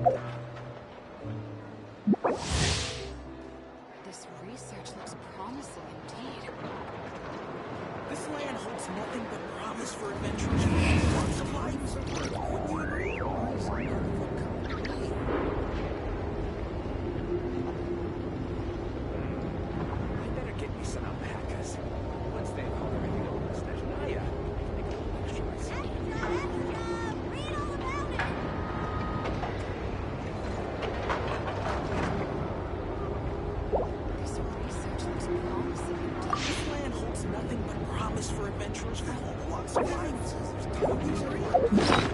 This research looks promising indeed. This land holds nothing but promise for adventurers who want supplies. Wouldn't you agree? I better get me some alpacas. Once they've already opened the Snezhnaya, make a little extra myself. Read all about it! This research looks promising indeed. This land holds nothing but promise for adventurers who want supplies. There's tons of these areas.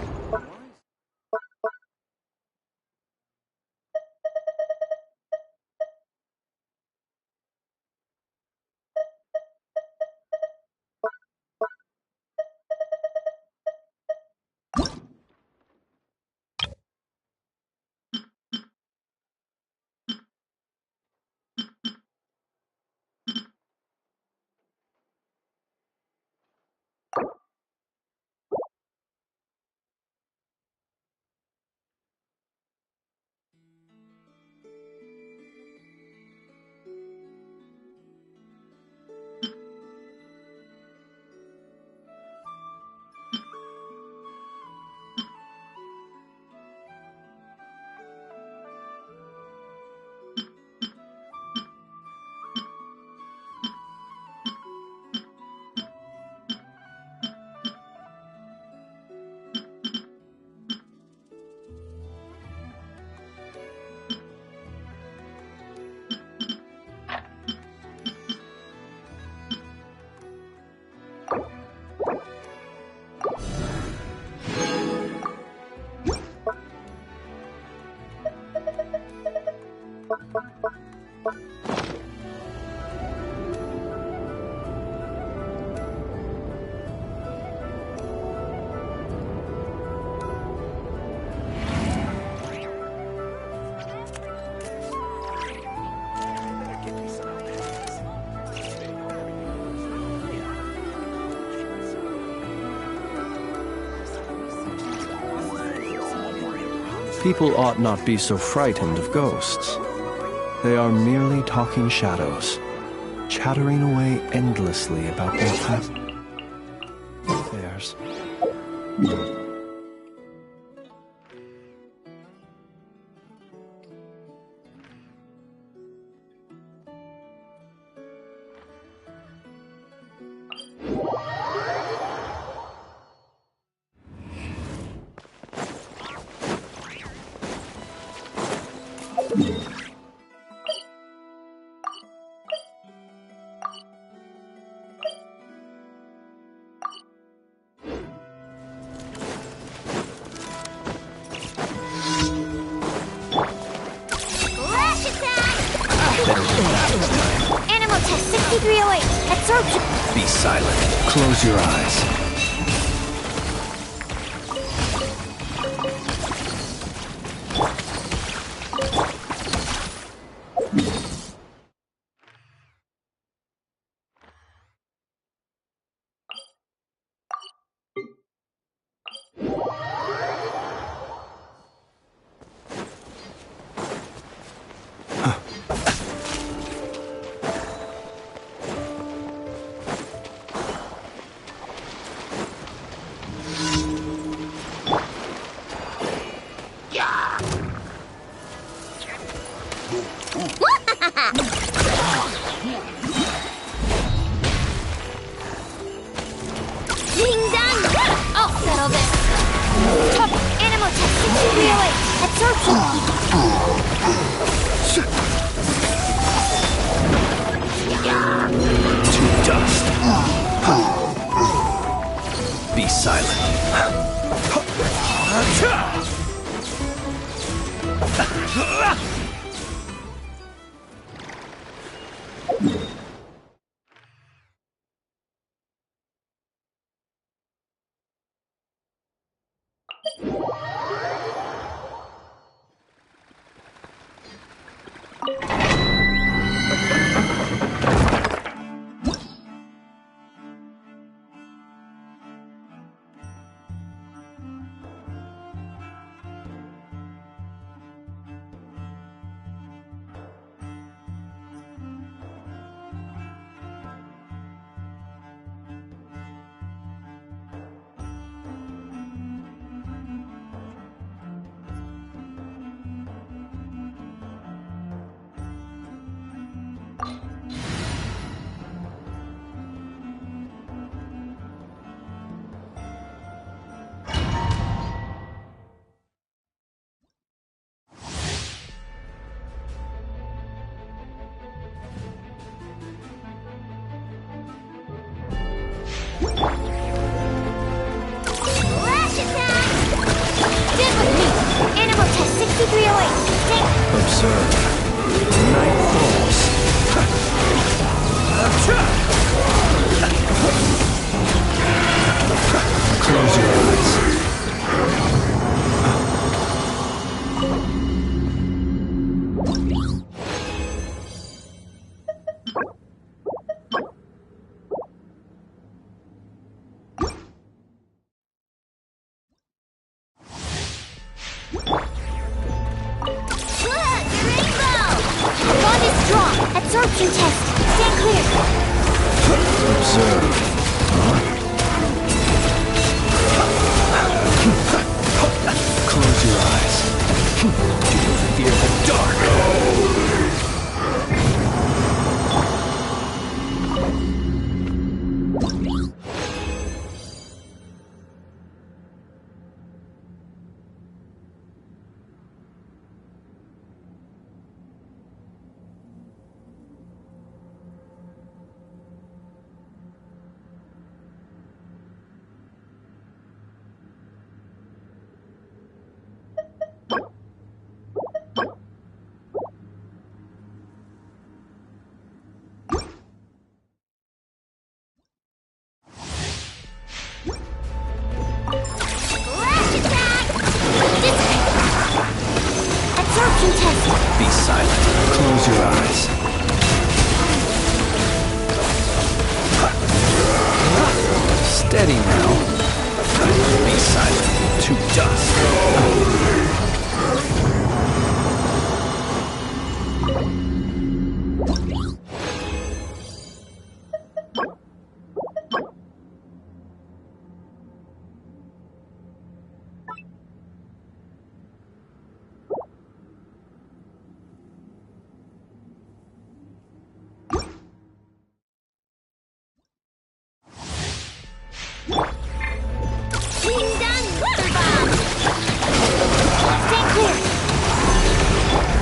People ought not be so frightened of ghosts. They are merely talking shadows, chattering away endlessly about their past affairs. Lash attack! Animal test 6308. Absorption. Be silent. Close your eyes. Ding dong! I'll settle this. Animal test 6308. Absorption. To dust. Be silent. Observe. Night falls. Close your eyes. Absorption test. Stand clear. Observe. Close your eyes. Do you fear the dark? Be silent. Close your eyes. Steady now. Be silent. To dusk.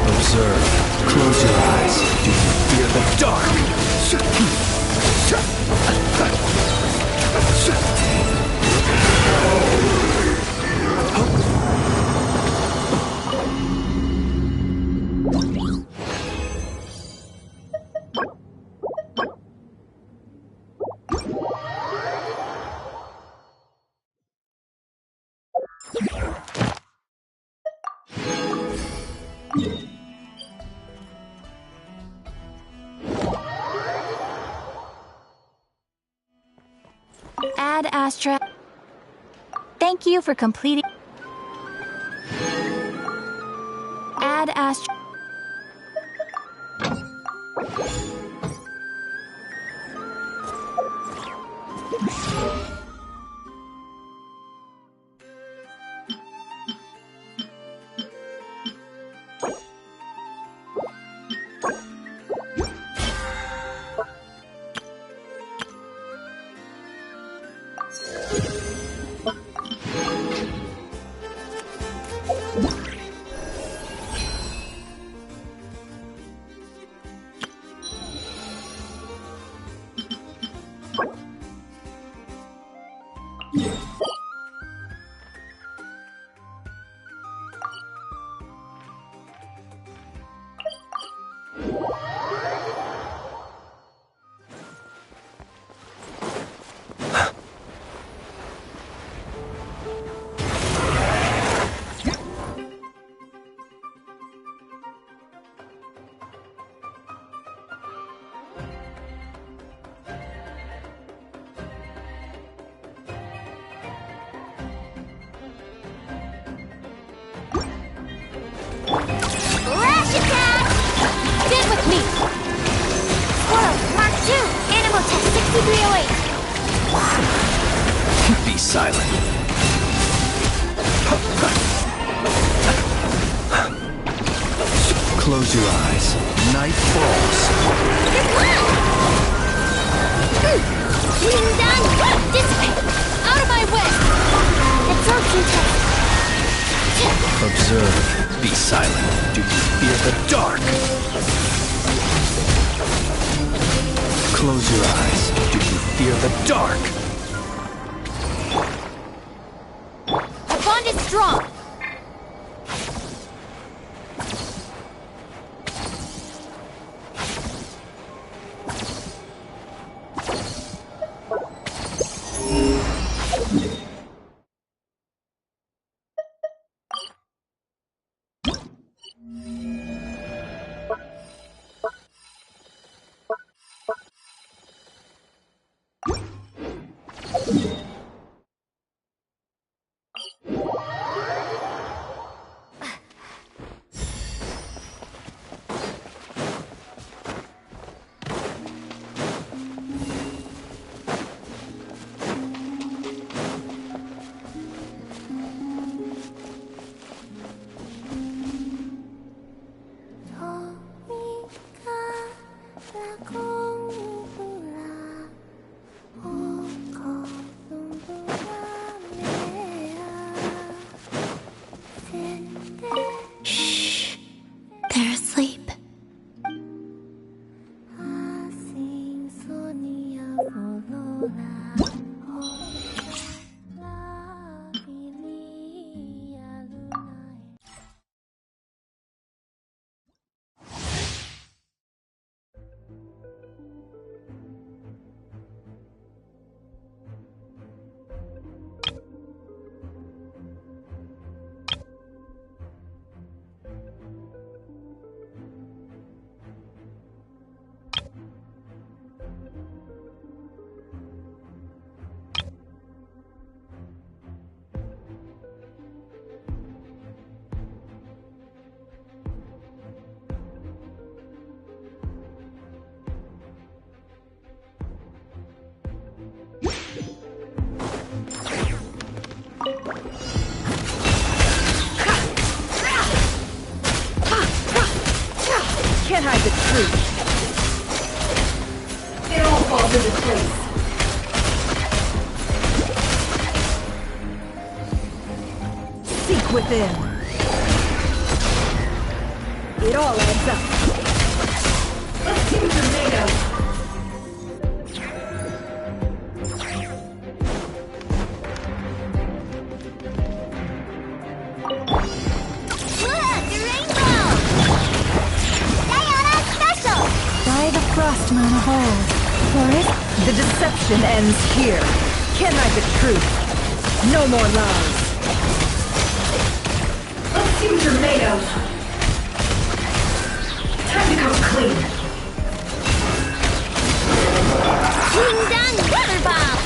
Observe. Close your eyes. Do you fear the dark? Add Astra. Thank you for completing. Add Astra. Flash attack! Stand with me! Squirrel, Mark 2, Animal Tech 6308. Be silent. Close your eyes. Night falls. Hanggang! Dissipate! Out of my way! Absorption test! Observe. Be silent. Do you fear the dark? Close your eyes. Do you fear the dark? The bond is strong! Shh. They're asleep. Can't hide the truth. It all falls into place. Seek within. It all adds up. Let's see what you're made of. Frost moon of old. Forest? The deception ends here. Can't hide the truth. No more lies. Let's see what you're made of. Time to come clean. Hanggang weather bomb!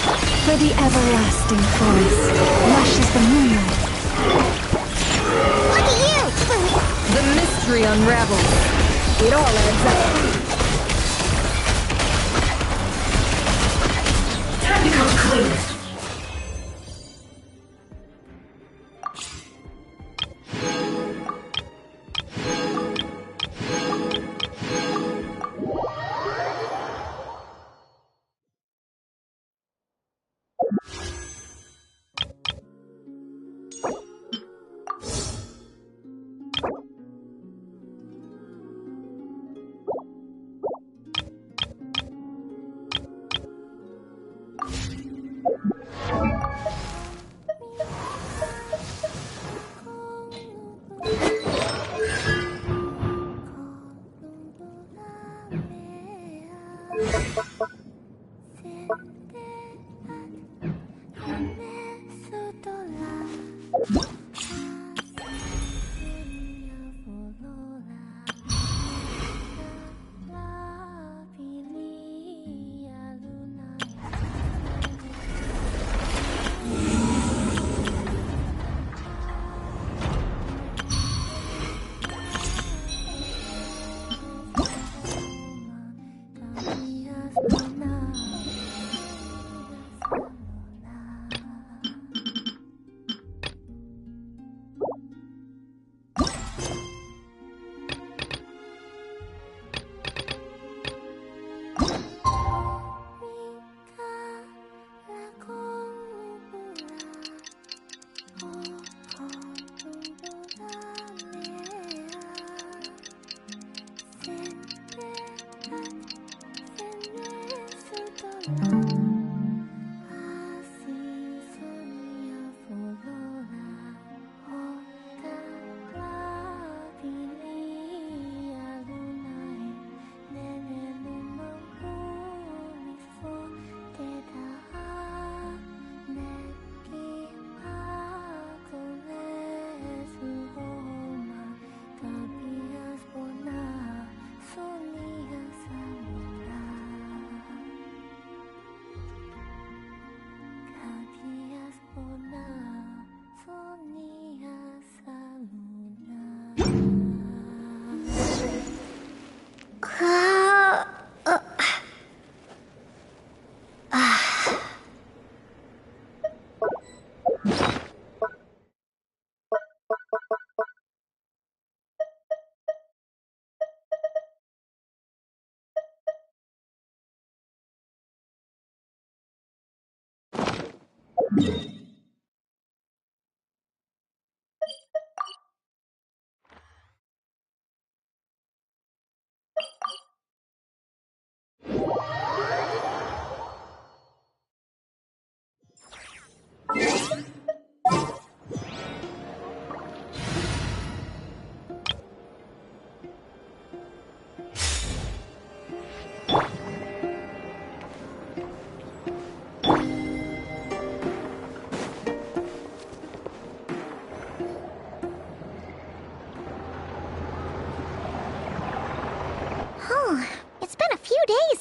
For the everlasting forest, lush as the moonlight. Look at you! The mystery unravels. It all adds up. Become clean.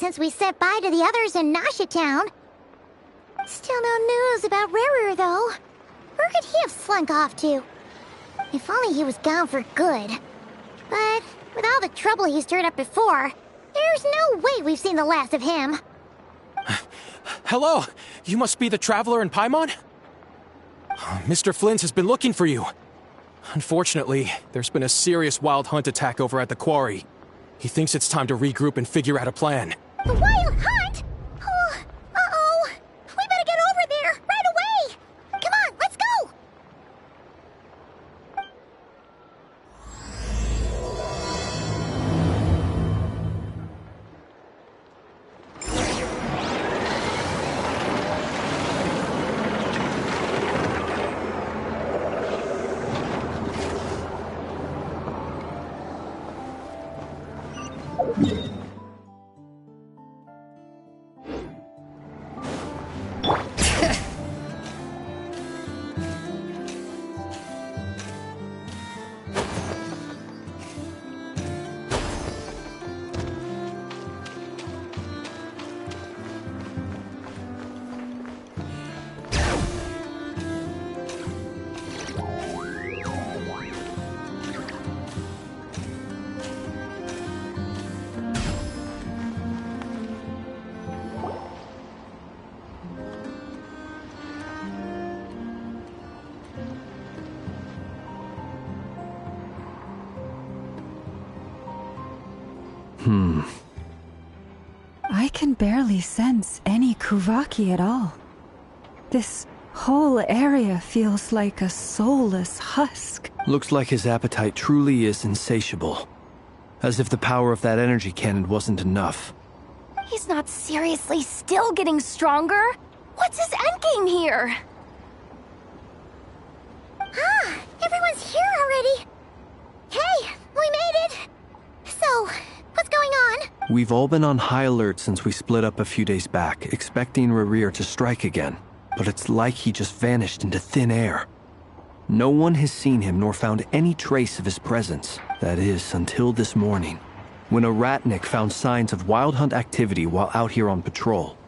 since we said bye to the others in Nasha Town. Still no news about Rarer, though. Where could he have slunk off to? If only he was gone for good. But with all the trouble he stirred up before, there's no way we've seen the last of him. Hello! You must be the traveler in Paimon? Mr. Flynn has been looking for you. Unfortunately, there's been a serious wild hunt attack over at the quarry. He thinks it's time to regroup and figure out a plan. The Wild Hunt? Oh, uh-oh. We better get over there, right away! Come on, let's go! I can barely sense any Kuvaki at all. This whole area feels like a soulless husk. Looks like his appetite truly is insatiable. As if the power of that energy cannon wasn't enough. He's not seriously still getting stronger? What's his endgame here? Ah, everyone's here already. Hey, we made it. So, what's going on? We've all been on high alert since we split up a few days back, expecting Rarir to strike again. But it's like he just vanished into thin air. No one has seen him nor found any trace of his presence. That is, until this morning, when a ratnik found signs of wild hunt activity while out here on patrol.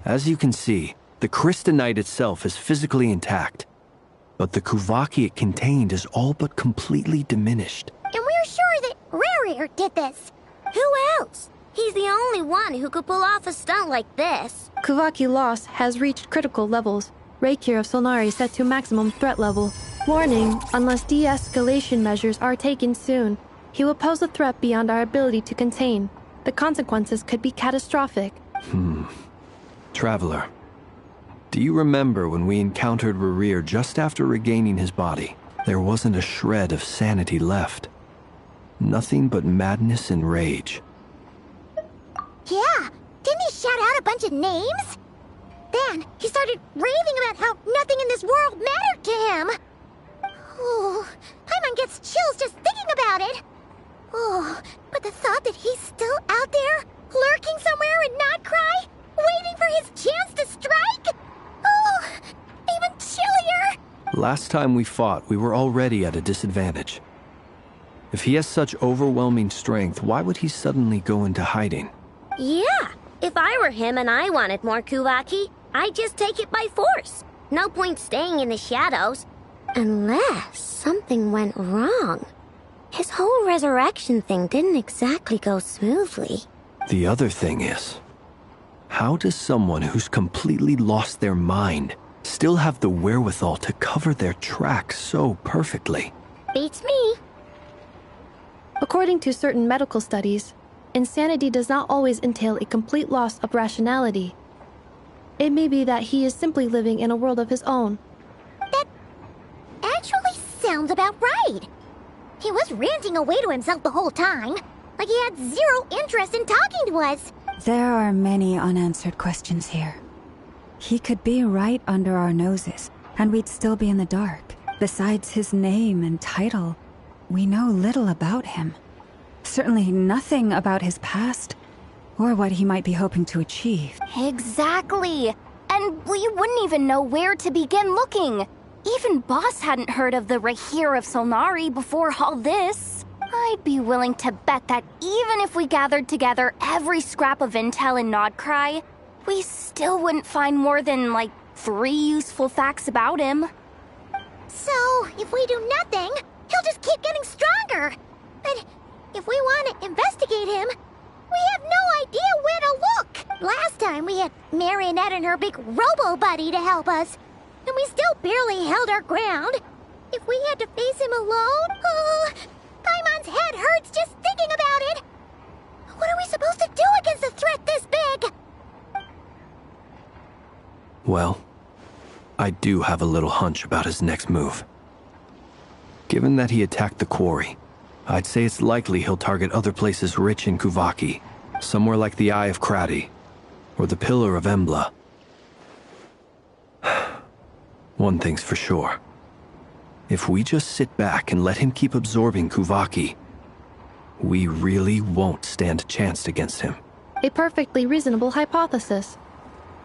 As you can see, the Crystonite itself is physically intact, but the Kuvaki it contained is all but completely diminished. And we're sure that Rarir did this. Who else? He's the only one who could pull off a stunt like this. Kuvaki loss has reached critical levels. Reikir of Solnari set to maximum threat level. Warning, unless de-escalation measures are taken soon, he will pose a threat beyond our ability to contain. The consequences could be catastrophic. Traveler, do you remember when we encountered Rarir just after regaining his body? There wasn't a shred of sanity left. Nothing but madness and rage. Yeah, didn't he shout out a bunch of names? Then he started raving about how nothing in this world mattered to him. Oh, Paimon gets chills just thinking about it. Oh, but the thought that he's still out there, lurking somewhere in Not Krai, waiting for his chance to strike? Oh, even chillier. Last time we fought, we were already at a disadvantage. If he has such overwhelming strength, why would he suddenly go into hiding? Yeah, if I were him and I wanted more Kuvaki, I'd just take it by force. No point staying in the shadows. Unless something went wrong. His whole resurrection thing didn't exactly go smoothly. The other thing is, how does someone who's completely lost their mind still have the wherewithal to cover their tracks so perfectly? Beats me. According to certain medical studies, insanity does not always entail a complete loss of rationality. It may be that he is simply living in a world of his own. That actually sounds about right. He was ranting away to himself the whole time, like he had zero interest in talking to us. There are many unanswered questions here. He could be right under our noses, and we'd still be in the dark. Besides his name and title, we know little about him. Certainly nothing about his past, or what he might be hoping to achieve. Exactly. And we wouldn't even know where to begin looking. Even Boss hadn't heard of the Rahir of Solnari before all this. I'd be willing to bet that even if we gathered together every scrap of intel in Krai, we still wouldn't find more than, like, 3 useful facts about him. So, if we do nothing, he'll just keep getting stronger. But if we want to investigate him, we have no idea where to look. Last time we had Marionette and her big robo-buddy to help us, and we still barely held our ground. If we had to face him alone, Paimon's head hurts just thinking about it. What are we supposed to do against a threat this big? Well, I do have a little hunch about his next move. Given that he attacked the quarry, I'd say it's likely he'll target other places rich in Kuvaki, somewhere like the Eye of Krai, or the Pillar of Embla. One thing's for sure. If we just sit back and let him keep absorbing Kuvaki, we really won't stand a chance against him. A perfectly reasonable hypothesis.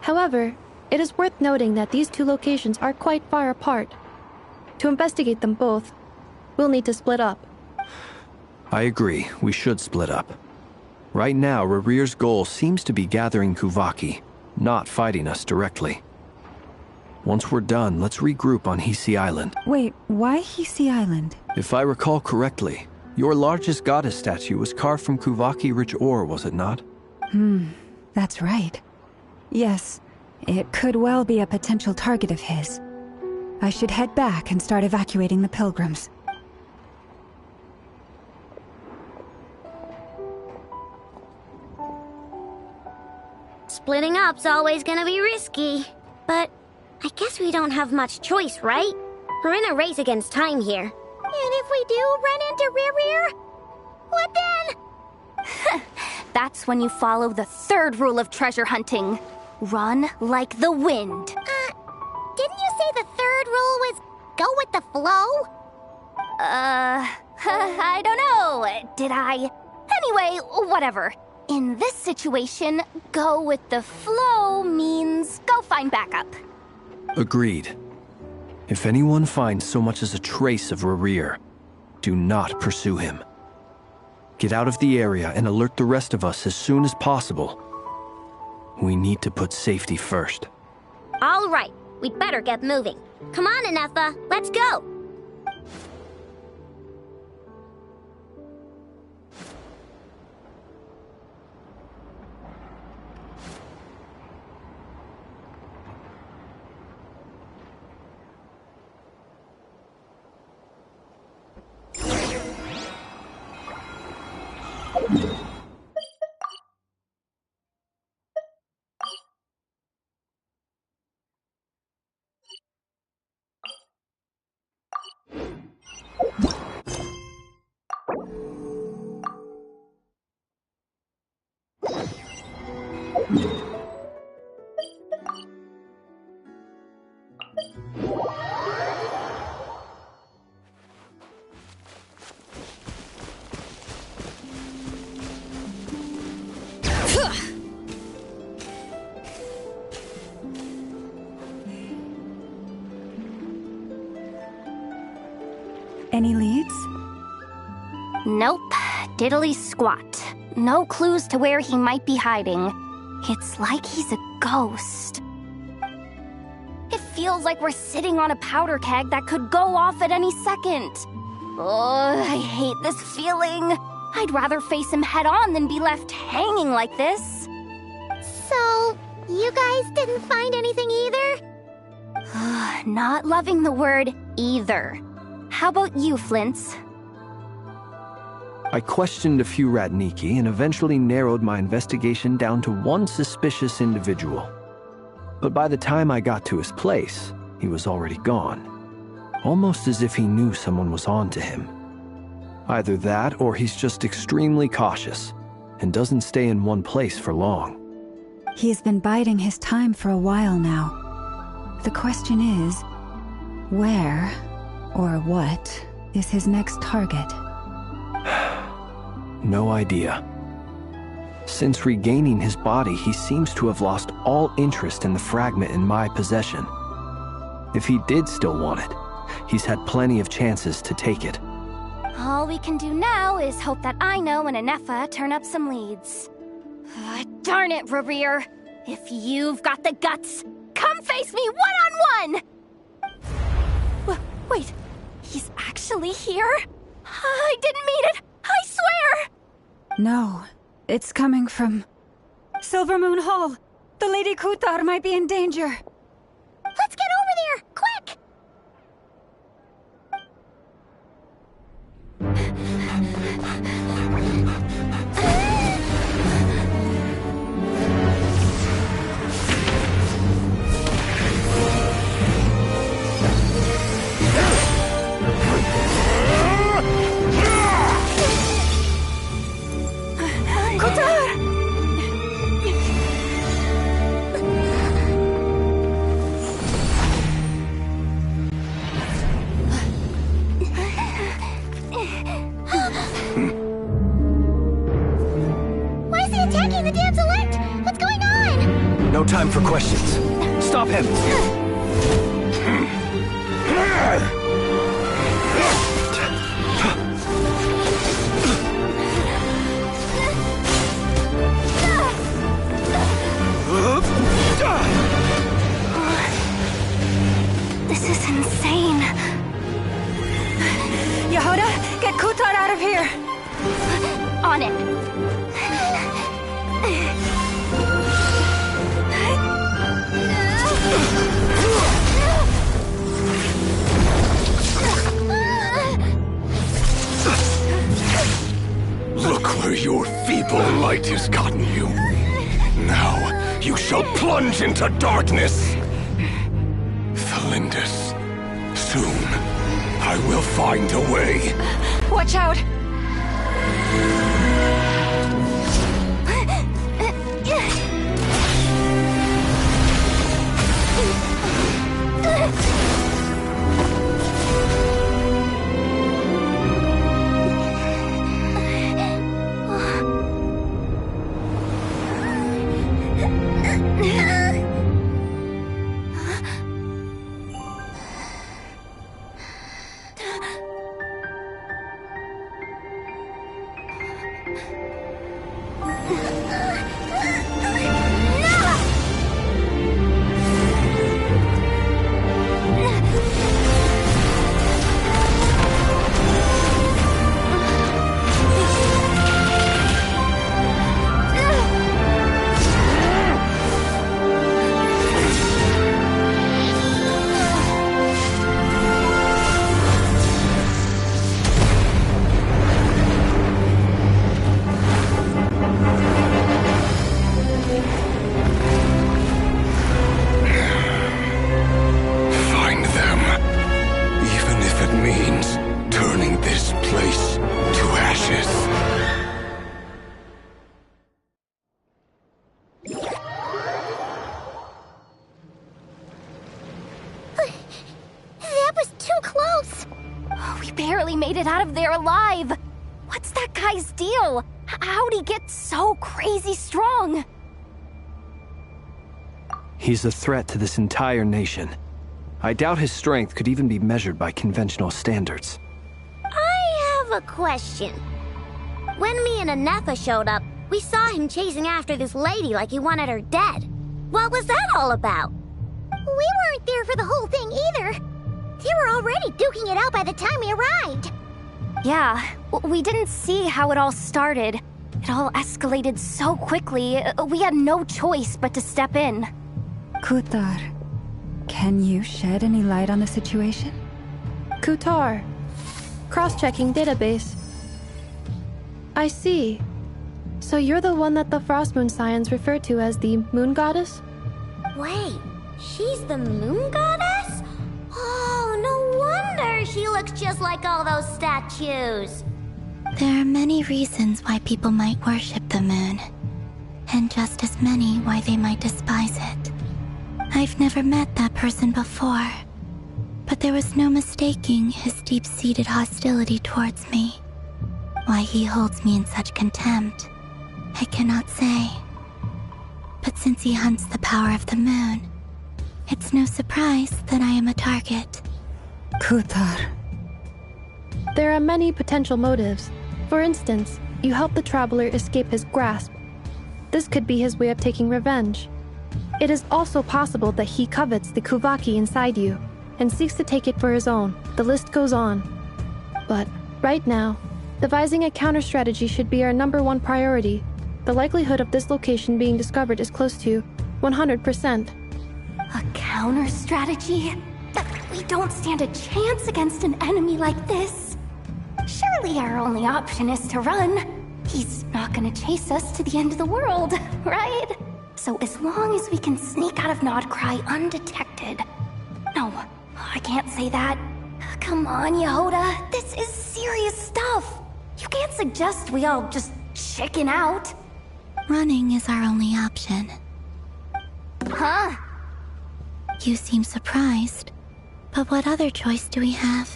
However, it is worth noting that these 2 locations are quite far apart. To investigate them both, we'll need to split up. I agree, we should split up. Right now, Rarir's goal seems to be gathering Kuvaki, not fighting us directly. Once we're done, let's regroup on Hisi Island. Wait, why Hisi Island? If I recall correctly, your largest goddess statue was carved from Kuvaki-rich ore, was it not? That's right. Yes, it could well be a potential target of his. I should head back and start evacuating the pilgrims. Splitting up's always gonna be risky. But I guess we don't have much choice, right? We're in a race against time here. And if we do run into Rarir, what then? That's when you follow the 3rd rule of treasure hunting. Run like the wind. Didn't you say the 3rd rule was go with the flow? I don't know. Did I? Anyway, whatever. In this situation, go with the flow means go find backup. Agreed. If anyone finds so much as a trace of Rarir, do not pursue him. Get out of the area and alert the rest of us as soon as possible. We need to put safety first. All right, we'd better get moving. Come on, Anefa, let's go. Any leads? Nope. Diddly squat. No clues to where he might be hiding. It's like he's a ghost. It feels like we're sitting on a powder keg that could go off at any second. Oh, I hate this feeling. I'd rather face him head on than be left hanging like this. So, you guys didn't find anything either? Not loving the word either. How about you, Flint's? I questioned a few Ratniki and eventually narrowed my investigation down to one suspicious individual. But by the time I got to his place, he was already gone. Almost as if he knew someone was on to him. Either that or he's just extremely cautious and doesn't stay in one place for long. He's been biding his time for a while now. The question is, where or what is his next target? No idea. Since regaining his body, he seems to have lost all interest in the fragment in my possession. If he did still want it, he's had plenty of chances to take it. All we can do now is hope that Ino and Anefa turn up some leads. Darn it, Rerir! If you've got the guts, come face me one-on-one! Wait, he's actually here? I didn't mean it! I swear! No, it's coming from Silver Moon Hall. The Lady Kutar might be in danger. Let's get over there, quick! No time for questions. Stop him! This is insane. Yehuda, get Kutar out of here! On it. Look where your feeble might has gotten you. Now, you shall plunge into darkness. Felindus, soon, I will find a way. Watch out! Made it out of there alive! What's that guy's deal? How'd he get so crazy strong? He's a threat to this entire nation. I doubt his strength could even be measured by conventional standards. I have a question. When me and Anefa showed up, we saw him chasing after this lady like he wanted her dead. What was that all about? We weren't there for the whole thing either. They were already duking it out by the time we arrived. Yeah, we didn't see how it all started. It all escalated so quickly, we had no choice but to step in. Kutar, can you shed any light on the situation? Kutar. Cross-checking database. I see. So you're the one that the Frost Moon Scions refer to as the Moon Goddess? Wait, she's the Moon Goddess? Oh, no wonder she looks just like all those statues. There are many reasons why people might worship the moon, and just as many why they might despise it. I've never met that person before, but there was no mistaking his deep-seated hostility towards me. Why he holds me in such contempt, I cannot say. But since he hunts the power of the moon, it's no surprise that I am a target. Kutar. There are many potential motives. For instance, you help the traveler escape his grasp. This could be his way of taking revenge. It is also possible that he covets the Kuvaki inside you and seeks to take it for his own. The list goes on. But right now, devising a counter-strategy should be our #1 priority. The likelihood of this location being discovered is close to 100%. A counter-strategy? We don't stand a chance against an enemy like this. Surely our only option is to run. He's not gonna chase us to the end of the world, right? So as long as we can sneak out of Krai undetected... No, I can't say that. Come on, Yehoda, this is serious stuff. You can't suggest we all just chicken out. Running is our only option. Huh? You seem surprised. But what other choice do we have?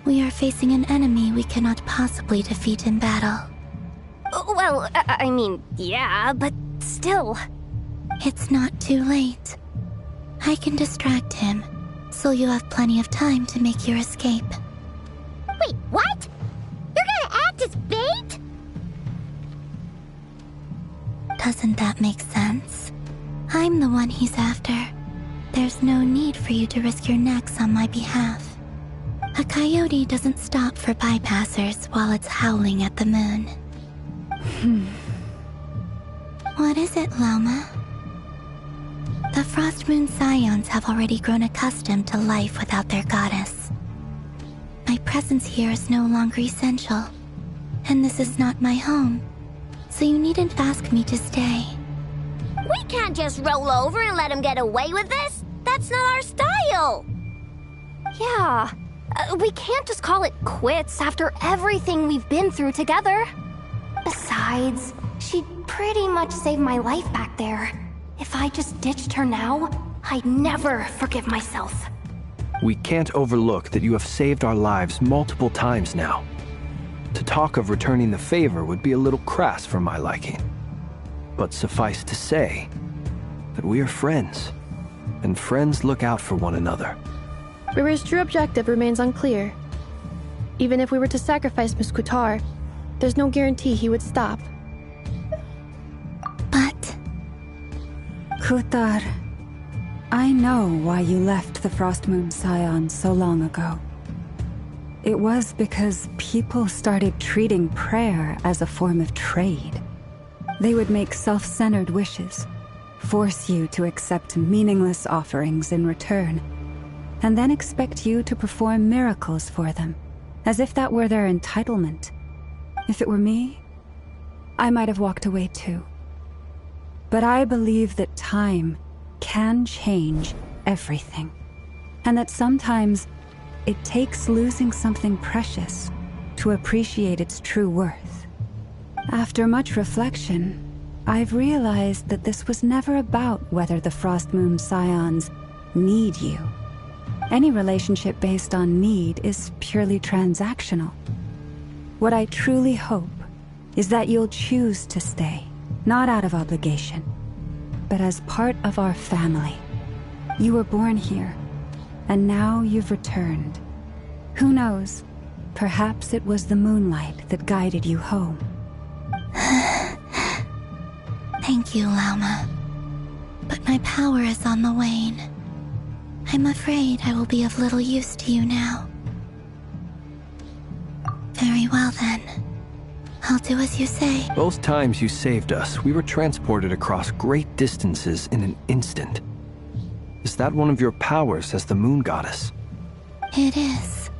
We are facing an enemy we cannot possibly defeat in battle. Well, I mean, yeah, but still. It's not too late. I can distract him, so you have plenty of time to make your escape. Wait, what? You're gonna act as bait? Doesn't that make sense? I'm the one he's after. There's no need for you to risk your necks on my behalf. A coyote doesn't stop for bypassers while it's howling at the moon. What is it, Loma? The Frost Moon Scions have already grown accustomed to life without their goddess. My presence here is no longer essential, and this is not my home, so you needn't ask me to stay. We can't just roll over and let him get away with this. That's not our style. Yeah, we can't just call it quits after everything we've been through together. Besides, she'd pretty much saved my life back there. If I just ditched her now, I'd never forgive myself. We can't overlook that you have saved our lives multiple times now. To talk of returning the favor would be a little crass for my liking. But suffice to say that we are friends, and friends look out for one another. Riri's true objective remains unclear. Even if we were to sacrifice Miss Kutar, there's no guarantee he would stop. But... Kutar, I know why you left the Frost Moon Scions so long ago. It was because people started treating prayer as a form of trade. They would make self-centered wishes, force you to accept meaningless offerings in return, and then expect you to perform miracles for them, as if that were their entitlement. If it were me, I might have walked away too. But I believe that time can change everything, and that sometimes it takes losing something precious to appreciate its true worth. After much reflection, I've realized that this was never about whether the Frost Moon Scions need you. Any relationship based on need is purely transactional. What I truly hope is that you'll choose to stay, not out of obligation, but as part of our family. You were born here, and now you've returned. Who knows? Perhaps it was the moonlight that guided you home. Thank you, Lauma. But my power is on the wane. I'm afraid I will be of little use to you now. Very well then. I'll do as you say. Both times you saved us, we were transported across great distances in an instant. Is that one of your powers as the Moon Goddess? It is,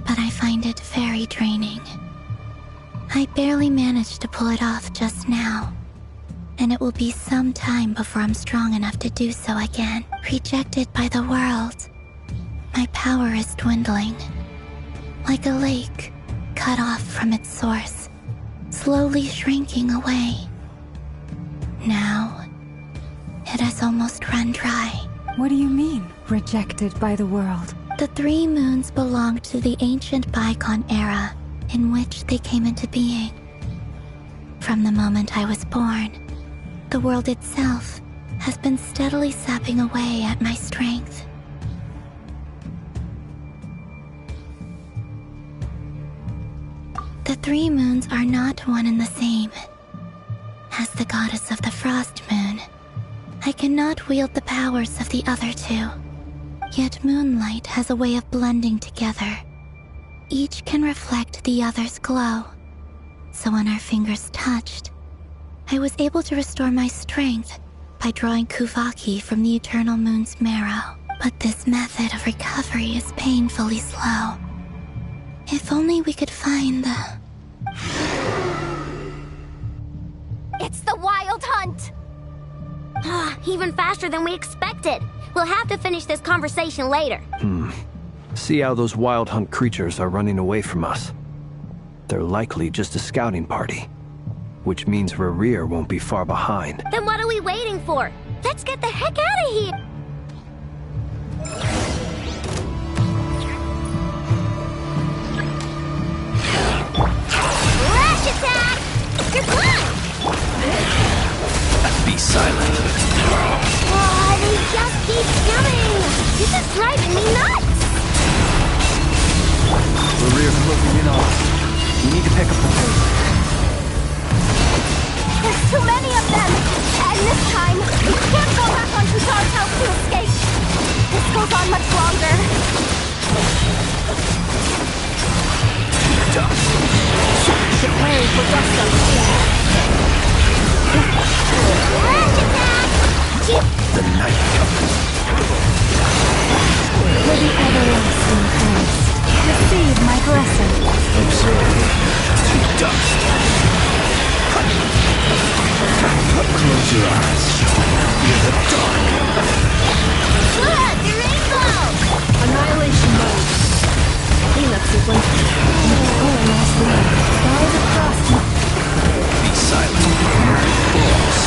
but I find it very draining. I barely managed to pull it off just now, and it will be some time before I'm strong enough to do so again. Rejected by the world, my power is dwindling. Like a lake cut off from its source, slowly shrinking away. Now, it has almost run dry. What do you mean, rejected by the world? The 3 moons belonged to the ancient bygone era in which they came into being. From the moment I was born, the world itself has been steadily sapping away at my strength. The 3 moons are not one and the same. As the goddess of the frost moon, I cannot wield the powers of the other 2. Yet moonlight has a way of blending together. Each can reflect the other's glow. So when our fingers touched, I was able to restore my strength by drawing Kuvaki from the eternal moon's marrow. But this method of recovery is painfully slow. If only we could find the... It's the Wild Hunt! Even faster than we expected. We'll have to finish this conversation later. See how those Wild Hunt creatures are running away from us. They're likely just a scouting party, which means Rerir won't be far behind. Then what are we waiting for? Let's get the heck out of here! Rush attack! You're blind! Be silent. Oh, they just keep coming! This is driving me nuts! Rerir's closing in on us. We need to pick up the pace. There's too many of them! And this time, we can't go back on Kutar's house to escape! This goes on much longer. Prepare for dust up. Rush attack! The night comes. For the everlasting Christ, receive my blessing. Absorb to dust. Close your eyes. Feel the dark. Look, the rainbow! Annihilation mode. Cleanup sequence. Be silent. Balls.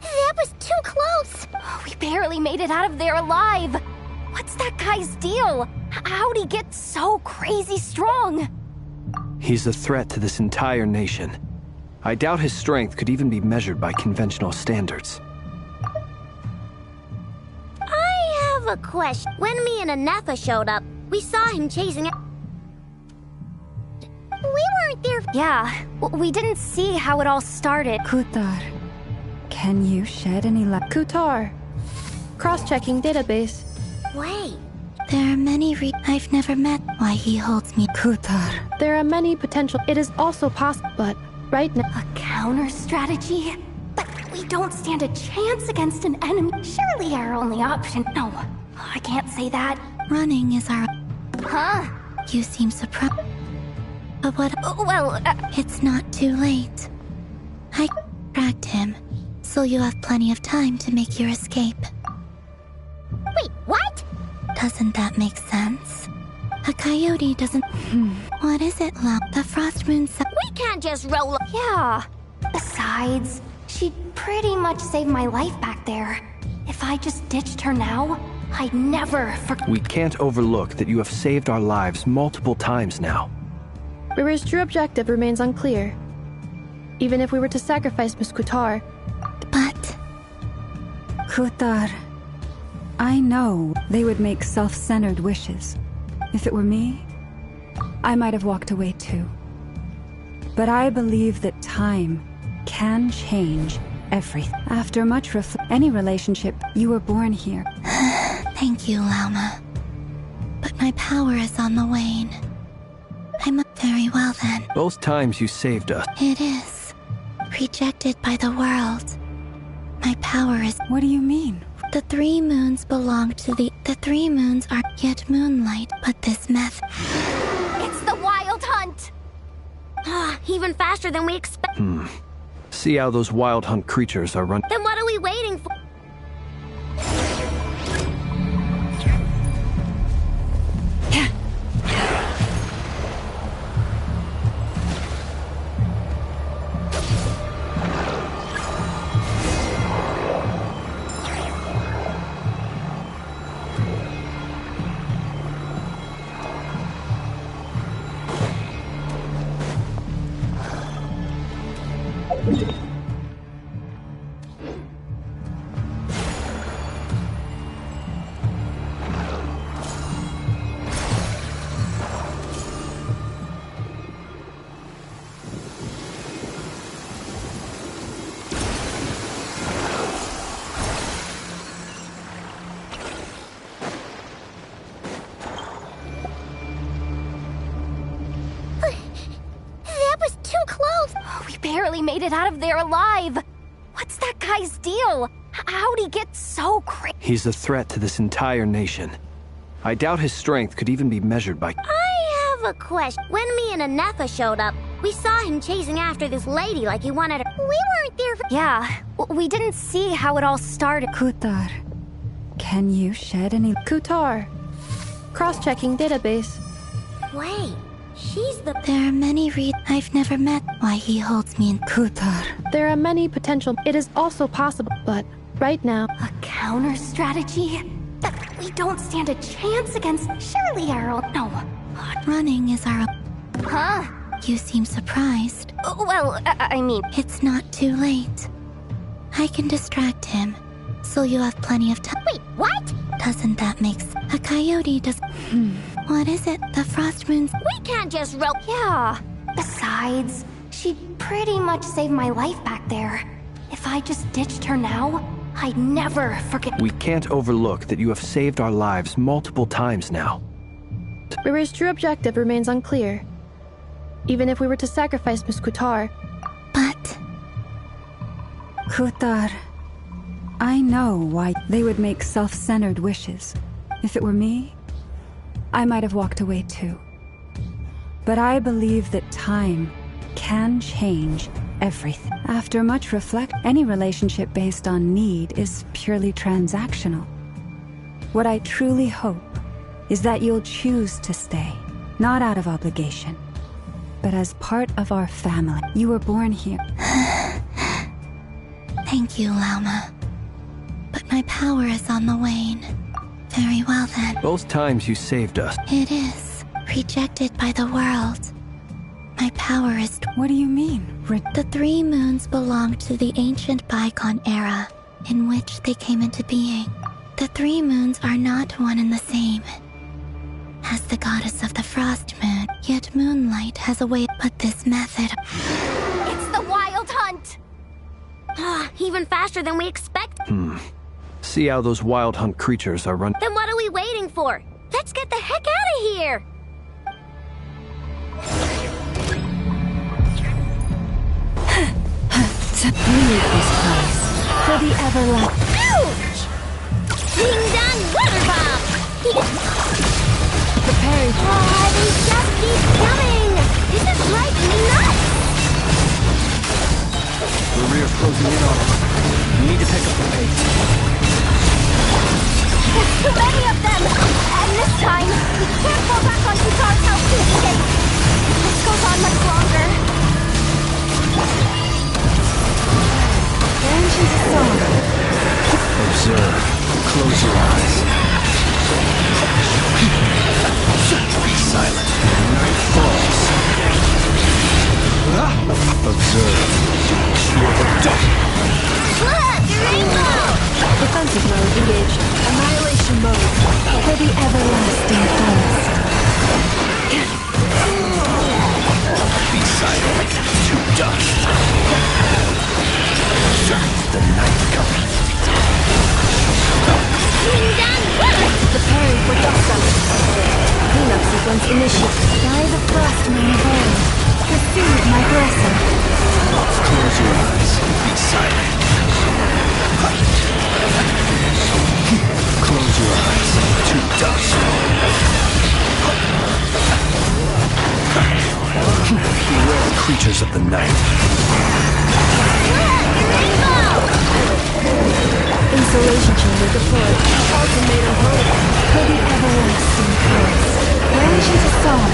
That was too close! We barely made it out of there alive! What's that guy's deal? How'd he get so crazy strong? He's a threat to this entire nation. I doubt his strength could even be measured by conventional standards. I have a question. When me and Anefa showed up, we saw him chasing it. We weren't there. Yeah, we didn't see how it all started. Kutar, can you shed any light? Kutar. Cross-checking database. Wait. There are many I've never met why he holds me. Kutar. There are many potential. It is also possible, but right now... A counter strategy? But we don't stand a chance against an enemy. Surely our only option. No, I can't say that. Running is our... Huh? You seem surprised. But what... Well, It's not too late. I tracked him, so you have plenty of time to make your escape. Wait, what? Doesn't that make sense? A coyote doesn't... What is it, Lau? The frost moon... We can't just roll. yeah. Besides, she'd pretty much saved my life back there. If I just ditched her now, I'd never forget. We can't overlook that you have saved our lives multiple times now. Rerir's true objective remains unclear. Even if we were to sacrifice Miss Kutar, But... Kutar, I know they would make self-centered wishes. If it were me, I might have walked away too. But I believe that time can change everything. After much any relationship, you were born here. Thank you, Lauma. But my power is on the wane. I'm very well then. Both times you saved us. It is. Rejected by the world. My power is... What do you mean? The 3 moons belong to the... The 3 moons are yet moonlight, but this method... It's the Wild Hunt! Even faster than we expected. See how those Wild Hunt creatures are running. Then what are we waiting for? barely made it out of there alive. What's that guy's deal? How'd he get so crazy? He's a threat to this entire nation. I doubt his strength could even be measured by... I have a question. When me and Anefa showed up, we saw him chasing after this lady like he wanted her. We weren't there for... Yeah, we didn't see how it all started. Kutar, can you shed any... Kutar. Cross-checking database. Wait, she's the... There are many I've never met why he holds me in... Kutar. There are many potential. It is also possible, but right now... A counter strategy? That we don't stand a chance against. Surely, Errol. No. Running is our... Huh? You seem surprised. Well, I mean... It's not too late. I can distract him, so you have plenty of time. Wait, what? Doesn't that make sense? A coyote does... What is it? The frost moons... We can't just rope... Yeah. Besides, she pretty much saved my life back there. If I just ditched her now, I'd never forget... We can't overlook that you have saved our lives multiple times now. Riri's true objective remains unclear. Even if we were to sacrifice Miss Kutar. But... Kutar, I know why they would make self-centered wishes. If it were me, I might have walked away too. But I believe that time can change everything. After much any relationship based on need is purely transactional. What I truly hope is that you'll choose to stay, not out of obligation, but as part of our family. You were born here. Thank you, Lauma. But my power is on the wane. Very well then. Both times you saved us. It is. Rejected by the world. My power is... What do you mean? The 3 moons belonged to the ancient bygone era, in which they came into being. The 3 moons are not one and the same. As the goddess of the frost moon, yet moonlight has a way... But this method... It's the wild hunt! Even faster than we expect. See how those wild hunt creatures are running. Then what are we waiting for? Let's get the heck out of here! Leave this place for the everlasting. Ouch! Hanggang water bomb! Prepare. They just keep coming! This is driving me nuts! The rear's closing in on us. We need to pick up the pace. There's too many of them! And this time, we can't fall back on Kutar's house to escape. If this goes on much longer... Genshin's song. Observe. Close your eyes. Be silent. Night falls. Observe. You're the dark. Look! Rainbow! Defensive mode engaged. Annihilation mode for the everlasting forest. Be silent. To dust. The night comes. Preparing for dust damage. Cleanup sequence initiated. By the frost moon of old, receive my blessing. Close your eyes. Be silent. Close your eyes. To dust. Beware the creatures of the night. Insulation chamber deployed. Ultimatum hold. For the everlasting forest. Genshin's song.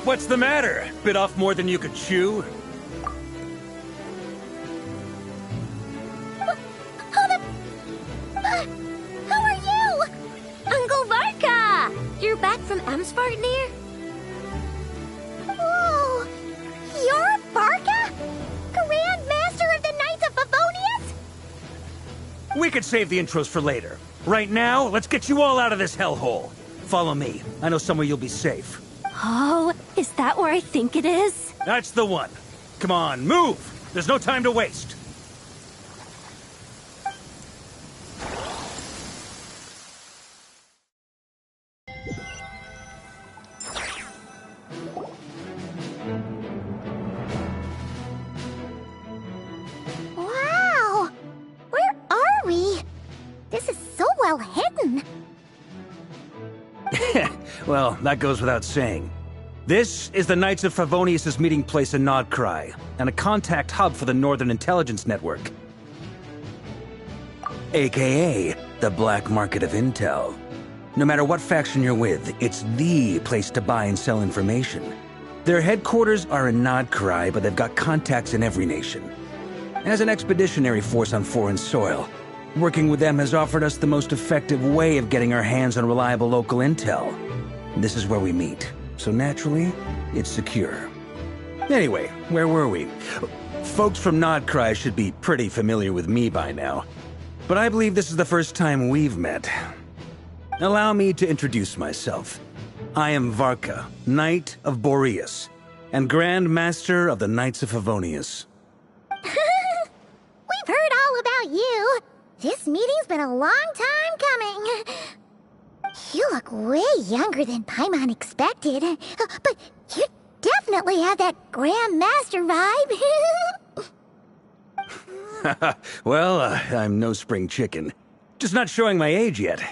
What's the matter? Bit off more than you could chew? How are you? Uncle Varka! You're back from from Amsvartnir? Whoa! You're Varka? Grand Master of the Knights of Favonius? We could save the intros for later. Right now, let's get you all out of this hellhole. Follow me. I know somewhere you'll be safe. Oh, is that where I think it is? That's the one. Come on, move! There's no time to waste. Wow! Where are we? This is so well hidden. Well, that goes without saying. This is the Knights of Favonius' meeting place in Krai, and a contact hub for the Northern Intelligence Network. AKA, the black market of intel. No matter what faction you're with, it's the place to buy and sell information. Their headquarters are in Krai, but they've got contacts in every nation. As an expeditionary force on foreign soil, working with them has offered us the most effective way of getting our hands on reliable local intel. This is where we meet, so naturally, it's secure. Anyway, where were we? Folks from Krai should be pretty familiar with me by now, but I believe this is the first time we've met. Allow me to introduce myself. I am Varka, Knight of Boreas, and Grand Master of the Knights of Favonius. We've heard all about you. This meeting's been a long time coming. You look way younger than Paimon expected, but you definitely have that Grand Master vibe. Well, I'm no spring chicken. Just not showing my age yet.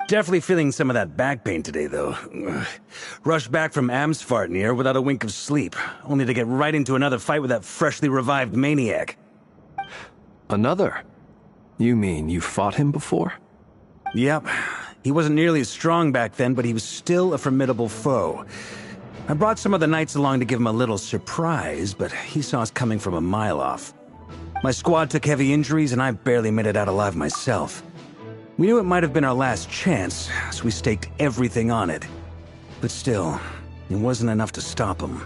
Definitely feeling some of that back pain today, though. Rushed back from Amsvartnir without a wink of sleep, only to get right into another fight with that freshly revived maniac. Another? You mean you fought him before? Yep. He wasn't nearly as strong back then, but he was still a formidable foe. I brought some of the knights along to give him a little surprise, but he saw us coming from a mile off. My squad took heavy injuries, and I barely made it out alive myself. We knew it might have been our last chance, so we staked everything on it. But still, it wasn't enough to stop him.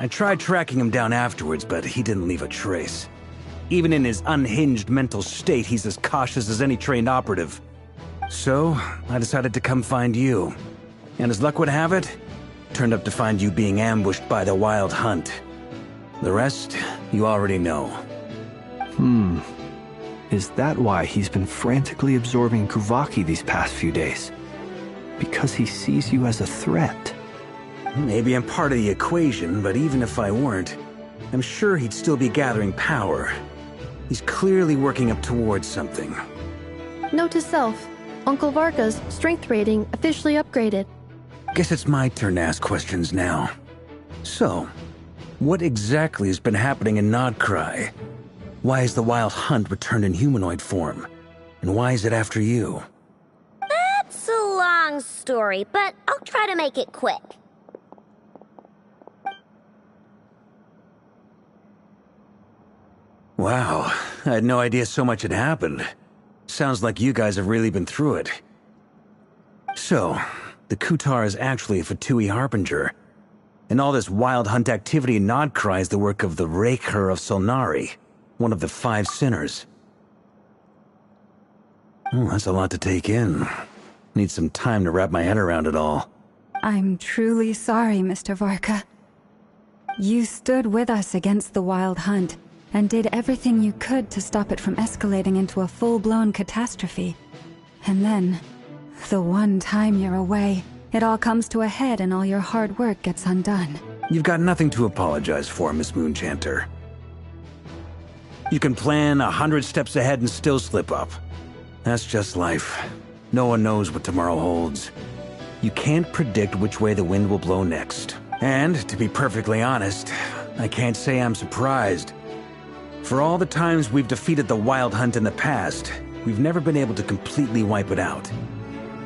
I tried tracking him down afterwards, but he didn't leave a trace. Even in his unhinged mental state, he's as cautious as any trained operative. So, I decided to come find you. And as luck would have it, turned up to find you being ambushed by the Wild Hunt. The rest, you already know. Is that why he's been frantically absorbing Kuvaki these past few days? Because he sees you as a threat? Maybe I'm part of the equation, but even if I weren't, I'm sure he'd still be gathering power. He's clearly working up towards something. Note to self, Uncle Varka's strength rating officially upgraded. Guess it's my turn to ask questions now. So, what exactly has been happening in Krai? Why is the Wild Hunt returned in humanoid form? And why is it after you? That's a long story, but I'll try to make it quick. Wow, I had no idea so much had happened. Sounds like you guys have really been through it. So, the Kutar is actually a Fatui Harbinger. And all this Wild Hunt activity in Krai is the work of the Raker of Solnari, one of the 5 sinners. Oh, that's a lot to take in. Need some time to wrap my head around it all. I'm truly sorry, Mr. Varka. You stood with us against the Wild Hunt, and did everything you could to stop it from escalating into a full-blown catastrophe. And then, the one time you're away, it all comes to a head and all your hard work gets undone. You've got nothing to apologize for, Miss Moonchanter. You can plan 100 steps ahead and still slip up. That's just life. No one knows what tomorrow holds. You can't predict which way the wind will blow next. And, to be perfectly honest, I can't say I'm surprised. For all the times we've defeated the Wild Hunt in the past, we've never been able to completely wipe it out.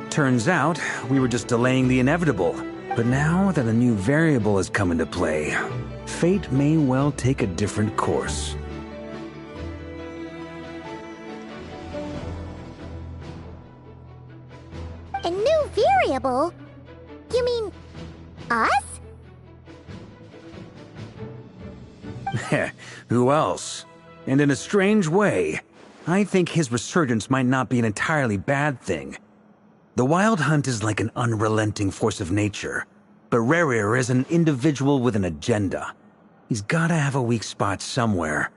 Turns out, we were just delaying the inevitable. But now that a new variable has come into play, fate may well take a different course. A new variable? You mean... us? Who else? And in a strange way, I think his resurgence might not be an entirely bad thing. The Wild Hunt is like an unrelenting force of nature, but Rerir is an individual with an agenda. He's gotta have a weak spot somewhere.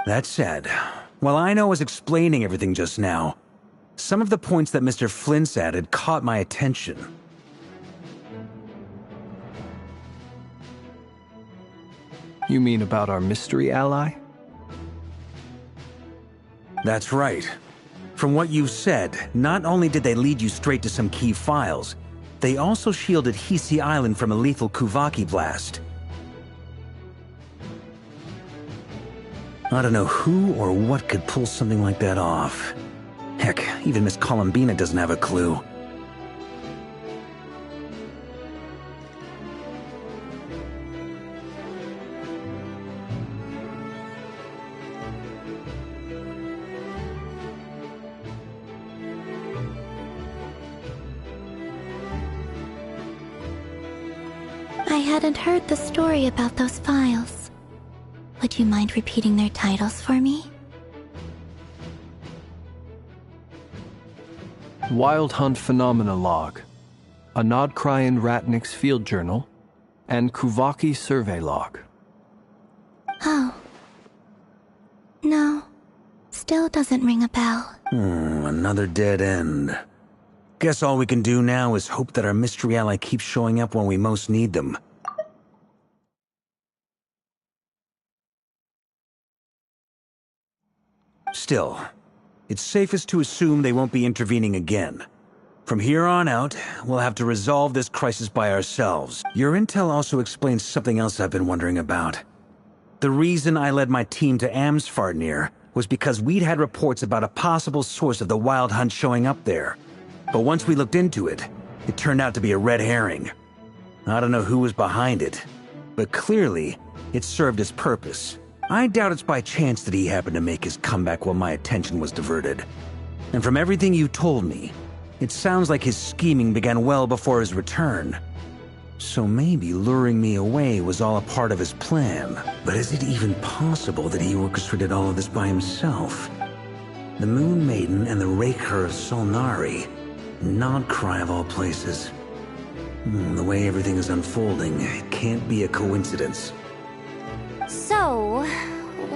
That said, while I was explaining everything just now, some of the points that Mr. Flint's added caught my attention. You mean about our mystery ally? That's right. From what you've said, not only did they lead you straight to some key files, they also shielded Hisi Island from a lethal Kuvaki blast. I don't know who or what could pull something like that off. Heck, even Miss Columbina doesn't have a clue. I hadn't heard the story about those files. Would you mind repeating their titles for me? Wild Hunt Phenomena Log, a Nodkrayan Ratnik's Field Journal, and Kuvaki Survey Log. Oh. No. Still doesn't ring a bell. Another dead end. Guess all we can do now is hope that our mystery ally keeps showing up when we most need them. Still, it's safest to assume they won't be intervening again. From here on out, we'll have to resolve this crisis by ourselves. Your intel also explains something else I've been wondering about. The reason I led my team to Amsfarnir was because we'd had reports about a possible source of the Wild Hunt showing up there. But once we looked into it, It turned out to be a red herring. I don't know who was behind it, but clearly, it served its purpose. I doubt it's by chance that he happened to make his comeback while my attention was diverted. And from everything you told me, it sounds like his scheming began well before his return. So maybe luring me away was all a part of his plan. But is it even possible that he orchestrated all of this by himself? The Moon Maiden and the Raker of Solnari. Not Krai of all places. The way everything is unfolding, it can't be a coincidence. So,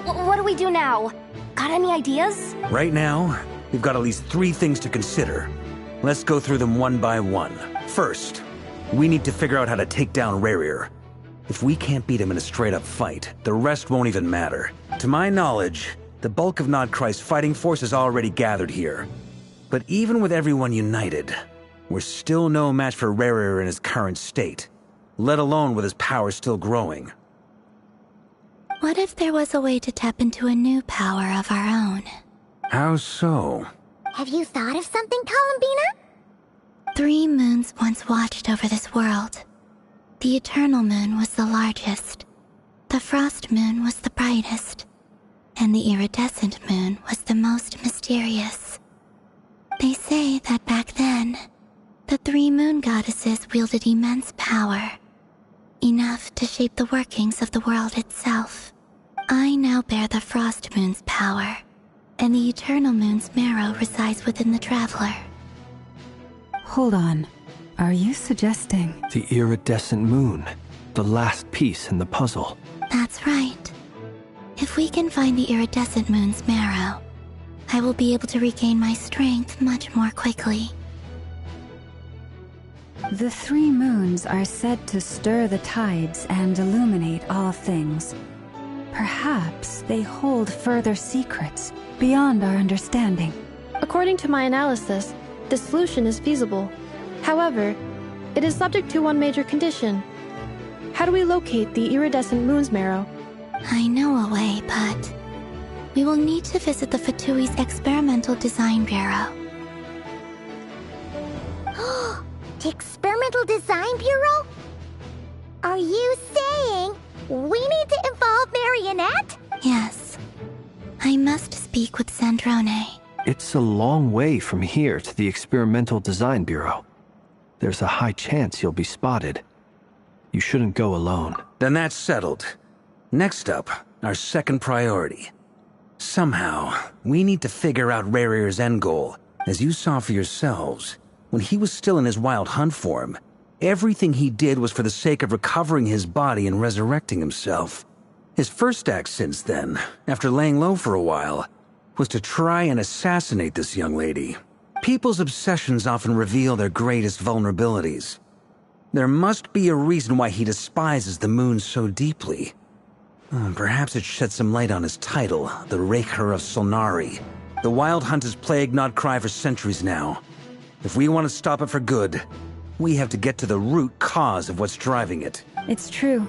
what do we do now? Got any ideas? Right now, we've got at least 3 things to consider. Let's go through them one by one. First, we need to figure out how to take down Rerir. If we can't beat him in a straight-up fight, the rest won't even matter. To my knowledge, the bulk of Nodkrai's fighting force is already gathered here. But even with everyone united, we're still no match for Rerir in his current state, let alone with his power still growing. What if there was a way to tap into a new power of our own? How so? Have you thought of something, Columbina? 3 moons once watched over this world. The Eternal Moon was the largest. The Frost Moon was the brightest. And the Iridescent Moon was the most mysterious. They say that back then, the 3 moon goddesses wielded immense power. Enough to shape the workings of the world itself. I now bear the Frost Moon's power, and the Eternal Moon's marrow resides within the Traveler. Hold on. Are you suggesting... The Iridescent Moon, the last piece in the puzzle. That's right. If we can find the Iridescent Moon's marrow, I will be able to regain my strength much more quickly. The 3 moons are said to stir the tides and illuminate all things. Perhaps they hold further secrets beyond our understanding. According to my analysis, the solution is feasible. However, it is subject to one major condition. How do we locate the Iridescent Moon's marrow? I know a way, but we will need to visit the Fatui's Experimental Design Bureau. The Experimental Design Bureau? Are you saying we need to involve Marionette? Yes. I must speak with Sandrone. It's a long way from here to the Experimental Design Bureau. There's a high chance you'll be spotted. You shouldn't go alone. Then that's settled. Next up, our second priority. Somehow, we need to figure out Rerir's end goal. As you saw for yourselves, when he was still in his wild hunt form, everything he did was for the sake of recovering his body and resurrecting himself. His first act since then, after laying low for a while, was to try and assassinate this young lady. People's obsessions often reveal their greatest vulnerabilities. There must be a reason why he despises the moon so deeply. Perhaps it sheds some light on his title, the Raker of Solnari. The Wild Hunt has plagued Nodkrai for centuries now. If we want to stop it for good, we have to get to the root cause of what's driving it. It's true.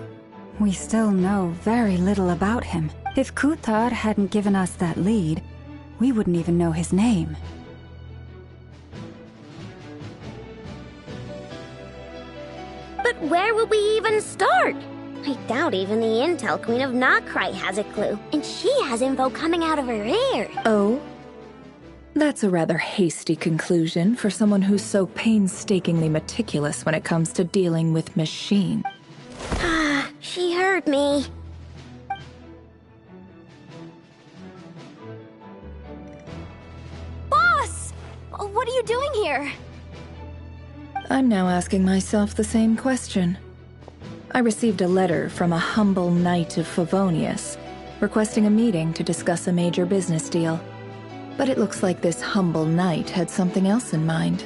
We still know very little about him. If Kuthar hadn't given us that lead, we wouldn't even know his name. But where would we even start? I doubt even the Intel Queen of Nodkrai has a clue, and she has info coming out of her ear. Oh? That's a rather hasty conclusion for someone who's so painstakingly meticulous when it comes to dealing with machine. Ah, she heard me. Boss! What are you doing here? I'm now asking myself the same question. I received a letter from a humble knight of Favonius, requesting a meeting to discuss a major business deal. But it looks like this humble knight had something else in mind.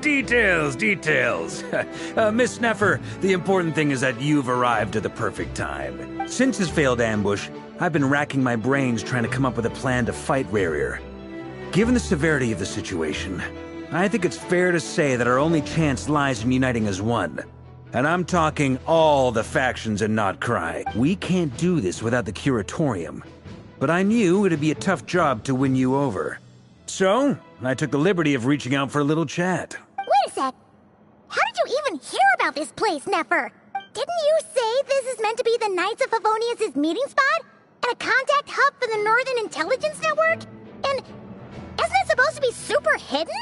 Details. Miss Sneffer, the important thing is that you've arrived at the perfect time. Since his failed ambush, I've been racking my brains trying to come up with a plan to fight Rerir. Given the severity of the situation, I think it's fair to say that our only chance lies in uniting as one. And I'm talking all the factions in Nodkrai. We can't do this without the Curatorium. But I knew it'd be a tough job to win you over. So, I took the liberty of reaching out for a little chat. Wait a sec. How did you even hear about this place, Nefer? Didn't you say this is meant to be the Knights of Favonius' meeting spot? And a contact hub for the Northern Intelligence Network? And isn't it supposed to be super hidden?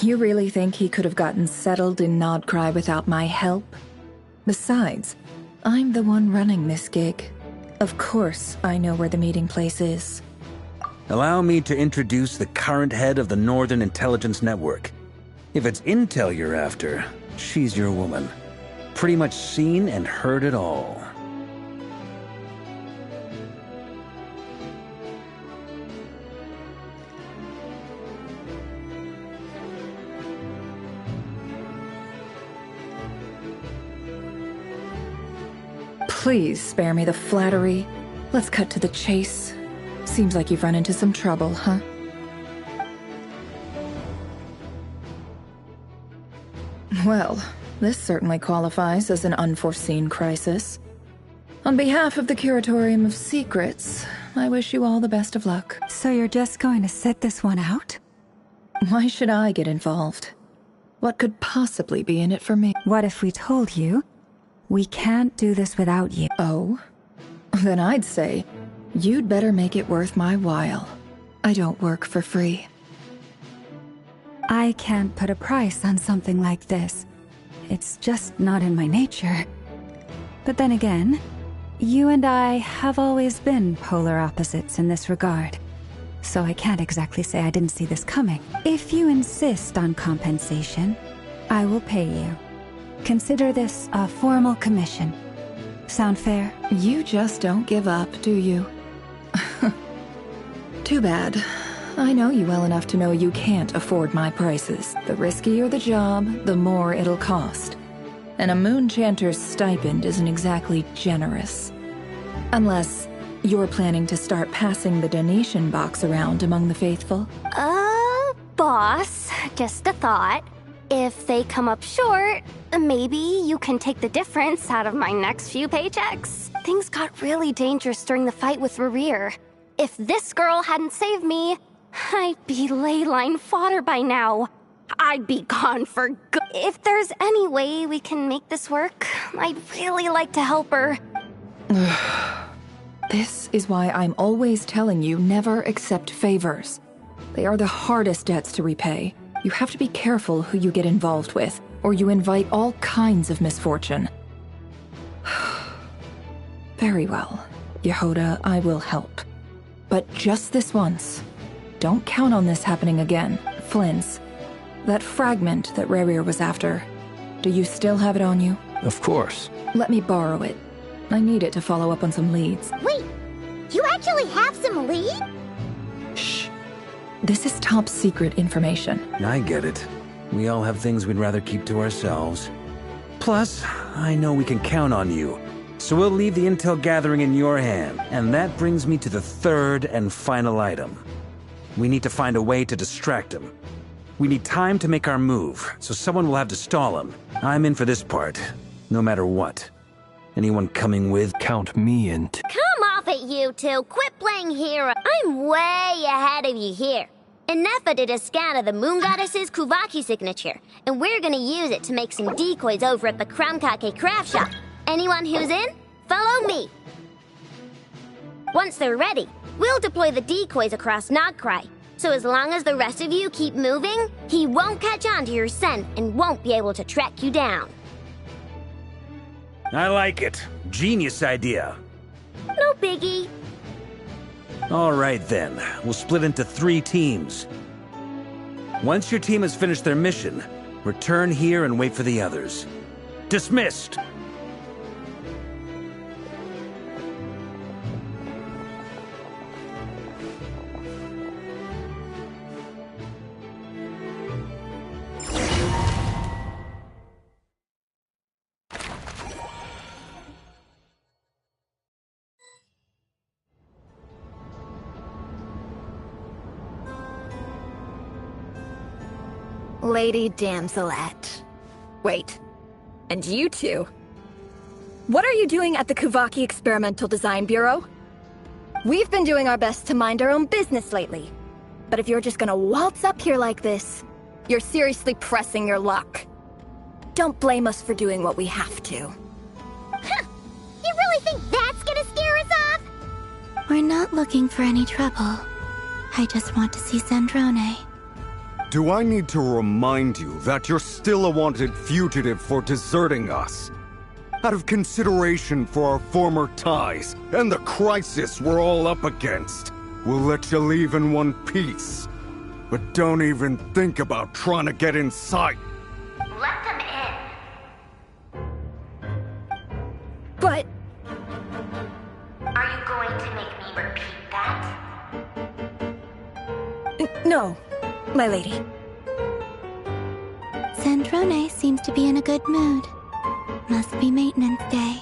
You really think he could have gotten settled in Krai without my help? Besides, I'm the one running this gig. Of course I know where the meeting place is. Allow me to introduce the current head of the Northern Intelligence Network. If it's intel you're after, she's your woman. Pretty much seen and heard it all. Please spare me the flattery. Let's cut to the chase. Seems like you've run into some trouble, huh? Well, this certainly qualifies as an unforeseen crisis. On behalf of the Curatorium of Secrets, I wish you all the best of luck. So you're just going to sit this one out? Why should I get involved? What could possibly be in it for me? What if we told you we can't do this without you? Oh? Then I'd say, you'd better make it worth my while. I don't work for free. I can't put a price on something like this. It's just not in my nature. But then again, you and I have always been polar opposites in this regard. So I can't exactly say I didn't see this coming. If you insist on compensation, I will pay you. Consider this a formal commission. Sound fair? You just don't give up, do you? Too bad. I know you well enough to know you can't afford my prices. The riskier the job, the more it'll cost. And a moon chanter's stipend isn't exactly generous. Unless you're planning to start passing the donation box around among the faithful. Boss, just a thought. If they come up short, maybe you can take the difference out of my next few paychecks. Things got really dangerous during the fight with Rerir. If this girl hadn't saved me, I'd be ley line fodder by now. I'd be gone for good. If there's any way we can make this work, I'd really like to help her. This is why I'm always telling you never accept favors. They are the hardest debts to repay. You have to be careful who you get involved with, or you invite all kinds of misfortune. Very well. Yehoda, I will help. But just this once. Don't count on this happening again. Flynn's. That fragment that Rerir was after. Do you still have it on you? Of course. Let me borrow it. I need it to follow up on some leads. Wait, you actually have some lead? Shh. This is top secret information. I get it. We all have things we'd rather keep to ourselves. Plus, I know we can count on you. So we'll leave the intel gathering in your hand. And that brings me to the third and final item. We need to find a way to distract him. We need time to make our move, so someone will have to stall him. I'm in for this part, no matter what. Anyone coming with? Count me in. Come off it, you two. Quit playing hero. I'm way ahead of you here. Nefa did a scan of the Moon Goddess's Kuvaki signature, and we're gonna use it to make some decoys over at the Kramkake craft shop. Anyone who's in, follow me. Once they're ready, we'll deploy the decoys across Krai. So as long as the rest of you keep moving, he won't catch on to your scent and won't be able to track you down. I like it. Genius idea. No biggie. All right then, we'll split into 3 teams. Once your team has finished their mission, return here and wait for the others. Dismissed! Lady Damselette. Wait, and you two? What are you doing at the Kuvaki Experimental Design Bureau? We've been doing our best to mind our own business lately. But if you're just gonna waltz up here like this, you're seriously pressing your luck. Don't blame us for doing what we have to. Huh. You really think that's gonna scare us off? We're not looking for any trouble. I just want to see Zandrone. Do I need to remind you that you're still a wanted fugitive for deserting us? Out of consideration for our former ties and the crisis we're all up against, we'll let you leave in one piece. But don't even think about trying to get inside. Let them in. But... Are you going to make me repeat that? No, my lady. Zandrone seems to be in a good mood. Must be maintenance day.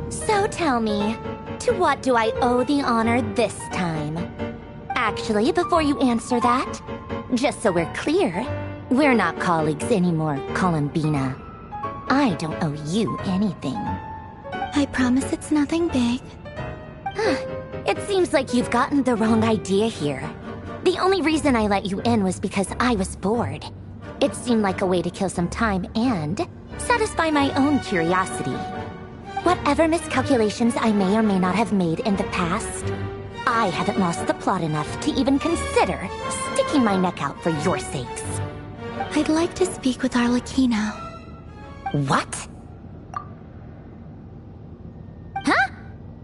So tell me, to what do I owe the honor this time? Actually, before you answer that, just so we're clear, we're not colleagues anymore, Columbina. I don't owe you anything. I promise it's nothing big. It seems like you've gotten the wrong idea here. The only reason I let you in was because I was bored. It seemed like a way to kill some time and satisfy my own curiosity. Whatever miscalculations I may or may not have made in the past, I haven't lost the plot enough to even consider sticking my neck out for your sakes. I'd like to speak with Arlecchino. What? Huh?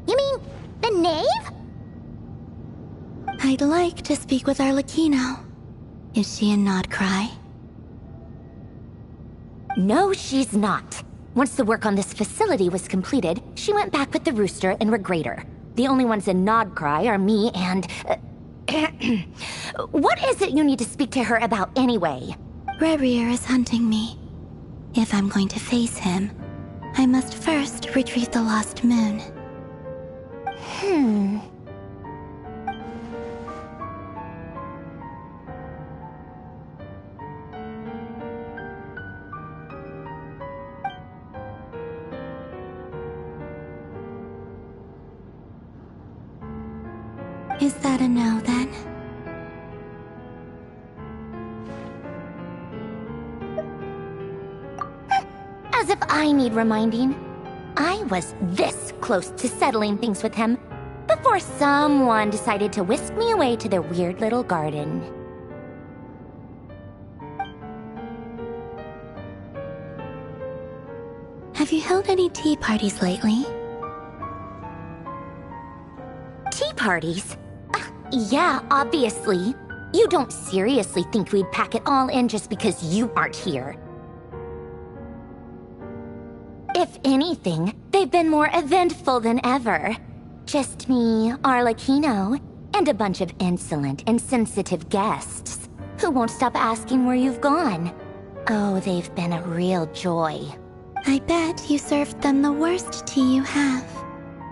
You mean the knave? I'd like to speak with Arlecchino. Is she in Krai? No, she's not. Once the work on this facility was completed, she went back with the Rooster and Regrator. The only ones in Krai are me and... What is it you need to speak to her about anyway? Rerir is hunting me. If I'm going to face him, I must first retrieve the lost moon. Is that a no, then? As if I need reminding. I was this close to settling things with him before someone decided to whisk me away to their weird little garden. Have you held any tea parties lately? Tea parties? Yeah, obviously. You don't seriously think we'd pack it all in just because you aren't here. If anything, they've been more eventful than ever. Just me, Arlecchino, and a bunch of insolent, insensitive guests who won't stop asking where you've gone. Oh, they've been a real joy. I bet you served them the worst tea you have.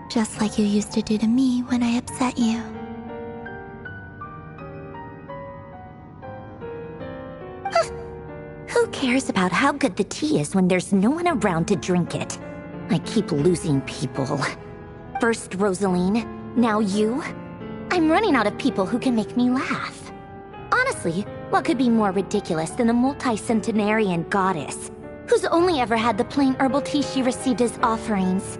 Just like you used to do to me when I upset you. Who cares about how good the tea is when there's no one around to drink it? I keep losing people. First Rosaline, now you. I'm running out of people who can make me laugh. Honestly, what could be more ridiculous than the multi-centenarian goddess, who's only ever had the plain herbal tea she received as offerings?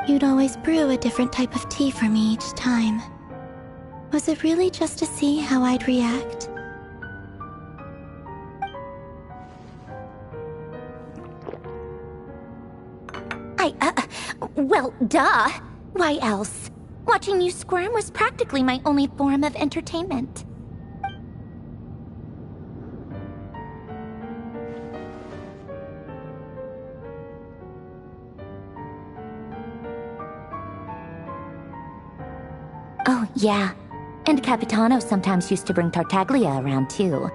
You'd always brew a different type of tea for me each time. Was it really just to see how I'd react? Well, duh. Why else? Watching you squirm was practically my only form of entertainment. Oh, yeah. And Capitano sometimes used to bring Tartaglia around, too.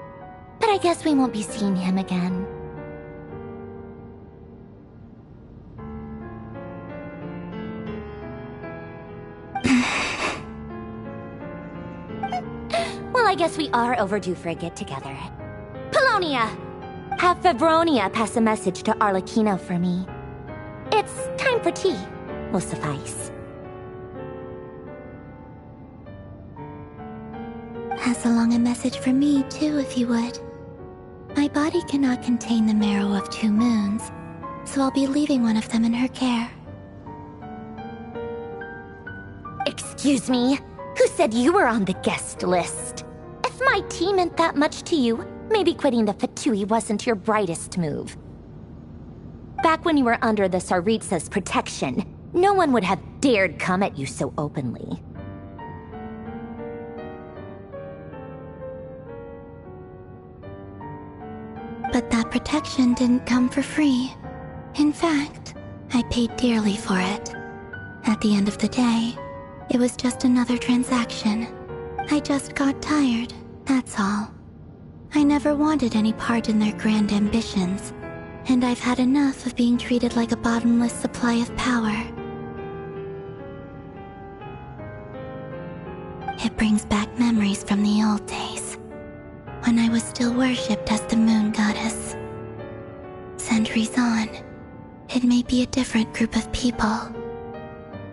But I guess we won't be seeing him again. Well, I guess we are overdue for a get-together. Polonia! Have Febronia pass a message to Arlecchino for me. It's time for tea. Will suffice. Pass along a message for me, too, if you would. My body cannot contain the marrow of 2 moons, so I'll be leaving one of them in her care. Excuse me? Who said you were on the guest list? If my tea meant that much to you, maybe quitting the Fatui wasn't your brightest move. Back when you were under the Tsaritsa's protection, no one would have dared come at you so openly. But that protection didn't come for free. In fact, I paid dearly for it. At the end of the day, it was just another transaction. I just got tired, that's all. I never wanted any part in their grand ambitions, and I've had enough of being treated like a bottomless supply of power. It brings back memories from the old days, when I was still worshipped as the moon goddess. Centuries on, it may be a different group of people,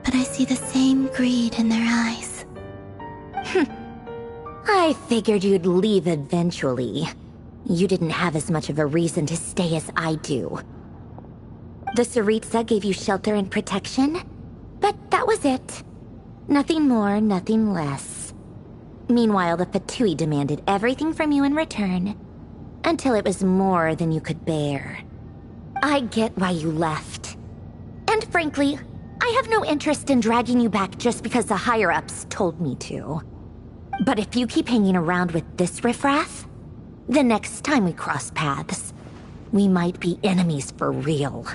but I see the same greed in their eyes. I figured you'd leave eventually. You didn't have as much of a reason to stay as I do. The Tsaritsa gave you shelter and protection, but that was it. Nothing more, nothing less. Meanwhile, the Fatui demanded everything from you in return, until it was more than you could bear. I get why you left. And frankly, I have no interest in dragging you back just because the higher-ups told me to. But if you keep hanging around with this riffraff, the next time we cross paths, we might be enemies for real.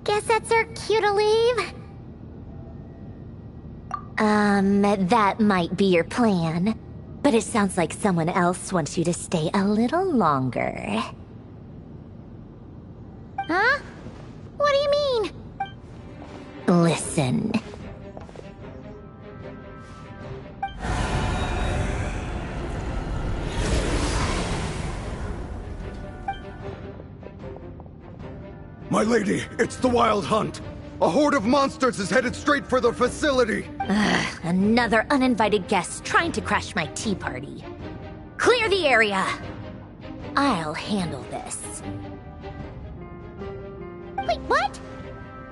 Guess that's our cue to leave. That might be your plan. But it sounds like someone else wants you to stay a little longer. Huh? What do you mean? Listen. My lady, it's the Wild Hunt. A horde of monsters is headed straight for the facility. Another uninvited guest trying to crash my tea party. Clear the area. I'll handle this. Wait, what?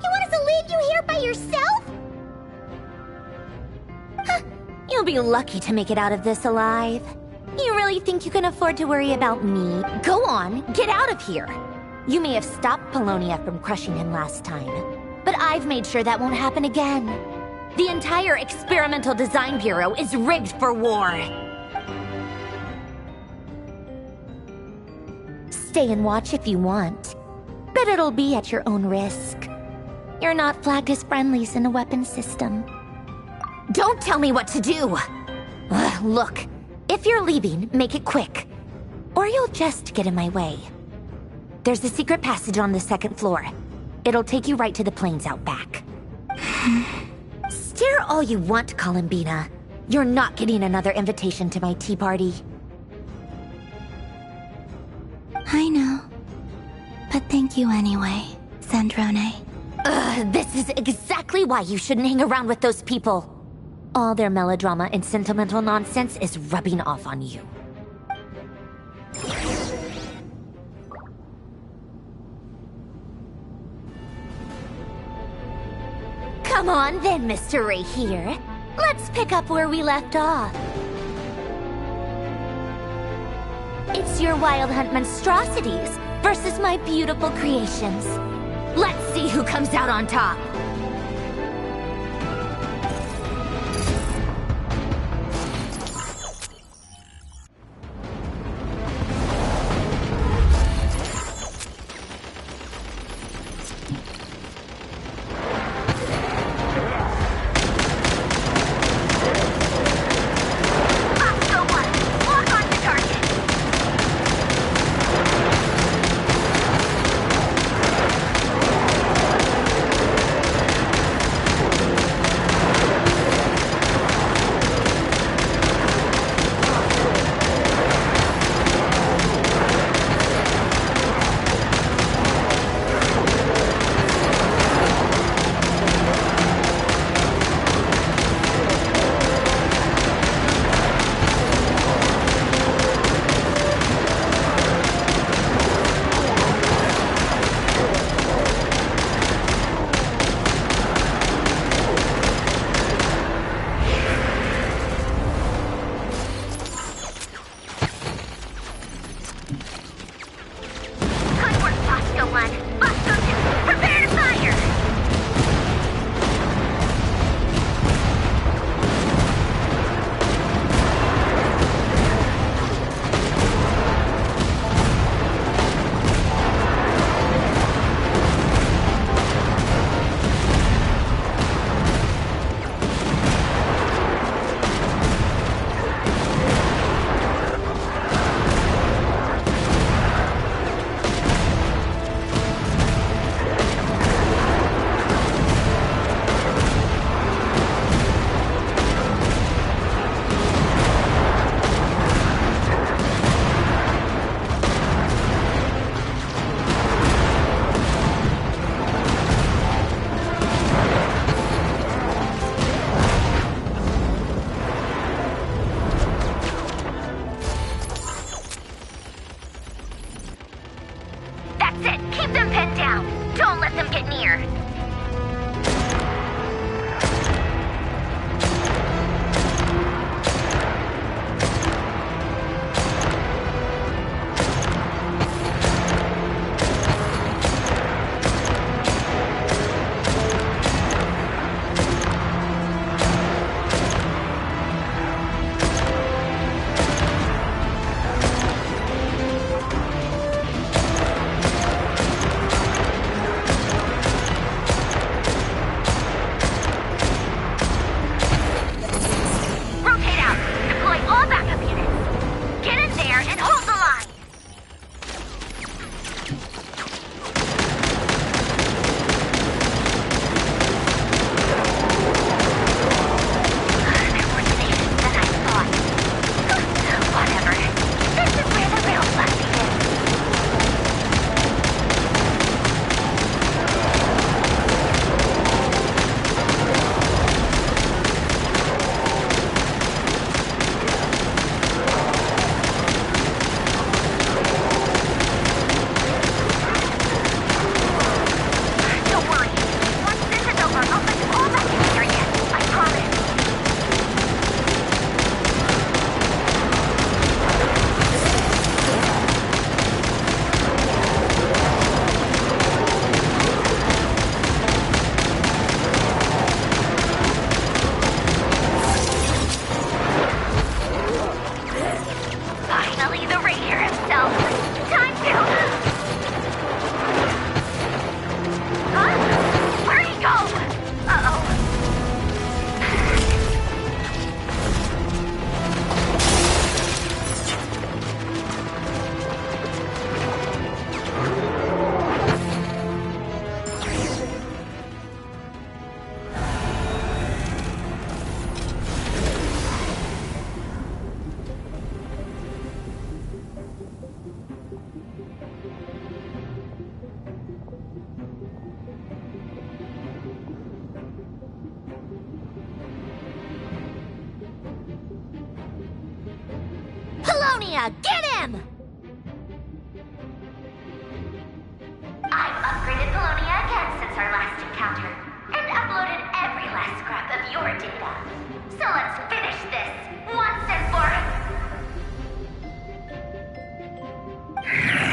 You want us to leave you here by yourself? Huh. You'll be lucky to make it out of this alive. You really think you can afford to worry about me? Go on, get out of here. You may have stopped Polonia from crushing him last time, but I've made sure that won't happen again. The entire Experimental Design Bureau is rigged for war. Stay and watch if you want, but it'll be at your own risk. You're not flagged as friendlies in the weapons system. Don't tell me what to do! Look, if you're leaving, make it quick, or you'll just get in my way. There's a secret passage on the 2nd floor. It'll take you right to the plains out back. Stare all you want, Columbina. You're not getting another invitation to my tea party. I know. But thank you anyway, Sandrone. This is exactly why you shouldn't hang around with those people. All their melodrama and sentimental nonsense is rubbing off on you. Come on then, Mr. Ray here. Let's pick up where we left off. It's your Wild Hunt monstrosities versus my beautiful creations. Let's see who comes out on top. Livonia, get him! I've upgraded Livonia again since our last encounter, and uploaded every last scrap of your data. So let's finish this, once and for...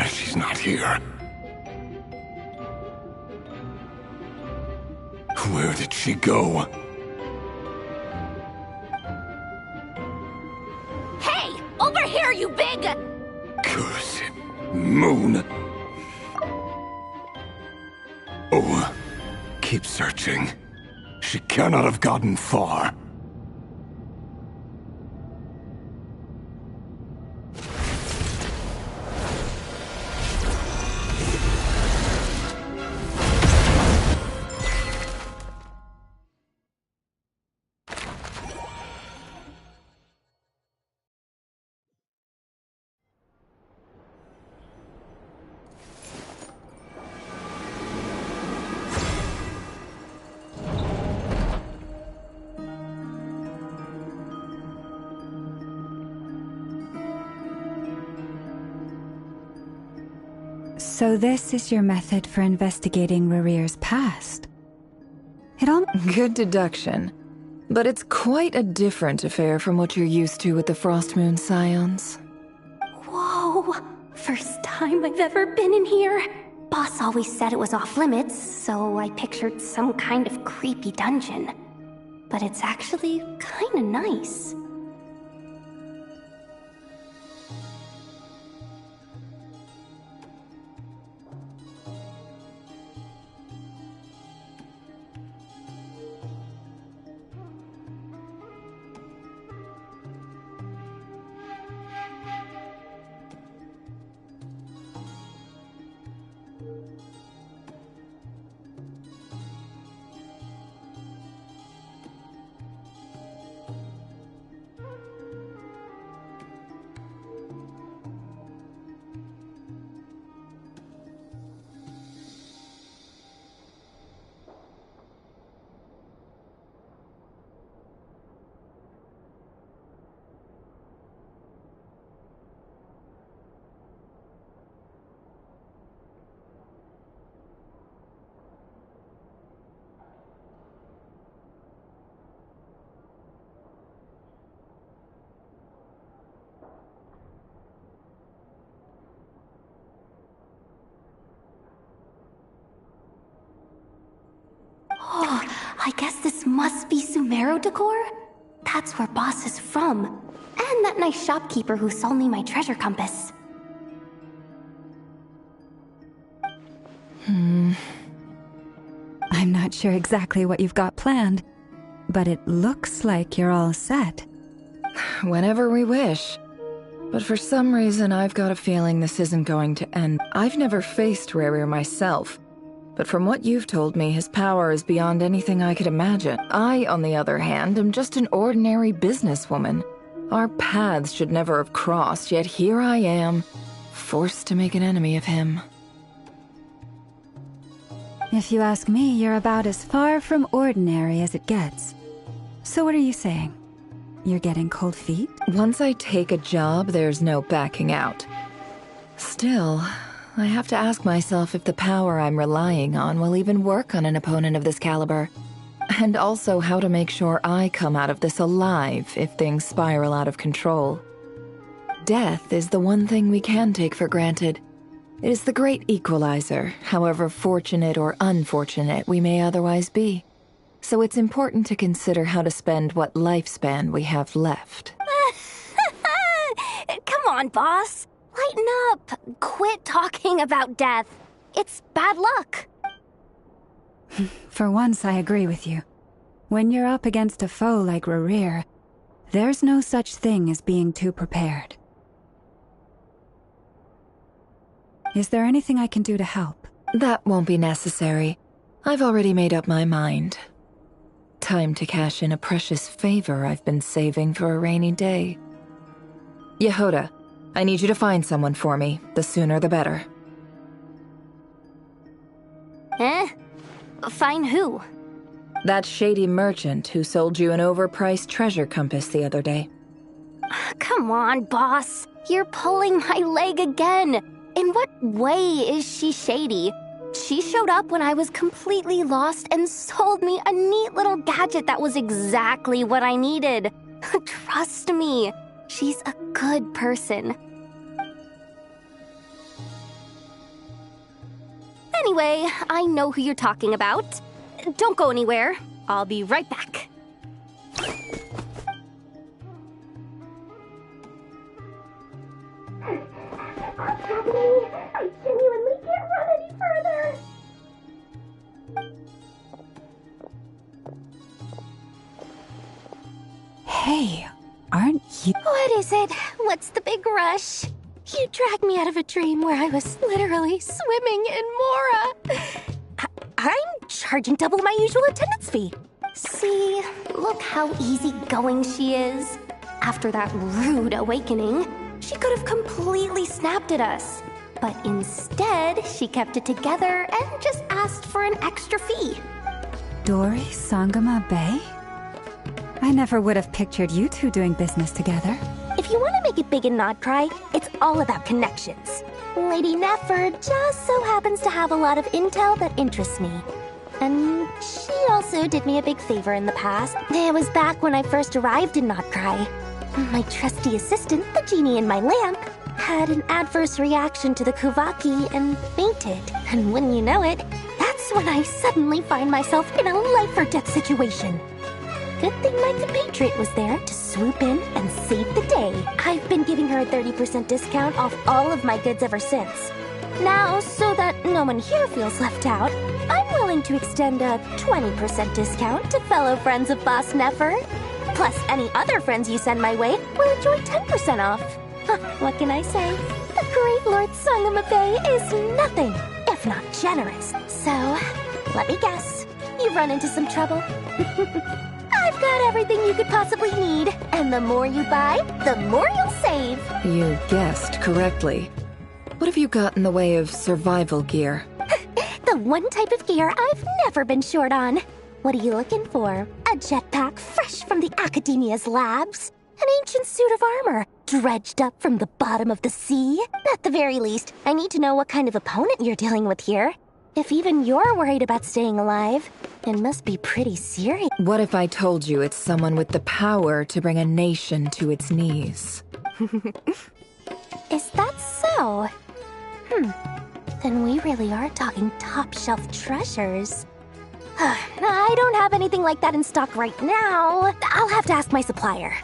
She's not here. Where did she go? Hey! Over here, you big... Cursed moon. Oh, keep searching. She cannot have gotten far. So this is your method for investigating Rarir's past? It all... Good deduction. But it's quite a different affair from what you're used to with the Frostmoon Scions. Whoa! First time I've ever been in here. Boss always said it was off limits, so I pictured some kind of creepy dungeon. But it's actually kinda nice. Oh, I guess this must be Sumero decor? That's where Boss is from. And that nice shopkeeper who sold me my treasure compass. I'm not sure exactly what you've got planned, but it looks like you're all set. Whenever we wish. But for some reason, I've got a feeling this isn't going to end. I've never faced Rarir myself, but from what you've told me, his power is beyond anything I could imagine. I, on the other hand, am just an ordinary businesswoman. Our paths should never have crossed, yet here I am, forced to make an enemy of him. If you ask me, you're about as far from ordinary as it gets. So what are you saying? You're getting cold feet? Once I take a job, there's no backing out. Still, I have to ask myself if the power I'm relying on will even work on an opponent of this caliber. And also how to make sure I come out of this alive if things spiral out of control. Death is the one thing we can take for granted. It is the great equalizer, however fortunate or unfortunate we may otherwise be. So it's important to consider how to spend what lifespan we have left. Come on, boss. Lighten up. Quit talking about death. It's bad luck. For once, I agree with you. When you're up against a foe like Rarir, there's no such thing as being too prepared. Is there anything I can do to help? That won't be necessary. I've already made up my mind. Time to cash in a precious favor I've been saving for a rainy day. Yehoda, I need you to find someone for me. The sooner the better. Find who? That shady merchant who sold you an overpriced treasure compass the other day. Come on, boss. You're pulling my leg again. In what way is she shady? She showed up when I was completely lost and sold me a neat little gadget that was exactly what I needed. Trust me, she's a good person. Anyway, I know who you're talking about. Don't go anywhere. I'll be right back. What's happening? I genuinely can't run any further. Hey, aren't you... What is it? What's the big rush? You dragged me out of a dream where I was literally swimming in Mora. I'm charging double my usual attendance fee. See, look how easygoing she is. After that rude awakening, she could have completely snapped at us. But instead, she kept it together and just asked for an extra fee. Dori Sangama Bay? I never would have pictured you two doing business together. If you want to make it big in Krai, it's all about connections. Lady Nefer just so happens to have a lot of intel that interests me. And she also did me a big favor in the past. It was back when I first arrived in Krai. My trusty assistant, the genie in my lamp, had an adverse reaction to the Kuvaki and fainted. And wouldn't you know it, that's when I suddenly find myself in a life-or-death situation. Good thing my compatriot was there to swoop in and save the day. I've been giving her a 30% discount off all of my goods ever since. Now, so that no one here feels left out, I'm willing to extend a 20% discount to fellow friends of Boss Nefer. Plus, any other friends you send my way will enjoy 10% off. What can I say? The great Lord Sangama Bay is nothing if not generous. So, let me guess. You've run into some trouble? I've got everything you could possibly need. And the more you buy, the more you'll save. You guessed correctly. What have you got in the way of survival gear? The one type of gear I've never been short on. What are you looking for? A jetpack fresh from the Academia's labs? An ancient suit of armor, dredged up from the bottom of the sea? At the very least, I need to know what kind of opponent you're dealing with here. If even you're worried about staying alive, it must be pretty serious. What if I told you it's someone with the power to bring a nation to its knees? Is that so? Then we really are talking top-shelf treasures. I don't have anything like that in stock right now. I'll have to ask my supplier.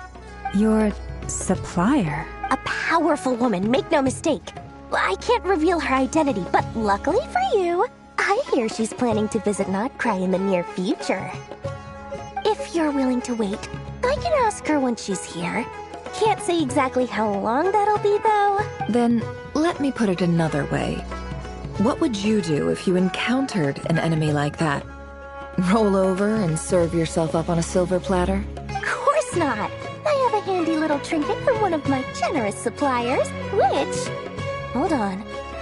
Your supplier? A powerful woman, make no mistake. I can't reveal her identity, but luckily for you, I hear she's planning to visit Krai in the near future. If you're willing to wait, I can ask her when she's here. Can't say exactly how long that'll be, though. Then, let me put it another way. What would you do if you encountered an enemy like that? Roll over and serve yourself up on a silver platter? Of course not! I have a handy little trinket from one of my generous suppliers, which... Hold on.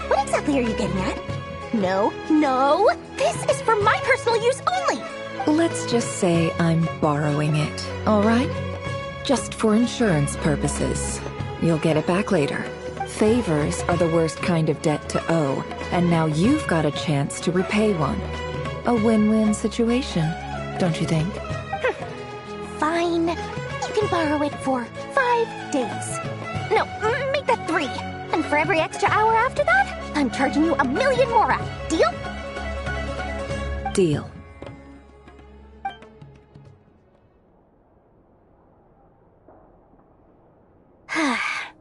What exactly are you getting at? No, this is for my personal use only! Let's just say I'm borrowing it, all right? Just for insurance purposes. You'll get it back later. Favors are the worst kind of debt to owe, and now you've got a chance to repay one. A win-win situation, don't you think? Fine. You can borrow it for 5 days. No, make that 3. And for every extra hour after that, I'm charging you 1,000,000 more. Deal? Deal.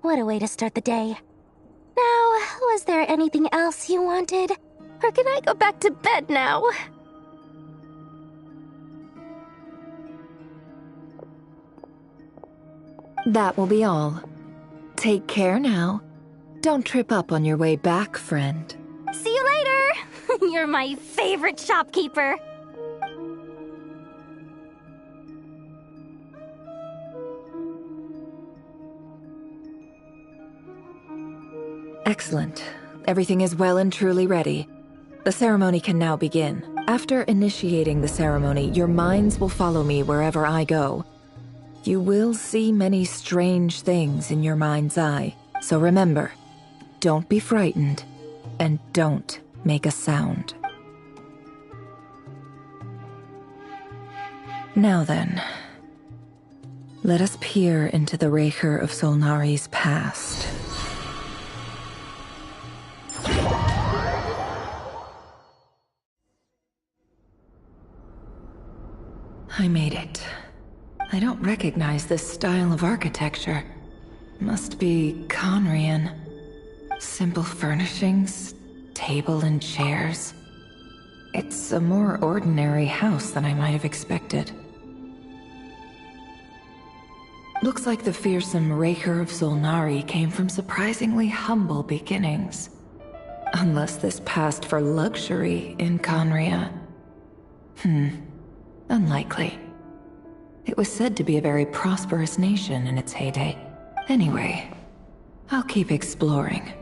What a way to start the day. Now, was there anything else you wanted? Or can I go back to bed now? That will be all. Take care now. Don't trip up on your way back, friend. See you later! You're my favorite shopkeeper. Excellent. Everything is well and truly ready. The ceremony can now begin. After initiating the ceremony, your minds will follow me wherever I go. You will see many strange things in your mind's eye, so remember, don't be frightened, and don't make a sound. Now then, let us peer into the Raker of Solnari's past. I made it. I don't recognize this style of architecture. Must be Conrian. Simple furnishings, table and chairs. It's a more ordinary house than I might have expected. Looks like the fearsome Raker of Solnari came from surprisingly humble beginnings. Unless this passed for luxury in Conria. Unlikely. It was said to be a very prosperous nation in its heyday. Anyway, I'll keep exploring.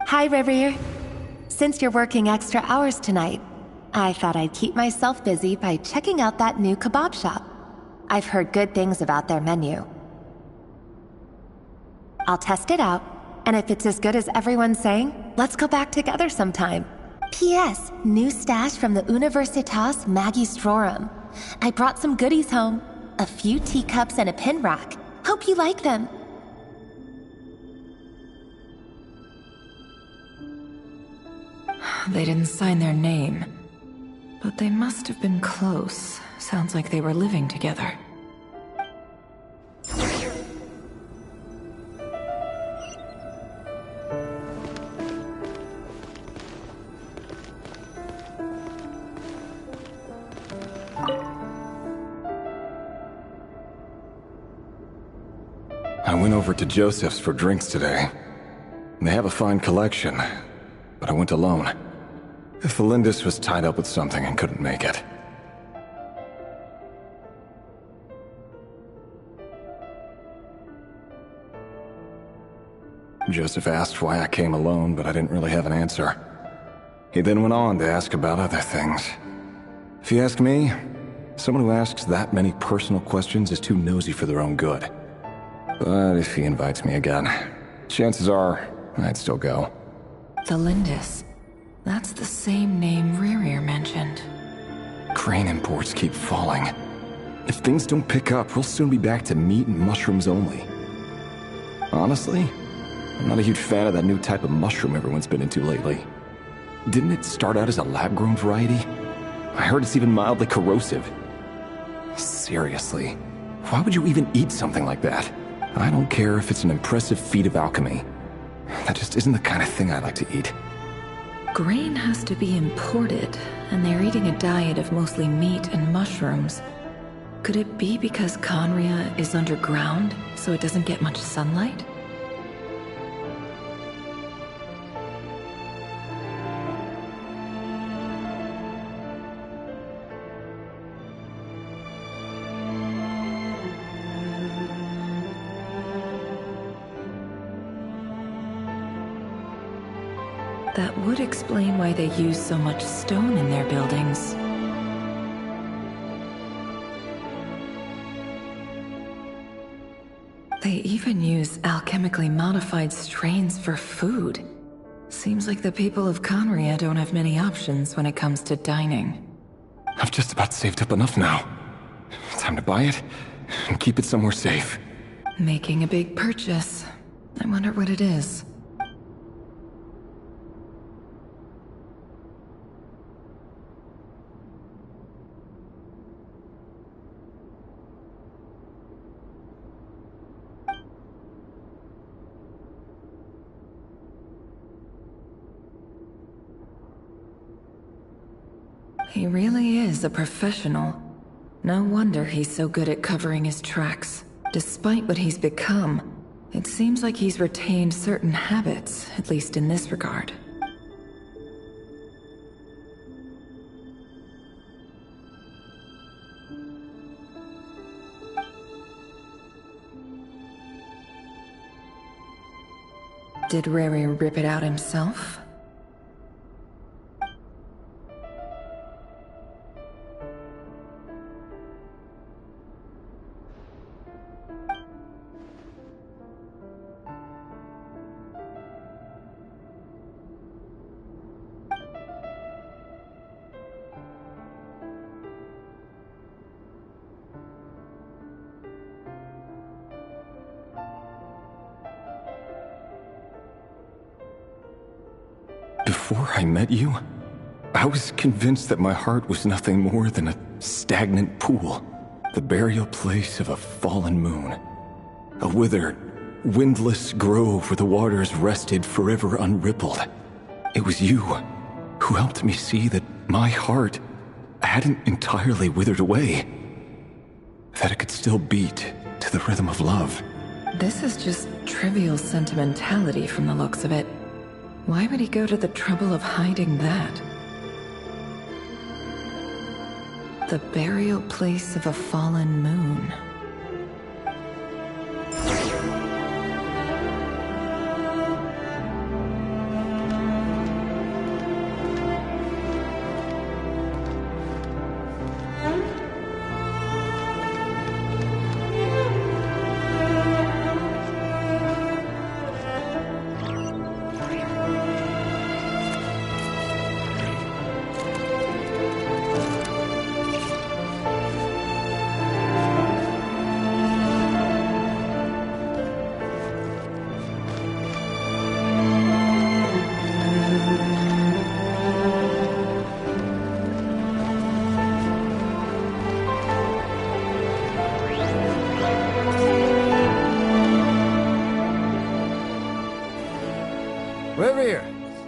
Hi, Revere. Since you're working extra hours tonight, I thought I'd keep myself busy by checking out that new kebab shop. I've heard good things about their menu. I'll test it out, and if it's as good as everyone's saying, let's go back together sometime. P.S. New stash from the Universitas Magistrorum. I brought some goodies home. A few teacups and a pin rack. Hope you like them. They didn't sign their name, but they must have been close. Sounds like they were living together. I went over to Joseph's for drinks today. They have a fine collection, but I went alone. Felindis was tied up with something and couldn't make it. Joseph asked why I came alone, but I didn't really have an answer. He then went on to ask about other things. If you ask me, someone who asks that many personal questions is too nosy for their own good. But if he invites me again, chances are I'd still go. Felindis. That's the same name Rerir mentioned. Crane imports keep falling. If things don't pick up, we'll soon be back to meat and mushrooms only. Honestly, I'm not a huge fan of that new type of mushroom everyone's been into lately. Didn't it start out as a lab-grown variety? I heard it's even mildly corrosive. Seriously, why would you even eat something like that? I don't care if it's an impressive feat of alchemy. That just isn't the kind of thing I like to eat. Grain has to be imported, and they're eating a diet of mostly meat and mushrooms. Could it be because Conria is underground, so it doesn't get much sunlight? That would explain why they use so much stone in their buildings. They even use alchemically modified strains for food. Seems like the people of Conria don't have many options when it comes to dining. I've just about saved up enough now. Time to buy it and keep it somewhere safe. Making a big purchase. I wonder what it is. He really is a professional. No wonder he's so good at covering his tracks. Despite what he's become, it seems like he's retained certain habits, at least in this regard. Did Rary rip it out himself? Before I met you, I was convinced that my heart was nothing more than a stagnant pool, the burial place of a fallen moon, a withered, windless grove where the waters rested forever unrippled. It was you who helped me see that my heart hadn't entirely withered away, that it could still beat to the rhythm of love. This is just trivial sentimentality from the looks of it. Why would he go to the trouble of hiding that? The burial place of a fallen moon.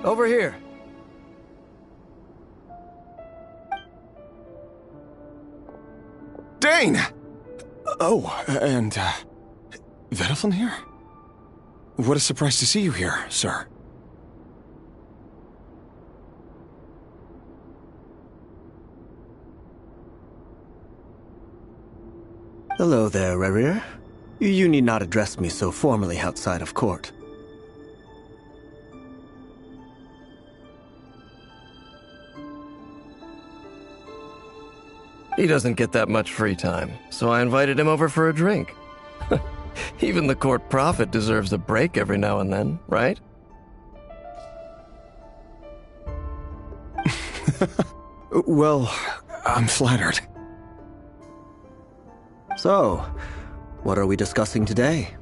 Over here. Dane! Oh, and, Vedaflin here? What a surprise to see you here, sir. Hello there, Rerir. You need not address me so formally outside of court. He doesn't get that much free time, so I invited him over for a drink. Even the court prophet deserves a break every now and then, right? Well, I'm flattered. So, what are we discussing today?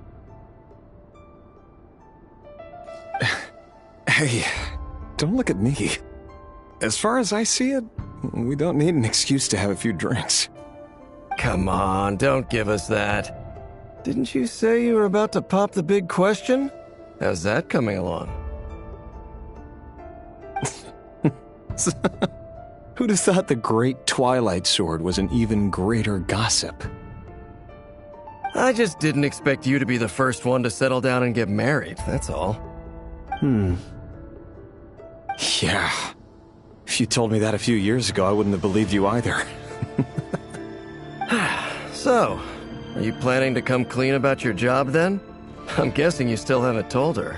Hey, don't look at me. As far as I see it, we don't need an excuse to have a few drinks. Come on, don't give us that. Didn't you say you were about to pop the big question? How's that coming along? Who'd have thought the great Twilight Sword was an even greater gossip? I just didn't expect you to be the first one to settle down and get married, that's all. Yeah. If you told me that a few years ago, I wouldn't have believed you either. So, are you planning to come clean about your job then? I'm guessing you still haven't told her.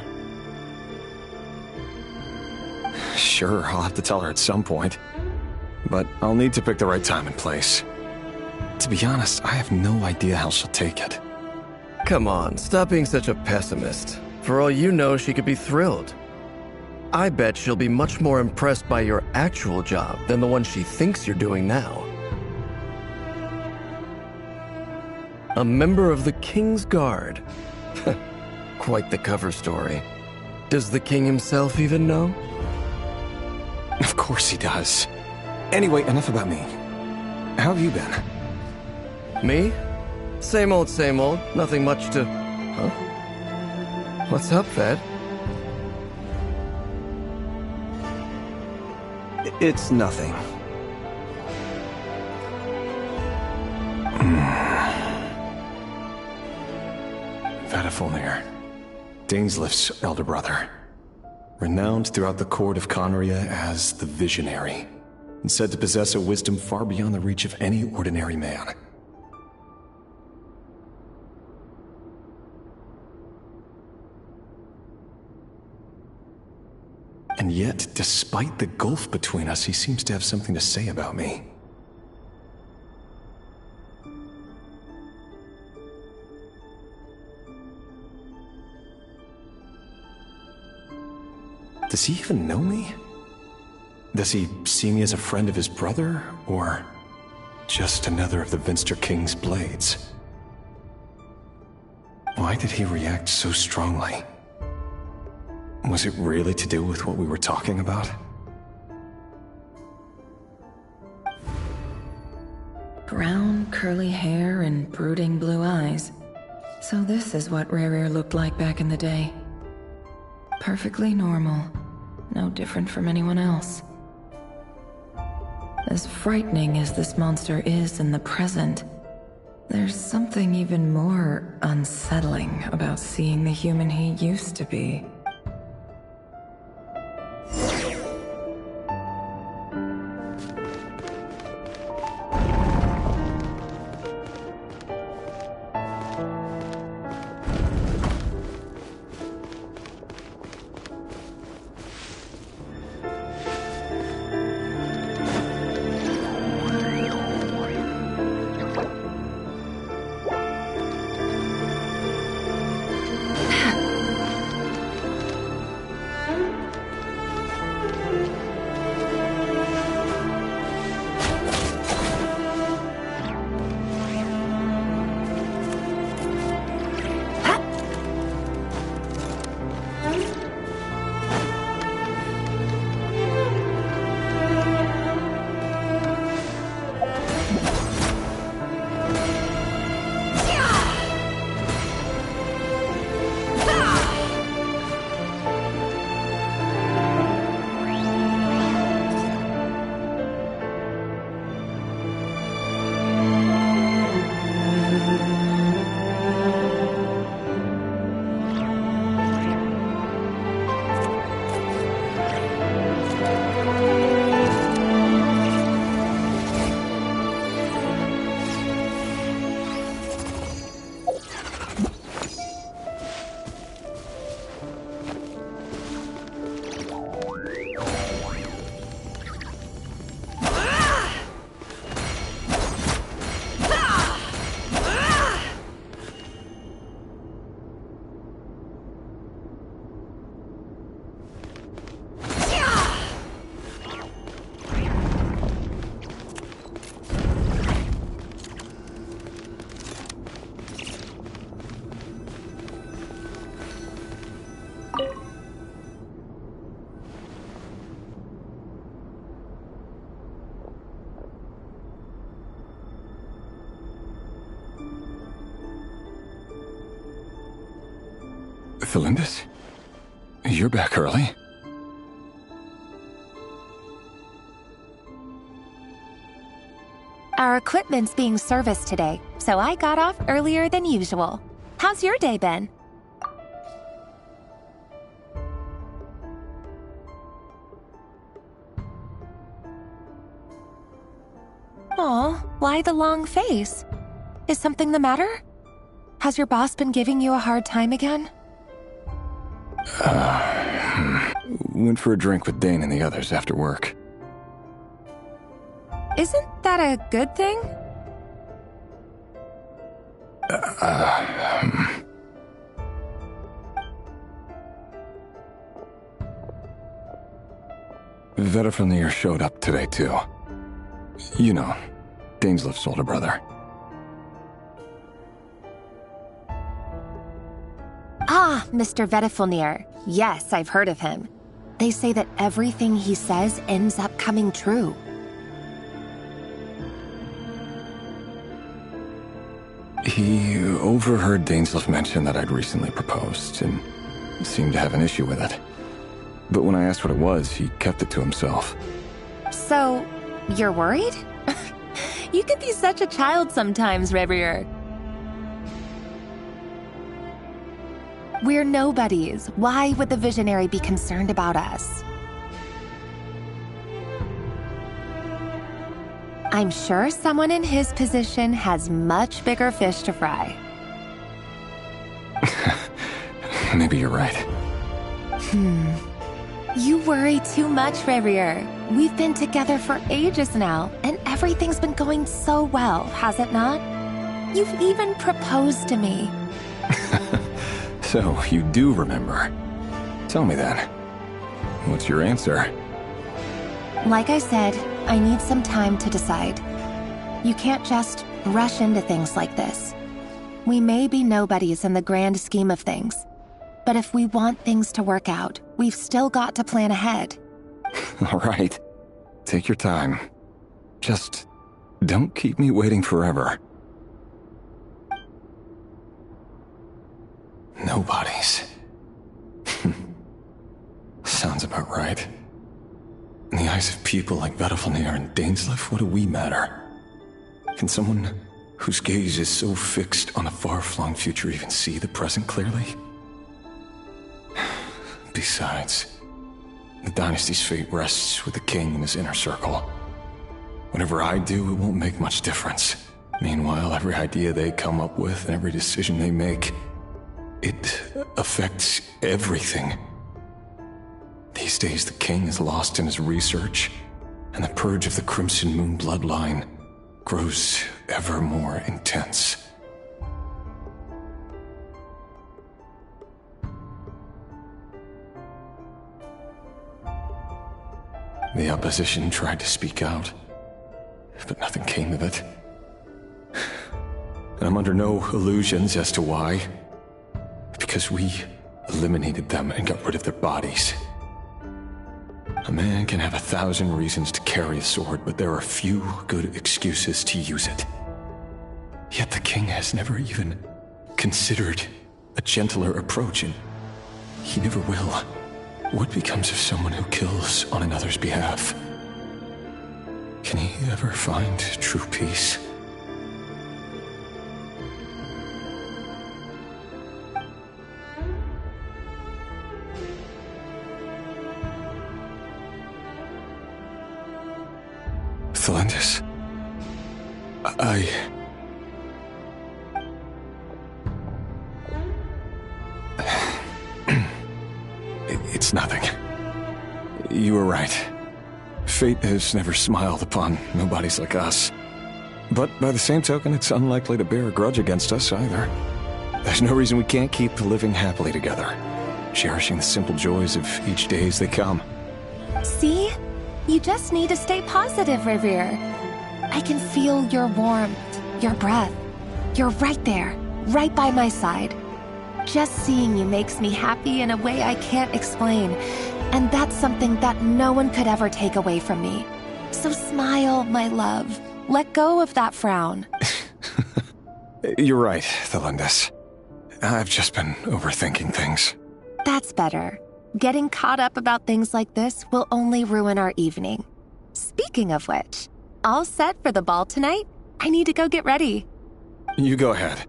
Sure, I'll have to tell her at some point. But I'll need to pick the right time and place. To be honest, I have no idea how she'll take it. Come on, stop being such a pessimist. For all you know, she could be thrilled. I bet she'll be much more impressed by your actual job than the one she thinks you're doing now. A member of the King's Guard. Quite the cover story. Does the king himself even know? Of course he does. Anyway, enough about me. How have you been? Me? Same old, nothing much to... Huh? What's up, Fed? It's nothing. Vadafulnir, Dainslift's elder brother. Renowned throughout the court of Conria as the Visionary, and said to possess a wisdom far beyond the reach of any ordinary man. And yet, despite the gulf between us, he seems to have something to say about me. Does he even know me? Does he see me as a friend of his brother, or just another of the Vinster King's blades? Why did he react so strongly? Was it really to do with what we were talking about? Brown, curly hair and brooding blue eyes. So this is what Rerir looked like back in the day. Perfectly normal. No different from anyone else. As frightening as this monster is in the present, there's something even more unsettling about seeing the human he used to be. Thelindis? You're back early. Our equipment's being serviced today, so I got off earlier than usual. How's your day been? Aw, why the long face? Is something the matter? Has your boss been giving you a hard time again? Went for a drink with Dane and the others after work. Isn't that a good thing? Vedifnir showed up today, too. You know, Daneslif's older brother. Ah, Mr. Vedifnir. Yes, I've heard of him. They say that everything he says ends up coming true. He overheard Daneslif mention that I'd recently proposed, and seemed to have an issue with it. But when I asked what it was, he kept it to himself. So, you're worried? You can be such a child sometimes, Revier. We're nobodies. Why would the Visionary be concerned about us? I'm sure someone in his position has much bigger fish to fry. Maybe you're right. You worry too much, Revier. We've been together for ages now, and everything's been going so well, has it not? You've even proposed to me. So, you do remember. Tell me then. What's your answer? Like I said, I need some time to decide. You can't just rush into things like this. We may be nobodies in the grand scheme of things, but if we want things to work out, we've still got to plan ahead. All right. Take your time. Just don't keep me waiting forever. Nobodies. Sounds about right. In the eyes of people like Vedifnir and Daneslif, what do we matter? Can someone whose gaze is so fixed on a far-flung future even see the present clearly? Besides, the dynasty's fate rests with the king and his inner circle. Whatever I do, it won't make much difference. Meanwhile, every idea they come up with and every decision they make, it affects everything. These days, the king is lost in his research, and the purge of the Crimson Moon bloodline grows ever more intense. The opposition tried to speak out, but nothing came of it. And I'm under no illusions as to why. Because we eliminated them and got rid of their bodies. A man can have 1,000 reasons to carry a sword, but there are few good excuses to use it. Yet the king has never even considered a gentler approach, and he never will. What becomes of someone who kills on another's behalf? Can he ever find true peace? Thelindis, It's nothing. You were right. Fate has never smiled upon nobodies like us. But by the same token, it's unlikely to bear a grudge against us either. There's no reason we can't keep living happily together, cherishing the simple joys of each day as they come. See? You just need to stay positive, Revier. I can feel your warmth, your breath. You're right there, right by my side. Just seeing you makes me happy in a way I can't explain, and that's something that no one could ever take away from me. So smile, my love. Let go of that frown. You're right, Thelindis. I've just been overthinking things. That's better. Getting caught up about things like this will only ruin our evening. Speaking of which, all set for the ball tonight? I need to go get ready. You go ahead.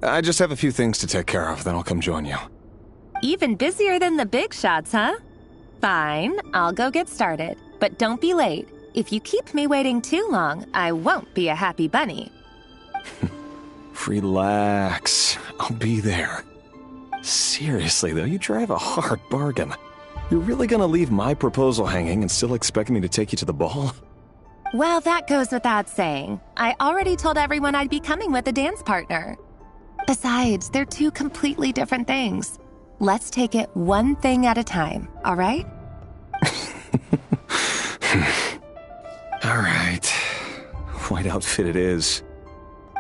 I just have a few things to take care of, then I'll come join you. Even busier than the big shots, huh? Fine, I'll go get started. But don't be late. If you keep me waiting too long, I won't be a happy bunny. Relax. I'll be there. Seriously, though, you drive a hard bargain. You're really gonna leave my proposal hanging and still expect me to take you to the ball? Well, that goes without saying. I already told everyone I'd be coming with a dance partner. Besides, they're two completely different things. Let's take it one thing at a time, all right? All right. White outfit it is.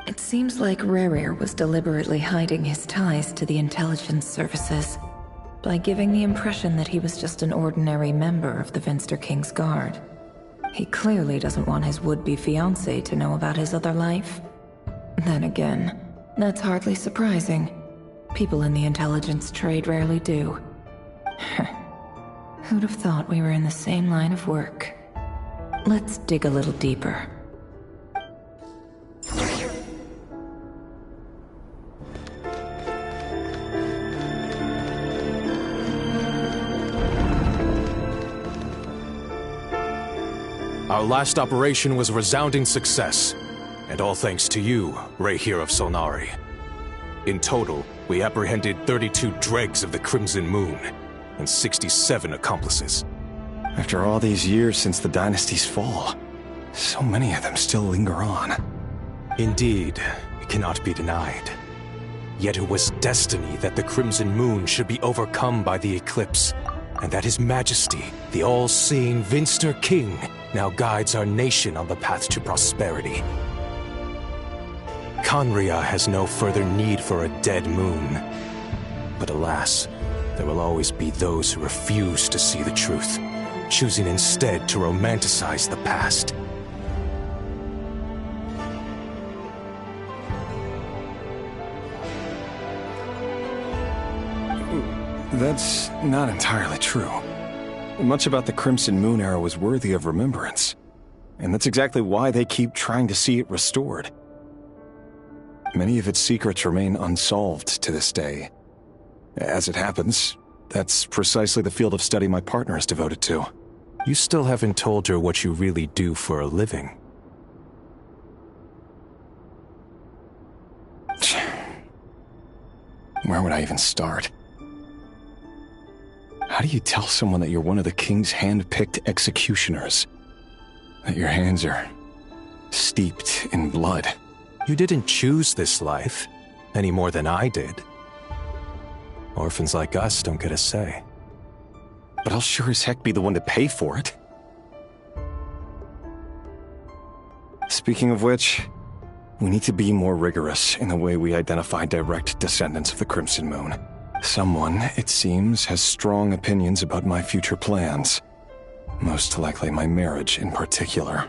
It seems like Rerir was deliberately hiding his ties to the intelligence services by giving the impression that he was just an ordinary member of the Venster King's Guard. He clearly doesn't want his would-be fiancée to know about his other life. Then again, that's hardly surprising. People in the intelligence trade rarely do. Who'd have thought we were in the same line of work? Let's dig a little deeper. Our last operation was a resounding success, and all thanks to you, Rahier of Solnari. In total, we apprehended 32 dregs of the Crimson Moon, and 67 accomplices. After all these years since the dynasty's fall, so many of them still linger on. Indeed, it cannot be denied. Yet it was destiny that the Crimson Moon should be overcome by the eclipse, and that His Majesty, the all-seeing Venster King, now guides our nation on the path to prosperity. Khaenri'ah has no further need for a dead moon. But alas, there will always be those who refuse to see the truth, choosing instead to romanticize the past. That's not entirely true. Much about the Crimson Moon era was worthy of remembrance, and that's exactly why they keep trying to see it restored. Many of its secrets remain unsolved to this day. As it happens, that's precisely the field of study my partner is devoted to. You still haven't told her what you really do for a living. Where would I even start? How do you tell someone that you're one of the king's hand-picked executioners? That your hands are steeped in blood? You didn't choose this life, any more than I did. Orphans like us don't get a say. But I'll sure as heck be the one to pay for it. Speaking of which, we need to be more rigorous in the way we identify direct descendants of the Crimson Moon. Someone, it seems, has strong opinions about my future plans. Most likely my marriage in particular.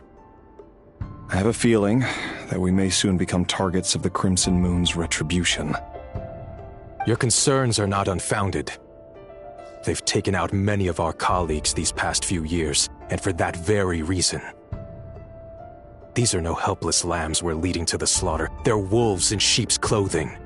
I have a feeling that we may soon become targets of the Crimson Moon's retribution. Your concerns are not unfounded. They've taken out many of our colleagues these past few years, and for that very reason. These are no helpless lambs we're leading to the slaughter. They're wolves in sheep's clothing.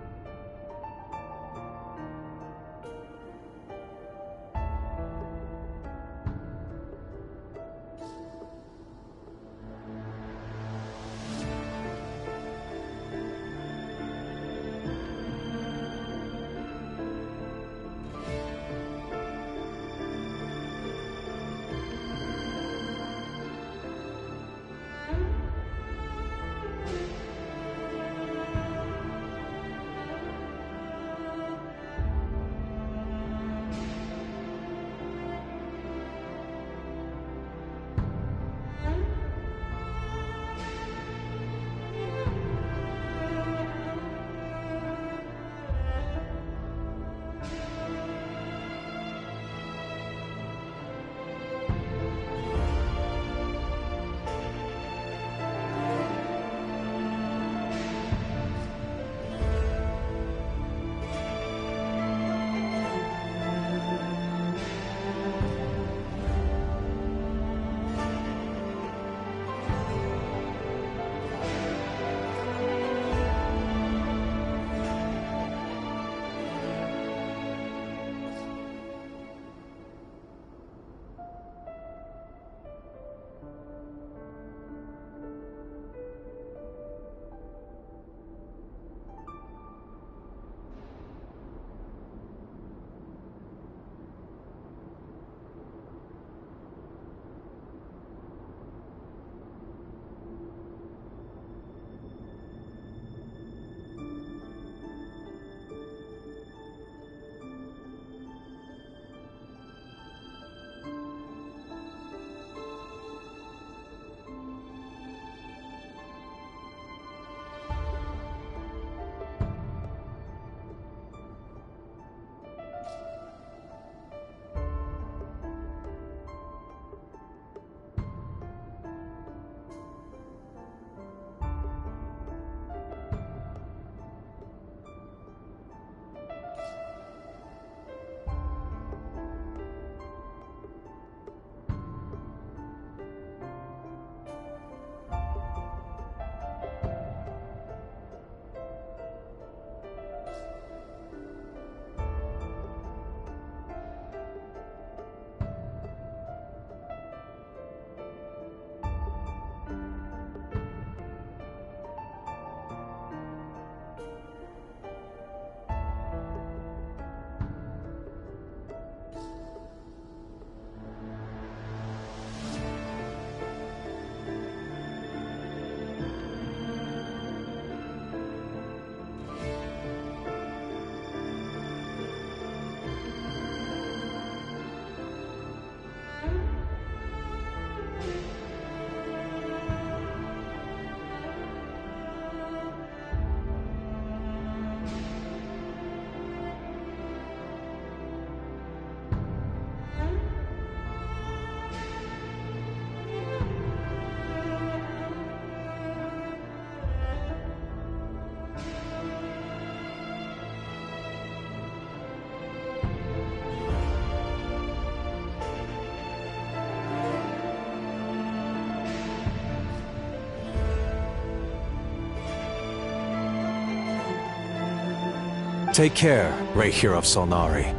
Take care, Raihir of Solnari.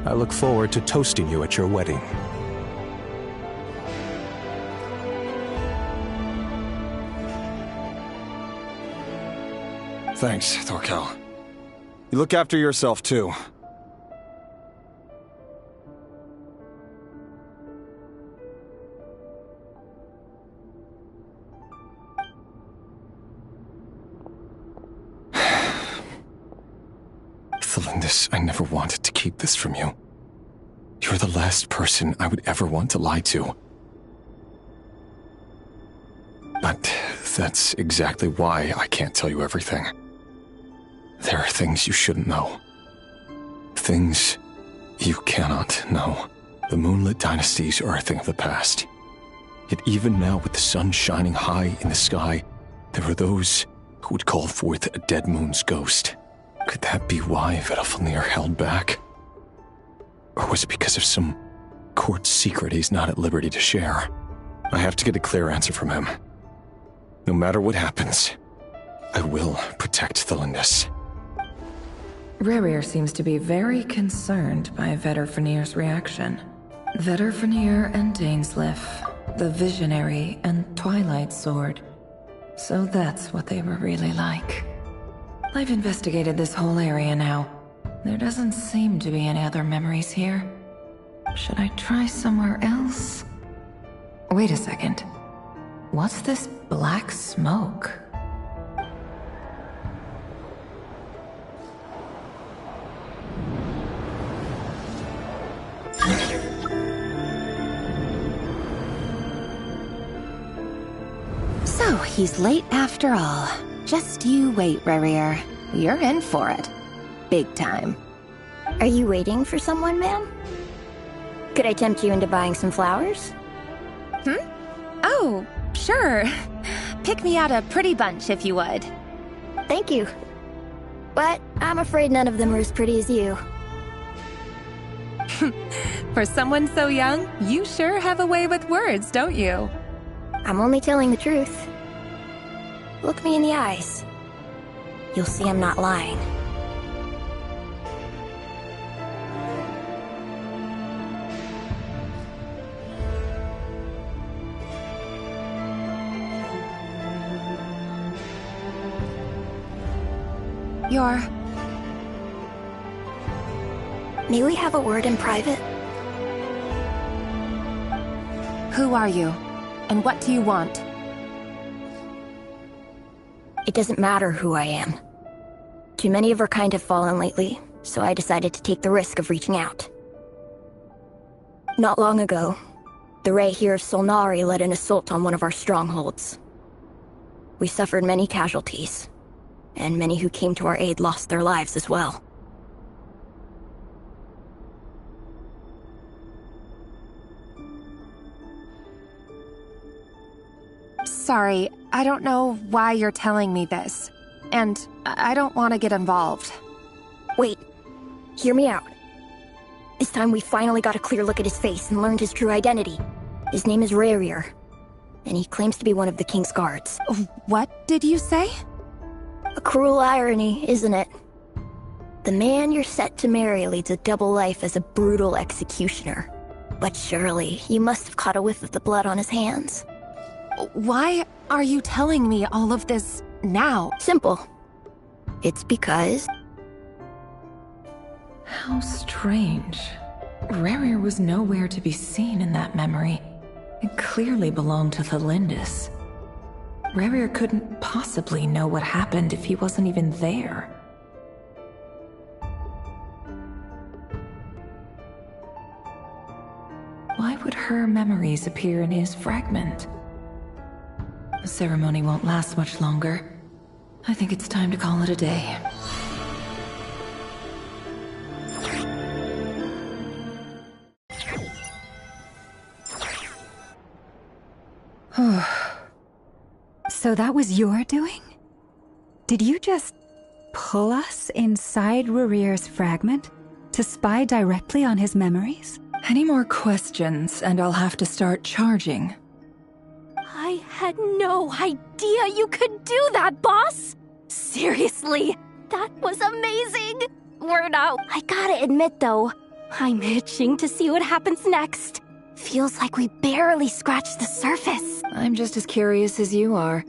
I look forward to toasting you at your wedding. Thanks, Thorkel. You look after yourself, too. Thelindis, I never wanted to keep this from you. You're the last person I would ever want to lie to. But that's exactly why I can't tell you everything. There are things you shouldn't know. Things you cannot know. The moonlit dynasties are a thing of the past. Yet even now, with the sun shining high in the sky, there are those who would call forth a dead moon's ghost. Could that be why Vedalfnir held back? Or was it because of some court secret he's not at liberty to share? I have to get a clear answer from him. No matter what happens, I will protect Thelindis. Rerir seems to be very concerned by Vedalfnir's reaction. Vedalfnir and Dainsleif, the Visionary and Twilight Sword. So that's what they were really like. I've investigated this whole area now. There doesn't seem to be any other memories here. Should I try somewhere else? Wait a second. What's this black smoke? So, he's late after all. Just you wait, Rerir. You're in for it. Big time. Are you waiting for someone, ma'am? Could I tempt you into buying some flowers? Oh, sure. Pick me out a pretty bunch if you would. Thank you. But I'm afraid none of them are as pretty as you. For someone so young, you sure have a way with words, don't you? I'm only telling the truth. Look me in the eyes. You'll see I'm not lying. May we have a word in private? Who are you? And what do you want? It doesn't matter who I am. Too many of our kind have fallen lately, so I decided to take the risk of reaching out. Not long ago, the Raihir of Solnari led an assault on one of our strongholds. We suffered many casualties, and many who came to our aid lost their lives as well. Sorry, I don't know why you're telling me this. And I don't want to get involved. Wait, hear me out. This time we finally got a clear look at his face and learned his true identity. His name is Rerir, and he claims to be one of the King's guards. What did you say? A cruel irony, isn't it? The man you're set to marry leads a double life as a brutal executioner. But surely, you must have caught a whiff of the blood on his hands. Why are you telling me all of this now? Simple. It's because... How strange. Rerir was nowhere to be seen in that memory. It clearly belonged to Thelindis. Rerir couldn't possibly know what happened if he wasn't even there. Why would her memories appear in his fragment? The ceremony won't last much longer. I think it's time to call it a day. So that was your doing? Did you just pull us inside Rerir's fragment to spy directly on his memories? Any more questions, and I'll have to start charging. I had no idea you could do that, boss! Seriously, That was amazing! Word out. I gotta admit, though, I'm itching to see what happens next. Feels like we barely scratched the surface. I'm just as curious as you are.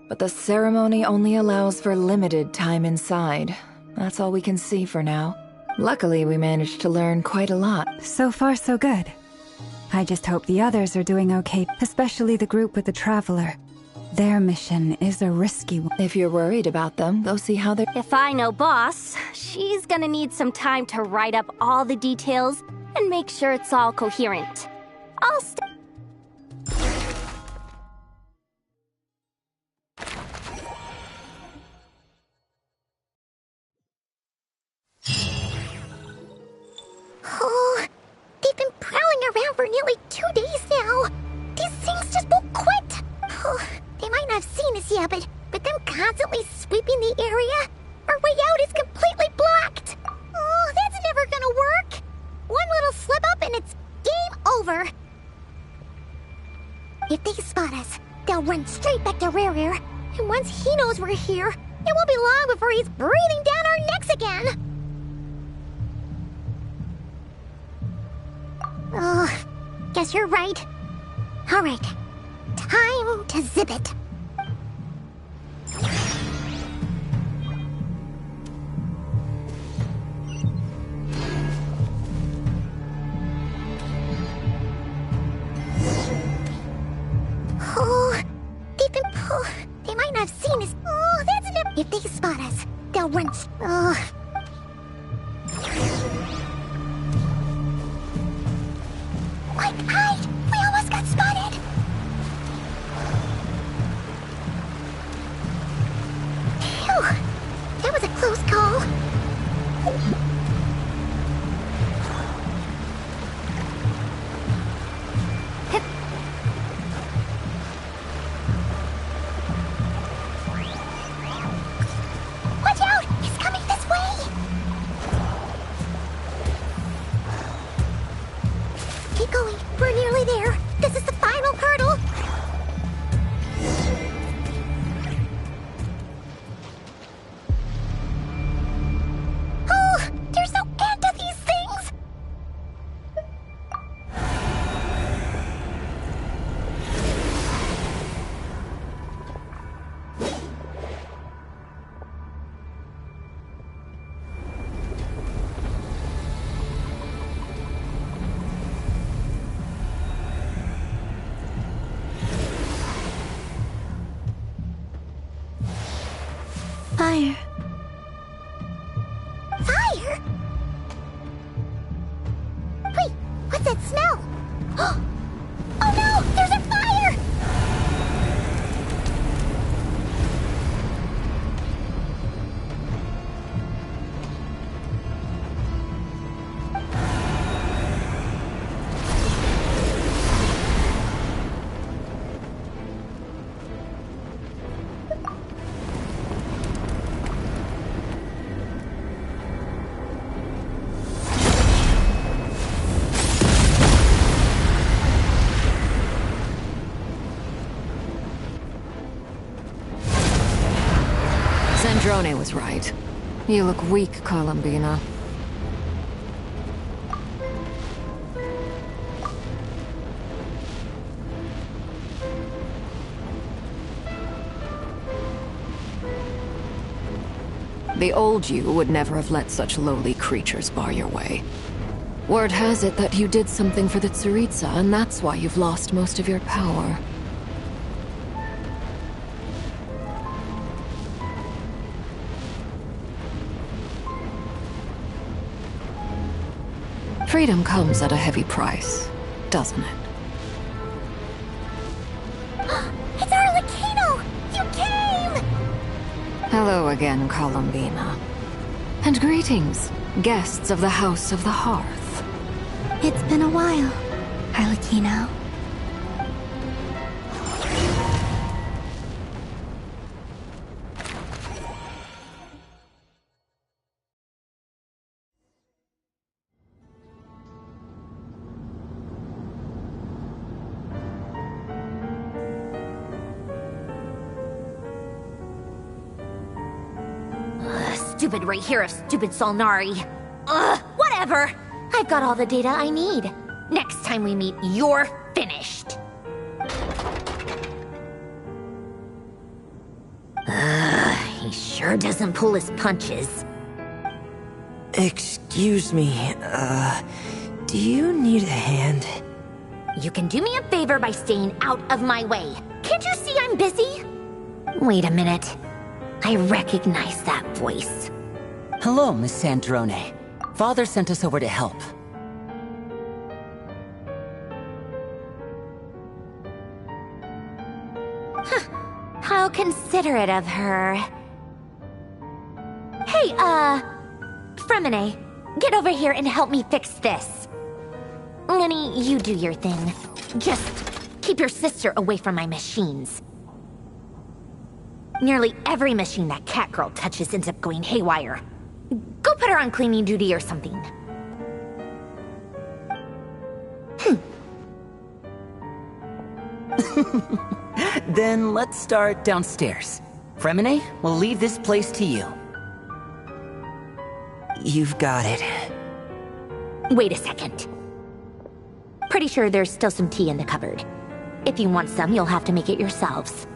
But the ceremony only allows for limited time inside. That's all we can see for now. Luckily, we managed to learn quite a lot. So far, so good. I just hope the others are doing okay, especially the group with the Traveler. Their mission is a risky one. If you're worried about them, go see how they're... If I know Boss, she's gonna need some time to write up all the details and make sure it's all coherent. I'll Oh, they've been prowling around for nearly 2 days now. These things just won't quit. Oh, they might not have seen us yet, but them constantly sweeping the area, our way out is completely blocked. Oh, that's never gonna work. One little slip up and it's game over. If they spot us, they'll run straight back to Rare. And once he knows we're here, it won't be long before he's breathing down our necks again. Oh, guess you're right. All right, time to zip it. Oh, they might not have seen us. Oh, that's enough. If they spot us, they'll run. Oh. Quick, hide! We almost got spotted! Phew! That was a close call. Watch out! He's coming this way! Keep going. We're nearly there. This is the final hurdle. Oh, there's no end to these things. Fire. Fire? Wait, what's that smell? Oh no, there's a fire! Zandrone was right. You look weak, Columbina. The old you would never have let such lowly creatures bar your way. Word has it that you did something for the Tsaritsa, and that's why you've lost most of your power. Freedom comes at a heavy price, doesn't it? It's Arlecchino! You came! Hello again, Columbina. And greetings, guests of the House of the Hearth. It's been a while, Arlecchino. stupid right here of stupid Solnari. Ugh, whatever. I've got all the data I need. Next time we meet, you're finished. He sure doesn't pull his punches. Excuse me, do you need a hand? You can do me a favor by staying out of my way. Can't you see I'm busy? Wait a minute. I recognize that voice. Hello, Miss Sandrone. Father sent us over to help. How considerate of her. Hey, Fremine, get over here and help me fix this. Lenny, you do your thing. Just keep your sister away from my machines. Nearly every machine that cat girl touches ends up going haywire. Go put her on cleaning duty or something. Then let's start downstairs. Fremine, we'll leave this place to you. You've got it. Wait a second. Pretty sure there's still some tea in the cupboard. If you want some, you'll have to make it yourselves.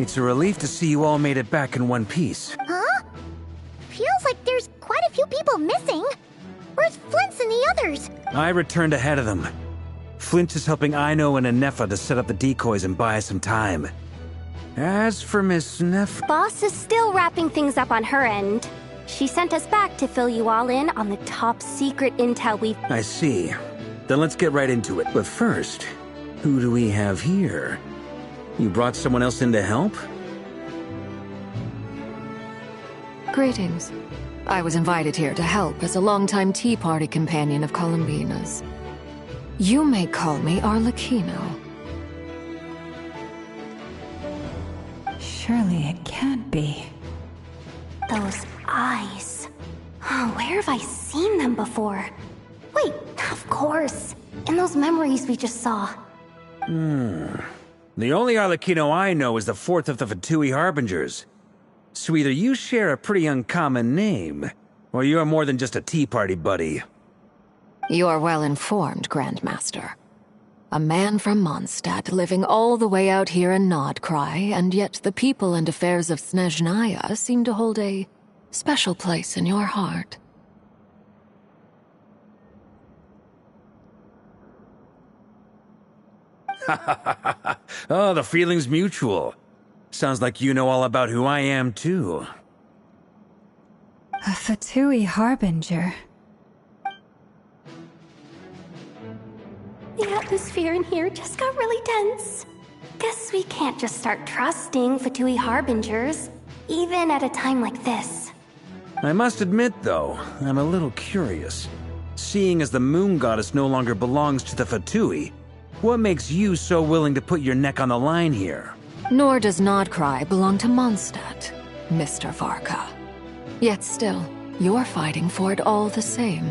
It's a relief to see you all made it back in one piece. Huh? Feels like there's quite a few people missing. Where's Flint's and the others? I returned ahead of them. Flint is helping Aino and Anefa to set up the decoys and buy us some time. As for Miss Neff... Boss is still wrapping things up on her end. She sent us back to fill you all in on the top secret intel we've... I see. Then let's get right into it. But first, who do we have here? You brought someone else in to help? Greetings. I was invited here to help as a longtime Tea Party companion of Columbina's. You may call me Arlecchino. Surely it can't be. Those eyes. Oh, where have I seen them before? Wait, of course. In those memories we just saw. The only Arlecchino I know is the fourth of the Fatui Harbingers. So either you share a pretty uncommon name, or you're more than just a Tea Party buddy. You're well informed, Grandmaster. A man from Mondstadt living all the way out here in Krai, and yet the people and affairs of Snezhnaya seem to hold a special place in your heart. Oh, the feeling's mutual. Sounds like you know all about who I am, too. A Fatui Harbinger. The atmosphere in here just got really tense. Guess we can't just start trusting Fatui Harbingers, even at a time like this. I must admit, though, I'm a little curious. Seeing as the moon goddess no longer belongs to the Fatui, what makes you so willing to put your neck on the line here? Nor does Nodcry belong to Mondstadt, Mr. Varka. Yet still, you're fighting for it all the same.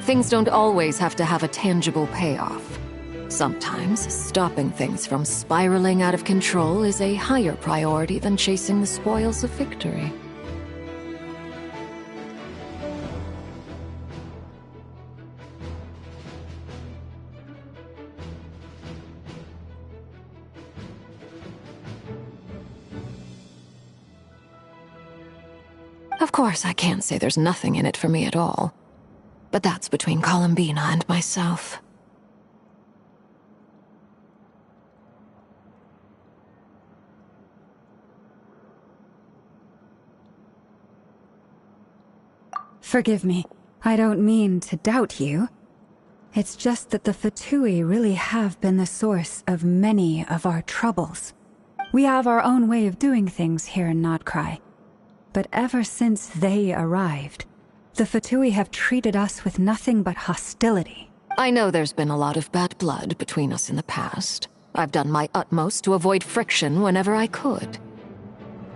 Things don't always have to have a tangible payoff. Sometimes, stopping things from spiraling out of control is a higher priority than chasing the spoils of victory. Of course, I can't say there's nothing in it for me at all. But that's between Columbina and myself. Forgive me. I don't mean to doubt you. It's just that the Fatui really have been the source of many of our troubles. We have our own way of doing things here in Nodcry. But ever since they arrived, the Fatui have treated us with nothing but hostility. I know there's been a lot of bad blood between us in the past. I've done my utmost to avoid friction whenever I could.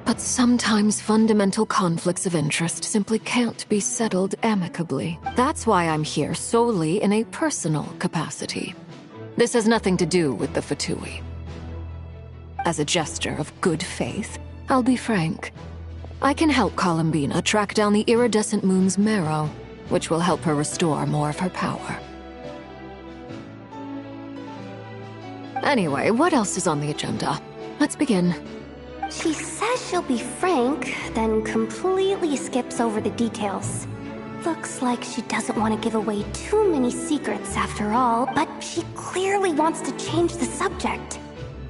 But sometimes fundamental conflicts of interest simply can't be settled amicably. That's why I'm here solely in a personal capacity. This has nothing to do with the Fatui. As a gesture of good faith, I'll be frank. I can help Columbina track down the iridescent moon's marrow, which will help her restore more of her power. Anyway, what else is on the agenda? Let's begin. She says she'll be frank, then completely skips over the details. Looks like she doesn't want to give away too many secrets after all, but she clearly wants to change the subject.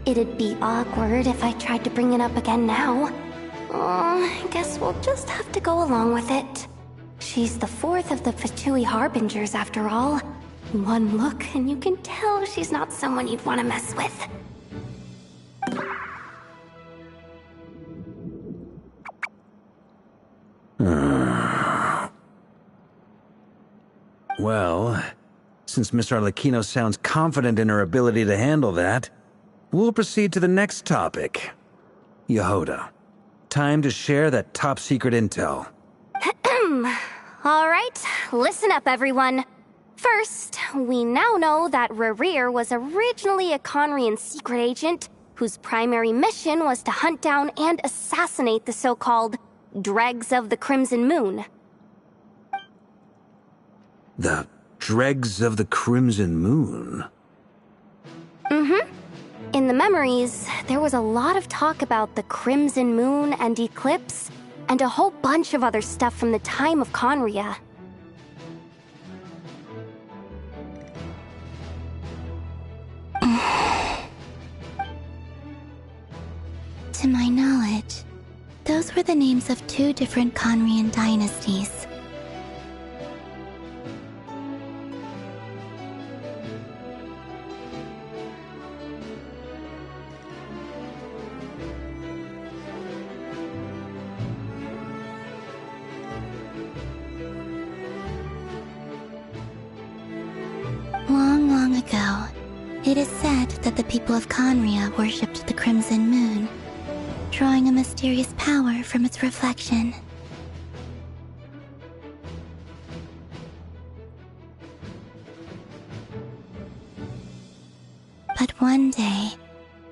It'd be awkward if I tried to bring it up again now. I guess we'll just have to go along with it. She's the fourth of the Fatui Harbingers after all. One look and you can tell she's not someone you'd want to mess with. Well, since Miss Arlecchino sounds confident in her ability to handle that, we'll proceed to the next topic. Yehoda, time to share that top-secret intel. Alright, listen up everyone. First, we now know that Rerir was originally a Conrian secret agent whose primary mission was to hunt down and assassinate the so-called Dregs of the Crimson Moon. The Dregs of the Crimson Moon? Mm-hmm. In the memories, there was a lot of talk about the Crimson Moon and Eclipse, and a whole bunch of other stuff from the time of Conria. To my knowledge, those were the names of two different Conrian dynasties. Long, long ago, it is said that the people of Conria worshipped the Crimson Moon, drawing a mysterious power from its reflection. But one day,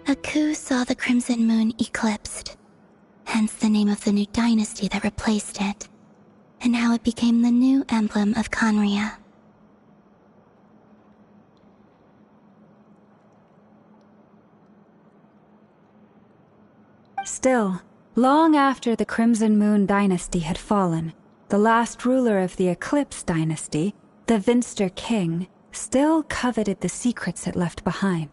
a coup saw the Crimson Moon eclipsed, hence the name of the new dynasty that replaced it, and how it became the new emblem of Conria. Still, long after the Crimson Moon dynasty had fallen, the last ruler of the Eclipse dynasty, the Vinster King, still coveted the secrets it left behind.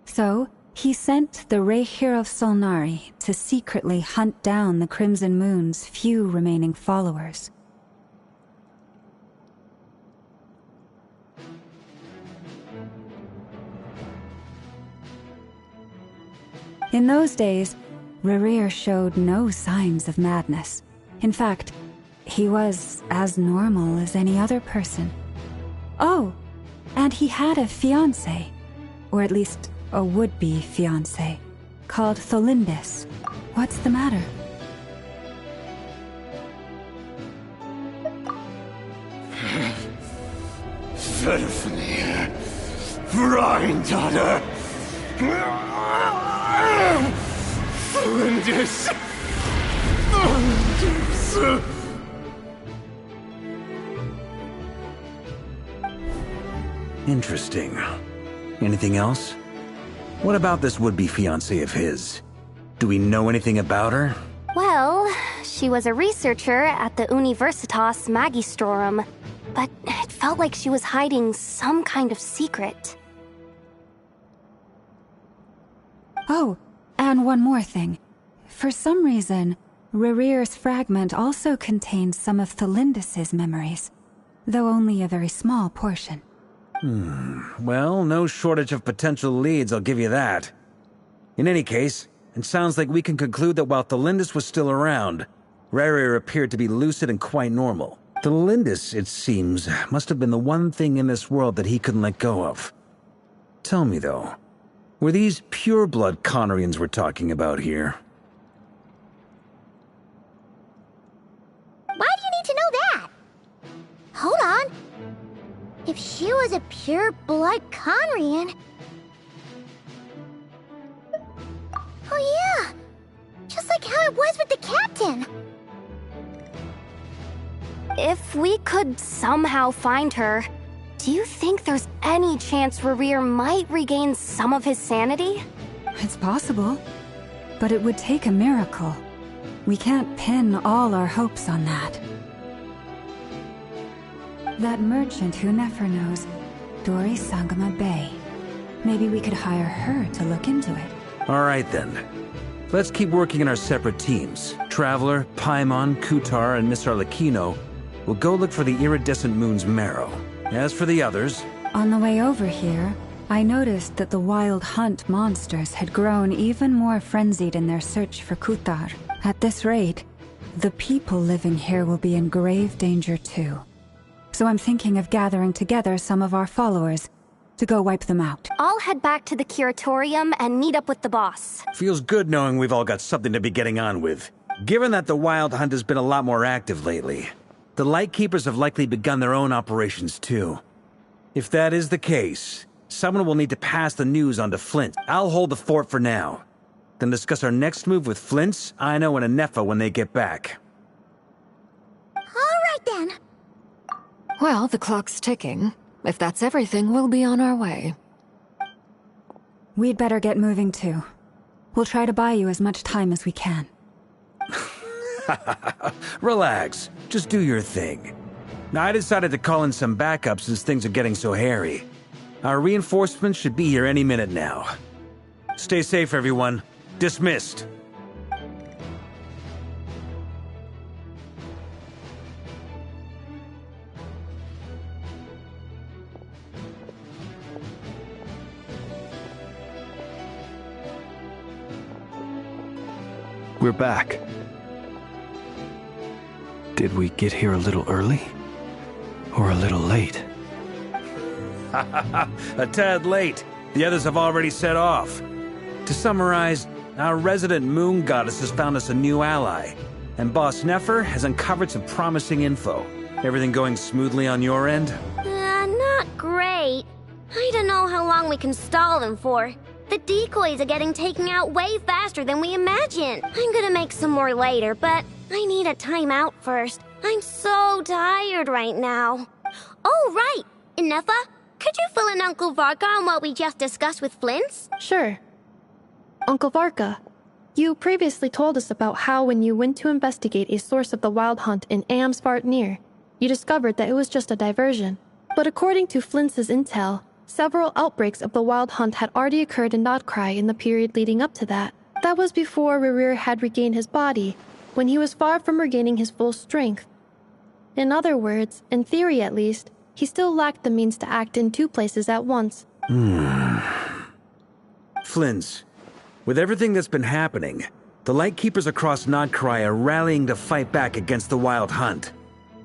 So, he sent the Rehir of Solnari to secretly hunt down the Crimson Moon's few remaining followers. In those days, Rerir showed no signs of madness. In fact, he was as normal as any other person. Oh, and he had a fiancé, or at least a would-be fiancé, called Tholindis. What's the matter? Stephanie, Granddaughter, Flinders. Interesting. Anything else? What about this would-be fiancé of his? Do we know anything about her? Well, she was a researcher at the Universitas Magistrorum, but it felt like she was hiding some kind of secret. Oh, and one more thing. For some reason, Rerir's fragment also contains some of Tholindis' memories, though only a very small portion. Well, no shortage of potential leads, I'll give you that. In any case, it sounds like we can conclude that while Tholindis was still around, Rerir appeared to be lucid and quite normal. Tholindis, it seems, must have been the one thing in this world that he couldn't let go of. Tell me, though, were these pure-blood Conorians we're talking about here? Why do you need to know that? Hold on. If she was a pure-blood Conrian... Oh yeah! Just like how it was with the captain! If we could somehow find her, do you think there's any chance Rerir might regain some of his sanity? It's possible, but it would take a miracle. We can't pin all our hopes on that. That merchant who never knows, Dori Sangama Bay. Maybe we could hire her to look into it. All right, then. Let's keep working in our separate teams. Traveler, Paimon, Kutar, and Miss Arlecchino will go look for the iridescent moon's marrow. As for the others... On the way over here, I noticed that the wild hunt monsters had grown even more frenzied in their search for Kutar. At this rate, the people living here will be in grave danger too. So I'm thinking of gathering together some of our followers to go wipe them out. I'll head back to the curatorium and meet up with the boss. Feels good knowing we've all got something to be getting on with. Given that the Wild Hunt has been a lot more active lately, the Lightkeepers have likely begun their own operations too. If that is the case, someone will need to pass the news on to Flint. I'll hold the fort for now, then discuss our next move with Flint's, Aino, and Anefa when they get back. All right then. Well, the clock's ticking. If that's everything, we'll be on our way. We'd better get moving too. We'll try to buy you as much time as we can. Relax. Just do your thing. Now, I decided to call in some backup since things are getting so hairy. Our reinforcements should be here any minute now. Stay safe, everyone. Dismissed. We're back. Did we get here a little early? Or a little late? A tad late. The others have already set off. To summarize, our resident moon goddess has found us a new ally, and Boss Nefer has uncovered some promising info. Everything going smoothly on your end? Not great. I don't know how long we can stall them for. The decoys are getting taken out way faster than we imagined. I'm gonna make some more later, but I need a timeout first. I'm so tired right now. Oh, right! Inefa, could you fill in Uncle Varka on what we just discussed with Flint's? Sure. Uncle Varka, you previously told us about how when you went to investigate a source of the Wild Hunt in Amsvartnir, you discovered that it was just a diversion. But according to Flint's intel, several outbreaks of the Wild Hunt had already occurred in Krai in the period leading up to that. That was before Rerir had regained his body, when he was far from regaining his full strength. In other words, in theory at least, he still lacked the means to act in two places at once. Flint's, with everything that's been happening, The Lightkeepers across Krai are rallying to fight back against the Wild Hunt.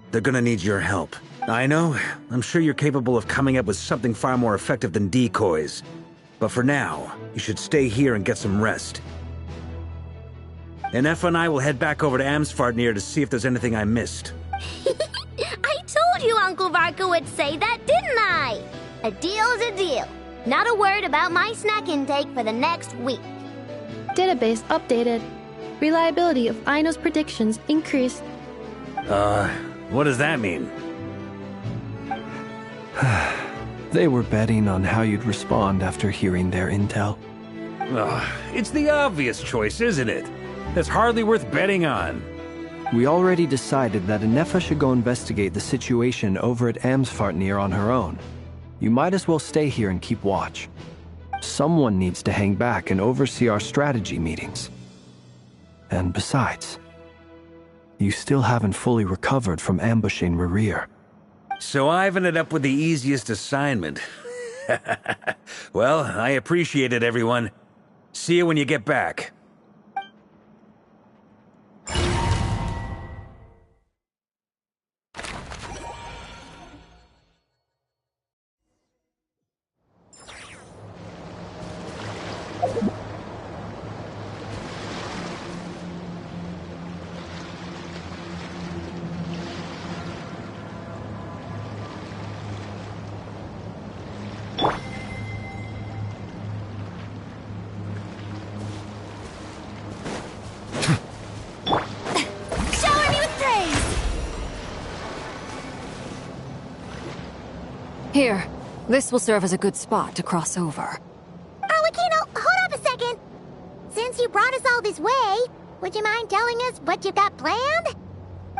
They're gonna need your help. I know, I'm sure you're capable of coming up with something far more effective than decoys. But for now, you should stay here and get some rest. And Effa and I will head back over to Amsfartnir to see if there's anything I missed. I told you Uncle Varka would say that, didn't I? A deal's a deal. Not a word about my snack intake for the next week. Database updated. Reliability of Aino's predictions increased. What does that mean? They were betting on how you'd respond after hearing their intel. It's the obvious choice, isn't it? That's hardly worth betting on. We already decided that Anefa should go investigate the situation over at Amsfartnir on her own. You might as well stay here and keep watch. Someone needs to hang back and oversee our strategy meetings. And besides, you still haven't fully recovered from ambushing Rerir. So I've ended up with the easiest assignment. Well, I appreciate it, everyone. See you when you get back. Here, this will serve as a good spot to cross over. Arlecchino, hold up a second. Since you brought us all this way, would you mind telling us what you've got planned?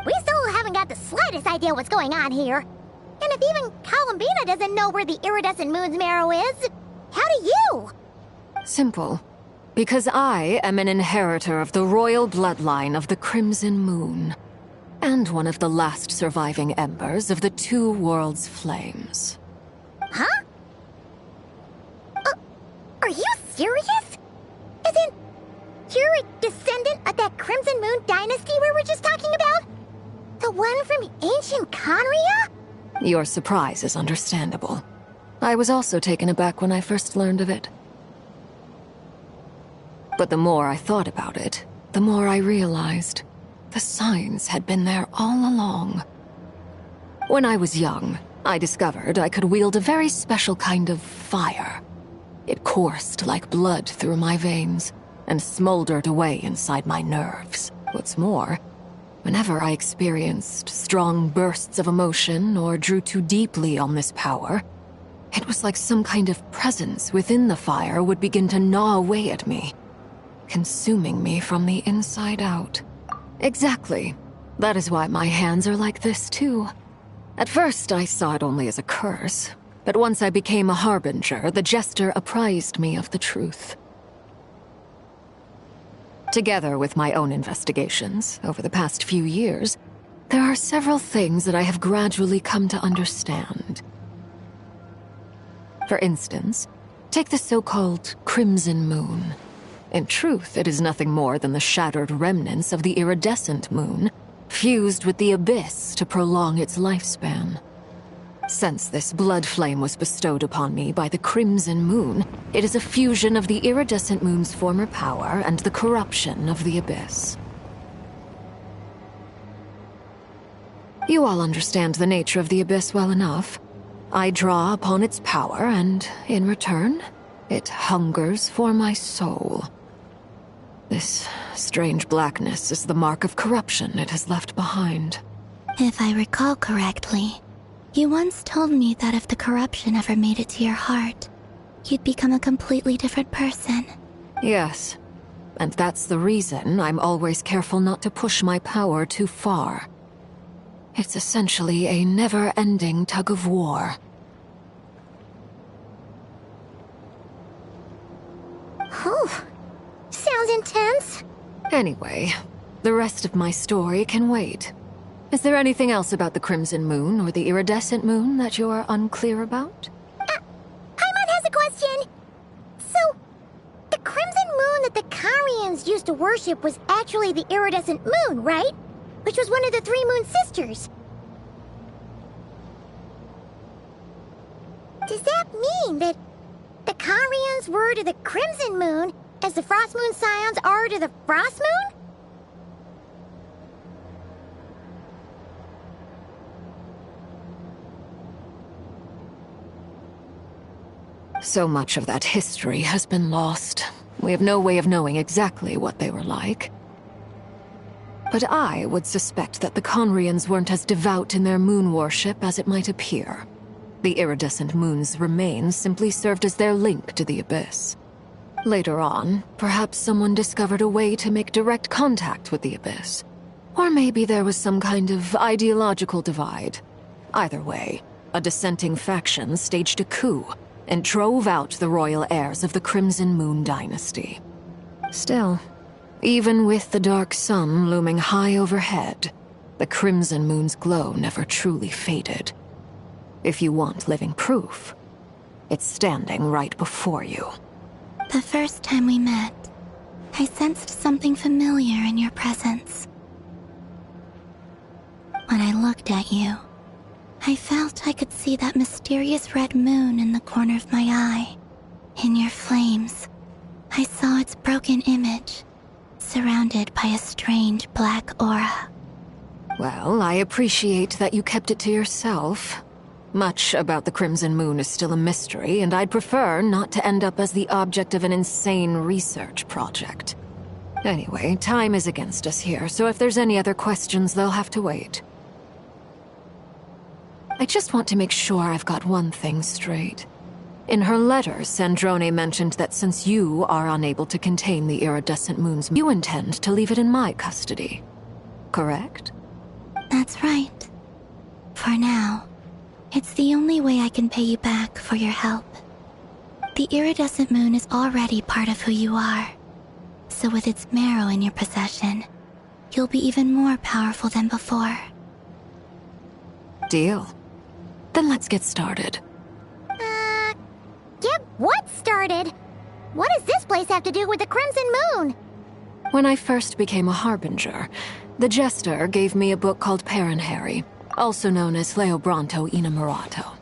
We still haven't got the slightest idea what's going on here. And if even Columbina doesn't know where the iridescent moon's marrow is, how do you? Simple. Because I am an inheritor of the royal bloodline of the Crimson Moon. And one of the last surviving embers of the Two Worlds' flames. Huh? Are you serious? As in, you're a descendant of that Crimson Moon dynasty we were just talking about? The one from ancient Conria? Your surprise is understandable. I was also taken aback when I first learned of it. But the more I thought about it, the more I realized the signs had been there all along. When I was young, I discovered I could wield a very special kind of fire. It coursed like blood through my veins and smoldered away inside my nerves. What's more, whenever I experienced strong bursts of emotion or drew too deeply on this power, it was like some kind of presence within the fire would begin to gnaw away at me, consuming me from the inside out. Exactly. That is why my hands are like this, too. At first, I saw it only as a curse, but once I became a harbinger, the jester apprised me of the truth. Together with my own investigations, over the past few years, there are several things that I have gradually come to understand. For instance, take the so-called Crimson Moon. In truth, it is nothing more than the shattered remnants of the iridescent moon, fused with the abyss to prolong its lifespan. Since this blood flame was bestowed upon me by the Crimson Moon, it is a fusion of the iridescent moon's former power and the corruption of the abyss. You all understand the nature of the abyss well enough. I draw upon its power, and in return, it hungers for my soul. This strange blackness is the mark of corruption it has left behind. If I recall correctly, you once told me that if the corruption ever made it to your heart, you'd become a completely different person. Yes, and that's the reason I'm always careful not to push my power too far. It's essentially a never-ending tug of war. Whew. Sounds intense. Anyway, the rest of my story can wait. Is there anything else about the Crimson Moon or the Iridescent Moon that you're unclear about? Paimon has a question. So, the Crimson Moon that the Karians used to worship was actually the iridescent moon, right? Which was one of the three moon sisters. Does that mean that the Karians were to the Crimson Moon as the Frost Moon Scions are to the Frost Moon? So much of that history has been lost. We have no way of knowing exactly what they were like. But I would suspect that the Conrians weren't as devout in their moon worship as it might appear. The iridescent moon's remains simply served as their link to the Abyss. Later on, perhaps someone discovered a way to make direct contact with the Abyss. Or maybe there was some kind of ideological divide. Either way, a dissenting faction staged a coup and drove out the royal heirs of the Crimson Moon dynasty. Still, even with the dark sun looming high overhead, the Crimson Moon's glow never truly faded. If you want living proof, it's standing right before you. The first time we met, I sensed something familiar in your presence. When I looked at you, I felt I could see that mysterious red moon in the corner of my eye. In your flames, I saw its broken image, surrounded by a strange black aura. Well, I appreciate that you kept it to yourself. Much about the Crimson Moon is still a mystery, and I'd prefer not to end up as the object of an insane research project. Anyway, time is against us here, so if there's any other questions, they'll have to wait. I just want to make sure I've got one thing straight. In her letter, Sandrone mentioned that since you are unable to contain the iridescent moon's, you intend to leave it in my custody. Correct? That's right. For now, it's the only way I can pay you back for your help. The iridescent moon is already part of who you are. So with its marrow in your possession, you'll be even more powerful than before. Deal. Then let's get started. Get what started? What does this place have to do with the Crimson Moon? When I first became a Harbinger, the Jester gave me a book called Paranhari, also known as Leobranto Inamorato.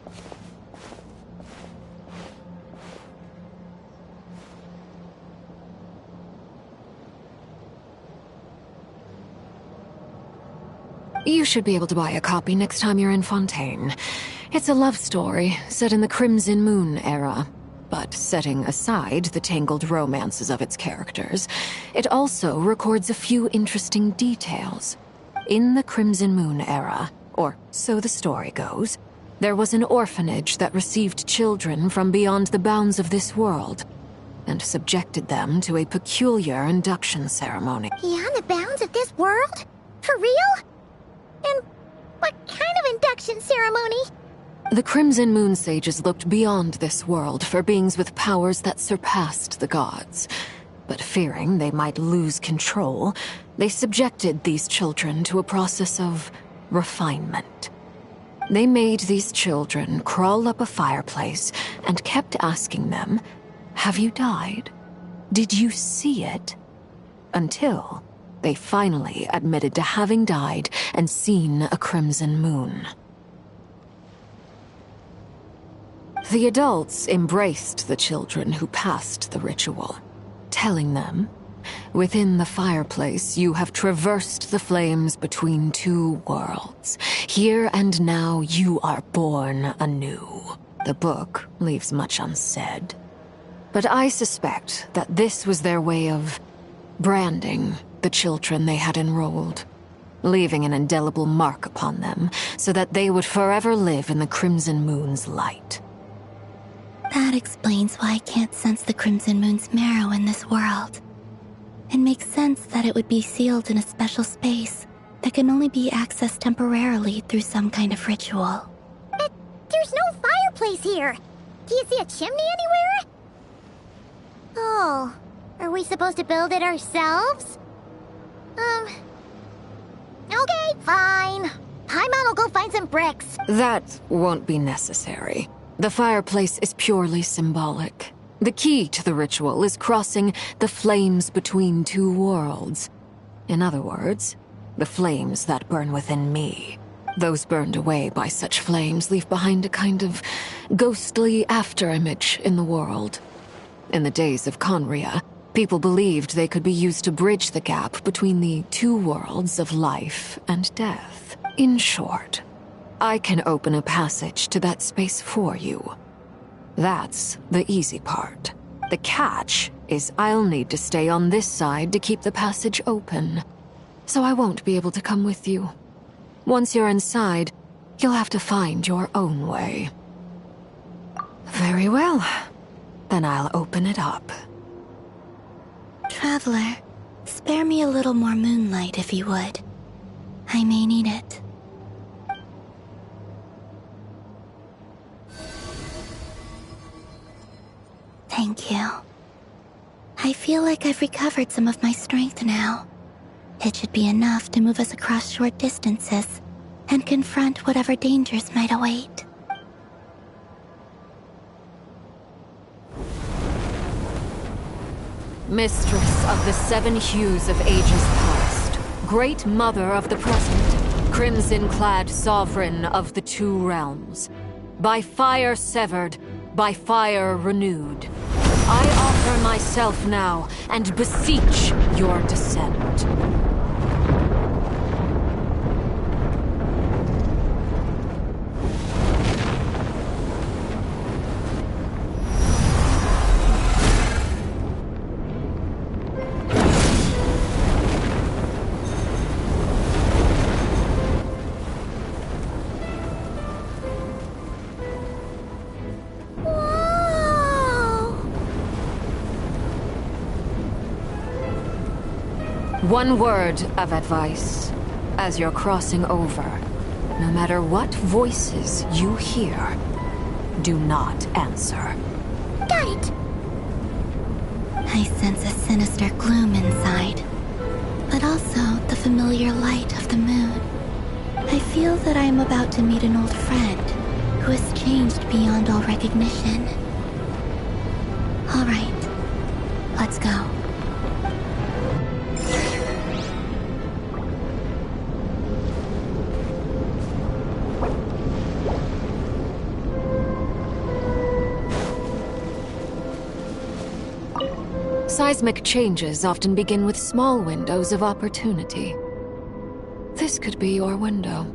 You should be able to buy a copy next time you're in Fontaine. It's a love story set in the Crimson Moon era. But setting aside the tangled romances of its characters, it also records a few interesting details. In the Crimson Moon era, or so the story goes, there was an orphanage that received children from beyond the bounds of this world, and subjected them to a peculiar induction ceremony. Beyond the bounds of this world? For real? And what kind of induction ceremony? The Crimson Moon sages looked beyond this world for beings with powers that surpassed the gods. But fearing they might lose control, they subjected these children to a process of refinement. They made these children crawl up a fireplace and kept asking them, "Have you died? Did you see it?" Until they finally admitted to having died and seen a crimson moon. The adults embraced the children who passed the ritual, telling them, "Within the fireplace, you have traversed the flames between two worlds. Here and now, you are born anew." The book leaves much unsaid, but I suspect that this was their way of branding the children they had enrolled, leaving an indelible mark upon them so that they would forever live in the Crimson Moon's light. That explains why I can't sense the Crimson Moon's marrow in this world. It makes sense that it would be sealed in a special space that can only be accessed temporarily through some kind of ritual. But there's no fireplace here. Do you see a chimney anywhere? Oh, are we supposed to build it ourselves? Okay, fine. Paimon will go find some bricks. That won't be necessary. The fireplace is purely symbolic. The key to the ritual is crossing the flames between two worlds. In other words, the flames that burn within me. Those burned away by such flames leave behind a kind of ghostly afterimage in the world. In the days of Conria, people believed they could be used to bridge the gap between the two worlds of life and death. In short, I can open a passage to that space for you. That's the easy part. The catch is I'll need to stay on this side to keep the passage open, so I won't be able to come with you. Once you're inside, you'll have to find your own way. Very well. Then I'll open it up. Traveler, spare me a little more moonlight if you would. I may need it. Thank you. I feel like I've recovered some of my strength now. It should be enough to move us across short distances and confront whatever dangers might await. Mistress of the seven hues of ages past, great mother of the present, crimson-clad sovereign of the two realms, by fire severed, by fire renewed, I offer myself now and beseech your descent. One word of advice. As you're crossing over, no matter what voices you hear, do not answer. Got it! I sense a sinister gloom inside, but also the familiar light of the moon. I feel that I am about to meet an old friend who has changed beyond all recognition. All right, let's go. Seismic changes often begin with small windows of opportunity. This could be your window.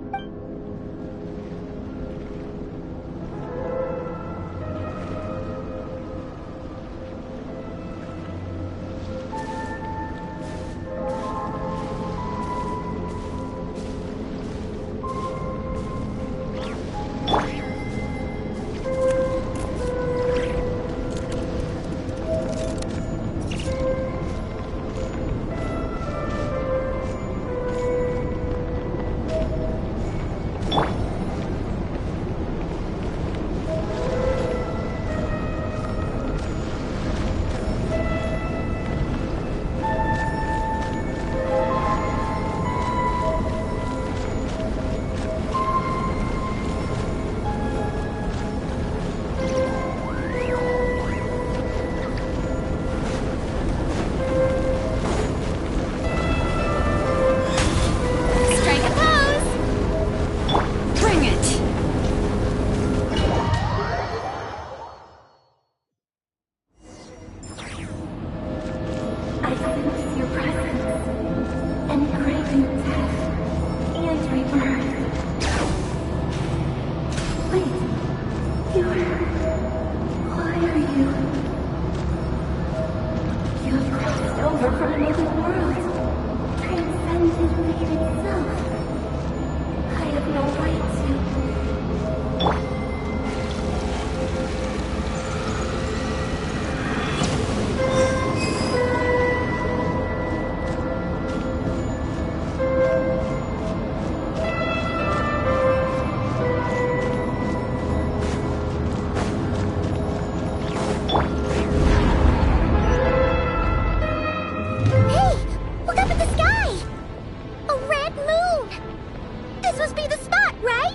This must be the spot, right?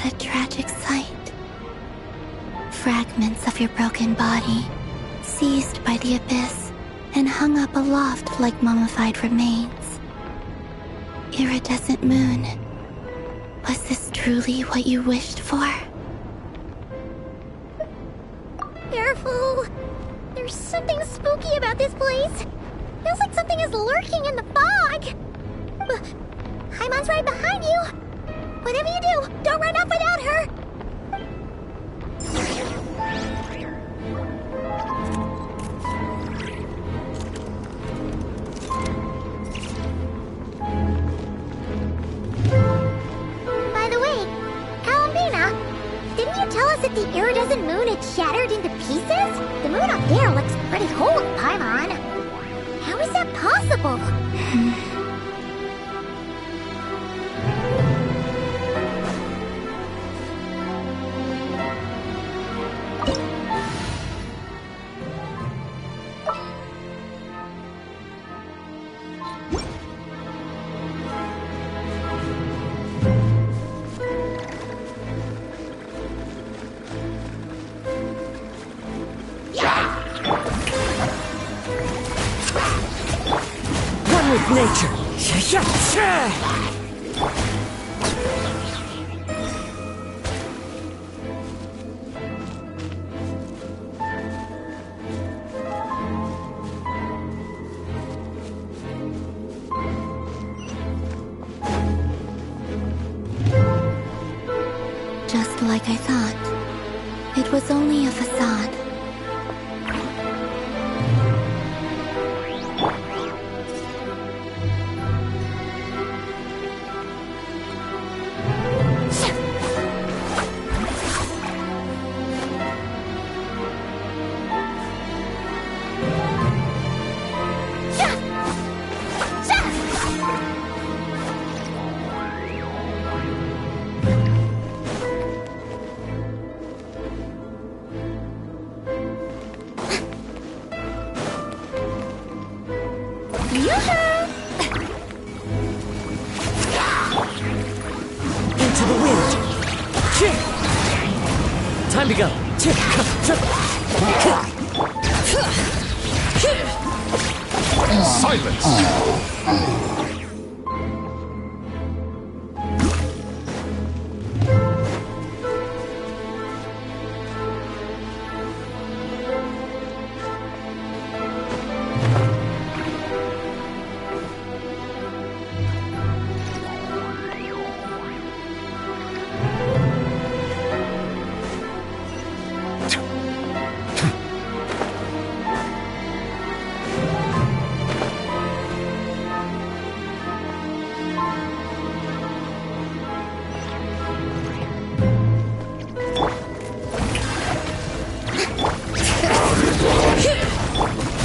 What a tragic sight. Fragments of your broken body, seized by the abyss, and hung up aloft like mummified remains. Iridescent moon. Was this truly what you wished for? Careful! There's something spooky about this place. Feels like something is lurking in the fog. Paimon's right behind you. Whatever you do, don't run off without her. By the way, Almina, didn't you tell us that the iridescent moon had shattered into pieces? The moon up there looks pretty cold, Paimon. How is that possible? With nature. Just like I thought. It was only a facade. Into the wind. Time to go. Silence!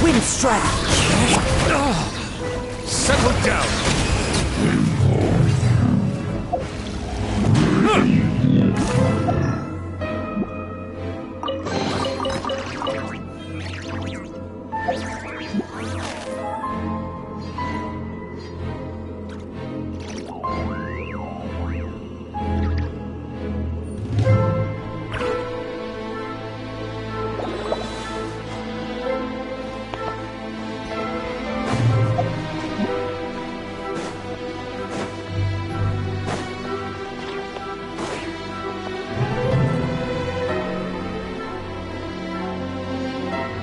Wind strike. Settle down.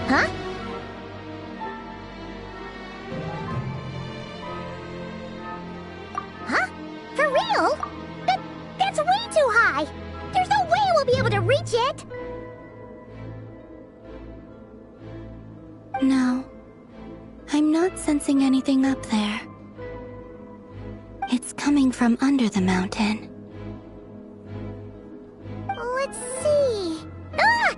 Huh? Huh? For real? That's way too high! There's no way we'll be able to reach it! No. I'm not sensing anything up there. It's coming from under the mountain. Let's see... Ah!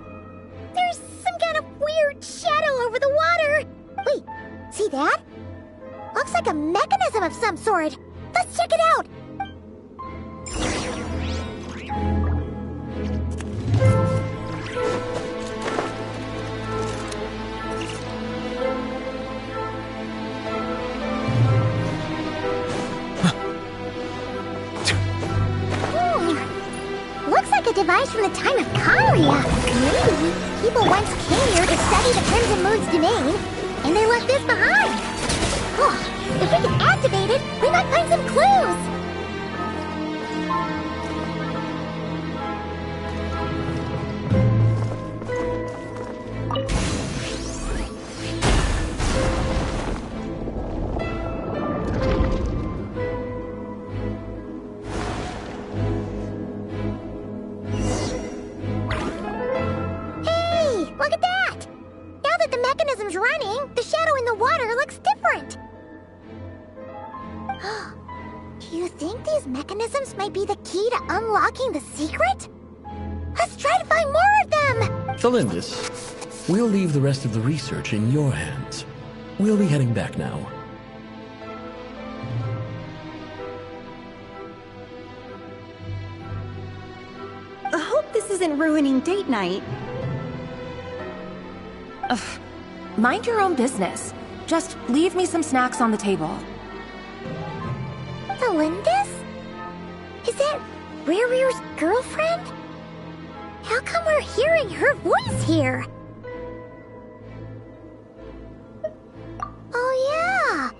There's some kind of weird shadow over the water! Wait, see that? Looks like a mechanism of some sort! Let's check it out! survives from the time of Kharia. Maybe people once came here to study the Crimson Moon's domain, and they left this behind. Oh, if we can activate it, we might find some clues. Running, the shadow in the water looks different. Do you think these mechanisms might be the key to unlocking the secret? Let's try to find more of them! Felindis, we'll leave the rest of the research in your hands. We'll be heading back now. I hope this isn't ruining date night. Ugh. Mind your own business. Just leave me some snacks on the table. Felindis? Is that Rear's girlfriend? How come we're hearing her voice here? Oh yeah!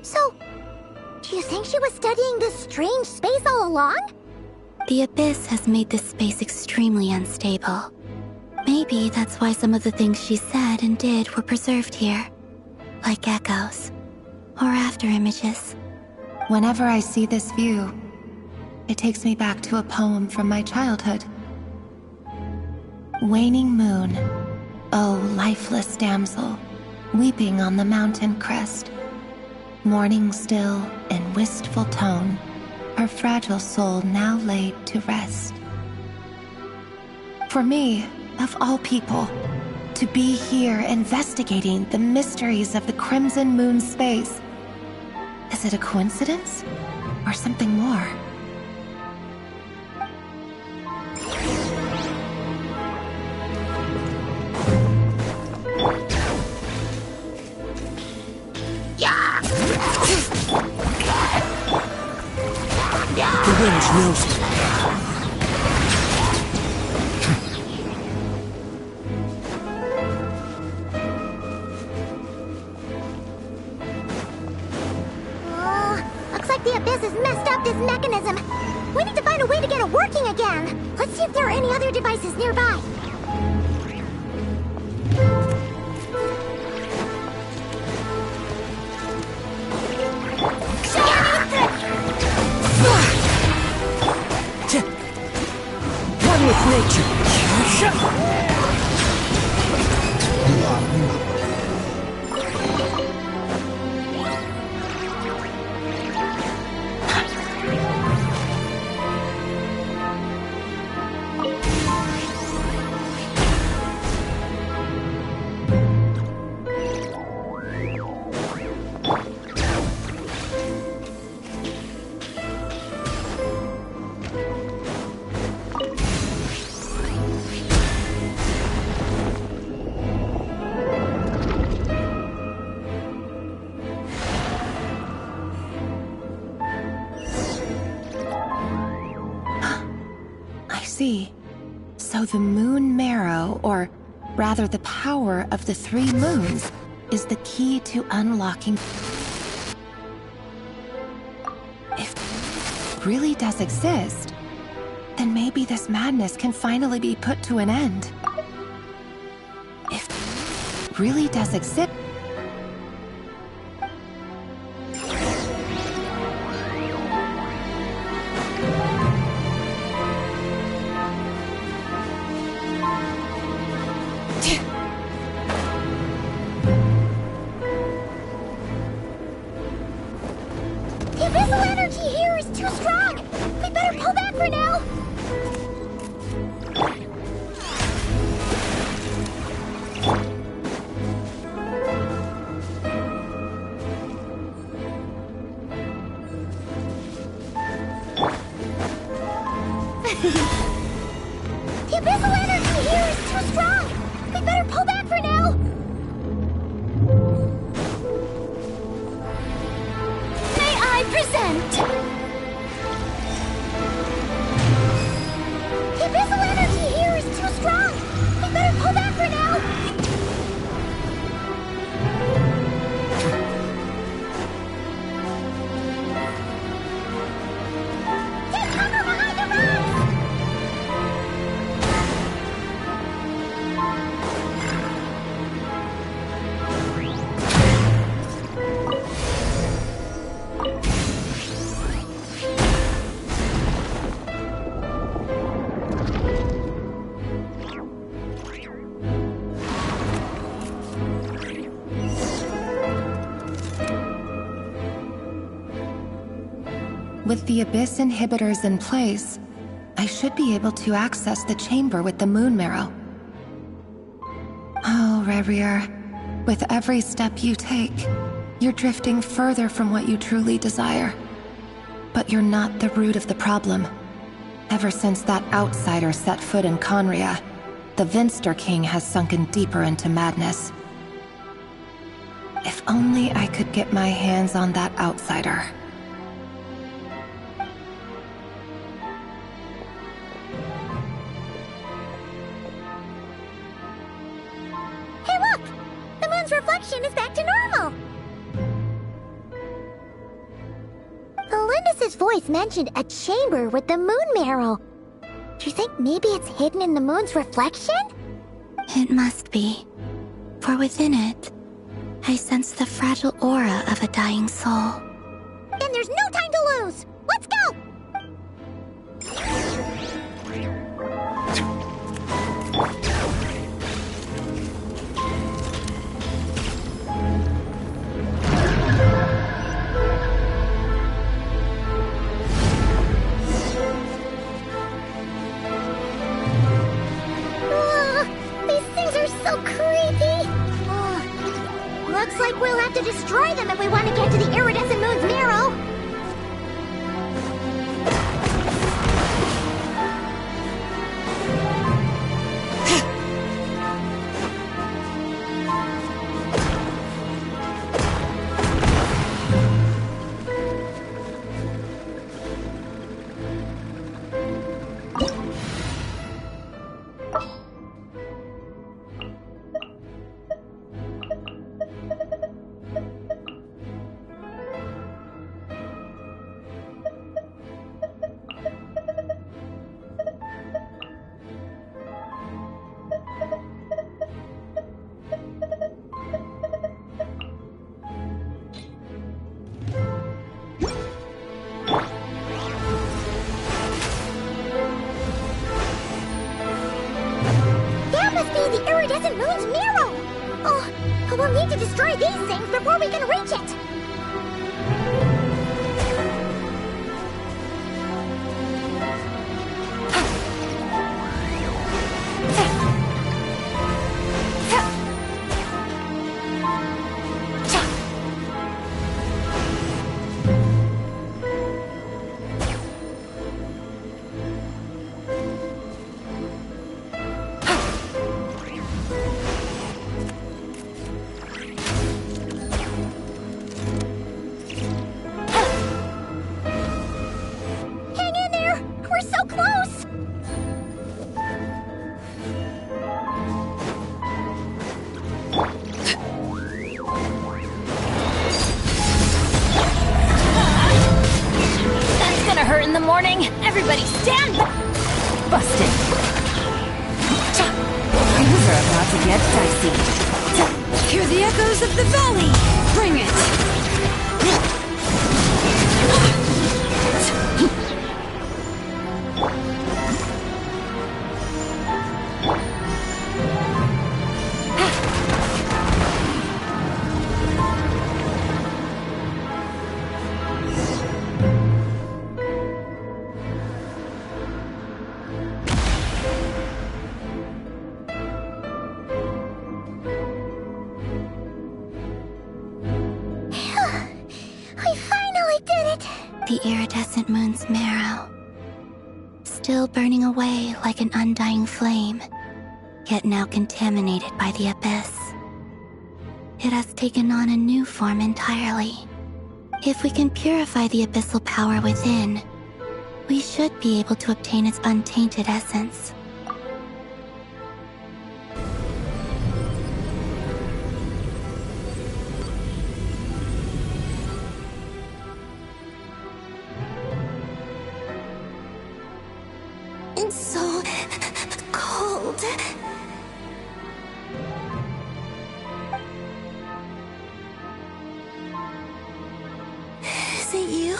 So, do you think she was studying this strange space all along? The Abyss has made this space extremely unstable. Maybe that's why some of the things she said and did were preserved here. Like echoes. Or after images. Whenever I see this view, it takes me back to a poem from my childhood. Waning moon, oh lifeless damsel, weeping on the mountain crest. Mourning still in wistful tone, her fragile soul now laid to rest. For me, of all people, to be here investigating the mysteries of the Crimson Moon space. Is it a coincidence? Or something more? The winch knows it. The Abyss has messed up this mechanism. We need to find a way to get it working again. Let's see if there are any other devices nearby. One with nature. So the moon marrow, or rather the power of the 3 moons, is the key to unlocking. If it really does exist, then maybe this madness can finally be put to an end. If it really does exist, The abyssal energy here is too strong! We better pull back for now! May I present... The abyssal With the Abyss inhibitors in place, I should be able to access the chamber with the moon marrow. Oh, Rerir, with every step you take, you're drifting further from what you truly desire. But you're not the root of the problem. Ever since that outsider set foot in Conria, the Vinster King has sunken deeper into madness. If only I could get my hands on that outsider. Hey look! The moon's reflection is back to normal! Felindus's voice mentioned a chamber with the moon marrow. Do you think maybe it's hidden in the moon's reflection? It must be. For within it, I sense the fragile aura of a dying soul. Then there's no time to lose! Let's go! These things are so creepy! Looks like we'll have to destroy them if we want to get to the iridescent moon's marrow! The iridescent moon's marrow! Oh, we'll need to destroy these things before we can reach it! Everybody stand back! Busted. Things are about to get dicey. Hear the echoes of the valley! Bring it! The iridescent moon's marrow, still burning away like an undying flame, yet now contaminated by the abyss. It has taken on a new form entirely. If we can purify the abyssal power within, we should be able to obtain its untainted essence. It's so cold. Is it you?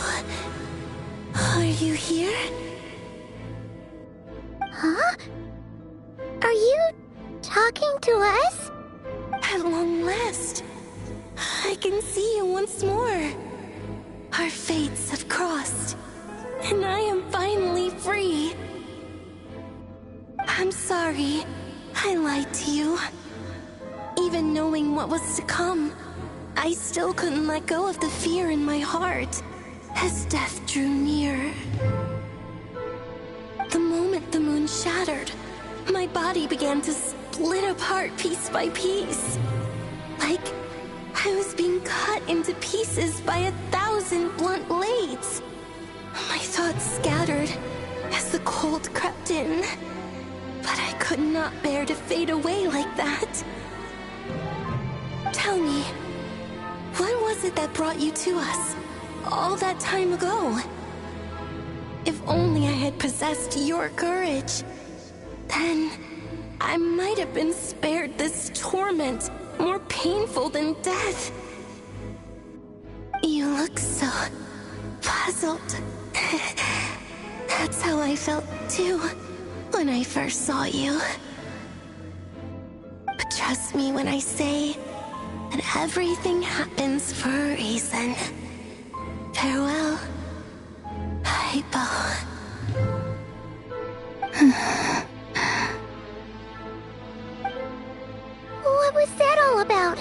Are you here? Huh? Are you talking to us? At long last, I can see you once more. Our fates have crossed. and I am finally free. I'm sorry. I lied to you. Even knowing what was to come, I still couldn't let go of the fear in my heart as death drew near. The moment the moon shattered, my body began to split apart piece by piece. Like I was being cut into pieces by 1,000 blunt blades. My thoughts scattered as the cold crept in, but I could not bear to fade away like that. Tell me, what was it that brought you to us all that time ago? If only I had possessed your courage, then I might have been spared this torment more painful than death. You look so puzzled. That's how I felt too when I first saw you. But trust me when I say that everything happens for a reason. Farewell, Hypo. What was that all about?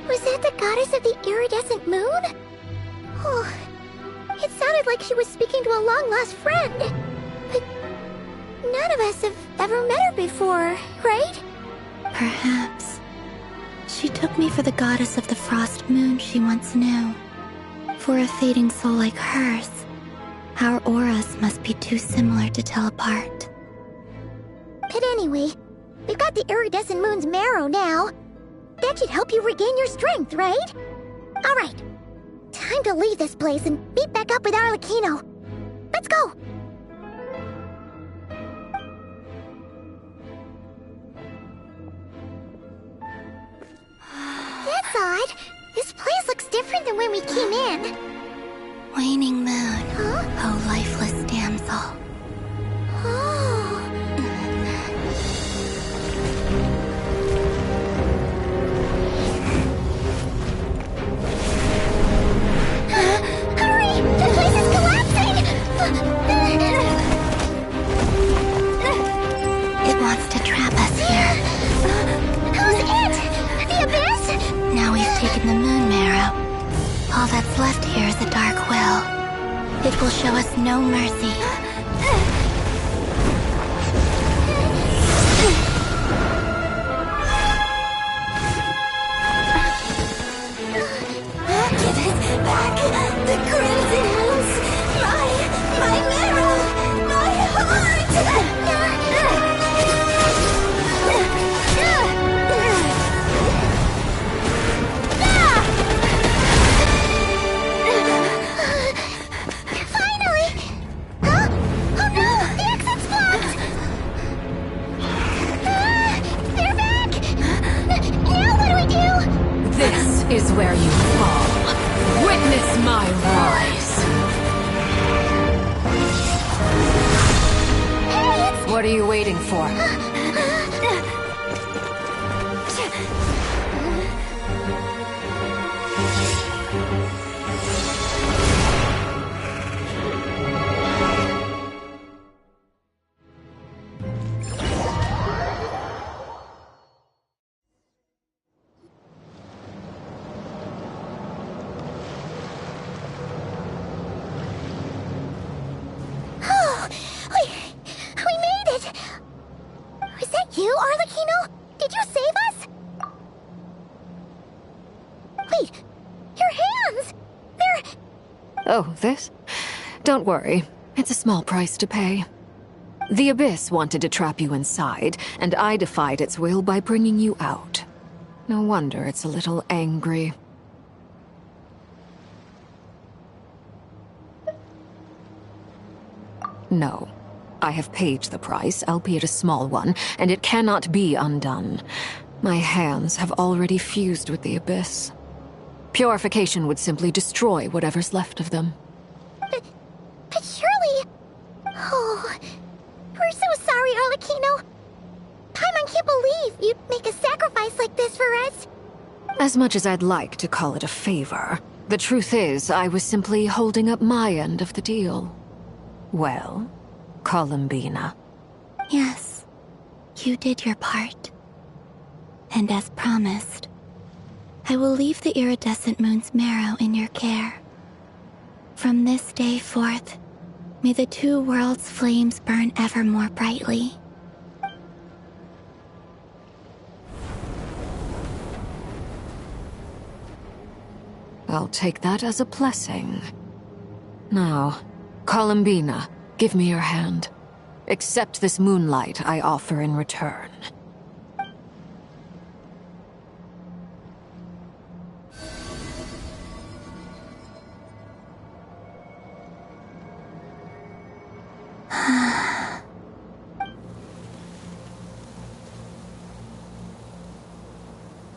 Was that the goddess of the iridescent moon? Oh, it sounded like she was speaking to a long-lost friend. But none of us have ever met her before, right? Perhaps. She took me for the goddess of the frost moon she once knew. For a fading soul like hers, our auras must be too similar to tell apart. But anyway, we've got the iridescent moon's marrow now. That should help you regain your strength, right? Alright, time to leave this place and meet back up with Arlecchino. Let's go! That's odd. This place looks different than when we came in. Waning moon, huh? oh lifeless damsel. Oh. Hurry! The place is collapsing! It wants to trap us here. How's it? The abyss? Now we've taken the moon marrow. All that's left here is a dark will. It will show us no mercy. Give it back! The crimson moons! My marrow! My heart! Finally! Huh? Oh no! The exit's blocked! They're back! Now what do we do? This is where you fall. Witness my rise. Hey, What are you waiting for? Oh, we made it! Was that you, Arlecchino? Did you save us? Wait, your hands! They're... Oh, this? Don't worry. It's a small price to pay. The Abyss wanted to trap you inside, and I defied its will by bringing you out. No wonder it's a little angry. No. I have paid the price, albeit a small one, and it cannot be undone. My hands have already fused with the Abyss. Purification would simply destroy whatever's left of them. But surely... Oh... We're so sorry, Arlecchino. Paimon can't believe you'd make a sacrifice like this for us. As much as I'd like to call it a favor, The truth is, I was simply holding up my end of the deal. Well, Columbina. Yes, you did your part. And as promised, I will leave the iridescent moon's marrow in your care. From this day forth, may the two worlds' flames burn ever more brightly. I'll take that as a blessing. Now, Columbina, give me your hand. Accept this moonlight I offer in return.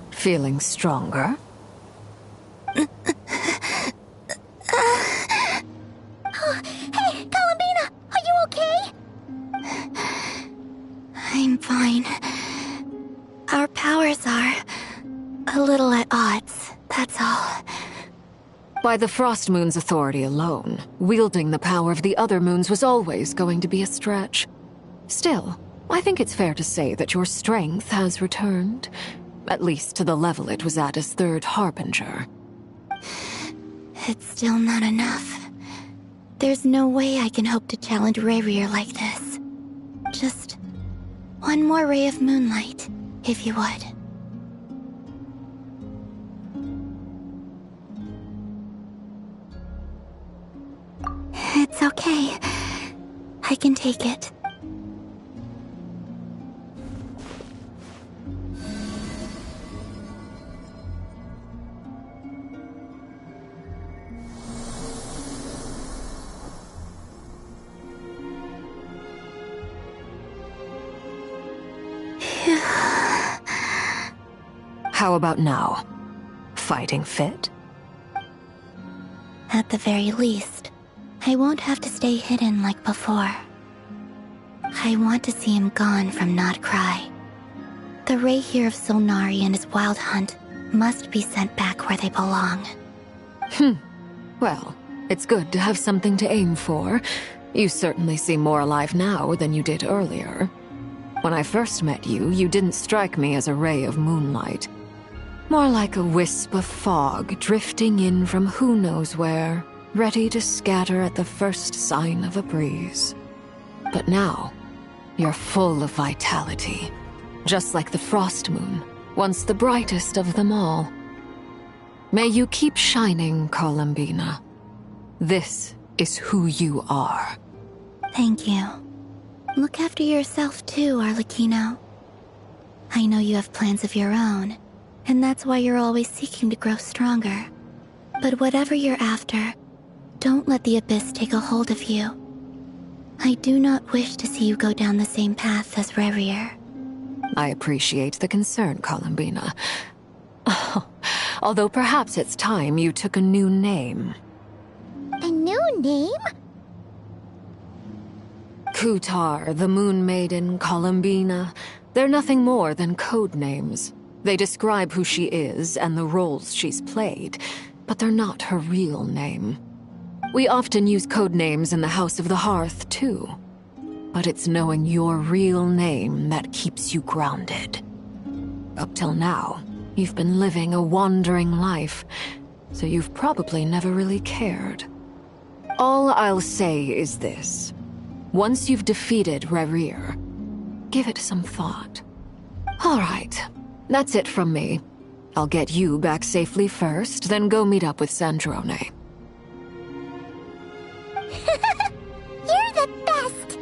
Feeling stronger? Hey, Columbina! Are you okay? I'm fine. Our powers are a little at odds, that's all. By the Frost Moon's authority alone, wielding the power of the other moons was always going to be a stretch. Still, I think it's fair to say that your strength has returned. At least to the level it was at as Third Harbinger. It's still not enough. There's no way I can hope to challenge Rayrir like this. Just one more ray of moonlight, if you would. It's okay. I can take it. How about now? Fighting fit? At the very least, I won't have to stay hidden like before. I want to see him gone from Not Krai. The Rayhir of Solnari and his wild hunt must be sent back where they belong. Well, it's good to have something to aim for. You certainly seem more alive now than you did earlier. When I first met you, you didn't strike me as a ray of moonlight. More like a wisp of fog drifting in from who knows where, ready to scatter at the first sign of a breeze. But now, you're full of vitality, just like the Frost Moon, once the brightest of them all. May you keep shining, Columbina. This is who you are. Thank you. Look after yourself too, Arlecchino. I know you have plans of your own, and that's why you're always seeking to grow stronger. But whatever you're after, don't let the Abyss take a hold of you. I do not wish to see you go down the same path as Rayrir. I appreciate the concern, Columbina. Although perhaps it's time you took a new name. A new name? Kutar, the Moon Maiden, Columbina, they're nothing more than code names. They describe who she is and the roles she's played, but they're not her real name. We often use code names in the House of the Hearth, too. But it's knowing your real name that keeps you grounded. Up till now, you've been living a wandering life, so you've probably never really cared. All I'll say is this. Once you've defeated Rayrir, give it some thought. All right, that's it from me. I'll get you back safely first, then go meet up with Sandrone. You're the best!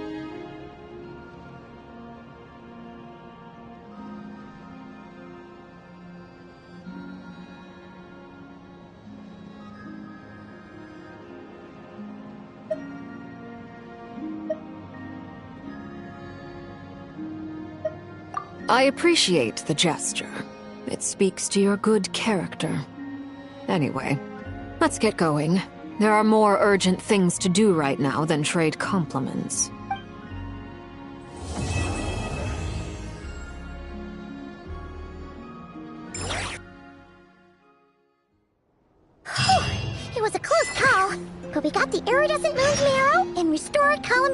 I appreciate the gesture. It speaks to your good character. Anyway, let's get going. There are more urgent things to do right now than trade compliments.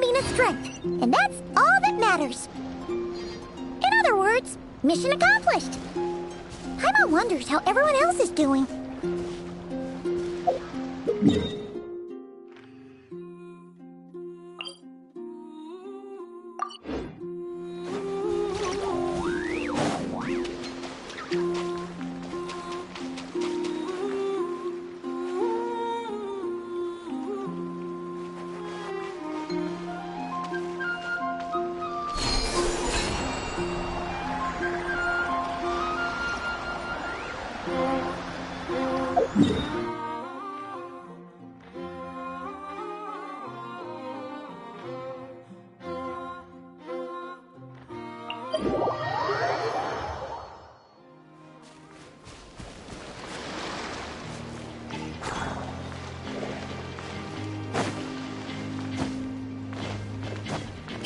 Columbina's strength, and that's all that matters. In other words, mission accomplished. Paimon wonders how everyone else is doing.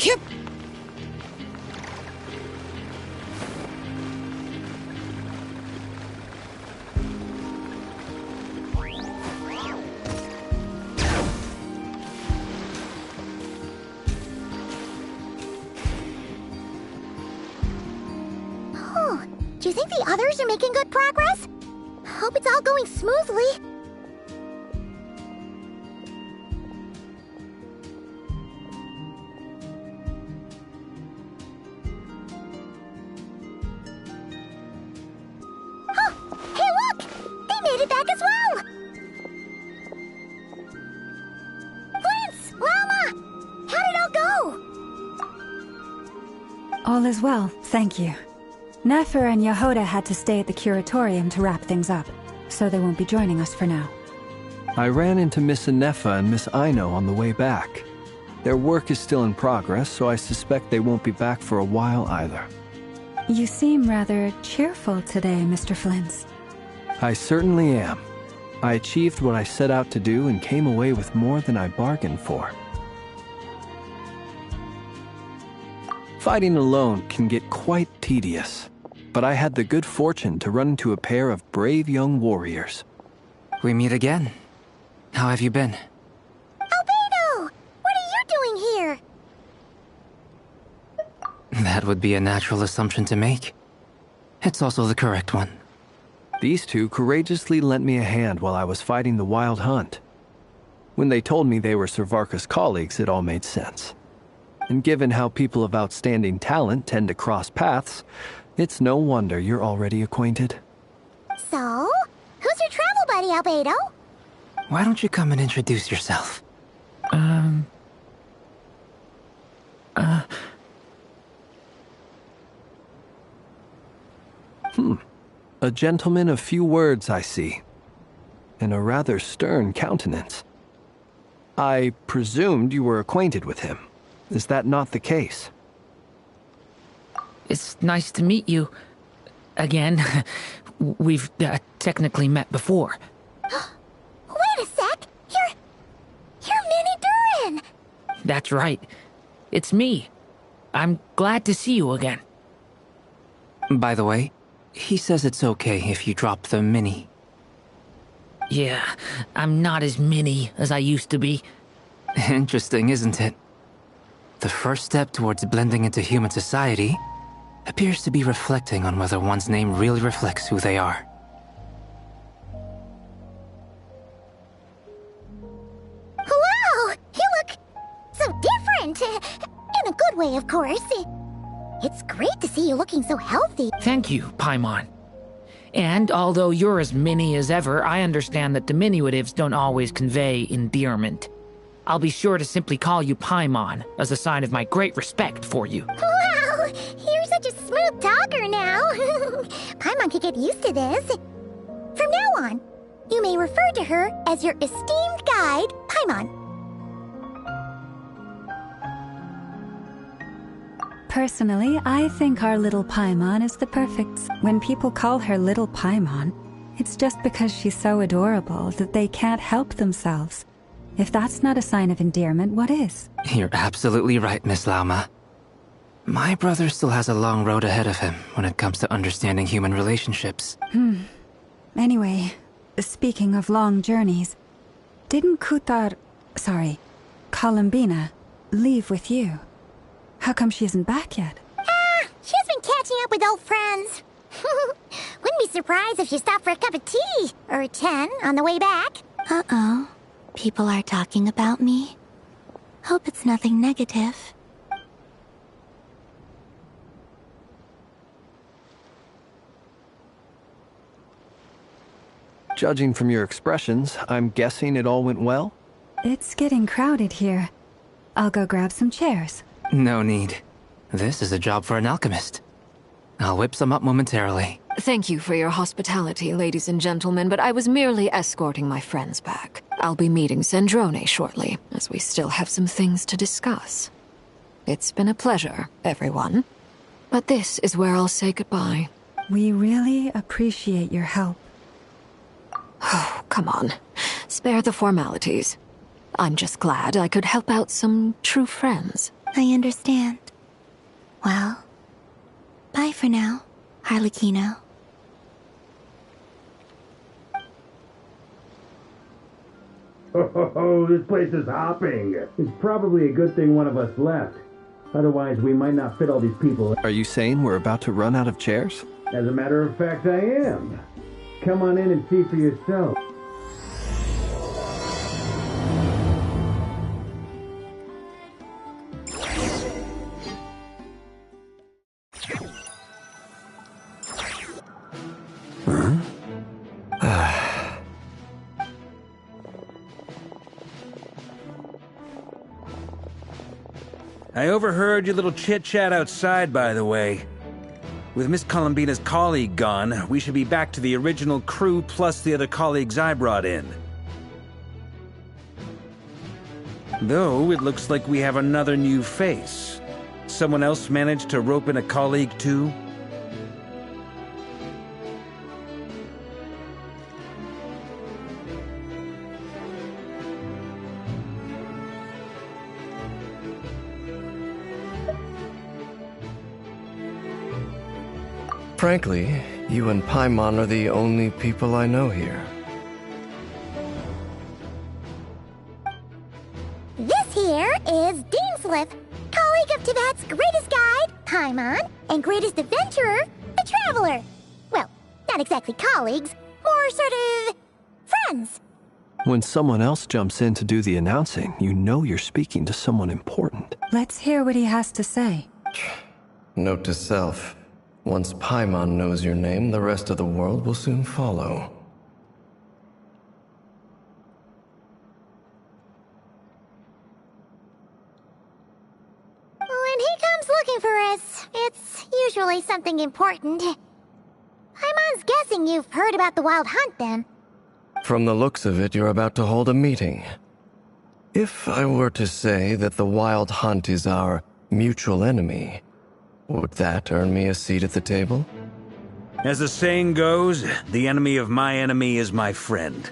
Yep. Oh, do you think the others are making good progress? Hope it's all going smoothly. All is well, thank you. Nefer and Yehoda had to stay at the curatorium to wrap things up, so they won't be joining us for now. I ran into Miss Nefa and Miss Aino on the way back. Their work is still in progress, so I suspect they won't be back for a while either. You seem rather cheerful today, Mr. Flint's. I certainly am. I achieved what I set out to do and came away with more than I bargained for. Fighting alone can get quite tedious, but I had the good fortune to run into a pair of brave young warriors. We meet again. How have you been? Albedo! What are you doing here? That would be a natural assumption to make. It's also the correct one. These two courageously lent me a hand while I was fighting the Wild Hunt. When they told me they were Servarka's colleagues, it all made sense. And given how people of outstanding talent tend to cross paths, it's no wonder you're already acquainted. So, who's your travel buddy, Albedo? Why don't you come and introduce yourself? A gentleman of few words, I see. And a rather stern countenance. I presumed you were acquainted with him. Is that not the case? It's nice to meet you. Again. We've technically met before. Wait a sec! You're Minnie Durin! That's right. It's me. I'm glad to see you again. By the way, he says it's okay if you drop the mini. Yeah, I'm not as mini as I used to be. Interesting, isn't it? The first step towards blending into human society appears to be reflecting on whether one's name really reflects who they are. Wow! You look so different! In a good way, of course. It's great to see you looking so healthy. Thank you, Paimon. And although you're as mini as ever, I understand that diminutives don't always convey endearment. I'll be sure to simply call you Paimon, as a sign of my great respect for you. Wow! You're such a smooth talker now. Paimon could get used to this. From now on, you may refer to her as your esteemed guide, Paimon. Personally, I think our little Paimon is the perfect. When people call her Little Paimon, it's just because she's so adorable that they can't help themselves. If that's not a sign of endearment, what is? You're absolutely right, Miss Lauma. My brother still has a long road ahead of him when it comes to understanding human relationships. Anyway, speaking of long journeys, didn't Columbina leave with you. How come she isn't back yet? She's been catching up with old friends. Wouldn't be surprised if she stopped for a cup of tea or 10 on the way back. Uh-oh. People are talking about me. Hope it's nothing negative. Judging from your expressions, I'm guessing it all went well? It's getting crowded here. I'll go grab some chairs. No need. This is a job for an alchemist. I'll whip some up momentarily. Thank you for your hospitality, ladies and gentlemen, but I was merely escorting my friends back. I'll be meeting Sandrone shortly, as we still have some things to discuss. It's been a pleasure, everyone. But this is where I'll say goodbye. We really appreciate your help. Oh, come on. Spare the formalities. I'm just glad I could help out some true friends. I understand. Well, bye for now, Harlequino. Oh, this place is hopping. It's probably a good thing one of us left. Otherwise, we might not fit all these people. Are you saying we're about to run out of chairs? As a matter of fact, I am. Come on in and see for yourself. I overheard your little chit-chat outside, by the way. With Miss Columbina's colleague gone, we should be back to the original crew plus the other colleagues I brought in. Though, it looks like we have another new face. Someone else managed to rope in a colleague too? Frankly, you and Paimon are the only people I know here. This here is Deansliff, colleague of Tibet's greatest guide, Paimon, and greatest adventurer, the Traveler. Well, not exactly colleagues, more sort of friends. When someone else jumps in to do the announcing, you know you're speaking to someone important. Let's hear what he has to say. Note to self. Once Paimon knows your name, the rest of the world will soon follow. When he comes looking for us, it's usually something important. Paimon's guessing you've heard about the Wild Hunt, then. From the looks of it, you're about to hold a meeting. If I were to say that the Wild Hunt is our mutual enemy, would that earn me a seat at the table? As the saying goes, the enemy of my enemy is my friend.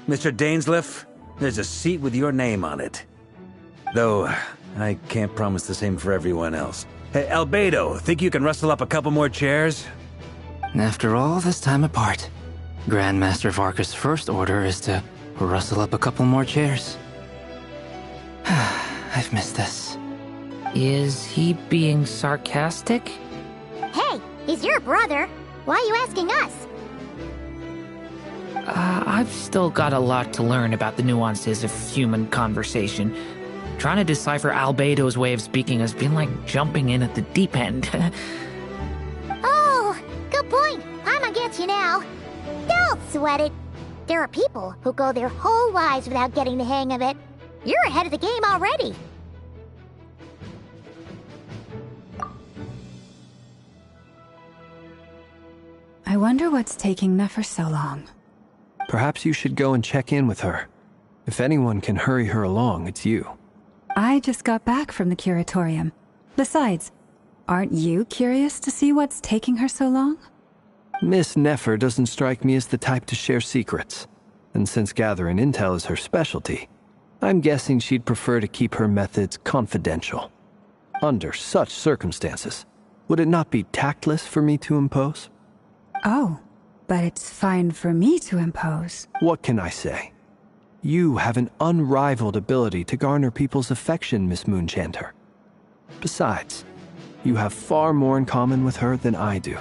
Mr. Dainsliff, there's a seat with your name on it. Though, I can't promise the same for everyone else. Hey, Albedo, think you can rustle up a couple more chairs? After all this time apart, Grandmaster Varka's first order is to rustle up a couple more chairs. I've missed this. Is he being sarcastic? Hey, he's your brother. Why are you asking us? I've still got a lot to learn about the nuances of human conversation. Trying to decipher Albedo's way of speaking has been like jumping in at the deep end. Oh, good point. Paimon gets you now. Don't sweat it. There are people who go their whole lives without getting the hang of it. You're ahead of the game already. I wonder what's taking Nefer so long. Perhaps you should go and check in with her. If anyone can hurry her along, it's you. I just got back from the curatorium. Besides, aren't you curious to see what's taking her so long? Miss Nefer doesn't strike me as the type to share secrets. And since gathering intel is her specialty, I'm guessing she'd prefer to keep her methods confidential. Under such circumstances, would it not be tactless for me to impose? Oh, but it's fine for me to impose. What can I say? You have an unrivaled ability to garner people's affection, Miss Moonchanter. Besides, you have far more in common with her than I do.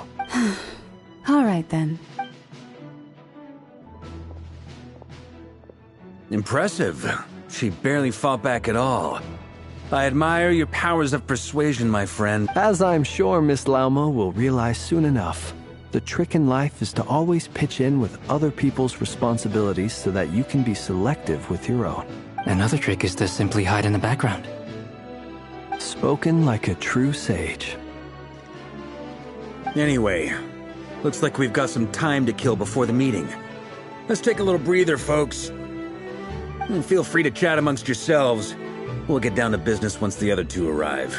All right, then. Impressive. She barely fought back at all. I admire your powers of persuasion, my friend. As I'm sure Miss Lauma will realize soon enough, the trick in life is to always pitch in with other people's responsibilities so that you can be selective with your own. Another trick is to simply hide in the background. Spoken like a true sage. Anyway, looks like we've got some time to kill before the meeting. Let's take a little breather, folks. And feel free to chat amongst yourselves. We'll get down to business once the other two arrive.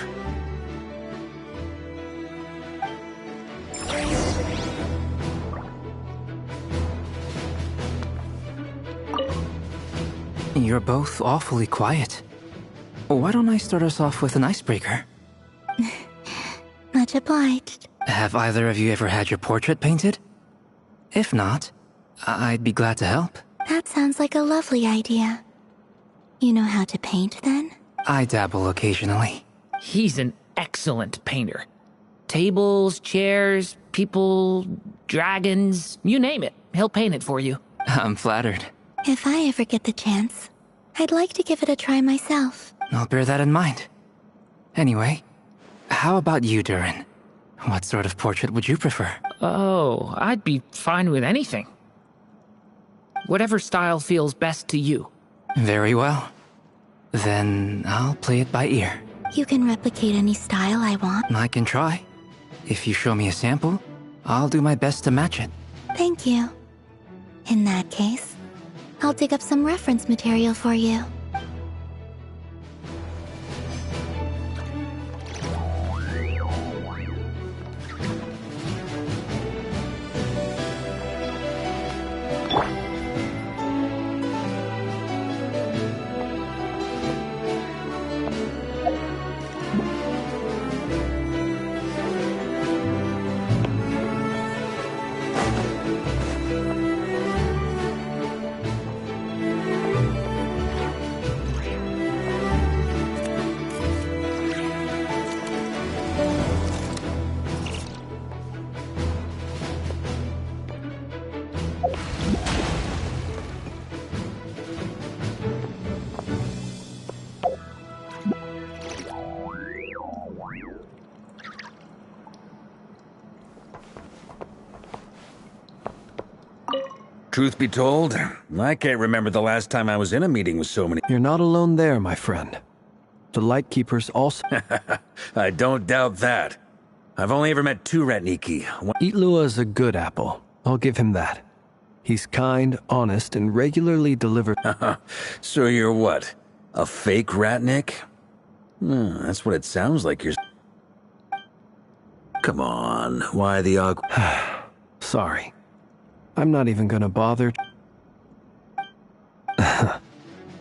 You're both awfully quiet. Why don't I start us off with an icebreaker? Much obliged. Have either of you ever had your portrait painted? If not, I'd be glad to help. That sounds like a lovely idea. You know how to paint, then? I dabble occasionally. He's an excellent painter. Tables, chairs, people, dragons, you name it. He'll paint it for you. I'm flattered. If I ever get the chance, I'd like to give it a try myself. I'll bear that in mind. Anyway, how about you, Durin? What sort of portrait would you prefer? Oh, I'd be fine with anything. Whatever style feels best to you. Very well. Then I'll play it by ear. You can replicate any style I want. I can try. If you show me a sample, I'll do my best to match it. Thank you. In that case, I'll dig up some reference material for you. Truth be told, I can't remember the last time I was in a meeting with so many. You're not alone there, my friend. The Lightkeepers also... I don't doubt that. I've only ever met two Ratniki. Itlua is a good apple. I'll give him that. He's kind, honest, and regularly delivers... So you're what? A fake Ratnik? That's what it sounds like you're... Come on, why the Sorry. I'm not even gonna bother.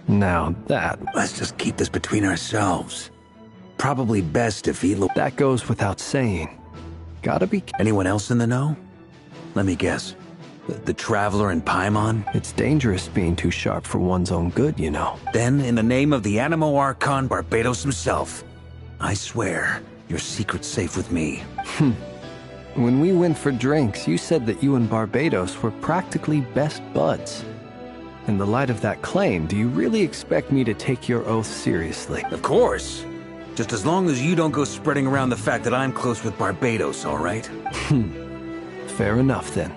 Now that... Let's just keep this between ourselves. Probably best if Elo... That goes without saying. Gotta be... Anyone else in the know? Let me guess. The Traveler and Paimon? It's dangerous being too sharp for one's own good, you know. Then, in the name of the Animo Archon Barbados himself, I swear, your secret's safe with me. When we went for drinks, you said that you and Barbados were practically best buds. In the light of that claim, do you really expect me to take your oath seriously? Of course. Just as long as you don't go spreading around the fact that I'm close with Barbados, all right? Fair enough, then.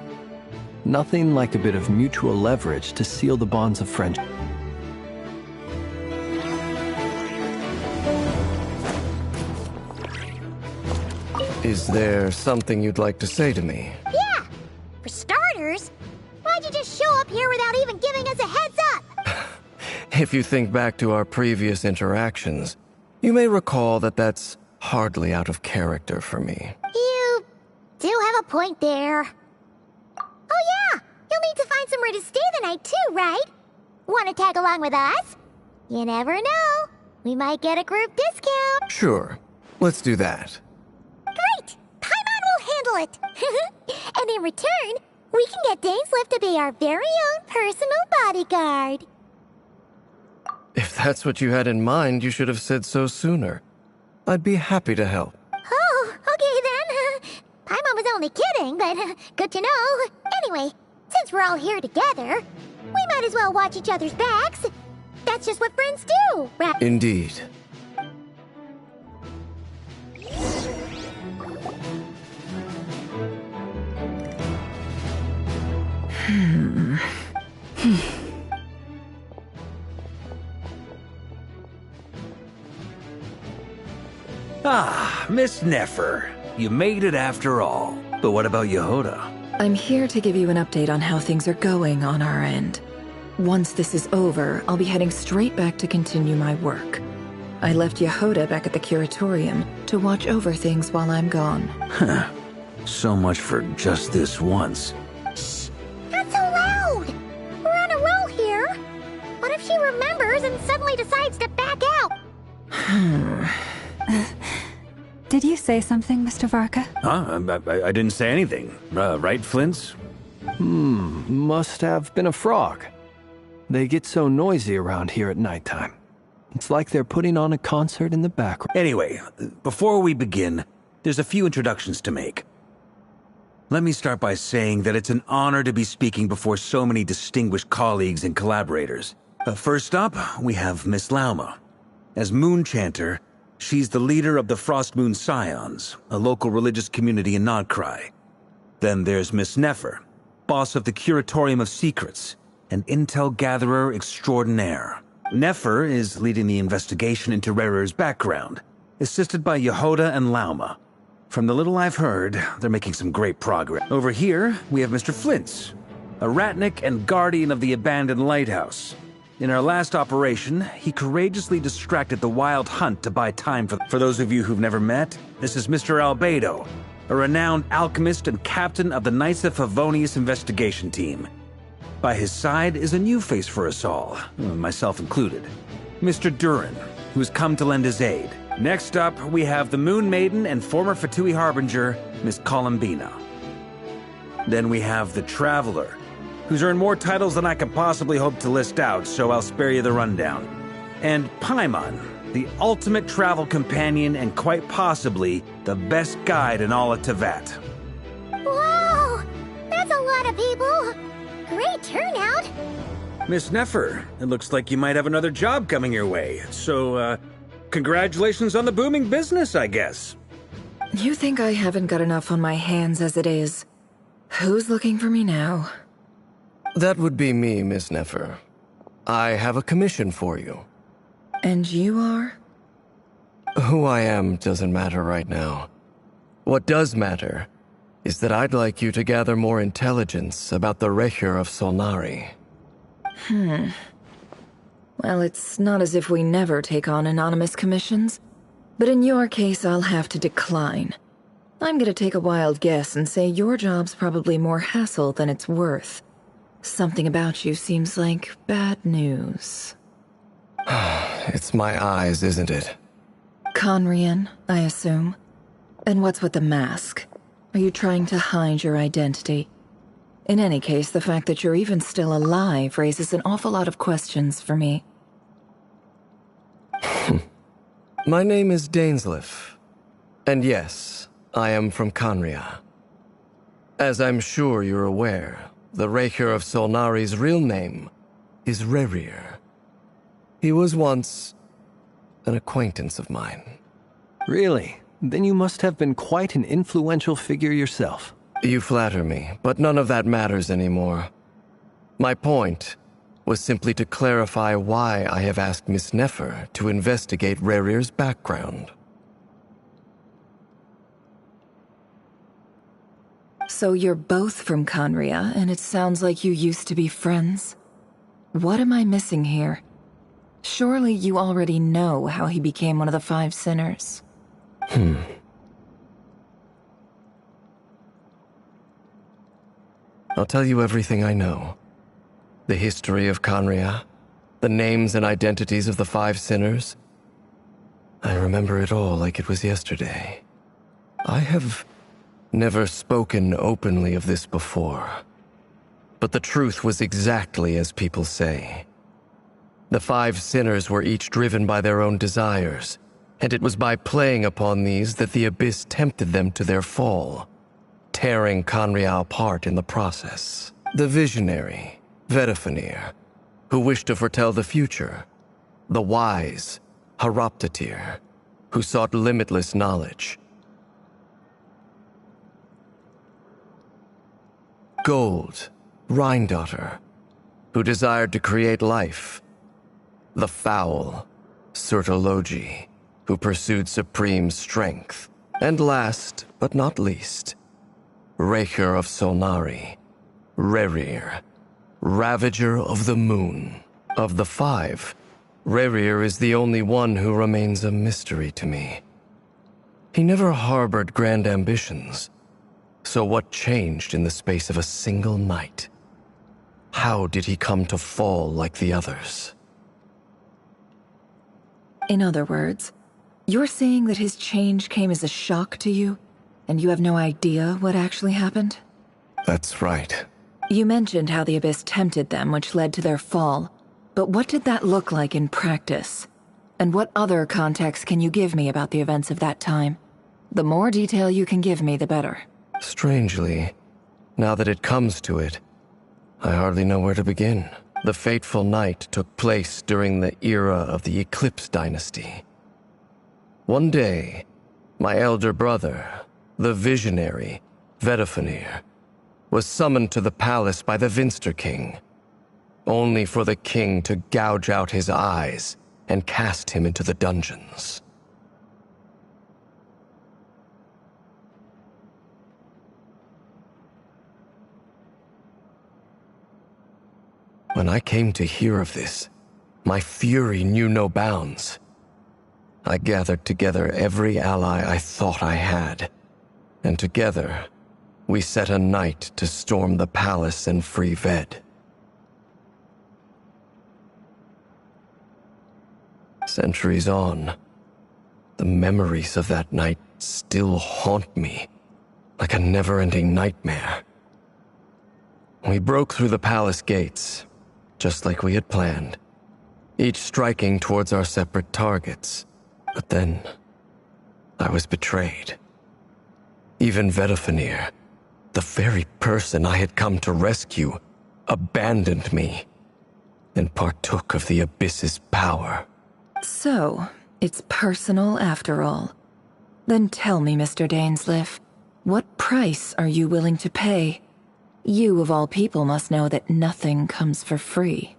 Nothing like a bit of mutual leverage to seal the bonds of friendship. Is there something you'd like to say to me? Yeah! For starters, why'd you just show up here without even giving us a heads up? If you think back to our previous interactions, you may recall that that's hardly out of character for me. You do have a point there. Oh yeah! You'll need to find somewhere to stay the night too, right? Want to tag along with us? You never know. We might get a group discount. Sure. Let's do that. Great! Paimon will handle it! And in return, we can get Dainslift to be our very own personal bodyguard. that's what you had in mind, you should have said so sooner. I'd be happy to help. Oh, okay then. Paimon was only kidding, but good to know. Anyway, since we're all here together, we might as well watch each other's backs. That's just what friends do, right? Indeed. Ah, Miss Nefer. You made it after all. But what about Yehoda? I'm here to give you an update on how things are going on our end. Once this is over, I'll be heading straight back to continue my work. I left Yehoda back at the curatorium to watch over things while I'm gone. Huh. So much for just this once. Shh! Not so loud! We're on a roll here. What if she remembers and suddenly decides to back out? Did you say something, Mr. Varka? I didn't say anything. Right, Flint's? Must have been a frog. They get so noisy around here at nighttime. It's like they're putting on a concert in the background. Anyway, before we begin, there's a few introductions to make. Let me start by saying that it's an honor to be speaking before so many distinguished colleagues and collaborators. First up, we have Miss Lauma. As Moon Chanter, she's the leader of the Frost Moon Scions, a local religious community in Krai. Then there's Miss Nefer, boss of the Curatorium of Secrets, an intel gatherer extraordinaire. Nefer is leading the investigation into Rerer's background, assisted by Yehoda and Lauma. From the little I've heard, they're making some great progress. Over here, we have Mr. Flint's, a ratnik and guardian of the abandoned lighthouse. In our last operation, he courageously distracted the Wild Hunt to buy time for those of you who've never met. This is Mr. Albedo, a renowned alchemist and captain of the Knights of Favonius investigation team. By his side is a new face for us all, myself included, Mr. Durin, who's come to lend his aid. Next up, we have the Moon Maiden and former Fatui Harbinger, Miss Columbina. Then we have the Traveler, who's earned more titles than I can possibly hope to list out, so I'll spare you the rundown. And Paimon, the ultimate travel companion and quite possibly the best guide in all of Tevat. Whoa! That's a lot of people! Great turnout! Miss Nefer, it looks like you might have another job coming your way, so, congratulations on the booming business, I guess. You think I haven't got enough on my hands as it is? Who's looking for me now? That would be me, Miss Nefer. I have a commission for you. And you are? Who I am doesn't matter right now. What does matter is that I'd like you to gather more intelligence about the Recher of Solnari. Well, it's not as if we never take on anonymous commissions. But in your case, I'll have to decline. I'm gonna take a wild guess and say your job's probably more hassle than it's worth. Something about you seems like bad news. It's my eyes, isn't it? Conrian, I assume. And what's with the mask? Are you trying to hide your identity? In any case, the fact that you're even still alive raises an awful lot of questions for me. My name is Dainsleif. And yes, I am from Conria. As I'm sure you're aware, the Recher of Solnari's real name is Rerir. He was once an acquaintance of mine. Really? Then you must have been quite an influential figure yourself. You flatter me, but none of that matters anymore. My point was simply to clarify why I have asked Miss Nefer to investigate Rerir's background. So you're both from Conria, and it sounds like you used to be friends? What am I missing here? Surely you already know how he became one of the Five Sinners. I'll tell you everything I know. The history of Conria, the names and identities of the Five Sinners. I remember it all like it was yesterday. I have never spoken openly of this before. But the truth was exactly as people say. The 5 sinners were each driven by their own desires, and it was by playing upon these that the Abyss tempted them to their fall, tearing Conrial apart in the process. The visionary, Vedifenir, who wished to foretell the future. The wise, Haroptatir, who sought limitless knowledge. Gold, Rhindaughter, who desired to create life. The foul, Surtologi, who pursued supreme strength. And last, but not least, Raker of Solnari, Rerir, Ravager of the Moon. Of the 5, Rerir is the only one who remains a mystery to me. He never harbored grand ambitions, so what changed in the space of a single night? How did he come to fall like the others? In other words, you're saying that his change came as a shock to you, and you have no idea what actually happened? That's right. You mentioned how the Abyss tempted them, which led to their fall. But what did that look like in practice? And what other context can you give me about the events of that time? The more detail you can give me, the better. Strangely, now that it comes to it, I hardly know where to begin. The fateful night took place during the era of the Eclipse Dynasty. One day, my elder brother, the visionary, Vedifenir, was summoned to the palace by the Vinster King, only for the king to gouge out his eyes and cast him into the dungeons. When I came to hear of this, my fury knew no bounds. I gathered together every ally I thought I had, and together, we set a night to storm the palace and free Ved. Centuries on, the memories of that night still haunt me like a never-ending nightmare. We broke through the palace gates, just like we had planned, each striking towards our separate targets. But then, I was betrayed. Even Vedifenir, the very person I had come to rescue, abandoned me and partook of the Abyss's power. So, it's personal after all. Then tell me, Mr. Dainsleif, what price are you willing to pay? You, of all people, must know that nothing comes for free.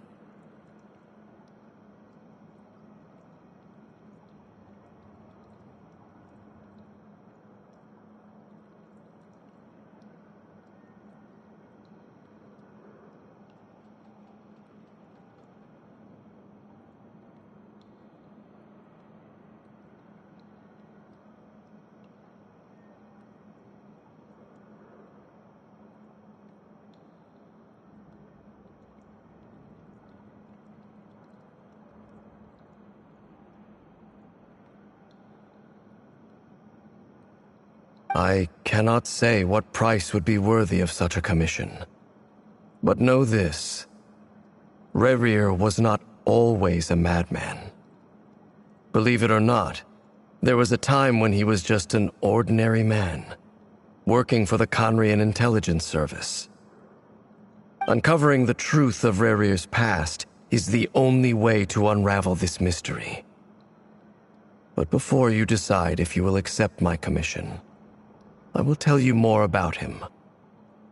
I cannot say what price would be worthy of such a commission. But know this, Rerir was not always a madman. Believe it or not, there was a time when he was just an ordinary man, working for the Conrian Intelligence Service. Uncovering the truth of Rerir's past is the only way to unravel this mystery. But before you decide if you will accept my commission, I will tell you more about him.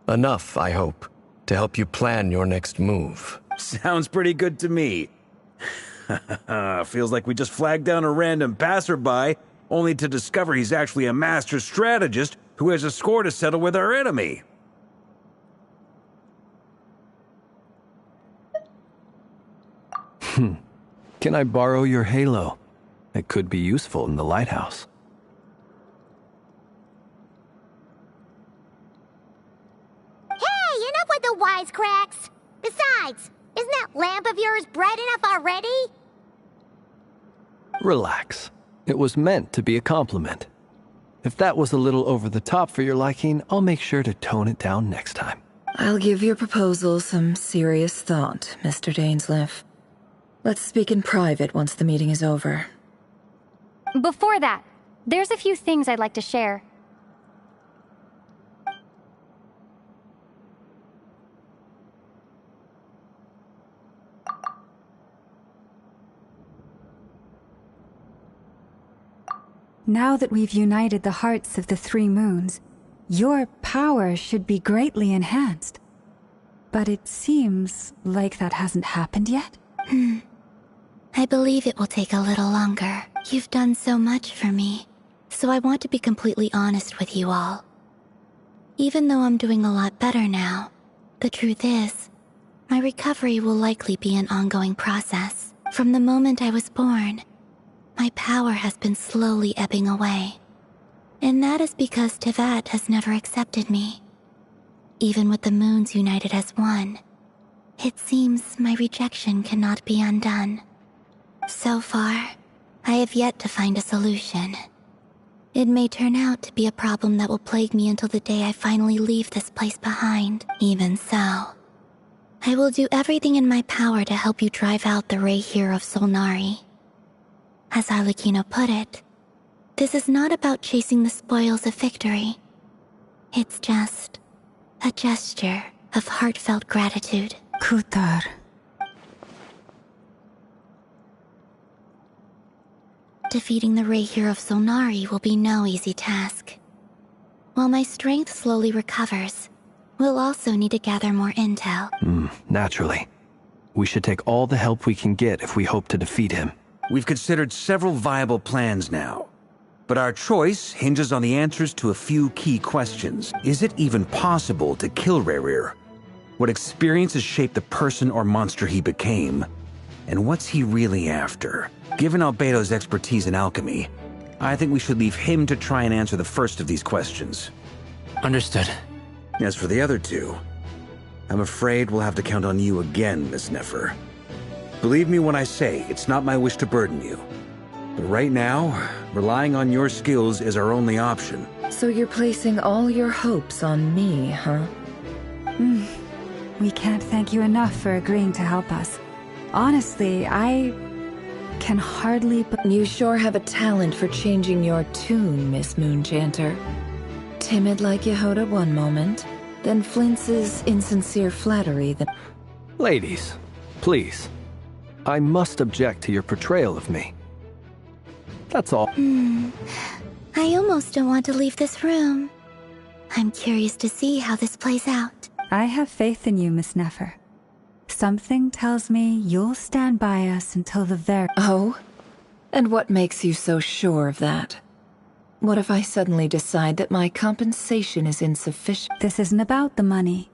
Enough, I hope, to help you plan your next move. Sounds pretty good to me. Feels like we just flagged down a random passerby, only to discover he's actually a master strategist who has a score to settle with our enemy. Can I borrow your halo? It could be useful in the lighthouse. Hey, enough with the wisecracks! Besides, isn't that lamp of yours bright enough already? Relax. It was meant to be a compliment. If that was a little over the top for your liking, I'll make sure to tone it down next time. I'll give your proposal some serious thought, Mr. Dainsleif. Let's speak in private once the meeting is over. Before that, there's a few things I'd like to share. Now that we've united the hearts of the three moons, your power should be greatly enhanced. But it seems like that hasn't happened yet? I believe it will take a little longer. You've done so much for me, so I want to be completely honest with you all. Even though I'm doing a lot better now, the truth is, my recovery will likely be an ongoing process. From the moment I was born, my power has been slowly ebbing away. And that is because Tevat has never accepted me. Even with the moons united as one, it seems my rejection cannot be undone. So far, I have yet to find a solution. It may turn out to be a problem that will plague me until the day I finally leave this place behind. Even so, I will do everything in my power to help you drive out the Ray here of Solnari. As Arlecchino put it, this is not about chasing the spoils of victory. It's just a gesture of heartfelt gratitude. Kutar. Defeating the Ray here of Solnari will be no easy task. While my strength slowly recovers, we'll also need to gather more intel. Naturally. We should take all the help we can get if we hope to defeat him. We've considered several viable plans now, but our choice hinges on the answers to a few key questions. Is it even possible to kill Rerir? What experiences shaped the person or monster he became? And what's he really after? Given Albedo's expertise in alchemy, I think we should leave him to try and answer the first of these questions. Understood. As for the other two, I'm afraid we'll have to count on you again, Miss Nefer. Believe me when I say it's not my wish to burden you. But right now, relying on your skills is our only option. So you're placing all your hopes on me, huh? We can't thank you enough for agreeing to help us. Honestly, I can hardly... You sure have a talent for changing your tune, Miss Moonchanter. Timid like Yehoda one moment, then flinches insincere flattery the... Ladies, please. I must object to your portrayal of me. That's all. I almost don't want to leave this room. I'm curious to see how this plays out. I have faith in you, Miss Nefer. Something tells me you'll stand by us until the very... Oh? And what makes you so sure of that? What if I suddenly decide that my compensation is insufficient? This isn't about the money.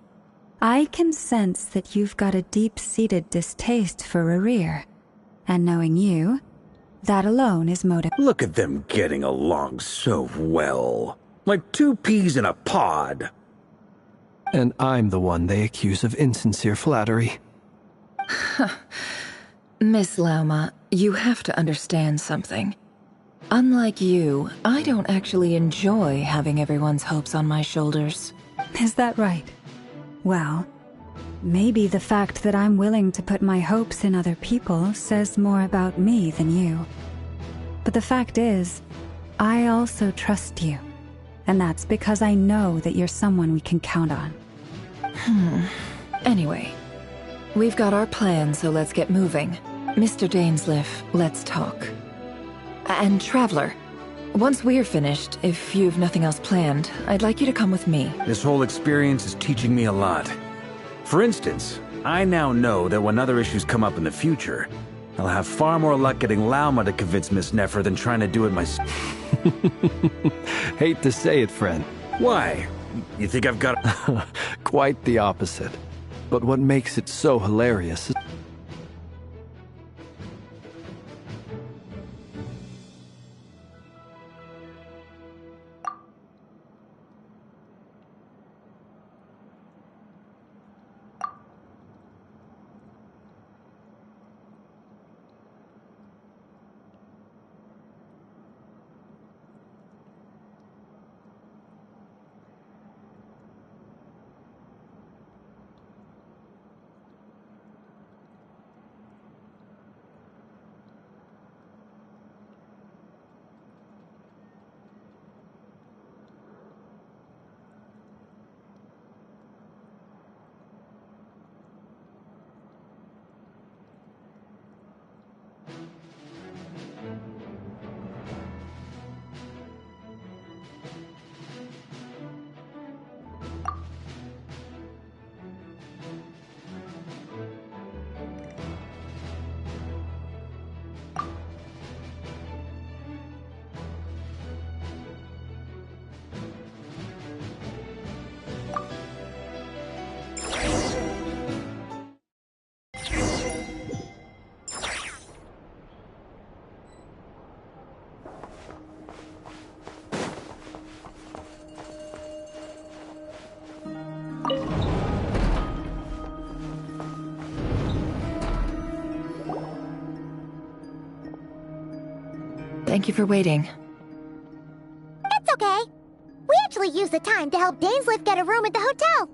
I can sense that you've got a deep-seated distaste for Rerir. And knowing you, that alone is motive. Look at them getting along so well. Like two peas in a pod. And I'm the one they accuse of insincere flattery. Miss Lauma, you have to understand something. Unlike you, I don't actually enjoy having everyone's hopes on my shoulders. Is that right? Well, maybe the fact that I'm willing to put my hopes in other people says more about me than you. But the fact is, I also trust you. And that's because I know that you're someone we can count on. Anyway, we've got our plan, so let's get moving. Mr. Dainsliff, let's talk. And Traveler, once we're finished, if you've nothing else planned, I'd like you to come with me. This whole experience is teaching me a lot. For instance, I now know that when other issues come up in the future, I'll have far more luck getting Lauma to convince Miss Nefer than trying to do it myself. Hate to say it, friend. Why? You think I've got... Quite the opposite. But what makes it so hilarious is... Thank you for waiting. That's okay. We actually used the time to help Dainsliff get a room at the hotel.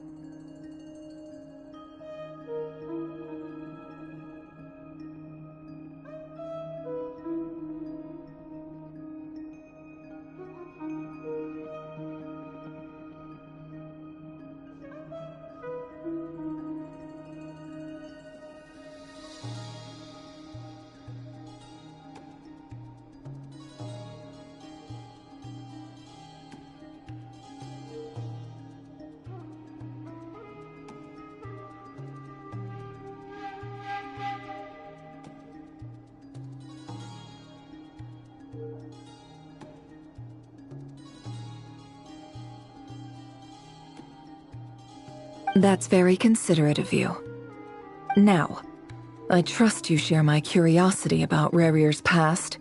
That's very considerate of you. Now, I trust you share my curiosity about Rarier's past,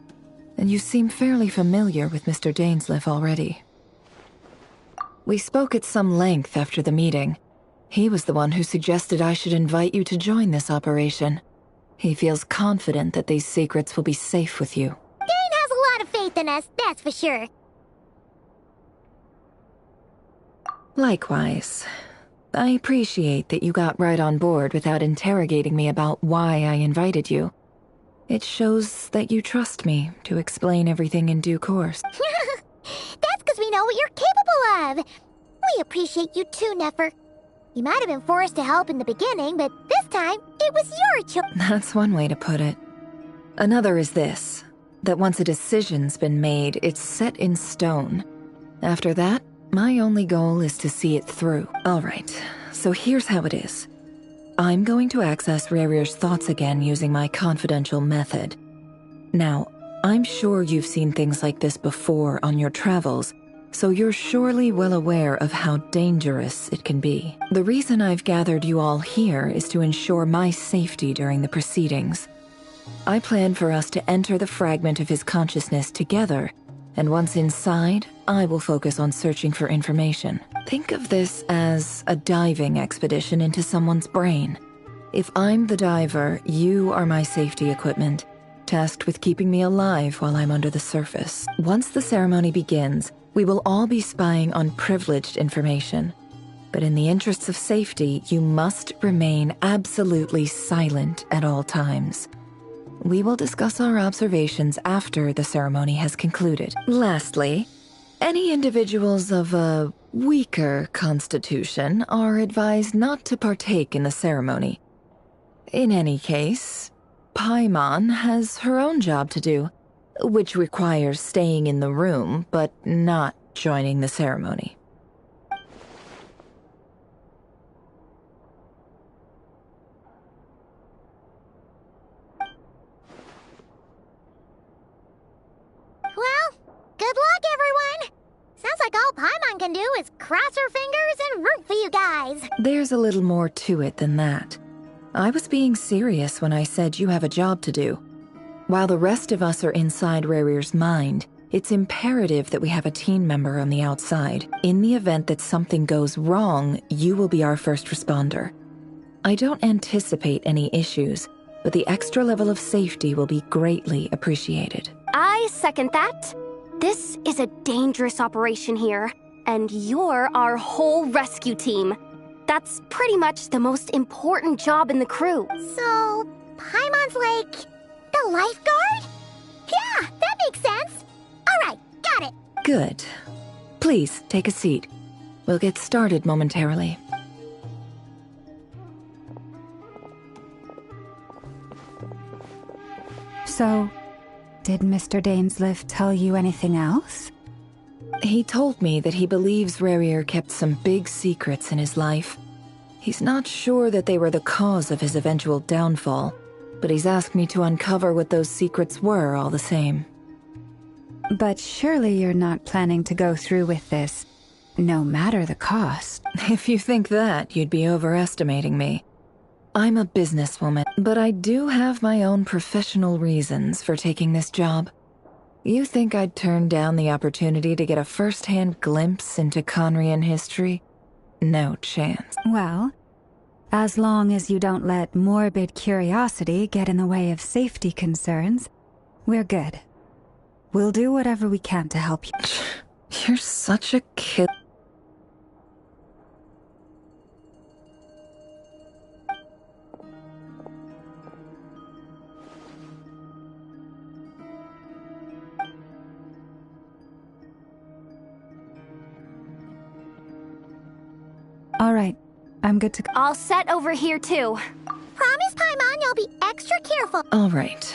and you seem fairly familiar with Mr. Dainsliff already. We spoke at some length after the meeting. He was the one who suggested I should invite you to join this operation. He feels confident that these secrets will be safe with you. Dane has a lot of faith in us, that's for sure. Likewise. I appreciate that you got right on board without interrogating me about why I invited you. It shows that you trust me to explain everything in due course. That's because we know what you're capable of. We appreciate you too, Nefer. You might have been forced to help in the beginning, but this time, it was your choice. That's one way to put it. Another is this, that once a decision's been made, it's set in stone. After that, my only goal is to see it through. Alright, so here's how it is. I'm going to access Rarier's thoughts again using my confidential method. Now, I'm sure you've seen things like this before on your travels, so you're surely well aware of how dangerous it can be. The reason I've gathered you all here is to ensure my safety during the proceedings. I plan for us to enter the fragment of his consciousness together, and once inside, I will focus on searching for information. Think of this as a diving expedition into someone's brain. If I'm the diver, you are my safety equipment, tasked with keeping me alive while I'm under the surface. Once the ceremony begins, we will all be spying on privileged information. But in the interests of safety, you must remain absolutely silent at all times. We will discuss our observations after the ceremony has concluded. Lastly, any individuals of a weaker constitution are advised not to partake in the ceremony. In any case, Paimon has her own job to do, which requires staying in the room but not joining the ceremony. Well, good luck, everyone! Sounds like all Paimon can do is cross her fingers and root for you guys. There's a little more to it than that. I was being serious when I said you have a job to do. While the rest of us are inside Rarier's mind, it's imperative that we have a team member on the outside. In the event that something goes wrong, you will be our first responder. I don't anticipate any issues, but the extra level of safety will be greatly appreciated. I second that. This is a dangerous operation here, and you're our whole rescue team. That's pretty much the most important job in the crew. So, Paimon's like the lifeguard? Yeah, that makes sense. All right, got it. Good. Please, take a seat. We'll get started momentarily. So, did Mr. Dainsliff tell you anything else? He told me that he believes Rarier kept some big secrets in his life. He's not sure that they were the cause of his eventual downfall, but he's asked me to uncover what those secrets were all the same. But surely you're not planning to go through with this, no matter the cost. If you think that, you'd be overestimating me. I'm a businesswoman, but I do have my own professional reasons for taking this job. You think I'd turn down the opportunity to get a first-hand glimpse into Conrian history? No chance. Well, as long as you don't let morbid curiosity get in the way of safety concerns, we're good. We'll do whatever we can to help you. You're such a kid. All right, I'm good to go. All set over here, too. Promise, Paimon, you'll be extra careful. All right.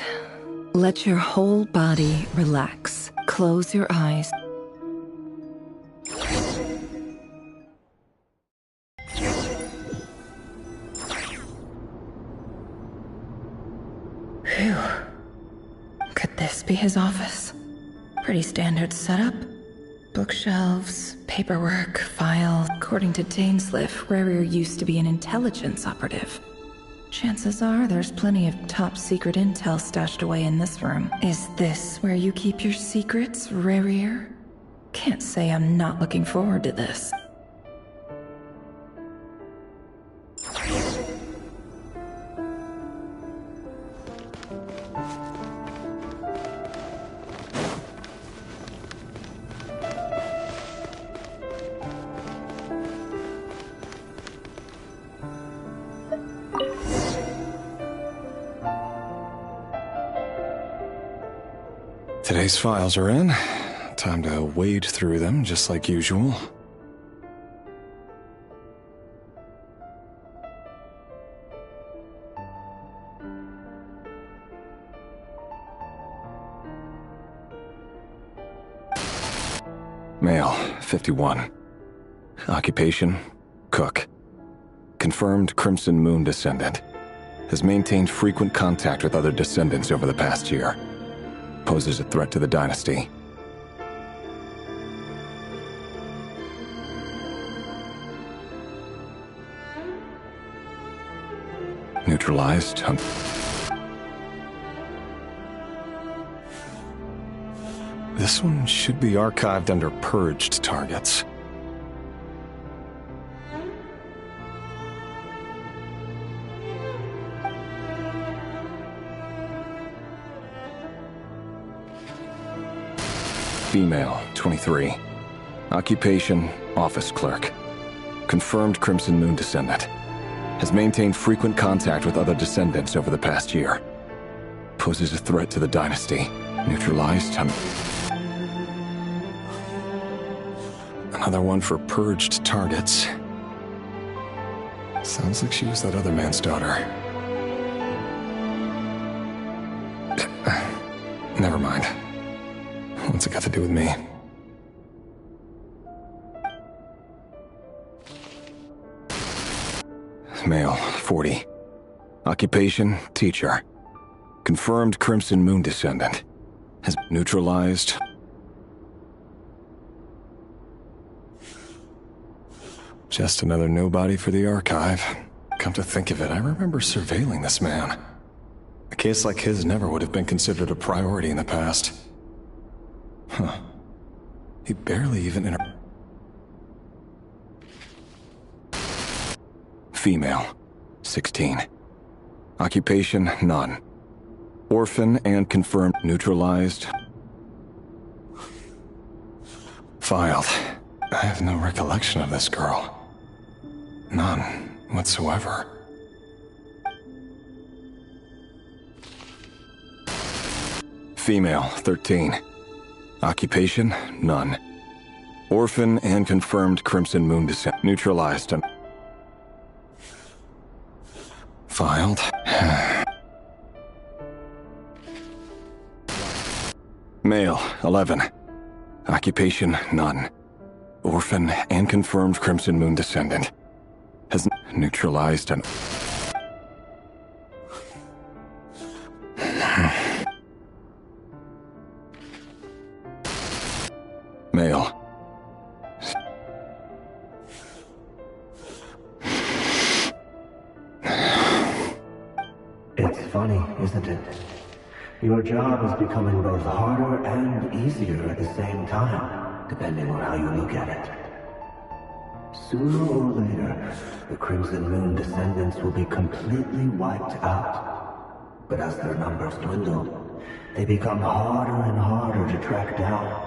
Let your whole body relax. Close your eyes. Phew. Could this be his office? Pretty standard setup. Bookshelves, paperwork, files. According to Dainsliff, Rarier used to be an intelligence operative. Chances are there's plenty of top secret intel stashed away in this room. Is this where you keep your secrets, Rarier? Can't say I'm not looking forward to this. Today's files are in. Time to wade through them, just like usual. Male, 51. Occupation, cook. Confirmed Crimson Moon descendant. Has maintained frequent contact with other descendants over the past year. Poses a threat to the dynasty. Neutralized. This one should be archived under purged targets. Female, 23. Occupation, office clerk. Confirmed Crimson Moon descendant. Has maintained frequent contact with other descendants over the past year. Poses a threat to the dynasty. Neutralized. Another one for purged targets. Sounds like she was that other man's daughter. Never mind. What's it got to do with me? Male, 40. Occupation, teacher. Confirmed Crimson Moon descendant. Has neutralized. Just another nobody for the archive. Come to think of it, I remember surveilling this man. A case like his never would have been considered a priority in the past. Huh. He barely even Female, 16. Occupation, none. Orphan and confirmed neutralized. Filed. I have no recollection of this girl. None whatsoever. Female, 13. Occupation, none. Orphan and confirmed Crimson Moon descent. Neutralized and filed. Male, 11. Occupation, none. Orphan and confirmed Crimson Moon descendant. Has neutralized and male. It's funny, isn't it? Your job is becoming both harder and easier at the same time, depending on how you look at it. Sooner or later, the Crimson Moon descendants will be completely wiped out. But as their numbers dwindle, they become harder and harder to track down.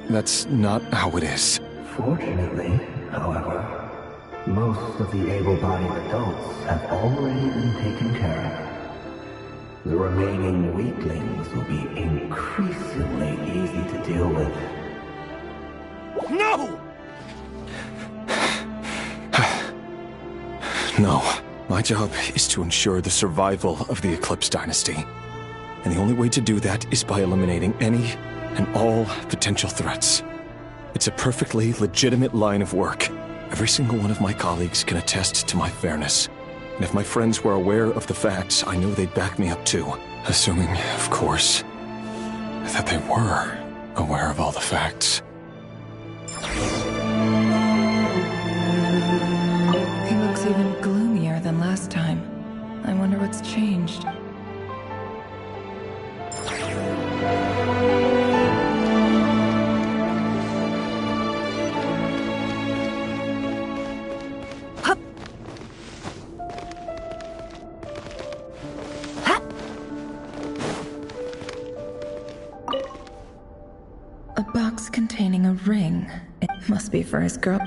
That's not how it is. Fortunately, however, most of the able-bodied adults have already been taken care of. The remaining weaklings will be increasingly easy to deal with. No! No. My job is to ensure the survival of the Eclipse Dynasty. And the only way to do that is by eliminating any and all potential threats. It's a perfectly legitimate line of work. Every single one of my colleagues can attest to my fairness. And if my friends were aware of the facts, I know they'd back me up too. Assuming, of course, that they were aware of all the facts. He looks even gloomier than last time. I wonder what's changed. A box containing a ring. It must be for his girl.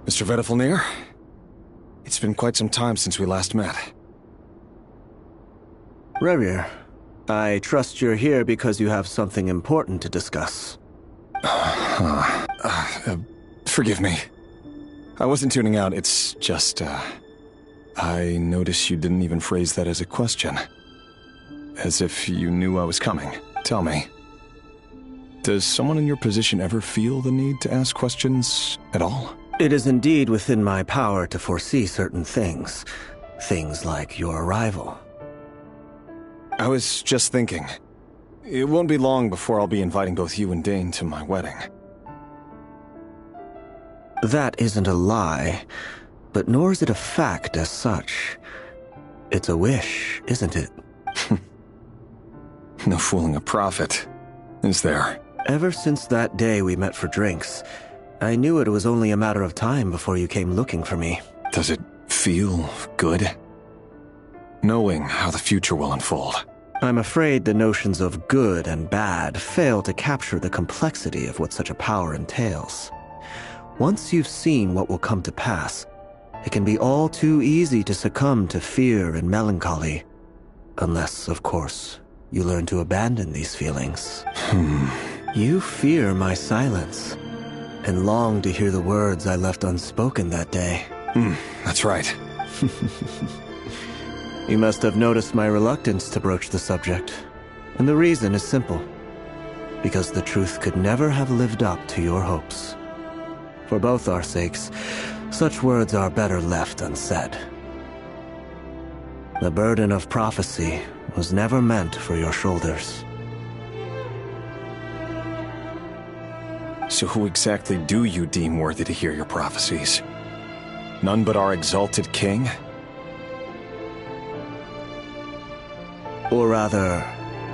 Mr. Vedifalnir, it's been quite some time since we last met. Rerir, I trust you're here because you have something important to discuss. Forgive me. I wasn't tuning out, it's just, I noticed you didn't even phrase that as a question. As if you knew I was coming. Tell me, does someone in your position ever feel the need to ask questions at all? It is indeed within my power to foresee certain things. Things like your arrival. I was just thinking. It won't be long before I'll be inviting both you and Dane to my wedding. That isn't a lie, but nor is it a fact as such. It's a wish, isn't it? No fooling a prophet, is there? Ever since that day we met for drinks, I knew it was only a matter of time before you came looking for me. Does it feel good? Knowing how the future will unfold. I'm afraid the notions of good and bad fail to capture the complexity of what such a power entails. Once you've seen what will come to pass, it can be all too easy to succumb to fear and melancholy. Unless, of course, you learn to abandon these feelings. You fear my silence, and long to hear the words I left unspoken that day. That's right. You must have noticed my reluctance to broach the subject. And the reason is simple. Because the truth could never have lived up to your hopes. For both our sakes, such words are better left unsaid. The burden of prophecy was never meant for your shoulders. So who exactly do you deem worthy to hear your prophecies? None but our exalted king? Or rather,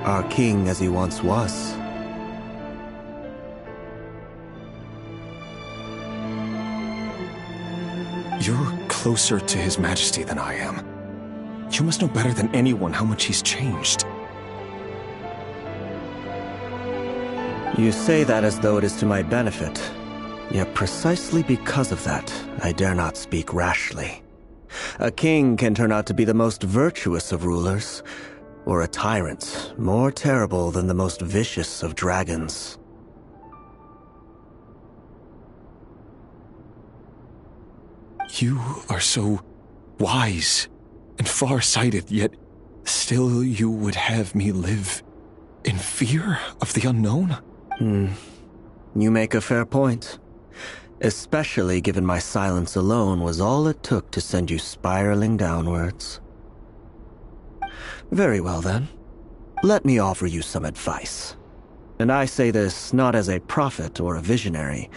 our king as he once was. You're closer to His Majesty than I am. You must know better than anyone how much he's changed. You say that as though it is to my benefit. Yet precisely because of that, I dare not speak rashly. A king can turn out to be the most virtuous of rulers, or a tyrant more terrible than the most vicious of dragons. You are so wise and far-sighted, yet still you would have me live in fear of the unknown? You make a fair point. Especially given my silence alone was all it took to send you spiraling downwards. Very well then. Let me offer you some advice. And I say this not as a prophet or a visionary,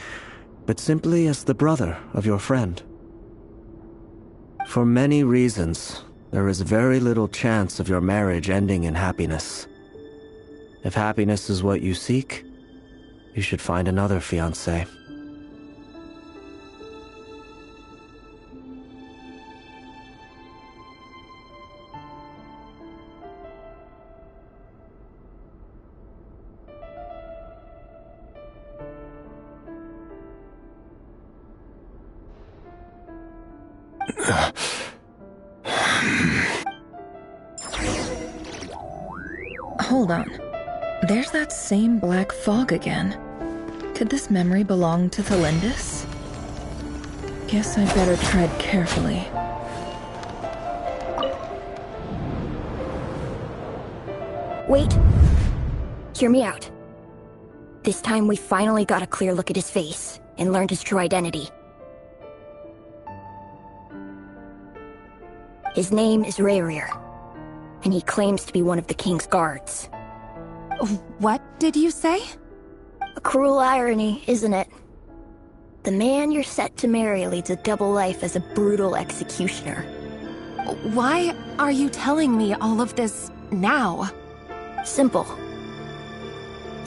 but simply as the brother of your friend. For many reasons, there is very little chance of your marriage ending in happiness. If happiness is what you seek, you should find another fiancé. Hold on. There's that same black fog again. Could this memory belong to Thelindis? Guess I better tread carefully. Wait. Hear me out. This time we finally got a clear look at his face and learned his true identity. His name is Rayrir, and he claims to be one of the king's guards. What did you say? A cruel irony, isn't it? The man you're set to marry leads a double life as a brutal executioner. Why are you telling me all of this now? Simple.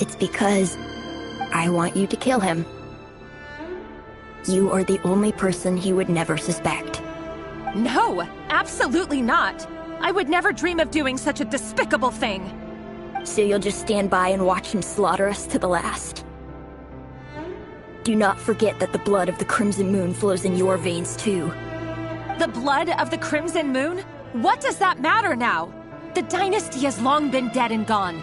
It's because I want you to kill him. You are the only person he would never suspect. No, absolutely not. I would never dream of doing such a despicable thing. So you'll just stand by and watch him slaughter us to the last? Do not forget that the blood of the Crimson Moon flows in your veins too. The blood of the Crimson Moon? What does that matter now? The dynasty has long been dead and gone.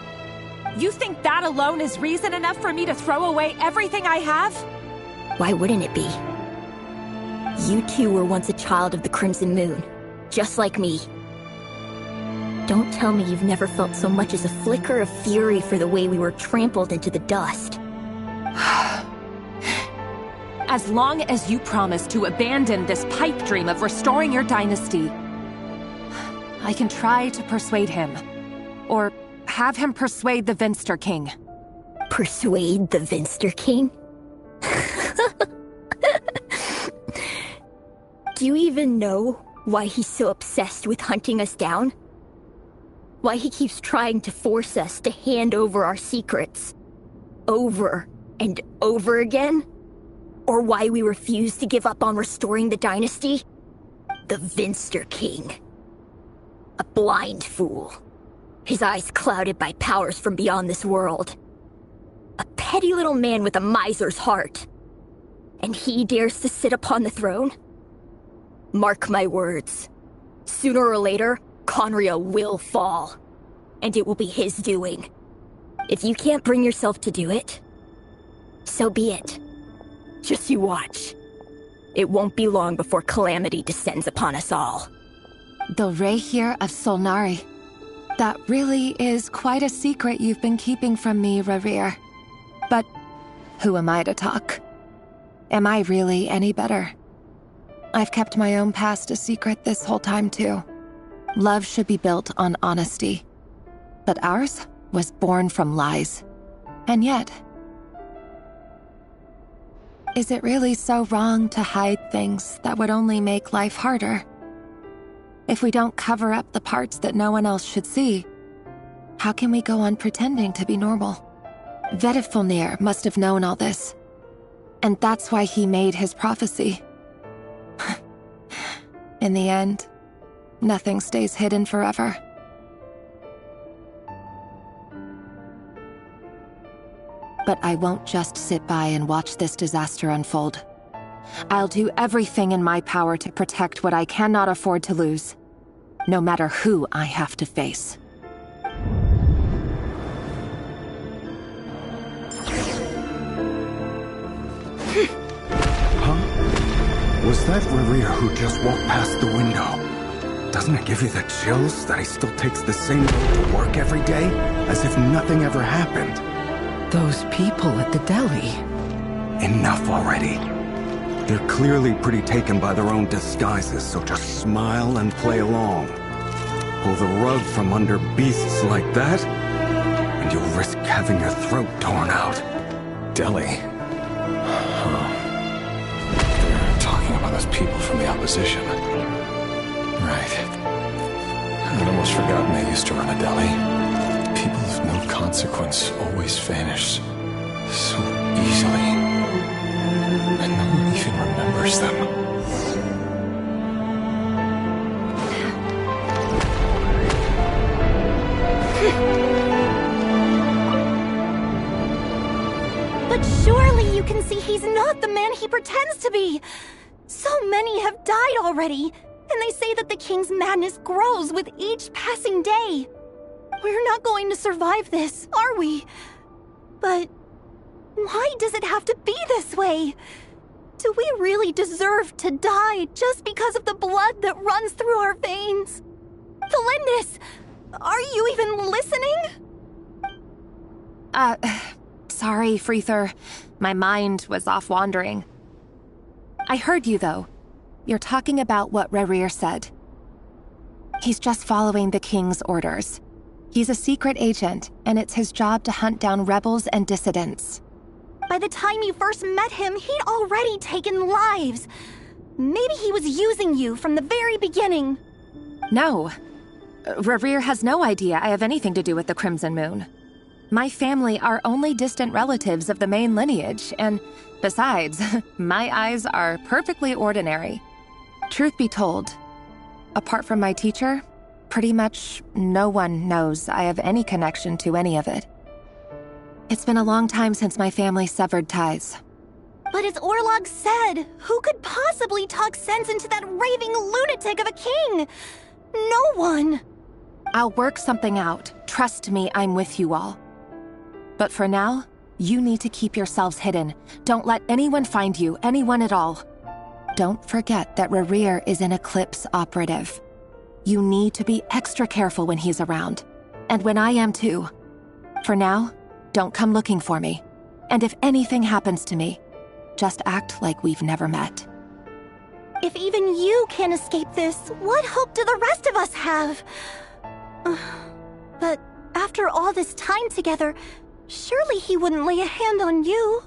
You think that alone is reason enough for me to throw away everything I have? Why wouldn't it be? You too were once a child of the Crimson Moon, just like me. Don't tell me you've never felt so much as a flicker of fury for the way we were trampled into the dust. As long as you promise to abandon this pipe dream of restoring your dynasty, I can try to persuade him. Or have him persuade the Vinster King. Persuade the Vinster King? Do you even know why he's so obsessed with hunting us down? Why he keeps trying to force us to hand over our secrets? Over and over again? Or why we refuse to give up on restoring the dynasty? The Vinster King. A blind fool. His eyes clouded by powers from beyond this world. A petty little man with a miser's heart. And he dares to sit upon the throne? Mark my words. Sooner or later, Conria will fall. And it will be his doing. If you can't bring yourself to do it, so be it. Just you watch. It won't be long before calamity descends upon us all. The Rayrir of Solnari. That really is quite a secret you've been keeping from me, Rayrir. But who am I to talk? Am I really any better? I've kept my own past a secret this whole time too. Love should be built on honesty. But ours was born from lies. And yet, is it really so wrong to hide things that would only make life harder? If we don't cover up the parts that no one else should see, how can we go on pretending to be normal? Vedifulnir must have known all this. And that's why he made his prophecy. In the end, nothing stays hidden forever. But I won't just sit by and watch this disaster unfold. I'll do everything in my power to protect what I cannot afford to lose, no matter who I have to face. Was that Rayrir who just walked past the window? Doesn't it give you the chills that he still takes the same road to work every day, as if nothing ever happened? Those people at the deli. Enough already. They're clearly pretty taken by their own disguises, so just smile and play along. Pull the rug from under beasts like that, and you'll risk having your throat torn out. Deli? Huh. They're talking about those people from the opposition. Right. I'd almost forgotten they used to run a deli. People of no consequence always vanish so easily. And no one even remembers them. But surely you can see he's not the man he pretends to be. So many have died already, and they say that the king's madness grows with each passing day. We're not going to survive this, are we? But why does it have to be this way? Do we really deserve to die just because of the blood that runs through our veins? Felindis, are you even listening? Sorry, Freether. My mind was off wandering. I heard you, though. You're talking about what Rerir said. He's just following the king's orders. He's a secret agent, and it's his job to hunt down rebels and dissidents. By the time you first met him, he'd already taken lives. Maybe he was using you from the very beginning. No. Rerir has no idea I have anything to do with the Crimson Moon. My family are only distant relatives of the main lineage, and besides, my eyes are perfectly ordinary. Truth be told, apart from my teacher, pretty much no one knows I have any connection to any of it. It's been a long time since my family severed ties. But as Orlog said, who could possibly talk sense into that raving lunatic of a king? No one. I'll work something out. Trust me, I'm with you all. But for now, you need to keep yourselves hidden. Don't let anyone find you, anyone at all. Don't forget that Rerir is an Eclipse operative. You need to be extra careful when he's around. And when I am too. For now, don't come looking for me. And if anything happens to me, just act like we've never met. If even you can't escape this, what hope do the rest of us have? But after all this time together, surely he wouldn't lay a hand on you.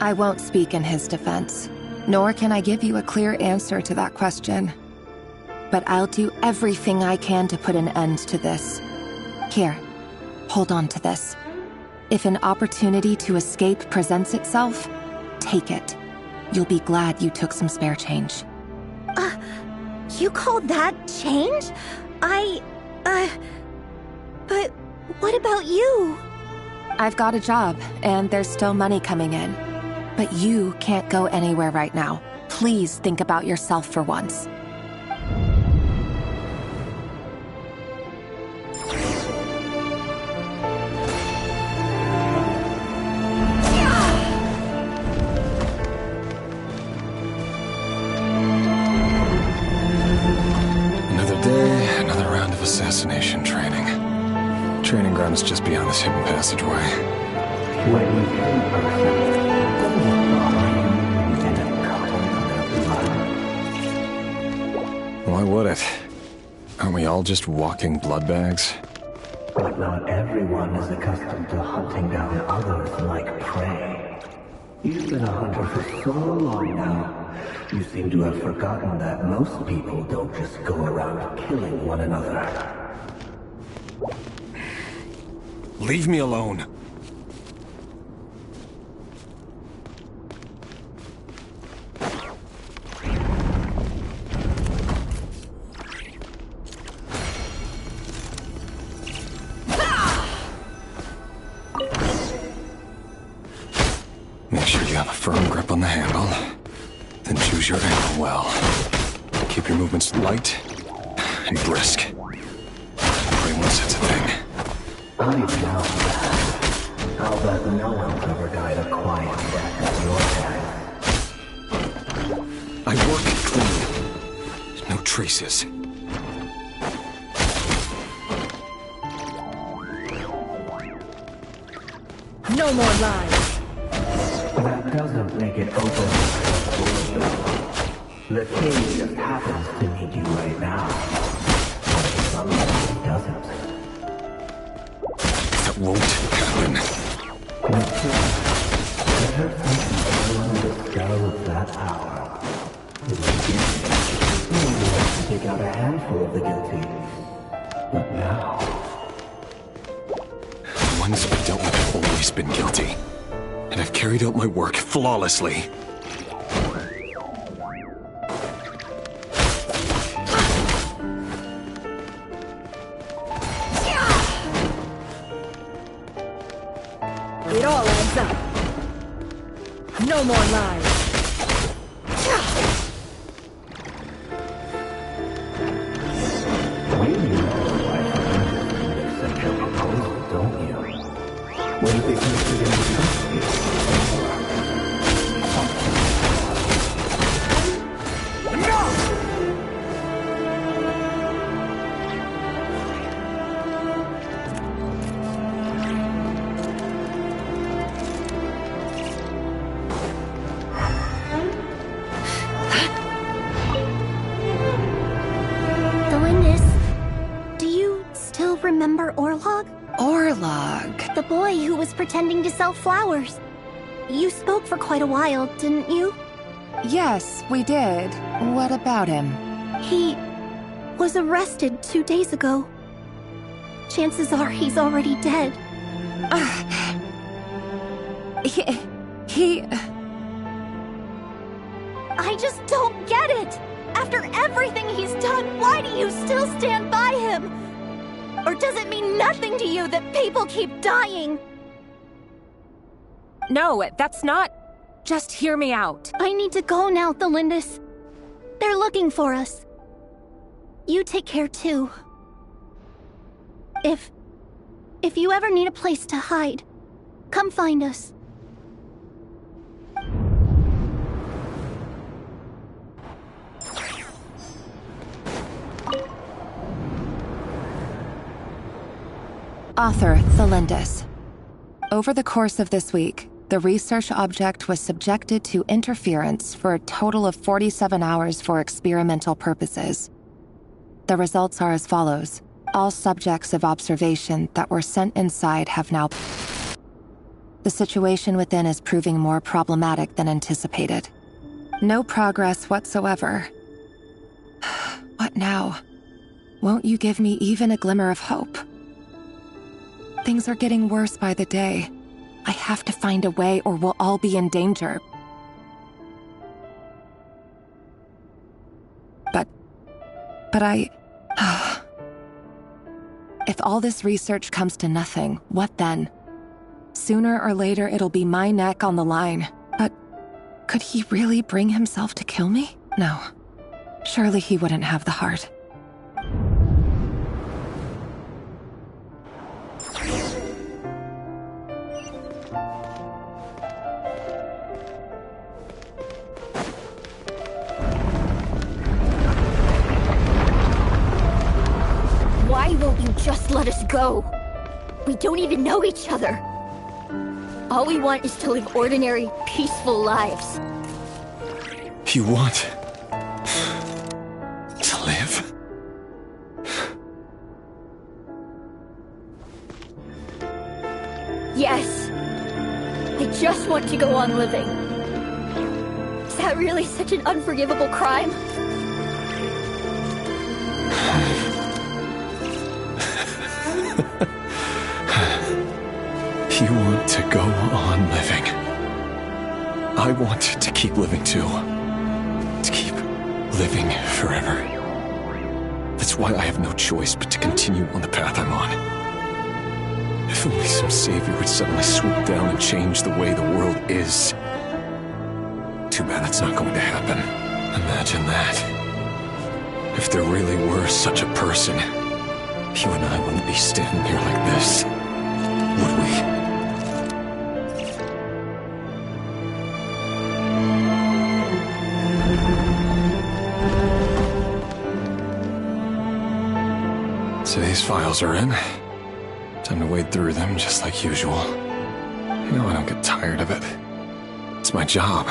I won't speak in his defense, nor can I give you a clear answer to that question. But I'll do everything I can to put an end to this. Here, hold on to this. If an opportunity to escape presents itself, take it. You'll be glad you took some spare change. You call that change? But what about you? I've got a job, and there's still money coming in. But you can't go anywhere right now. Please think about yourself for once. Another day, another round of assassination training. Training ground is just beyond this hidden passageway. When you kill a person, Why would it? Aren't we all just walking blood bags? but not everyone is accustomed to hunting down others like prey. You've been a hunter for so long now, you seem to have forgotten that most people don't just go around killing one another. Leave me alone. Make sure you have a firm grip on the handle. Then choose your angle well. Keep your movements light and brisk. Pray once it's a thing. I doubt that. I'll bet no one's ever died a quiet death at your hands. I work clean. No traces. No more lies. That doesn't make it open. The king just happens to need you right now. Sometimes he doesn't. That won't happen. Let her think the spell of that power. It will give the guilty. But now... The ones I've dealt with have always been guilty. And I've carried out my work flawlessly. It all adds up. No more lies. You know I can't accept your proposal, don't you? What do you think Mr. Genshin trust you? Remember Orlog? Orlog? The boy who was pretending to sell flowers. You spoke for quite a while, didn't you? Yes, we did. What about him? He was arrested 2 days ago. Chances are he's already dead. He... I just don't get it! After everything he's done, why do you still stand by him? Or does it mean nothing to you that people keep dying? No, that's not... Just hear me out. I need to go now, Thelindis. They're looking for us. You take care too. If you ever need a place to hide, come find us. Author Thelindis. Over the course of this week, the research object was subjected to interference for a total of 47 hours for experimental purposes. The results are as follows. All subjects of observation that were sent inside have now... The situation within is proving more problematic than anticipated. No progress whatsoever. What now? Won't you give me even a glimmer of hope? Things are getting worse by the day. I have to find a way or we'll all be in danger. But I... If all this research comes to nothing, what then? Sooner or later it'll be my neck on the line. But could he really bring himself to kill me? No. Surely he wouldn't have the heart. Why won't you just let us go? We don't even know each other. All we want is to live ordinary, peaceful lives. You want... to live? Yes. I just want to go on living. Is that really such an unforgivable crime? You want to go on living. I want to keep living too. To keep living forever. That's why I have no choice but to continue on the path I'm on. If only some savior would suddenly swoop down and change the way the world is. Too bad that's not going to happen. Imagine that. If there really were such a person, you and I wouldn't be standing here like this, would we? So these files are in. Time to wade through them just like usual. No, I don't get tired of it. It's my job.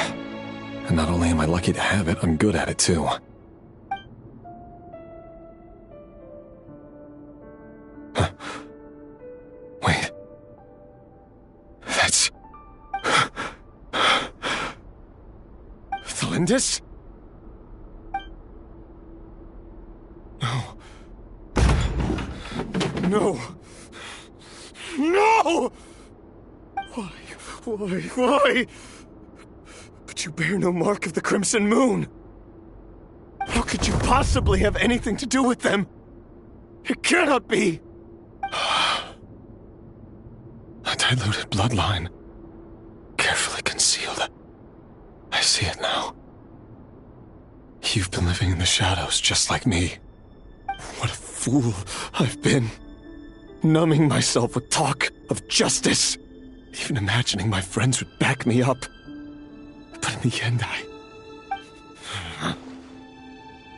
And not only am I lucky to have it, I'm good at it too. Huh. Wait. That's... Thelindis? No. No! No! Why? But you bear no mark of the Crimson Moon. How could you possibly have anything to do with them? It cannot be! A diluted bloodline. Carefully concealed. I see it now. You've been living in the shadows just like me. What a fool I've been. Numbing myself with talk of justice. Even imagining my friends would back me up. But in the end,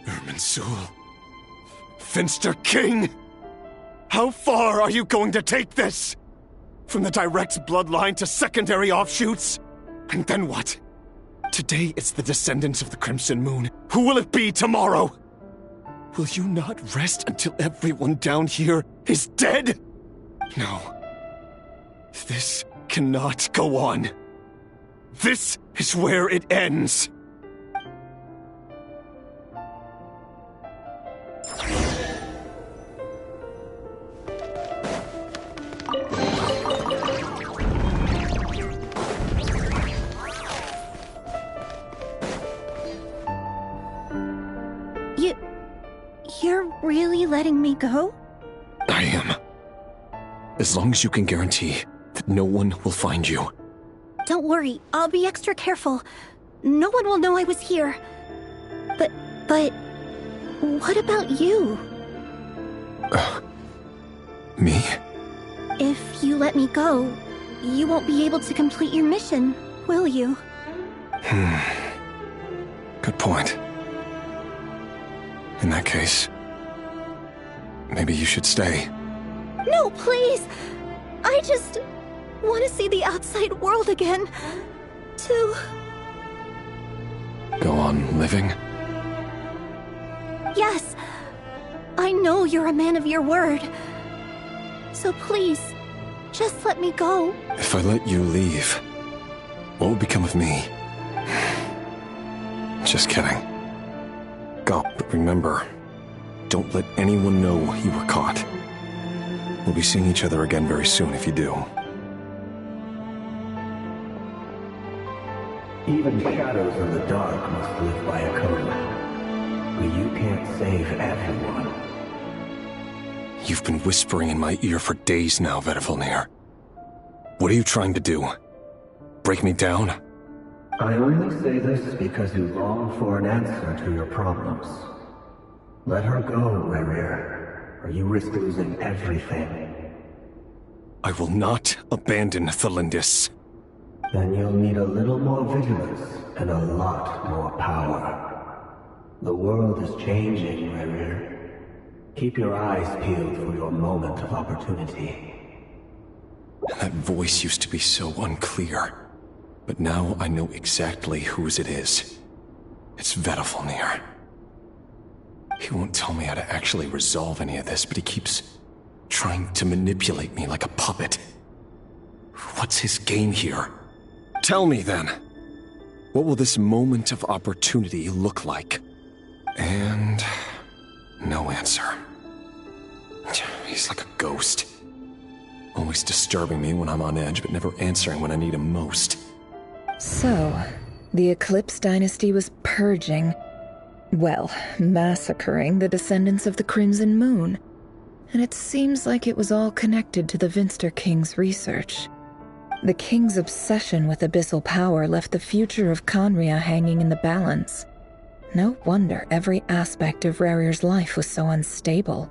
Irminsul. Finster King! How far are you going to take this? From the direct bloodline to secondary offshoots? And then what? Today it's the descendants of the Crimson Moon. Who will it be tomorrow? Will you not rest until everyone down here is dead? No. This cannot go on. This is where it ends. You're really letting me go? I am. As long as you can guarantee that no one will find you. Don't worry, I'll be extra careful. No one will know I was here. But what about you? Me? If you let me go, you won't be able to complete your mission, will you? Good point. In that case, maybe you should stay. No, please! I just want to see the outside world again. To... Go on living? Yes. I know you're a man of your word. So please, just let me go. If I let you leave, what will become of me? Just kidding. Go, but remember, don't let anyone know you were caught. We'll be seeing each other again very soon if you do. Even shadows in the dark must live by a code. But you can't save everyone. You've been whispering in my ear for days now, Vedifalnir. What are you trying to do? Break me down? I only say this because you long for an answer to your problems. Let her go, Rerir, or you risk losing everything. I will not abandon Thalindis. Then you'll need a little more vigilance and a lot more power. The world is changing, Rerir. Keep your eyes peeled for your moment of opportunity. That voice used to be so unclear. But now I know exactly whose it is. It's Vedifalnir. He won't tell me how to actually resolve any of this, but he keeps trying to manipulate me like a puppet. What's his game here? Tell me then. What will this moment of opportunity look like? And... no answer. He's like a ghost. Always disturbing me when I'm on edge, but never answering when I need him most. So, the Eclipse Dynasty was purging, well, massacring the descendants of the Crimson Moon. And it seems like it was all connected to the Finster King's research. The King's obsession with abyssal power left the future of Khaenri'ah hanging in the balance. No wonder every aspect of Rerir's life was so unstable.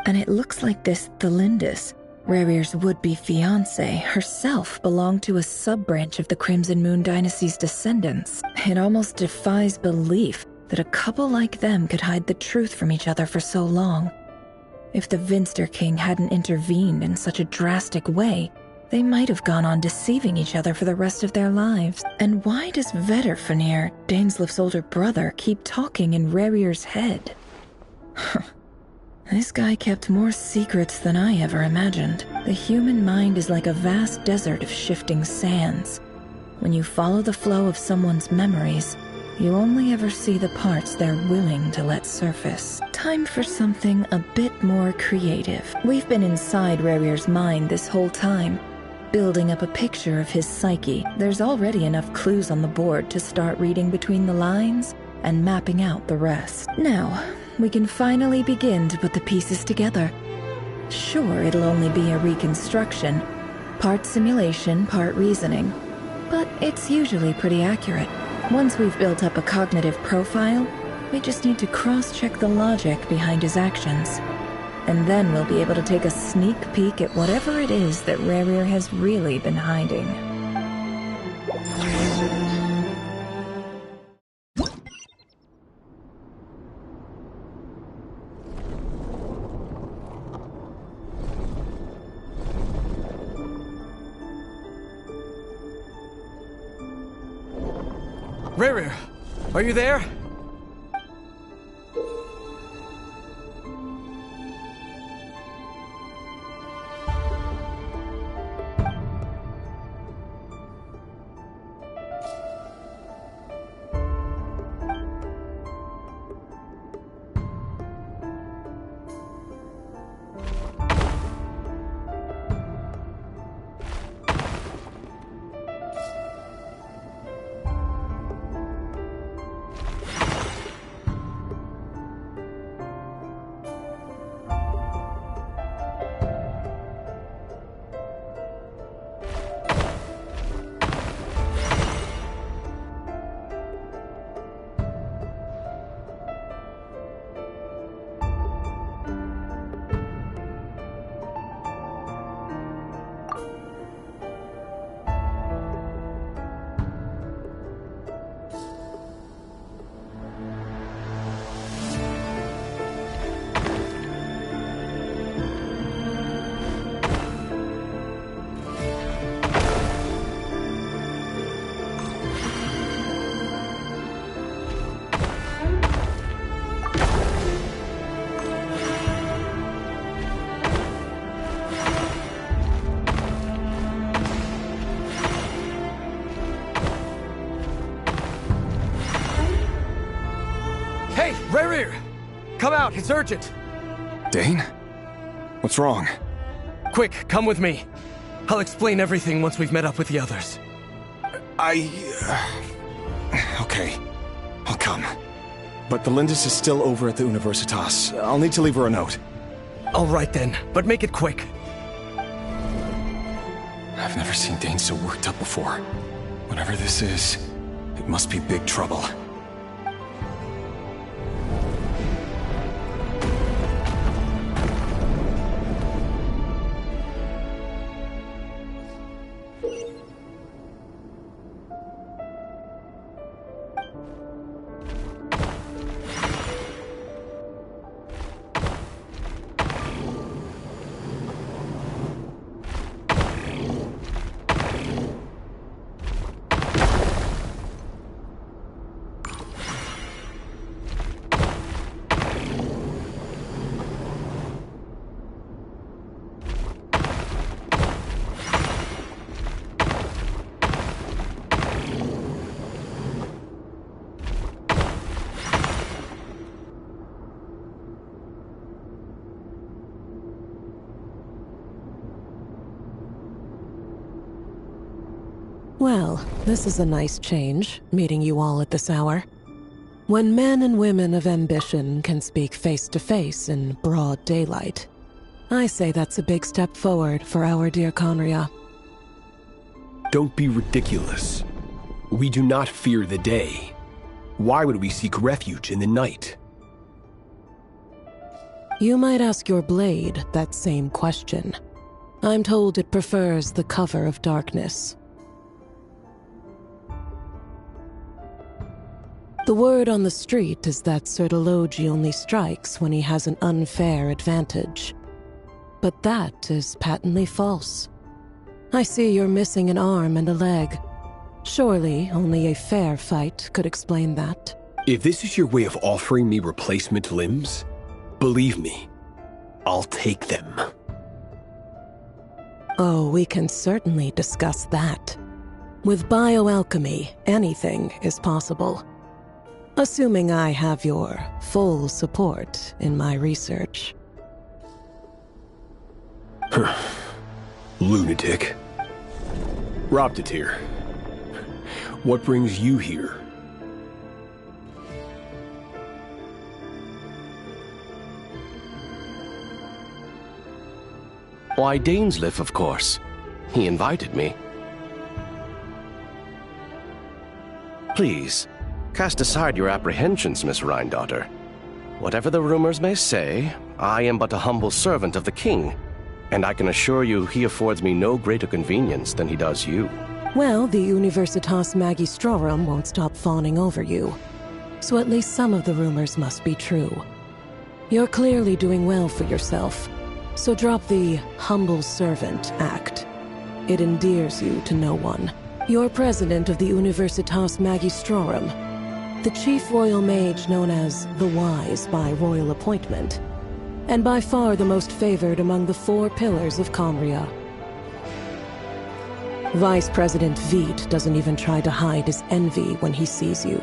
And it looks like this Thalindis, Rerir's would-be fiancée, herself belonged to a sub-branch of the Crimson Moon Dynasty's descendants. It almost defies belief that a couple like them could hide the truth from each other for so long. If the Finster King hadn't intervened in such a drastic way, they might have gone on deceiving each other for the rest of their lives. And why does Vedifalnir, Daneslif's older brother, keep talking in Rerir's head? This guy kept more secrets than I ever imagined. The human mind is like a vast desert of shifting sands. When you follow the flow of someone's memories, you only ever see the parts they're willing to let surface. Time for something a bit more creative. We've been inside Rerir's mind this whole time, building up a picture of his psyche. There's already enough clues on the board to start reading between the lines and mapping out the rest. Now, we can finally begin to put the pieces together. Sure, it'll only be a reconstruction, part simulation, part reasoning, but it's usually pretty accurate. Once we've built up a cognitive profile, we just need to cross-check the logic behind his actions. And then we'll be able to take a sneak peek at whatever it is that Rerir has really been hiding. Rerir, are you there? Rerir! Come out, it's urgent! Dane? What's wrong? Quick, come with me. I'll explain everything once we've met up with the others. Okay. I'll come. But Belindis is still over at the Universitas. I'll need to leave her a note. All right then, but make it quick. I've never seen Dane so worked up before. Whatever this is, it must be big trouble. Well, this is a nice change, meeting you all at this hour. When men and women of ambition can speak face to face in broad daylight, I say that's a big step forward for our dear Conria. Don't be ridiculous. We do not fear the day. Why would we seek refuge in the night? You might ask your blade that same question. I'm told it prefers the cover of darkness. The word on the street is that Sir Delogi only strikes when he has an unfair advantage. But that is patently false. I see you're missing an arm and a leg. Surely only a fair fight could explain that. If this is your way of offering me replacement limbs, believe me, I'll take them. Oh, we can certainly discuss that. With bioalchemy, anything is possible. Assuming I have your full support in my research. Lunatic. Roptatir. What brings you here? Why, Dainsleif, of course. He invited me. Please, cast aside your apprehensions, Miss Rhindaughter. Whatever the rumors may say, I am but a humble servant of the king, and I can assure you he affords me no greater convenience than he does you. Well, the Universitas Magistrorum won't stop fawning over you, so at least some of the rumors must be true. You're clearly doing well for yourself, so drop the humble servant act. It endears you to no one. You're president of the Universitas Magistrorum, the chief royal mage known as the Wise by royal appointment, and by far the most favored among the 4 pillars of Comria. Vice President Veit doesn't even try to hide his envy when he sees you.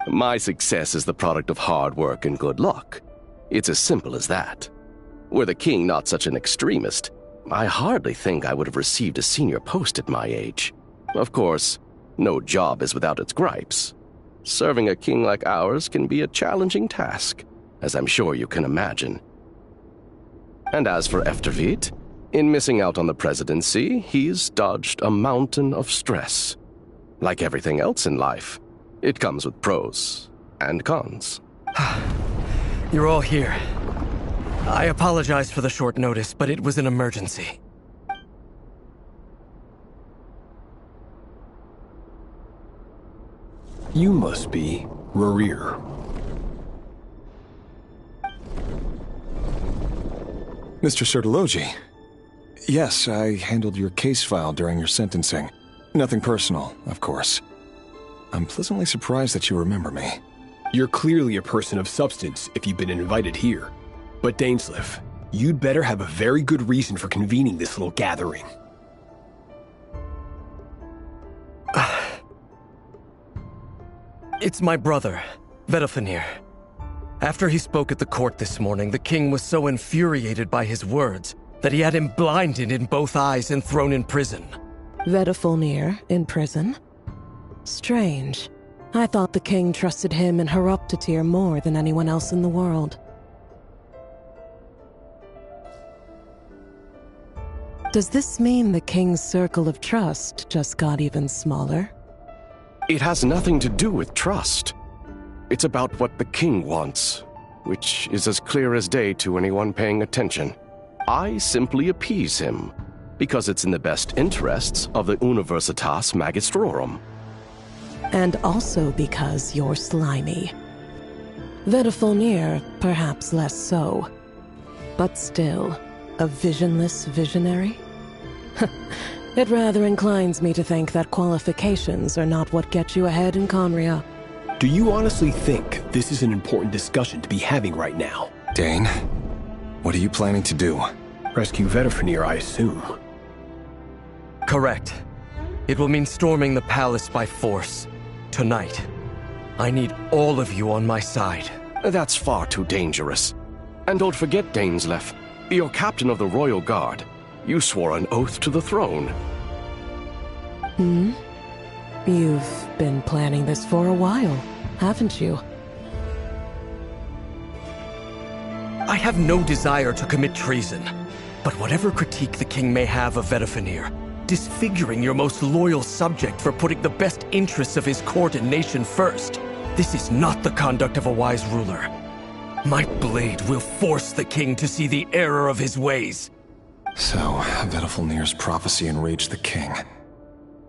My success is the product of hard work and good luck. It's as simple as that. Were the king not such an extremist, I hardly think I would have received a senior post at my age. Of course, no job is without its gripes. Serving a king like ours can be a challenging task, as I'm sure you can imagine. And as for Efterveit, in missing out on the presidency, he's dodged a mountain of stress. Like everything else in life, it comes with pros and cons. You're all here. I apologize for the short notice, but it was an emergency. You must be Rarir. Mr. Sertologi. Yes, I handled your case file during your sentencing. Nothing personal, of course. I'm pleasantly surprised that you remember me. You're clearly a person of substance if you've been invited here. But Dainsleif, you'd better have a very good reason for convening this little gathering. It's my brother, Vedofenir. After he spoke at the court this morning, the king was so infuriated by his words that he had him blinded in both eyes and thrown in prison. Vedofenir in prison? Strange. I thought the king trusted him and Roptatir more than anyone else in the world. Does this mean the king's circle of trust just got even smaller? It has nothing to do with trust. It's about what the king wants, which is as clear as day to anyone paying attention. I simply appease him, because it's in the best interests of the Universitas Magistrorum. And also because you're slimy. Vedofenir, perhaps less so. But still, a visionless visionary? It rather inclines me to think that qualifications are not what get you ahead in Conria. Do you honestly think this is an important discussion to be having right now? Dane, what are you planning to do? Rescue Vedofenir, I assume. Correct. It will mean storming the palace by force. Tonight. I need all of you on my side. That's far too dangerous. And don't forget, Dainsleif, you're captain of the Royal Guard. You swore an oath to the throne. You've been planning this for a while, haven't you? I have no desire to commit treason, but whatever critique the king may have of Vedofenir, disfiguring your most loyal subject for putting the best interests of his court and nation first, this is not the conduct of a wise ruler. My blade will force the king to see the error of his ways. So, Vedofenir's prophecy enraged the king.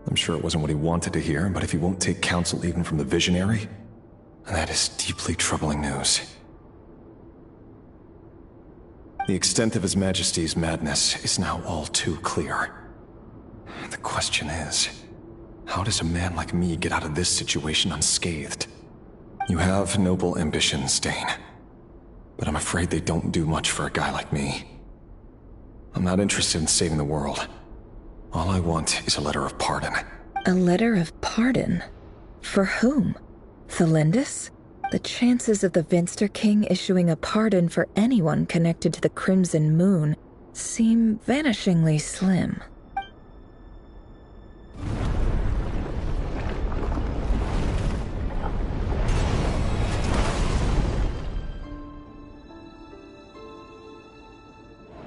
I'm sure it wasn't what he wanted to hear, but if he won't take counsel even from the visionary, that is deeply troubling news. The extent of His Majesty's madness is now all too clear. The question is, how does a man like me get out of this situation unscathed? You have noble ambitions, Dane, but I'm afraid they don't do much for a guy like me. I'm not interested in saving the world. All I want is a letter of pardon. A letter of pardon? For whom? Thelindis? The chances of the Vinster King issuing a pardon for anyone connected to the Crimson Moon seem vanishingly slim.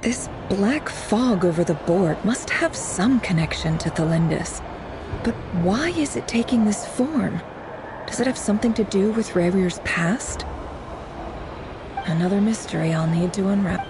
This black fog over the board must have some connection to Thelindis. But why is it taking this form? Does it have something to do with Rarir's past? Another mystery I'll need to unwrap.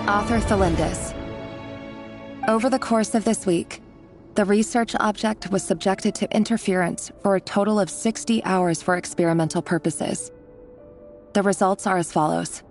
Author Thelindis. Over the course of this week, the research object was subjected to interference for a total of 60 hours for experimental purposes. The results are as follows.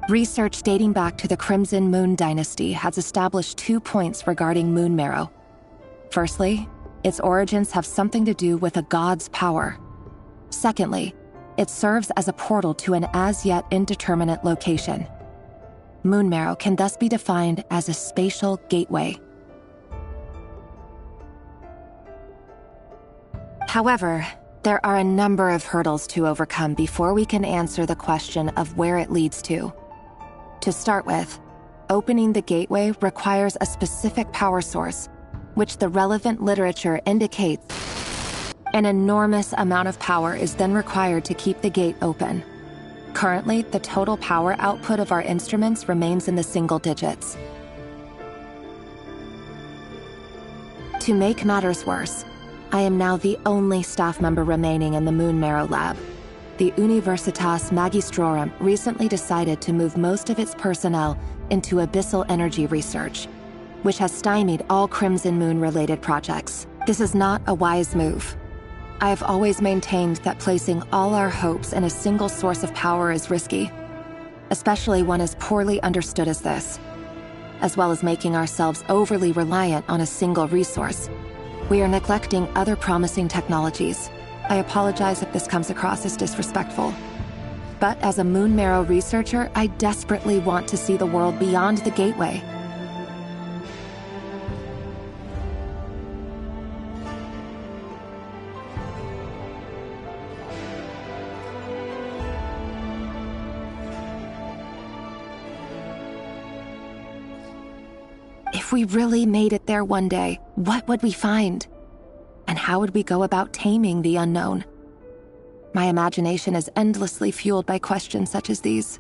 Research dating back to the Crimson Moon Dynasty has established 2 points regarding moon marrow. Firstly, its origins have something to do with a god's power. Secondly, it serves as a portal to an as-yet indeterminate location. Moon marrow can thus be defined as a spatial gateway. However, there are a number of hurdles to overcome before we can answer the question of where it leads to. To start with, opening the gateway requires a specific power source, which the relevant literature indicates. An enormous amount of power is then required to keep the gate open. Currently, the total power output of our instruments remains in the single digits. To make matters worse, I am now the only staff member remaining in the Moon Marrow Lab. The Universitas Magistrorum recently decided to move most of its personnel into abyssal energy research, which has stymied all Crimson Moon-related projects. This is not a wise move. I have always maintained that placing all our hopes in a single source of power is risky, especially one as poorly understood as this, as well as making ourselves overly reliant on a single resource. We are neglecting other promising technologies. I apologize if this comes across as disrespectful. But as a Moon Marrow researcher, I desperately want to see the world beyond the gateway. If we really made it there one day, what would we find? And how would we go about taming the unknown? My imagination is endlessly fueled by questions such as these.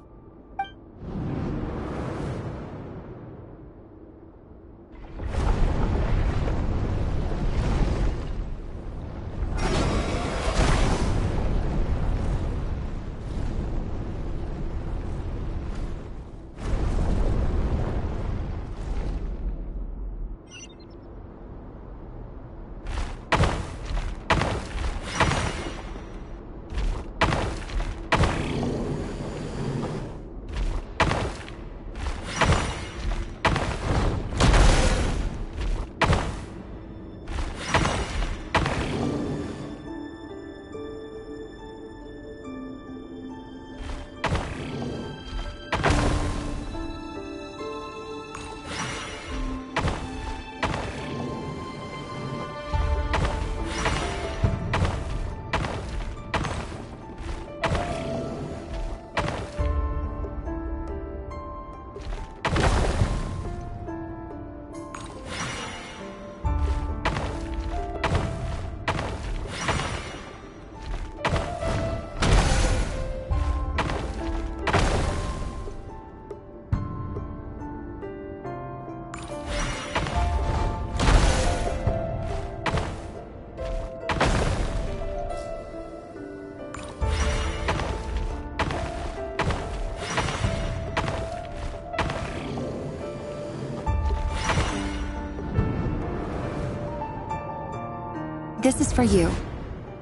This is for you.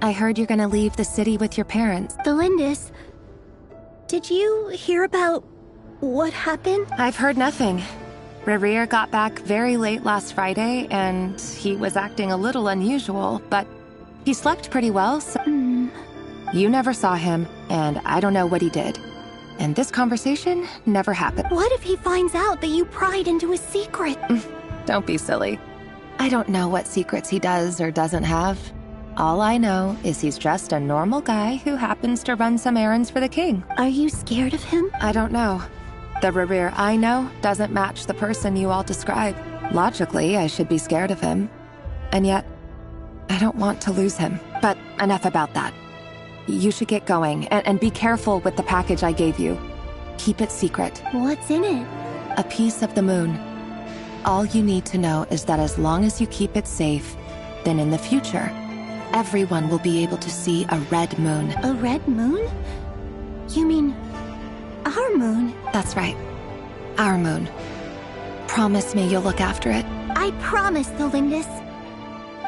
I heard you're gonna leave the city with your parents. Delindis, did you hear about what happened? I've heard nothing. Rerir got back very late last Friday, and he was acting a little unusual, but he slept pretty well, so... You never saw him, and I don't know what he did. And this conversation never happened. What if he finds out that you pried into his secret? Don't be silly. I don't know what secrets he does or doesn't have. All I know is he's just a normal guy who happens to run some errands for the king. Are you scared of him? I don't know. The Rerir I know doesn't match the person you all describe. Logically, I should be scared of him. And yet, I don't want to lose him. But enough about that. You should get going, and be careful with the package I gave you. Keep it secret. What's in it? A piece of the moon. All you need to know is that as long as you keep it safe, then in the future, everyone will be able to see a red moon. A red moon? You mean our moon? That's right. Our moon. Promise me you'll look after it. I promise, Delindis.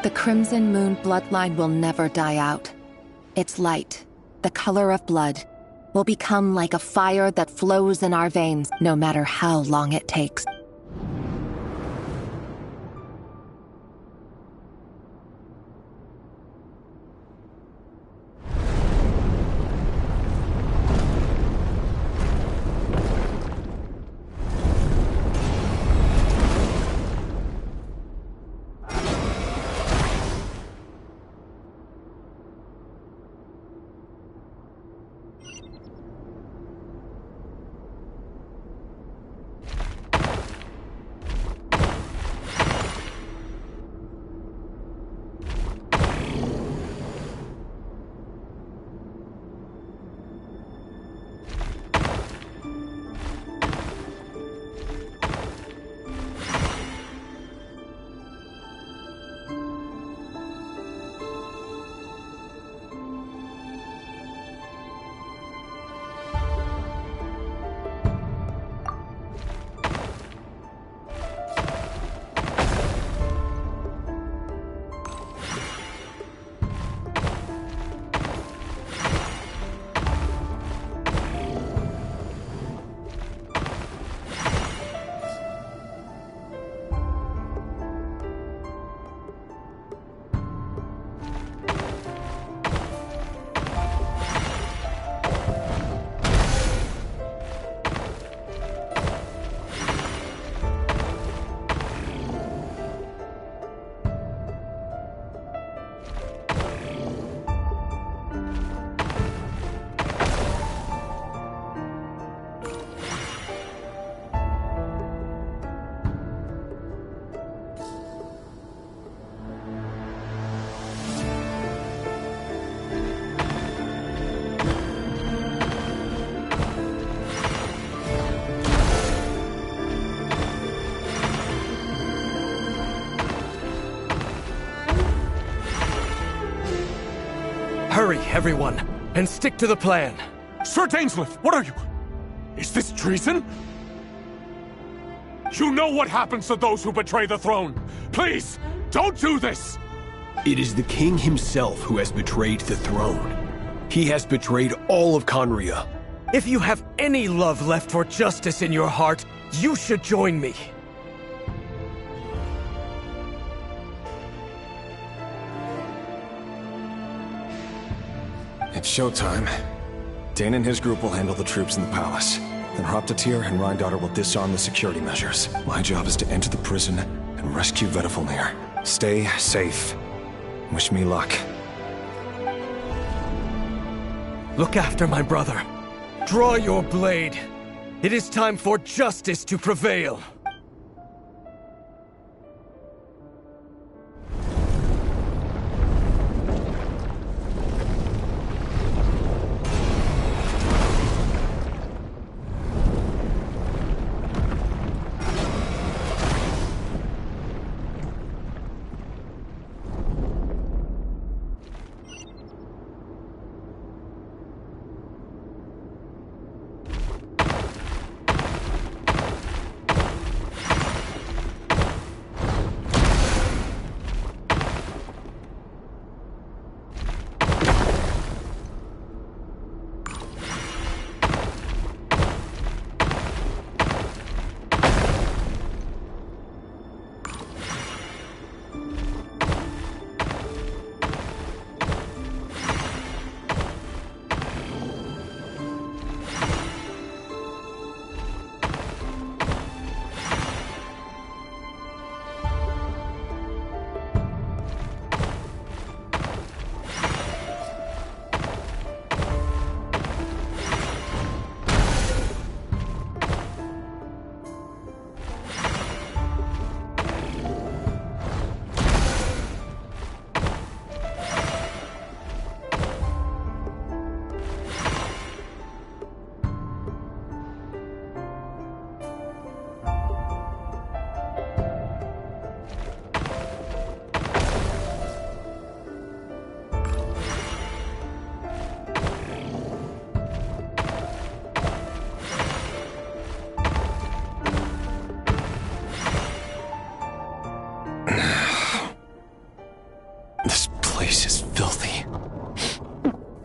The Crimson Moon bloodline will never die out. Its light, the color of blood, will become like a fire that flows in our veins, no matter how long it takes. Hurry, everyone, and stick to the plan. Sir Dainsleif, what are you? Is this treason? You know what happens to those who betray the throne. Please, don't do this! It is the king himself who has betrayed the throne. He has betrayed all of Conria. If you have any love left for justice in your heart, you should join me. It's showtime. Dane and his group will handle the troops in the palace. Then Hraptatyr and Rheingoddar will disarm the security measures. My job is to enter the prison and rescue Vedifalnir. Stay safe. Wish me luck. Look after my brother. Draw your blade. It is time for justice to prevail.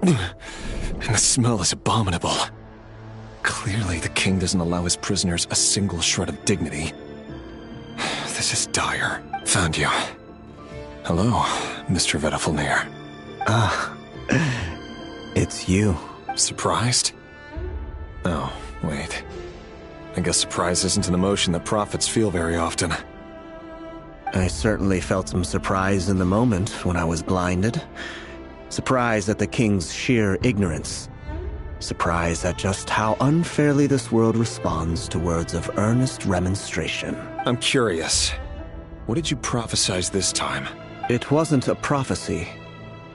And the smell is abominable. Clearly, the king doesn't allow his prisoners a single shred of dignity. This is dire. Found you. Hello, Mr. Vedifalnir. It's you. Surprised? Oh, wait. I guess surprise isn't an emotion that prophets feel very often. I certainly felt some surprise in the moment when I was blinded. Surprise at the king's sheer ignorance. Surprise at just how unfairly this world responds to words of earnest remonstration. I'm curious. What did you prophesize this time? It wasn't a prophecy.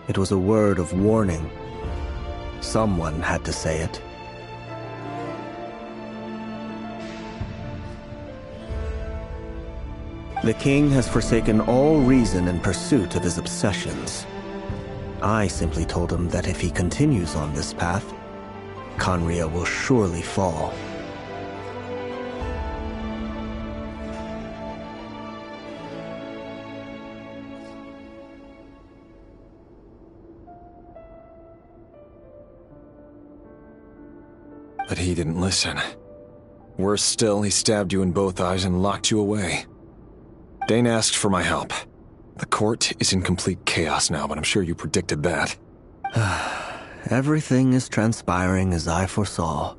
It was a word of warning. Someone had to say it. The king has forsaken all reason in pursuit of his obsessions. I simply told him that if he continues on this path, Conria will surely fall. But he didn't listen. Worse still, he stabbed you in both eyes and locked you away. Dane asked for my help. The court is in complete chaos now, but I'm sure you predicted that. Everything is transpiring as I foresaw,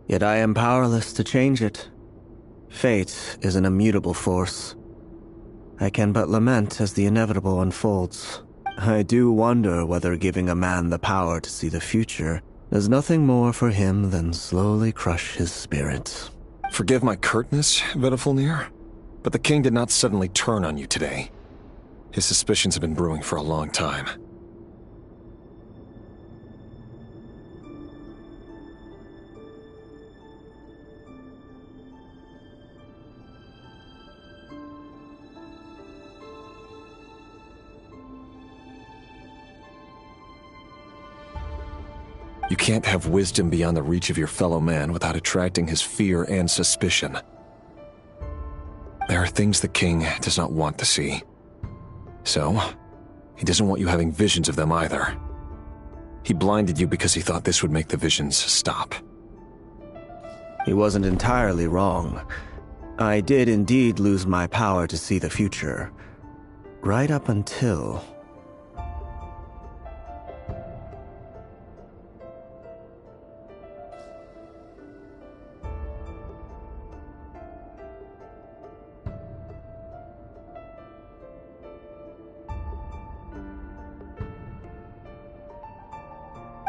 yet I am powerless to change it. Fate is an immutable force. I can but lament as the inevitable unfolds. I do wonder whether giving a man the power to see the future does nothing more for him than slowly crush his spirit. Forgive my curtness, Vedifalnir, but the king did not suddenly turn on you today. His suspicions have been brewing for a long time. can't have wisdom beyond the reach of your fellow man without attracting his fear and suspicion. There are things the king does not want to see. So, he doesn't want you having visions of them either. He blinded you because he thought this would make the visions stop. He wasn't entirely wrong. I did indeed lose my power to see the future. Right up until...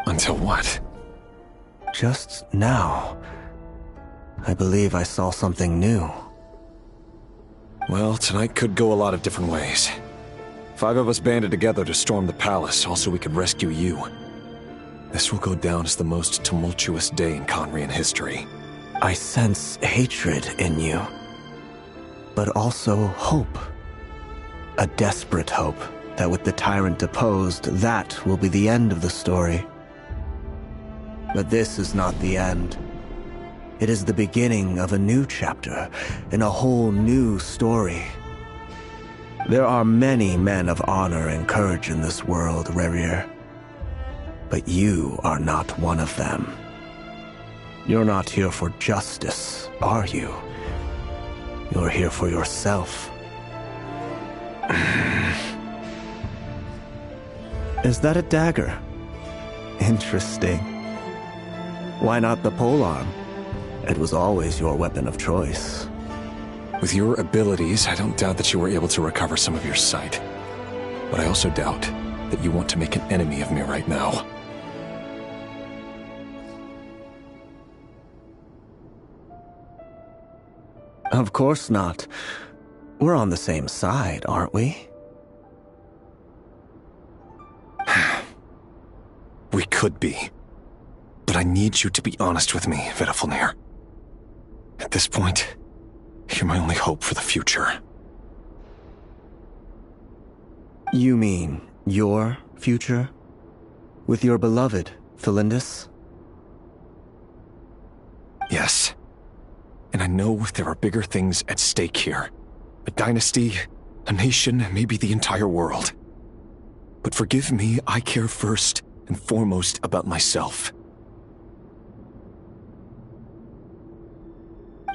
Until what? Just now. I believe I saw something new. Well, tonight could go a lot of different ways. 5 of us banded together to storm the palace, also we could rescue you. This will go down as the most tumultuous day in Conrian history. I sense hatred in you. But also hope. A desperate hope that with the tyrant deposed, that will be the end of the story. But this is not the end. It is the beginning of a new chapter, in a whole new story. There are many men of honor and courage in this world, Rerir. But you are not one of them. You're not here for justice, are you? You're here for yourself. Is that a dagger? Interesting. Why not the polearm? It was always your weapon of choice. With your abilities, I don't doubt that you were able to recover some of your sight. But I also doubt that you want to make an enemy of me right now. Of course not. We're on the same side, aren't we? We could be. But I need you to be honest with me, Vedafilnir. At this point, you're my only hope for the future. You mean your future? With your beloved, Felindis? Yes. And I know there are bigger things at stake here. A dynasty, a nation, maybe the entire world. But forgive me, I care first and foremost about myself.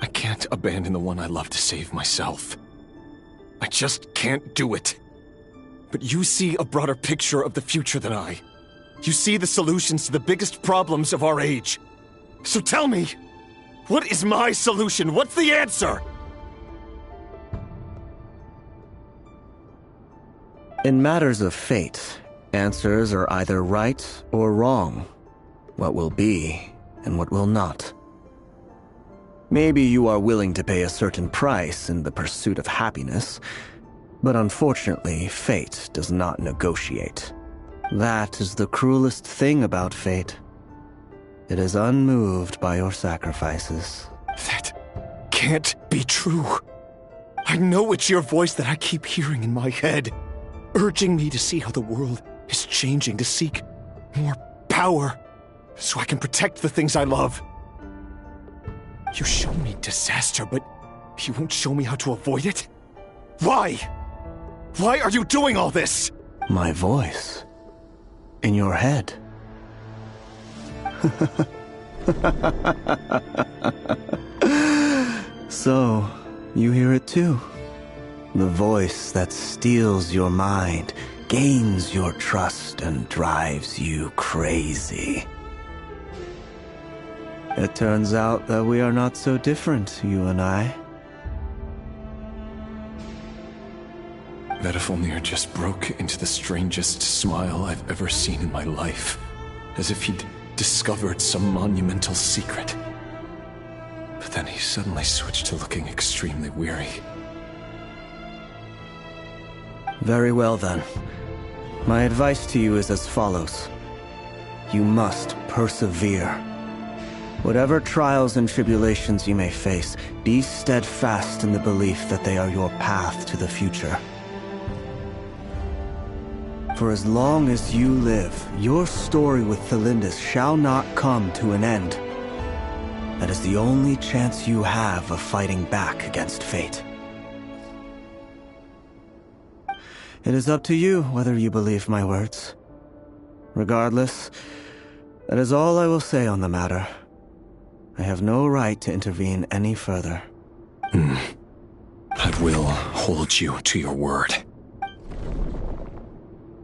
I can't abandon the one I love to save myself. I just can't do it. But you see a broader picture of the future than I. You see the solutions to the biggest problems of our age. So tell me, what is my solution? What's the answer? In matters of fate, answers are either right or wrong. What will be and what will not. Maybe you are willing to pay a certain price in the pursuit of happiness, but unfortunately, fate does not negotiate. That is the cruelest thing about fate. It is unmoved by your sacrifices. That can't be true. I know it's your voice that I keep hearing in my head, urging me to see how the world is changing, to seek more power, so I can protect the things I love. You show me disaster, but you won't show me how to avoid it? Why? Why are you doing all this? My voice. In your head. So, you hear it too. The voice that steals your mind, gains your trust, and drives you crazy. It turns out that we are not so different, you and I. Vedafilnir just broke into the strangest smile I've ever seen in my life, as if he'd discovered some monumental secret. But then he suddenly switched to looking extremely weary. Very well then. My advice to you is as follows. You must persevere. Whatever trials and tribulations you may face, be steadfast in the belief that they are your path to the future. For as long as you live, your story with Thelindis shall not come to an end. That is the only chance you have of fighting back against fate. It is up to you whether you believe my words. Regardless, that is all I will say on the matter. I have no right to intervene any further. I will hold you to your word.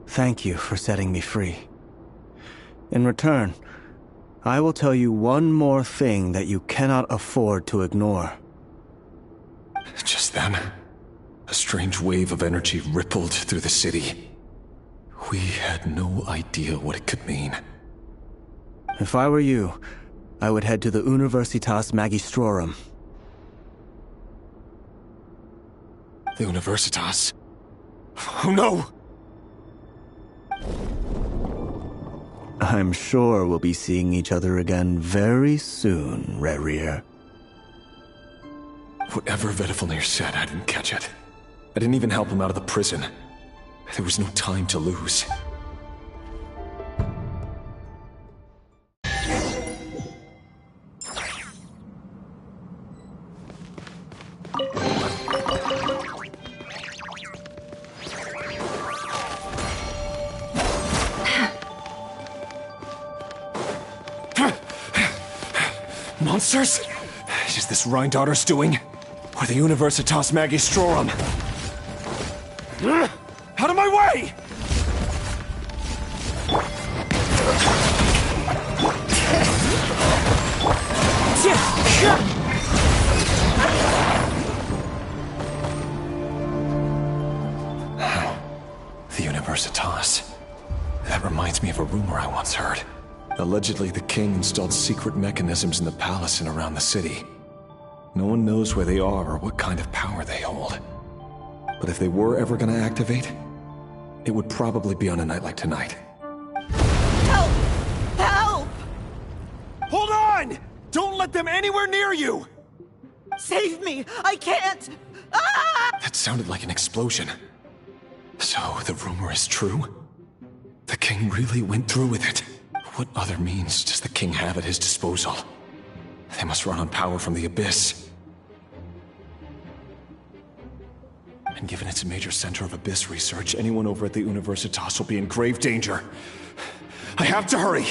Thank you for setting me free. In return, I will tell you one more thing that you cannot afford to ignore. Just then, a strange wave of energy rippled through the city. We had no idea what it could mean. If I were you, I would head to the Universitas Magistrorum. The Universitas? Oh no! I'm sure we'll be seeing each other again very soon, Rerir. Whatever Vedifalnir said, I didn't catch it. I didn't even help him out of the prison. There was no time to lose. Monsters? Is this Rhindaughter's doing? Or the Universitas Magistrorum? Out of my way! The Universitas. That reminds me of a rumor I once heard. Allegedly, the king installed secret mechanisms in the palace and around the city. No one knows where they are or what kind of power they hold. But if they were ever gonna activate, it would probably be on a night like tonight. Help! Help! Hold on! Don't let them anywhere near you! Save me! I can't! Ah! That sounded like an explosion. So, the rumor is true? The king really went through with it? What other means does the king have at his disposal? They must run on power from the Abyss. And given it's a major center of Abyss research, anyone over at the Universitas will be in grave danger. I have to hurry!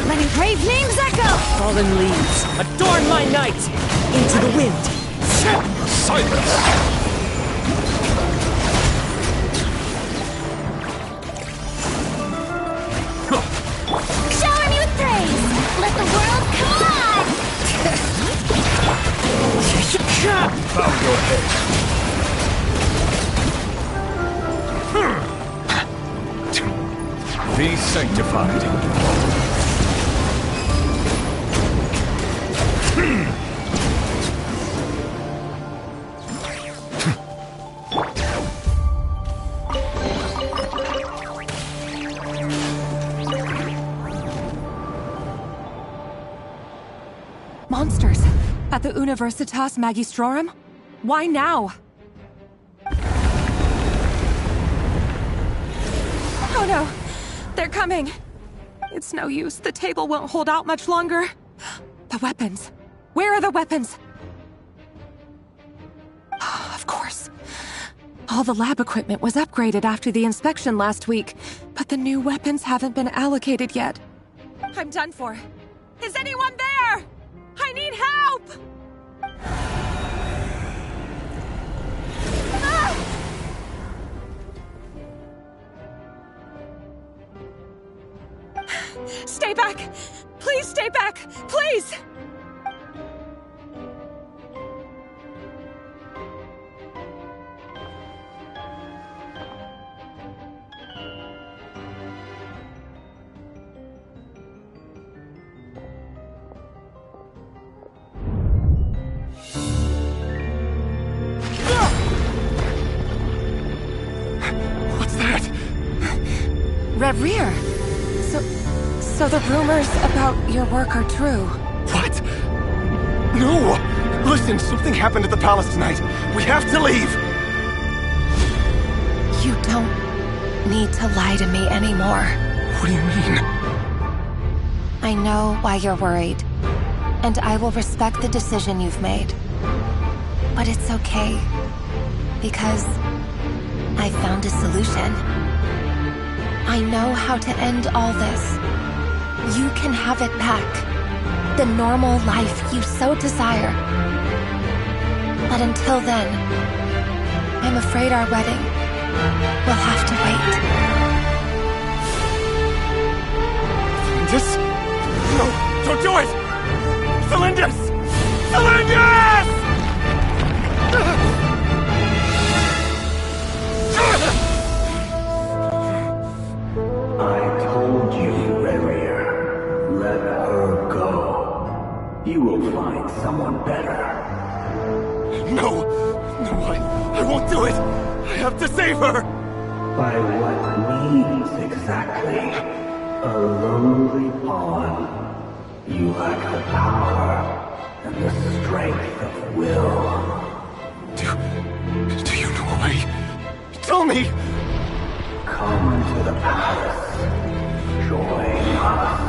Letting brave names echo! Fallen leaves, adorn my night! Into the wind! Silence! Shower me with praise! Let the world collide! Bow your head. Be sanctified. Monsters! At the Universitas Magistrorum? Why now? Oh no! They're coming! It's no use. The table won't hold out much longer. The weapons. Where are the weapons? Of course. All the lab equipment was upgraded after the inspection last week, but the new weapons haven't been allocated yet. I'm done for. Is anyone there? I need help! Ah! Stay back! Please stay back! Please! What's that? Reverie! So the rumors about your work are true. What? No! Listen, something happened at the palace tonight. We have to leave! You don't need to lie to me anymore. What do you mean? I know why you're worried, and I will respect the decision you've made. But it's okay, because I found a solution. I know how to end all this. You can have it back. The normal life you so desire. But until then, I'm afraid our wedding will have to wait. Felindis? No, don't do it! Felindis! Felindis! I told you, Reverie. Let her go. You will find someone better. No! No, I won't do it! I have to save her! By what means exactly? A lowly pawn. You lack the power and the strength of will. Do you know a way? Tell me! Come to the palace. Join us.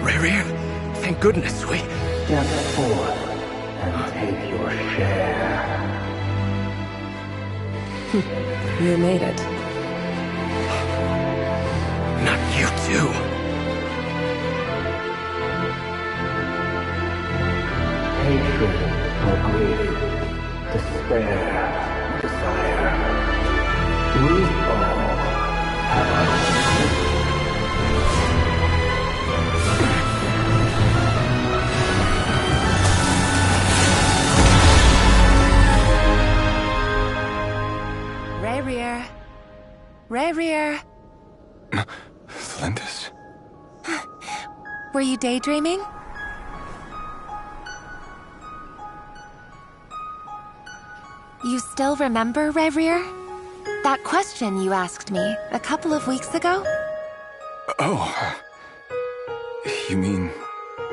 Reverie, thank goodness we... Step forth and take your share. You made it. Not you too. Hatred or grief, despair, desire. We all have Reverie. Reverie. Felindis? Were you daydreaming? You still remember, Reverie? That question you asked me a couple of weeks ago? Oh. You mean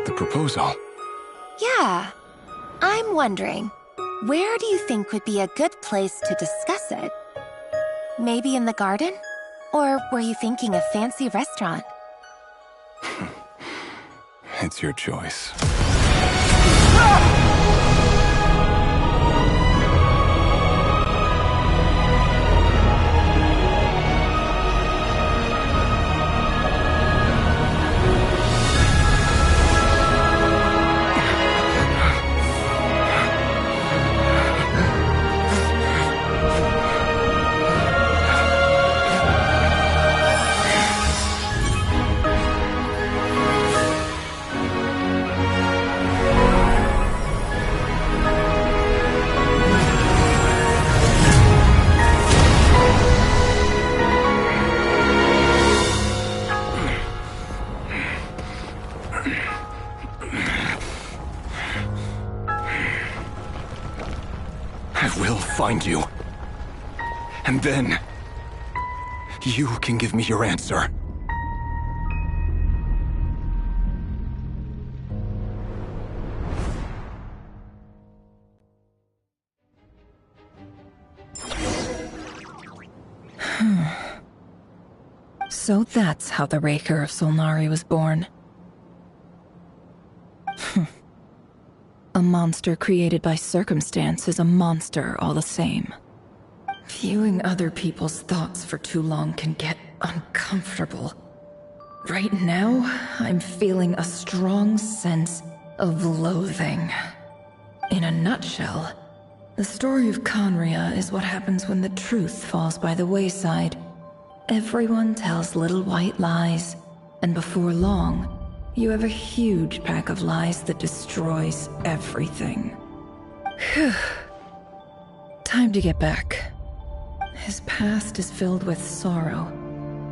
the proposal? Yeah. I'm wondering, where do you think would be a good place to discuss it? Maybe in the garden? Or were you thinking a fancy restaurant? It's your choice. Find you. And then, you can give me your answer. So that's how the Raker of Solnari was born. A monster created by circumstance is a monster all the same. Viewing other people's thoughts for too long can get uncomfortable. Right now, I'm feeling a strong sense of loathing. In a nutshell, the story of Conria is what happens when the truth falls by the wayside. Everyone tells little white lies, and before long, you have a huge pack of lies that destroys everything. Whew. Time to get back. His past is filled with sorrow,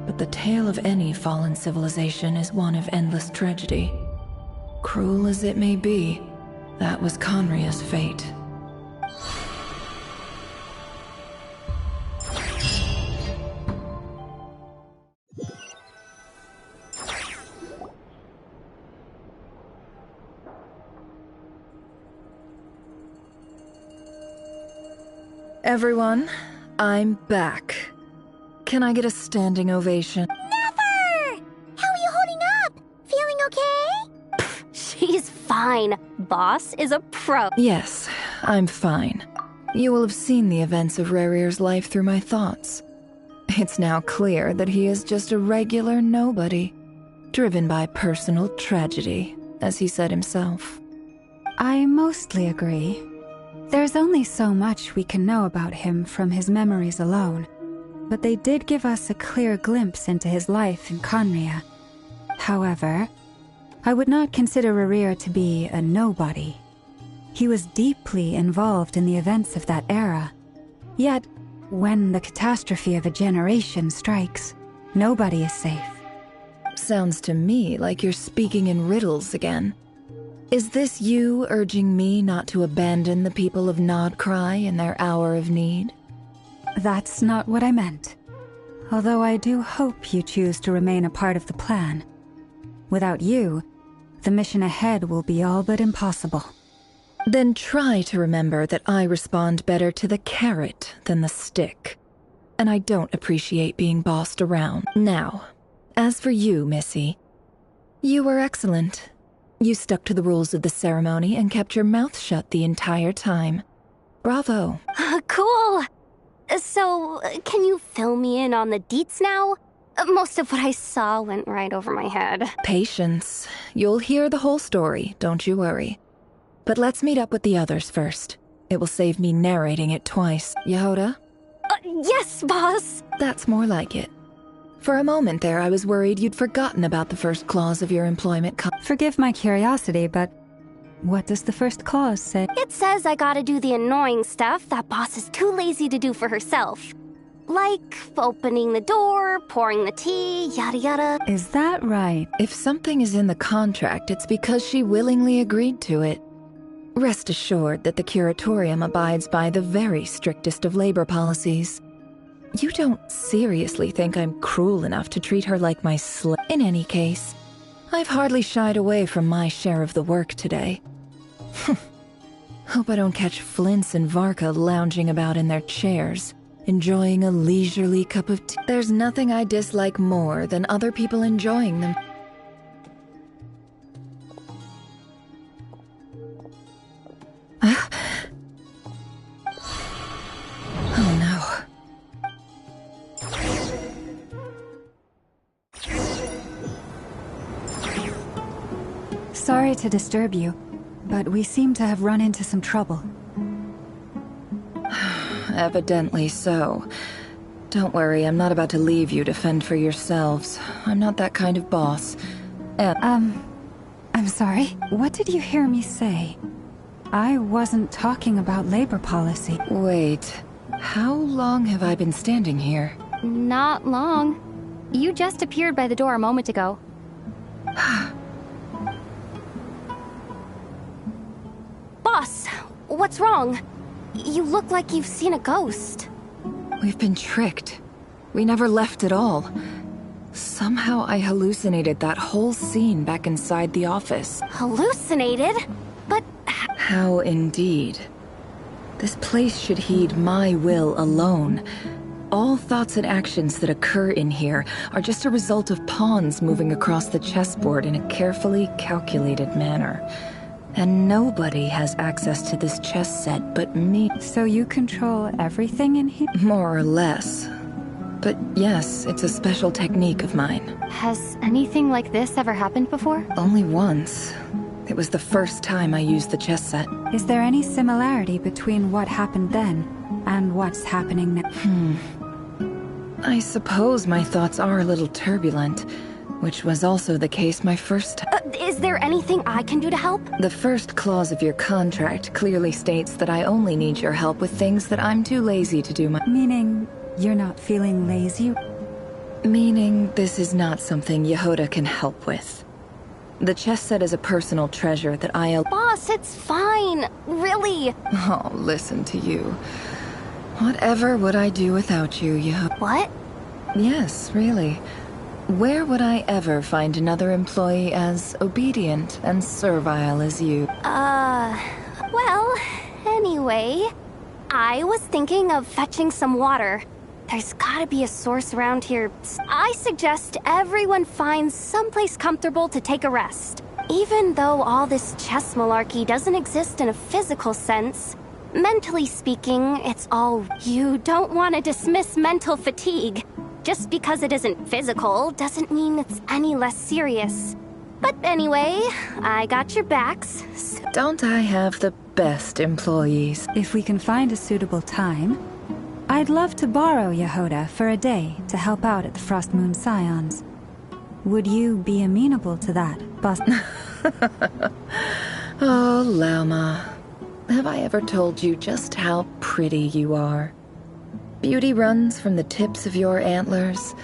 but the tale of any fallen civilization is one of endless tragedy. Cruel as it may be, that was Conria's fate. Everyone, I'm back. Can I get a standing ovation? Never! How are you holding up? Feeling okay? She's fine. Boss is a pro. Yes, I'm fine. You will have seen the events of Rerir's life through my thoughts. It's now clear that he is just a regular nobody, driven by personal tragedy, as he said himself. I mostly agree. There's only so much we can know about him from his memories alone, but they did give us a clear glimpse into his life in Conria. However, I would not consider Rerir to be a nobody. He was deeply involved in the events of that era. Yet, when the catastrophe of a generation strikes, nobody is safe. Sounds to me like you're speaking in riddles again. Is this you urging me not to abandon the people of Krai in their hour of need? That's not what I meant. Although I do hope you choose to remain a part of the plan. Without you, the mission ahead will be all but impossible. Then try to remember that I respond better to the carrot than the stick. And I don't appreciate being bossed around. Now, as for you, Missy, you were excellent. You stuck to the rules of the ceremony and kept your mouth shut the entire time. Bravo. Cool. So, can you fill me in on the deets now? Most of what I saw went right over my head. Patience. You'll hear the whole story, don't you worry. But let's meet up with the others first. It will save me narrating it twice. Yehoda? Yes, boss! That's more like it. For a moment there, I was worried you'd forgotten about the first clause of your employment Forgive my curiosity, but what does the first clause say? It says I gotta do the annoying stuff that boss is too lazy to do for herself. Like opening the door, pouring the tea, yada yada. Is that right? If something is in the contract, it's because she willingly agreed to it. Rest assured that the curatorium abides by the very strictest of labor policies. You don't seriously think I'm cruel enough to treat her like my slave? In any case, I've hardly shied away from my share of the work today. Hope I don't catch Flintz and Varka lounging about in their chairs, enjoying a leisurely cup of tea. There's nothing I dislike more than other people enjoying them. Oh no. Sorry to disturb you, but we seem to have run into some trouble. Evidently so. Don't worry, I'm not about to leave you to fend for yourselves. I'm not that kind of boss. I'm sorry. What did you hear me say? I wasn't talking about labor policy. Wait, how long have I been standing here? Not long. You just appeared by the door a moment ago. Boss, what's wrong? You look like you've seen a ghost. We've been tricked. We never left at all. Somehow I hallucinated that whole scene back inside the office. Hallucinated? But... How indeed. This place should heed my will alone. All thoughts and actions that occur in here are just a result of pawns moving across the chessboard in a carefully calculated manner. And nobody has access to this chess set but me. So you control everything in here? More or less. But yes, it's a special technique of mine. Has anything like this ever happened before? Only once. It was the first time I used the chess set. Is there any similarity between what happened then and what's happening now? I suppose my thoughts are a little turbulent, which was also the case my first time. Is there anything I can do to help? The first clause of your contract clearly states that I only need your help with things that I'm too lazy to do. Meaning, you're not feeling lazy? Meaning, this is not something Yehoda can help with. The chess set is a personal treasure that Boss, it's fine. Really. Oh, listen to you. Whatever would I do without you, Yehoda? What? Yes, really. Where would I ever find another employee as obedient and servile as you? Well, anyway, I was thinking of fetching some water. There's gotta be a source around here. I suggest everyone finds someplace comfortable to take a rest. Even though all this chess malarkey doesn't exist in a physical sense, mentally speaking, it's all... You don't want to dismiss mental fatigue. Just because it isn't physical doesn't mean it's any less serious. But anyway, I got your backs. Don't I have the best employees? If we can find a suitable time, I'd love to borrow Yehoda for a day to help out at the Frost Moon Scions. Would you be amenable to that, boss? Oh, Lauma. Have I ever told you just how pretty you are? Beauty runs from the tips of your antlers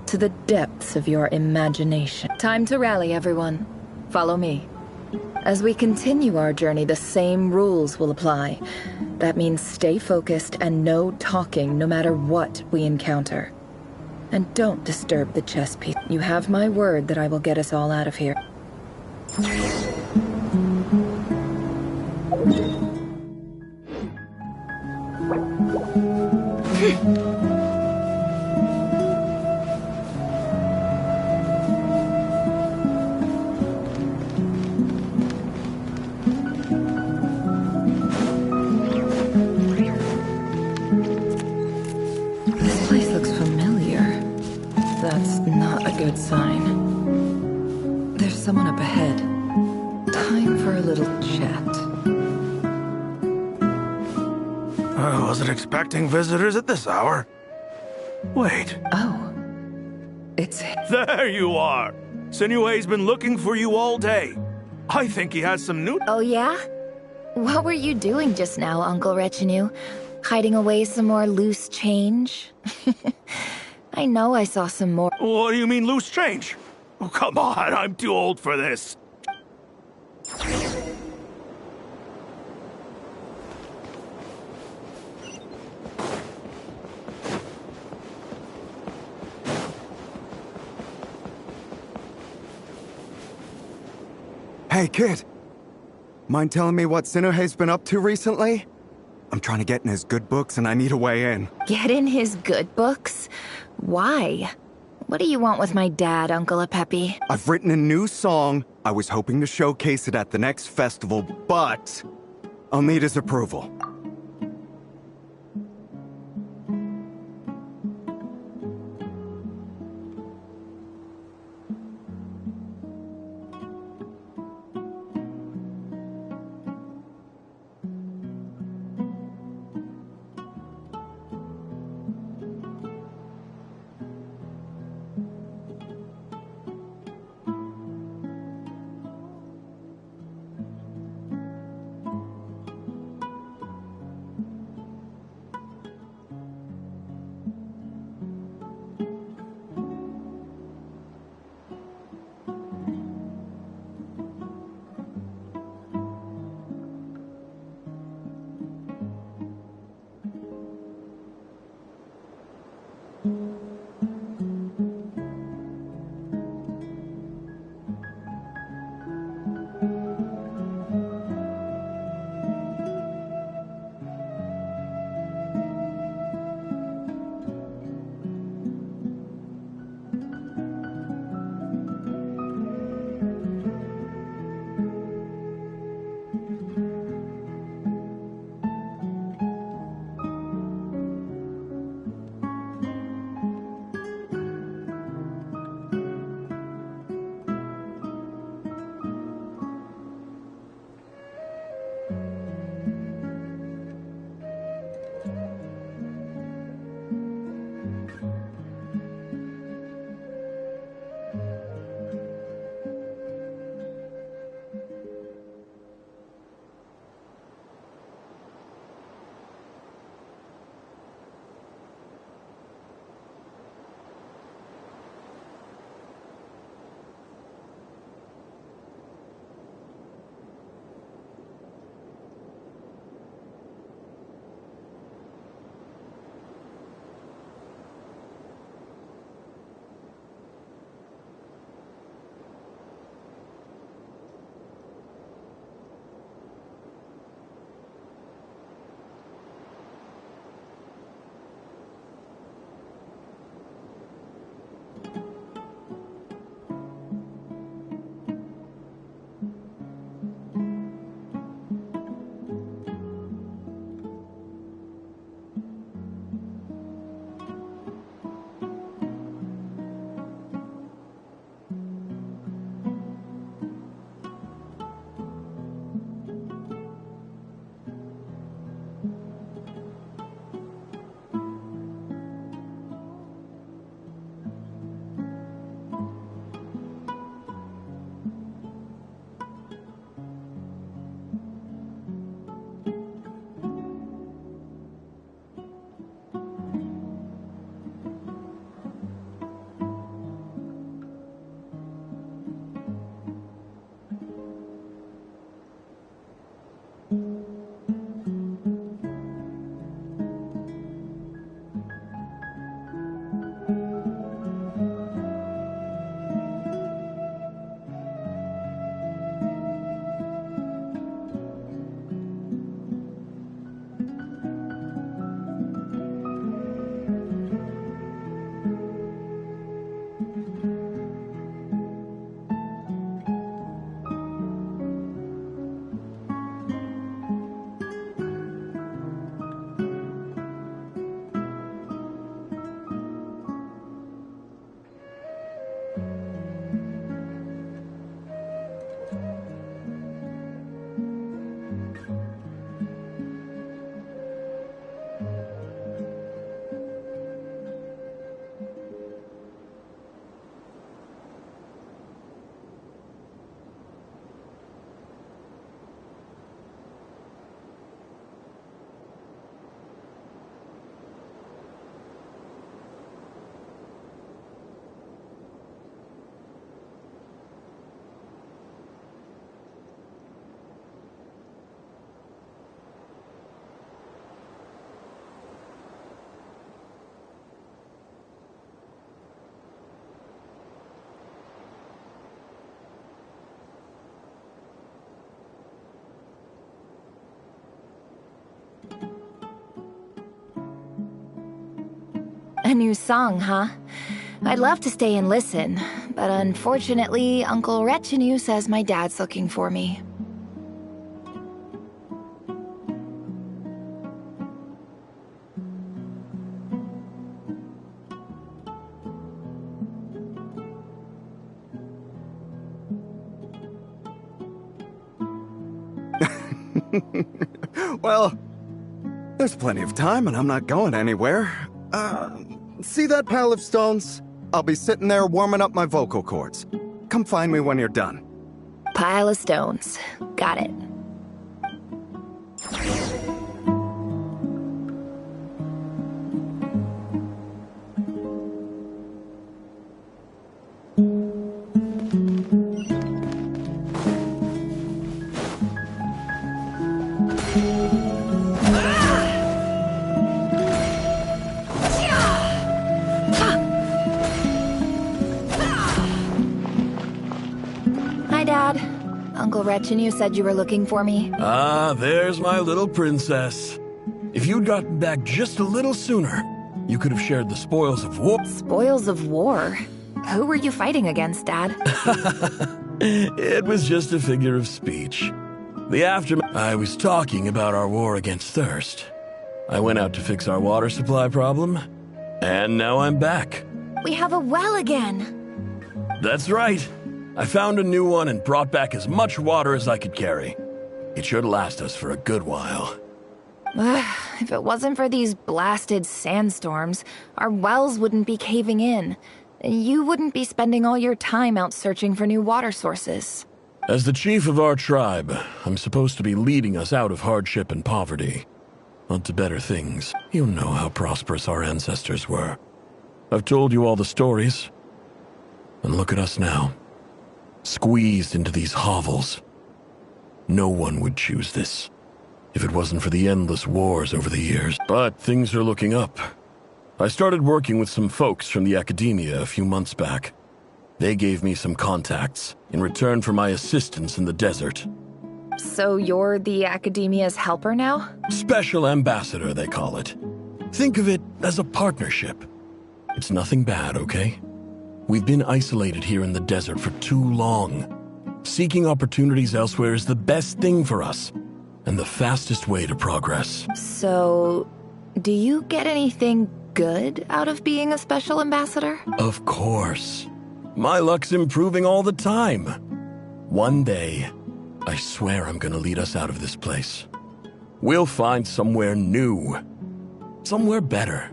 to the depths of your imagination. Time to rally, everyone. Follow me. As we continue our journey, the same rules will apply. That means stay focused and no talking no matter what we encounter. And don't disturb the chess piece. You have my word that I will get us all out of here. This place looks familiar. That's not a good sign. There's someone up ahead. Time for a little chat. I wasn't expecting visitors at this hour. Wait. Oh. It's... There you are! Sinue's been looking for you all day. I think he has some new... Oh, yeah? What were you doing just now, Uncle Retinue? Hiding away some more loose change? I know I saw some more... What do you mean, loose change? Oh, come on, I'm too old for this. Hey, kid. Mind telling me what Sinuhe's been up to recently? I'm trying to get in his good books and I need a way in. Get in his good books? Why? What do you want with my dad, Uncle Apepi? I've written a new song. I was hoping to showcase it at the next festival, but I'll need his approval. a new song, huh? I'd love to stay and listen, but unfortunately, Uncle Retinue says my dad's looking for me. Well, there's plenty of time and I'm not going anywhere. See that pile of stones? I'll be sitting there warming up my vocal cords. Come find me when you're done. Pile of stones. Got it. Uncle Retinue said you were looking for me. Ah, there's my little princess. If you'd gotten back just a little sooner, you could have shared the spoils of war. Spoils of war? Who were you fighting against, Dad? It was just a figure of speech. The aftermath. I was talking about our war against thirst. I went out to fix our water supply problem, and now I'm back. We have a well again. That's right. I found a new one and brought back as much water as I could carry. It should last us for a good while. If it wasn't for these blasted sandstorms, our wells wouldn't be caving in. You wouldn't be spending all your time out searching for new water sources. As the chief of our tribe, I'm supposed to be leading us out of hardship and poverty, onto better things. You know how prosperous our ancestors were. I've told you all the stories. And look at us now. Squeezed into these hovels. No one would choose this, if it wasn't for the endless wars over the years. But things are looking up. I started working with some folks from the academia a few months back. They gave me some contacts in return for my assistance in the desert. So you're the academia's helper now? Special ambassador, they call it. Think of it as a partnership. It's nothing bad, okay? We've been isolated here in the desert for too long. Seeking opportunities elsewhere is the best thing for us, and the fastest way to progress. So, do you get anything good out of being a special ambassador? Of course. My luck's improving all the time. One day, I swear I'm gonna lead us out of this place. We'll find somewhere new. Somewhere better.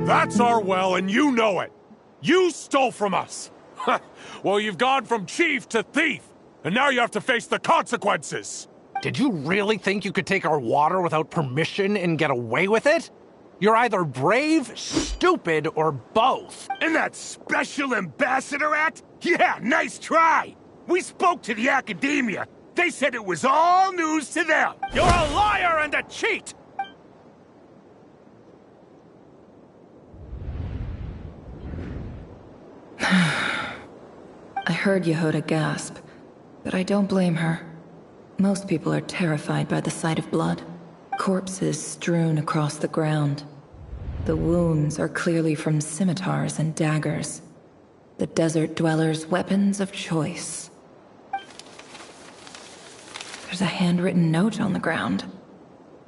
That's our well, and you know it. You stole from us. Well, you've gone from chief to thief, and now you have to face the consequences. Did you really think you could take our water without permission and get away with it? You're either brave, stupid, or both. And that special ambassador act? Yeah, nice try. We spoke to the academia. They said it was all news to them. You're a liar and a cheat! I heard Yehuda gasp, but I don't blame her. Most people are terrified by the sight of blood. Corpses strewn across the ground. The wounds are clearly from scimitars and daggers. The desert dwellers' weapons of choice. There's a handwritten note on the ground.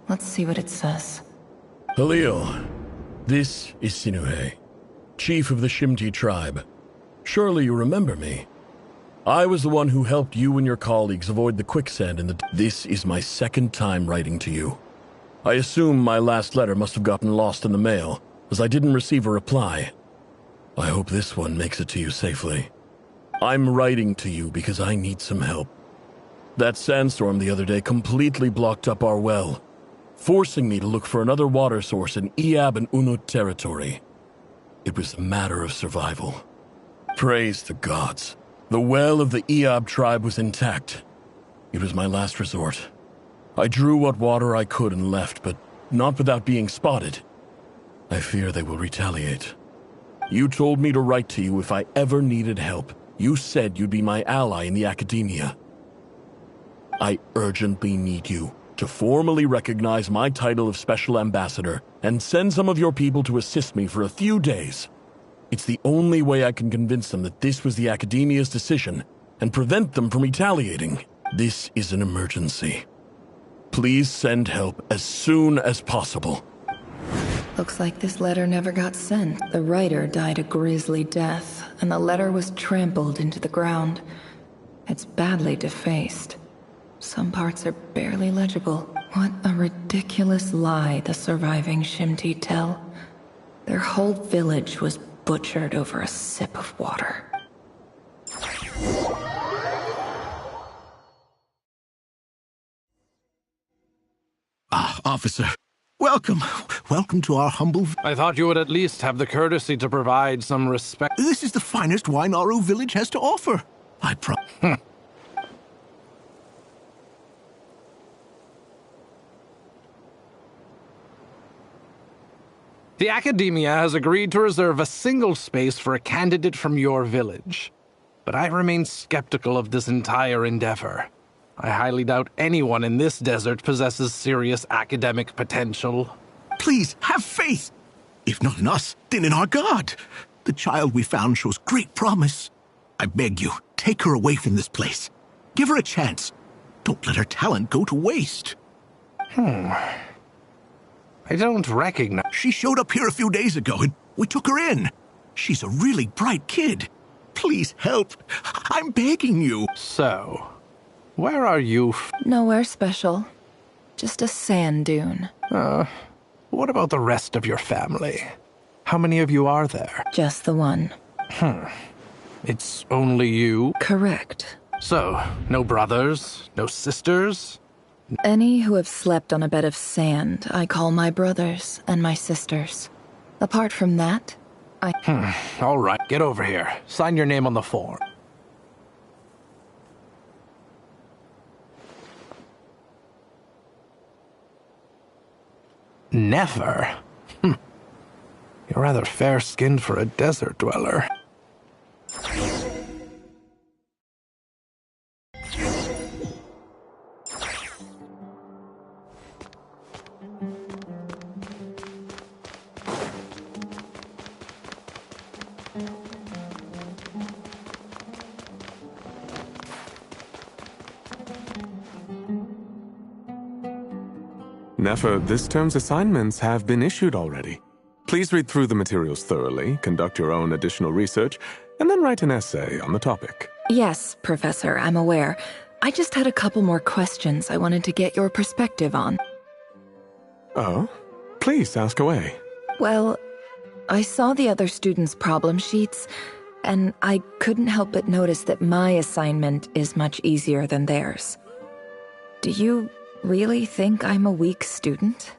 Let's see what it says. Halil, this is Sinuhe, chief of the Shimti tribe. Surely you remember me. I was the one who helped you and your colleagues avoid the quicksand in the... This is my second time writing to you. I assume my last letter must have gotten lost in the mail, as I didn't receive a reply. I hope this one makes it to you safely. I'm writing to you because I need some help. That sandstorm the other day completely blocked up our well. forcing me to look for another water source in Iab and Unut territory. It was a matter of survival. Praise the gods. The well of the Iab tribe was intact. It was my last resort. I drew what water I could and left, but not without being spotted. I fear they will retaliate. You told me to write to you if I ever needed help. You said you'd be my ally in the academia. I urgently need you to formally recognize my title of Special Ambassador and send some of your people to assist me for a few days. It's the only way I can convince them that this was the academia's decision and prevent them from retaliating. This is an emergency. Please send help as soon as possible. Looks like this letter never got sent. The writer died a grisly death, and the letter was trampled into the ground. It's badly defaced. Some parts are barely legible. What a ridiculous lie the surviving Shimti tell. Their whole village was butchered over a sip of water. Ah, officer. Welcome. Welcome to our humble... I thought you would at least have the courtesy to provide some respect. This is the finest wine Aru village has to offer. I The Academia has agreed to reserve a single space for a candidate from your village. But I remain skeptical of this entire endeavor. I highly doubt anyone in this desert possesses serious academic potential. Please, have faith. If not in us, then in our God. The child we found shows great promise. I beg you, take her away from this place. Give her a chance. Don't let her talent go to waste. I don't recognize... She showed up here a few days ago, and we took her in. She's a really bright kid. Please help. I'm begging you. So, where are you? Nowhere special. Just a sand dune. What about the rest of your family? How many of you are there? Just the one. It's only you? Correct. So, no brothers, no sisters? Any who have slept on a bed of sand, I call my brothers and my sisters. Apart from that, All right, get over here. Sign your name on the form. Never? You're rather fair-skinned for a desert dweller. Nefer, this term's assignments have been issued already. Please read through the materials thoroughly, conduct your own additional research, and then write an essay on the topic. Yes, Professor, I'm aware. I just had a couple more questions I wanted to get your perspective on. Oh? Please, ask away. Well, I saw the other students' problem sheets, and I couldn't help but notice that my assignment is much easier than theirs. Do you really think I'm a weak student?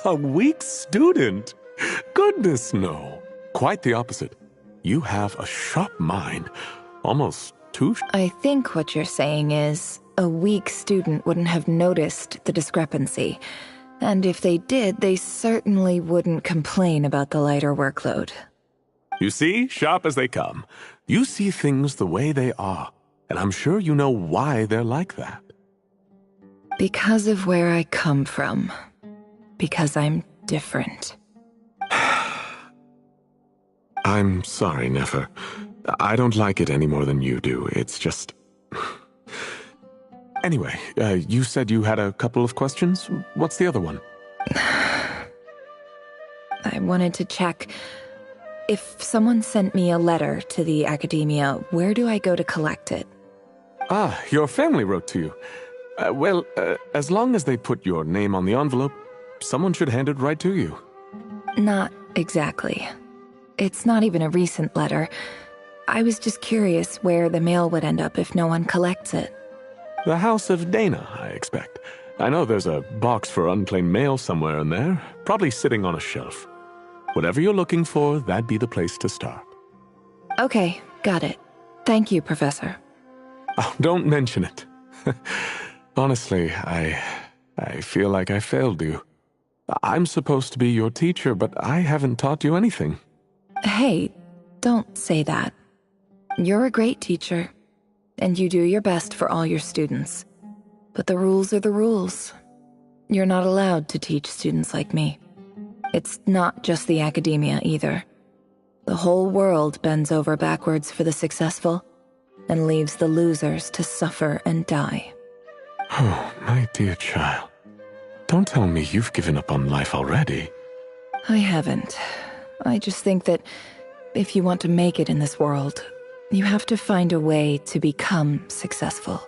A weak student? Goodness, no. Quite the opposite. You have a sharp mind. Almost too... I think what you're saying is, a weak student wouldn't have noticed the discrepancy. And if they did, they certainly wouldn't complain about the lighter workload. You see, sharp as they come. You see things the way they are. And I'm sure you know why they're like that. Because of where I come from. Because I'm different. I'm sorry, Nefer. I don't like it any more than you do. It's just... Anyway, you said you had a couple of questions. What's the other one? I wanted to check. If someone sent me a letter to the Academia, where do I go to collect it? Ah, your family wrote to you. Well, as long as they put your name on the envelope, someone should hand it right to you. Not exactly. It's not even a recent letter. I was just curious where the mail would end up if no one collects it. The House of Dana, I expect. I know there's a box for unclaimed mail somewhere in there, probably sitting on a shelf. Whatever you're looking for, that'd be the place to start. Okay, got it. Thank you, Professor. Oh, don't mention it. Honestly, I feel like I failed you. I'm supposed to be your teacher, but I haven't taught you anything. Hey, don't say that. You're a great teacher, and you do your best for all your students. But the rules are the rules. You're not allowed to teach students like me. It's not just the academia either. The whole world bends over backwards for the successful and leaves the losers to suffer and die. Oh, my dear child. Don't tell me you've given up on life already. I haven't. I just think that if you want to make it in this world, you have to find a way to become successful.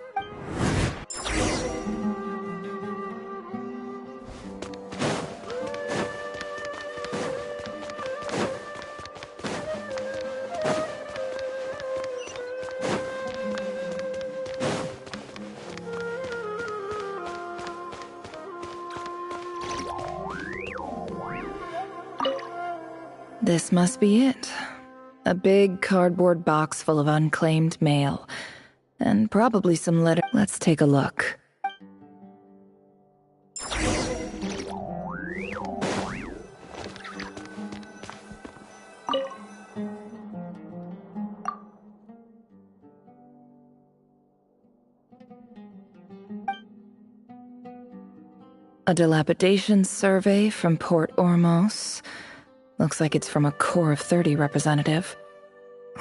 This must be it. A big cardboard box full of unclaimed mail. And probably some letters. Let's take a look. A dilapidation survey from Port Ormos. Looks like it's from a Core of 30 representative.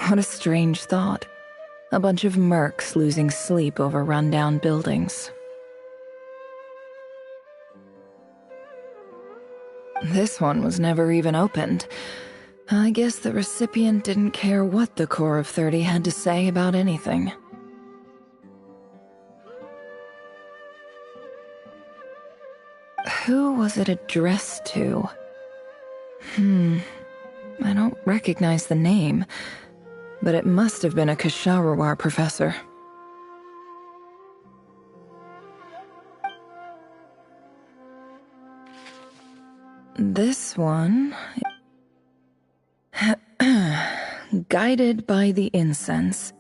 What a strange thought. A bunch of mercs losing sleep over rundown buildings. This one was never even opened. I guess the recipient didn't care what the Core of 30 had to say about anything. Who was it addressed to? I don't recognize the name, but it must have been a Ksharawar professor. This one... Guided by the incense,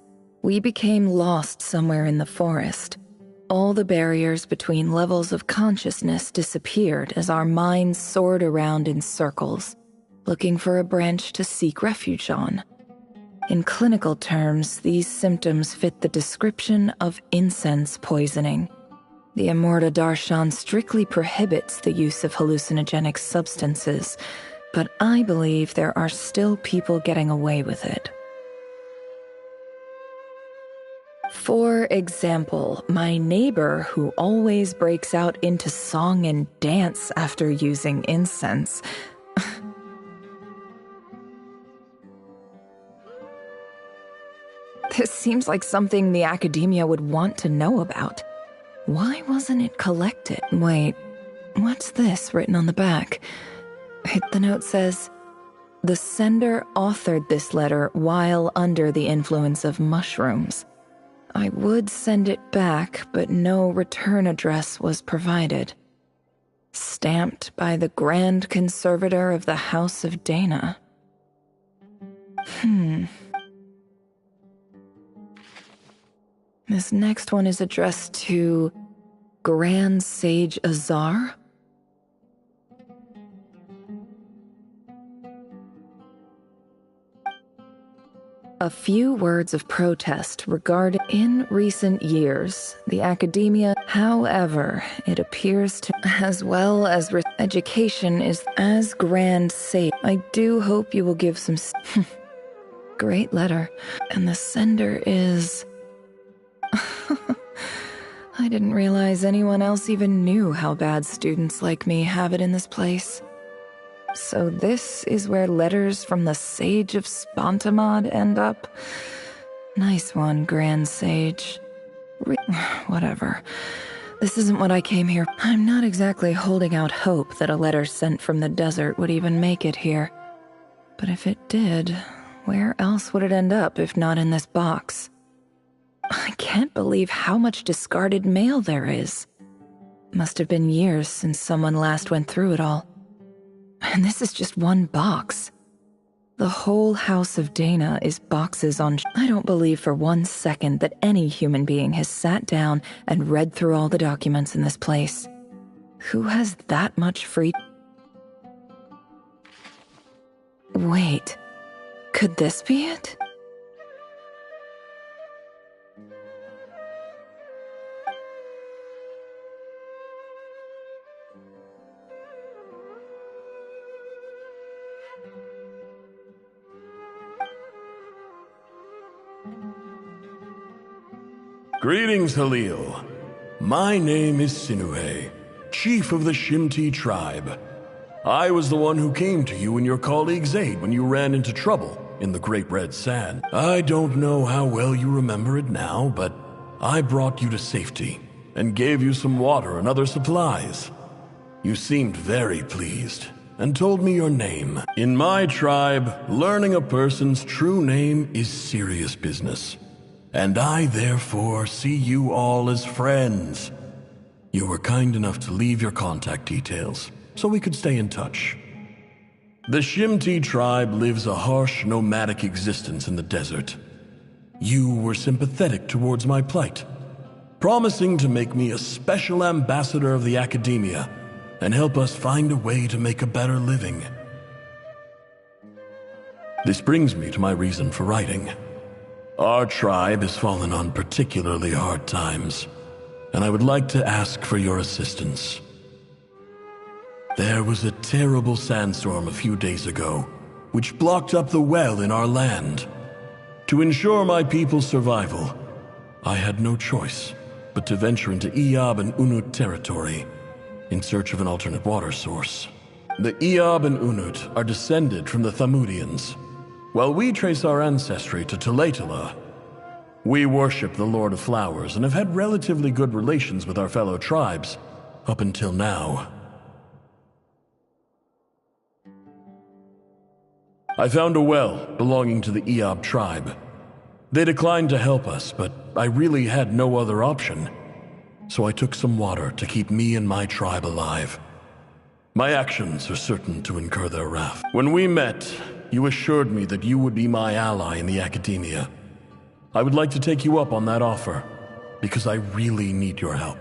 we became lost somewhere in the forest. All the barriers between levels of consciousness disappeared as our minds soared around in circles, looking for a branch to seek refuge on. In clinical terms, these symptoms fit the description of incense poisoning. The Amurta Darshan strictly prohibits the use of hallucinogenic substances, but I believe there are still people getting away with it. For example, my neighbor who always breaks out into song and dance after using incense. This seems like something the academia would want to know about. Why wasn't it collected? Wait, what's this written on the back? The note says, "The sender authored this letter while under the influence of mushrooms. I would send it back, but no return address was provided. Stamped by the Grand Conservator of the House of Dana." This next one is addressed to Grand Sage Azar? A few words of protest regarding in recent years, the academia, however, it appears to, as well as education is as grand sage. I do hope you will give some great letter. And the sender is... I didn't realize anyone else even knew how bad students like me have it in this place. So this is where letters from the Sage of Spontamod end up? Nice one, Grand Sage. Whatever. This isn't what I came here. I'm not exactly holding out hope that a letter sent from the desert would even make it here. But if it did, where else would it end up if not in this box? I can't believe how much discarded mail there is. Must have been years since someone last went through it all. And this is just one box. The whole house of Dana is boxes on... I don't believe for 1 second that any human being has sat down and read through all the documents in this place. Who has that much free... Wait, could this be it? Greetings, Halil. My name is Sinuhe, chief of the Shimti tribe. I was the one who came to you and your colleague's aid when you ran into trouble in the Great Red Sand. I don't know how well you remember it now, but I brought you to safety and gave you some water and other supplies. You seemed very pleased and told me your name. In my tribe, learning a person's true name is serious business. And I therefore see you all as friends. You were kind enough to leave your contact details, so we could stay in touch. The Shimti tribe lives a harsh, nomadic existence in the desert. You were sympathetic towards my plight, promising to make me a special ambassador of the academia and help us find a way to make a better living. This brings me to my reason for writing. Our tribe has fallen on particularly hard times, and I would like to ask for your assistance. There was a terrible sandstorm a few days ago, which blocked up the well in our land. To ensure my people's survival, I had no choice but to venture into Iyab and Unut territory in search of an alternate water source. The Iyab and Unut are descended from the Thamudians, while we trace our ancestry to Tulatala. We worship the Lord of Flowers and have had relatively good relations with our fellow tribes up until now. I found a well belonging to the Iyab tribe. They declined to help us, but I really had no other option. So I took some water to keep me and my tribe alive. My actions are certain to incur their wrath. When we met, you assured me that you would be my ally in the academia. I would like to take you up on that offer, because I really need your help.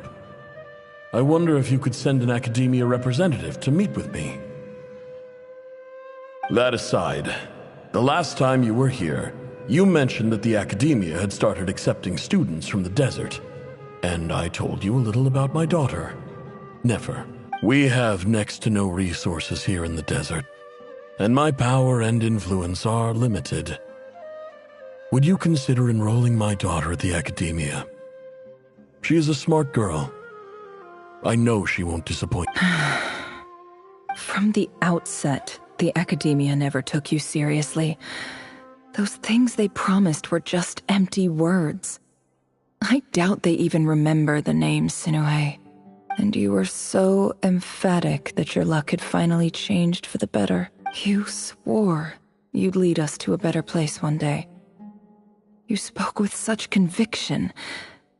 I wonder if you could send an academia representative to meet with me. That aside, the last time you were here, you mentioned that the academia had started accepting students from the desert, and I told you a little about my daughter, Nefer. We have next to no resources here in the desert, and my power and influence are limited. Would you consider enrolling my daughter at the academia? She is a smart girl. I know she won't disappoint. From the outset, the academia never took you seriously. Those things they promised were just empty words. I doubt they even remember the name Sinuhe. And you were so emphatic that your luck had finally changed for the better. You swore you'd lead us to a better place one day. You spoke with such conviction,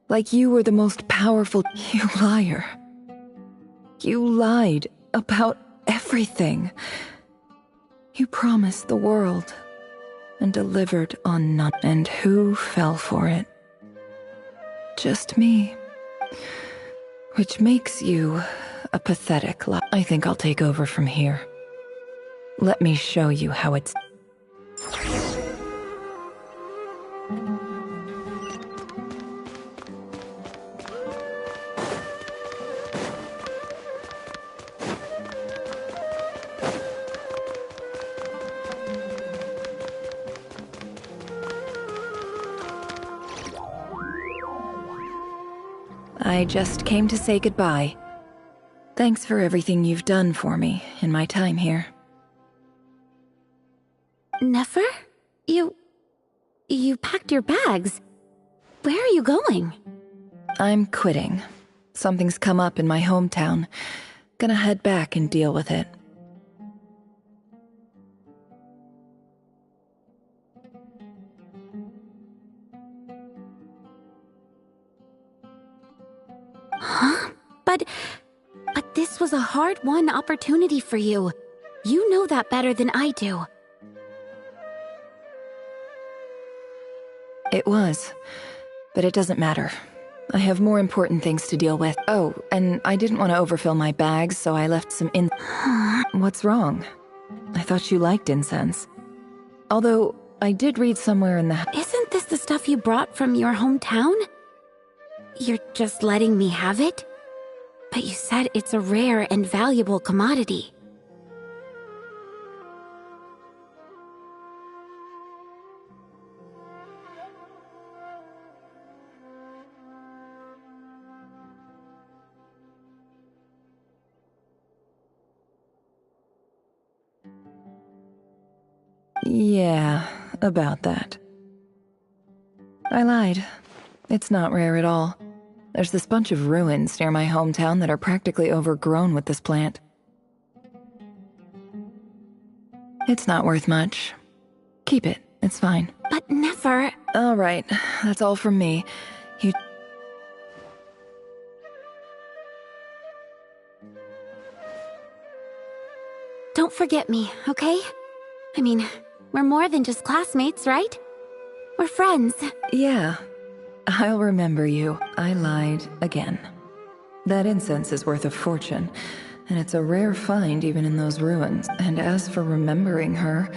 like you were the most powerful... You liar. You lied about everything. You promised the world and delivered on none. And who fell for it? Just me. Which makes you a pathetic lie. I think I'll take over from here. Let me show you how it's... I just came to say goodbye. Thanks for everything you've done for me in my time here. Nefer? You packed your bags. Where are you going? I'm quitting. Something's come up in my hometown. Gonna head back and deal with it. Huh? But was a hard-won opportunity for you. You know that better than I do. It was, but it doesn't matter. I have more important things to deal with. Oh, and I didn't want to overfill my bags, so I left some in... What's wrong? I thought you liked incense. Although, I did read somewhere in the... Isn't this the stuff you brought from your hometown? You're just letting me have it? But you said it's a rare and valuable commodity. Yeah, about that. I lied. It's not rare at all. There's this bunch of ruins near my hometown that are practically overgrown with this plant. It's not worth much. Keep it, it's fine. But never... All right, that's all from me. You... Don't forget me, okay? I mean, we're more than just classmates, right? We're friends. Yeah. I'll remember you. I lied again. That incense is worth a fortune, and it's a rare find even in those ruins. And as for remembering her,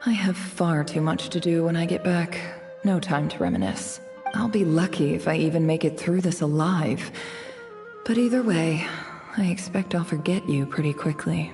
I have far too much to do when I get back. No time to reminisce. I'll be lucky if I even make it through this alive. But either way, I expect I'll forget you pretty quickly.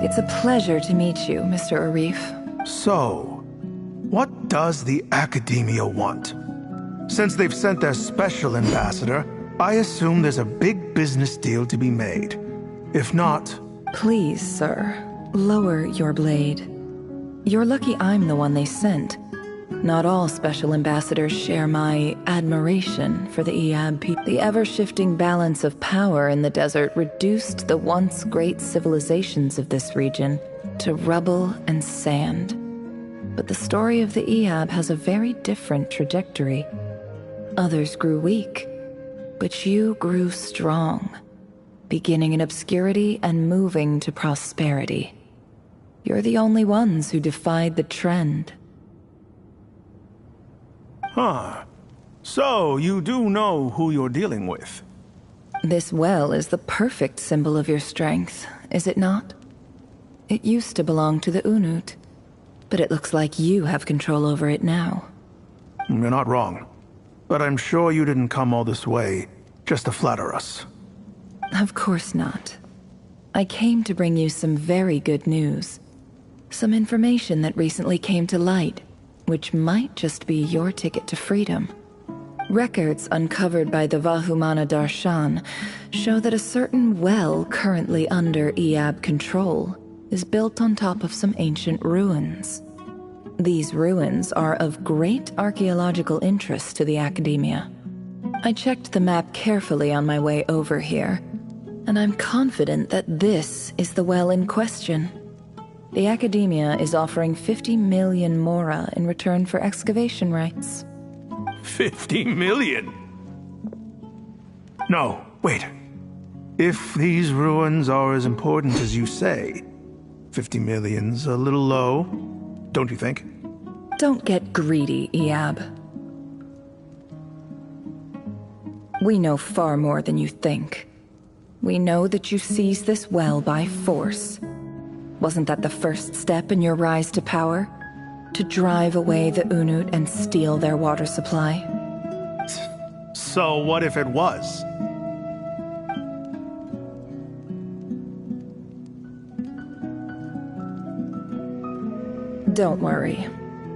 It's a pleasure to meet you, Mr. Arif. So, what does the Academia want? Since they've sent their special ambassador, I assume there's a big business deal to be made. If not... Please, sir, lower your blade. You're lucky I'm the one they sent. Not all special ambassadors share my admiration for the Iab people. The ever-shifting balance of power in the desert reduced the once great civilizations of this region to rubble and sand. But the story of the Iab has a very different trajectory. Others grew weak, but you grew strong, beginning in obscurity and moving to prosperity. You're the only ones who defied the trend. Huh. So, you do know who you're dealing with. This well is the perfect symbol of your strength, is it not? It used to belong to the Unut, but it looks like you have control over it now. You're not wrong. But I'm sure you didn't come all this way just to flatter us. Of course not. I came to bring you some very good news. Some information that recently came to light, which might just be your ticket to freedom. Records uncovered by the Vahumana Darshan show that a certain well currently under Iab control is built on top of some ancient ruins. These ruins are of great archaeological interest to the Academia. I checked the map carefully on my way over here, and I'm confident that this is the well in question. The Academia is offering 50 million mora in return for excavation rights. 50 million? No, wait. If these ruins are as important as you say, 50 million's a little low, don't you think? Don't get greedy, Iab. We know far more than you think. We know that you seized this well by force. Wasn't that the first step in your rise to power? To drive away the Unut and steal their water supply? So what if it was? Don't worry.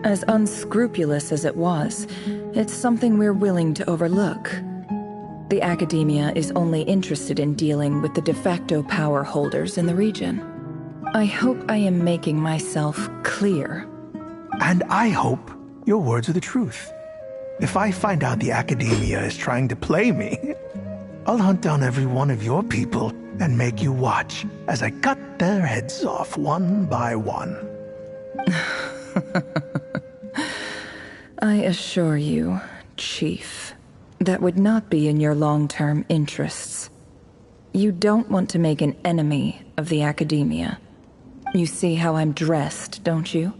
As unscrupulous as it was, it's something we're willing to overlook. The Academia is only interested in dealing with the de facto power holders in the region. I hope I am making myself clear. And I hope your words are the truth. If I find out the Academia is trying to play me, I'll hunt down every one of your people and make you watch as I cut their heads off one by one. I assure you, Chief, that would not be in your long-term interests. You don't want to make an enemy of the Academia. You see how I'm dressed, don't you?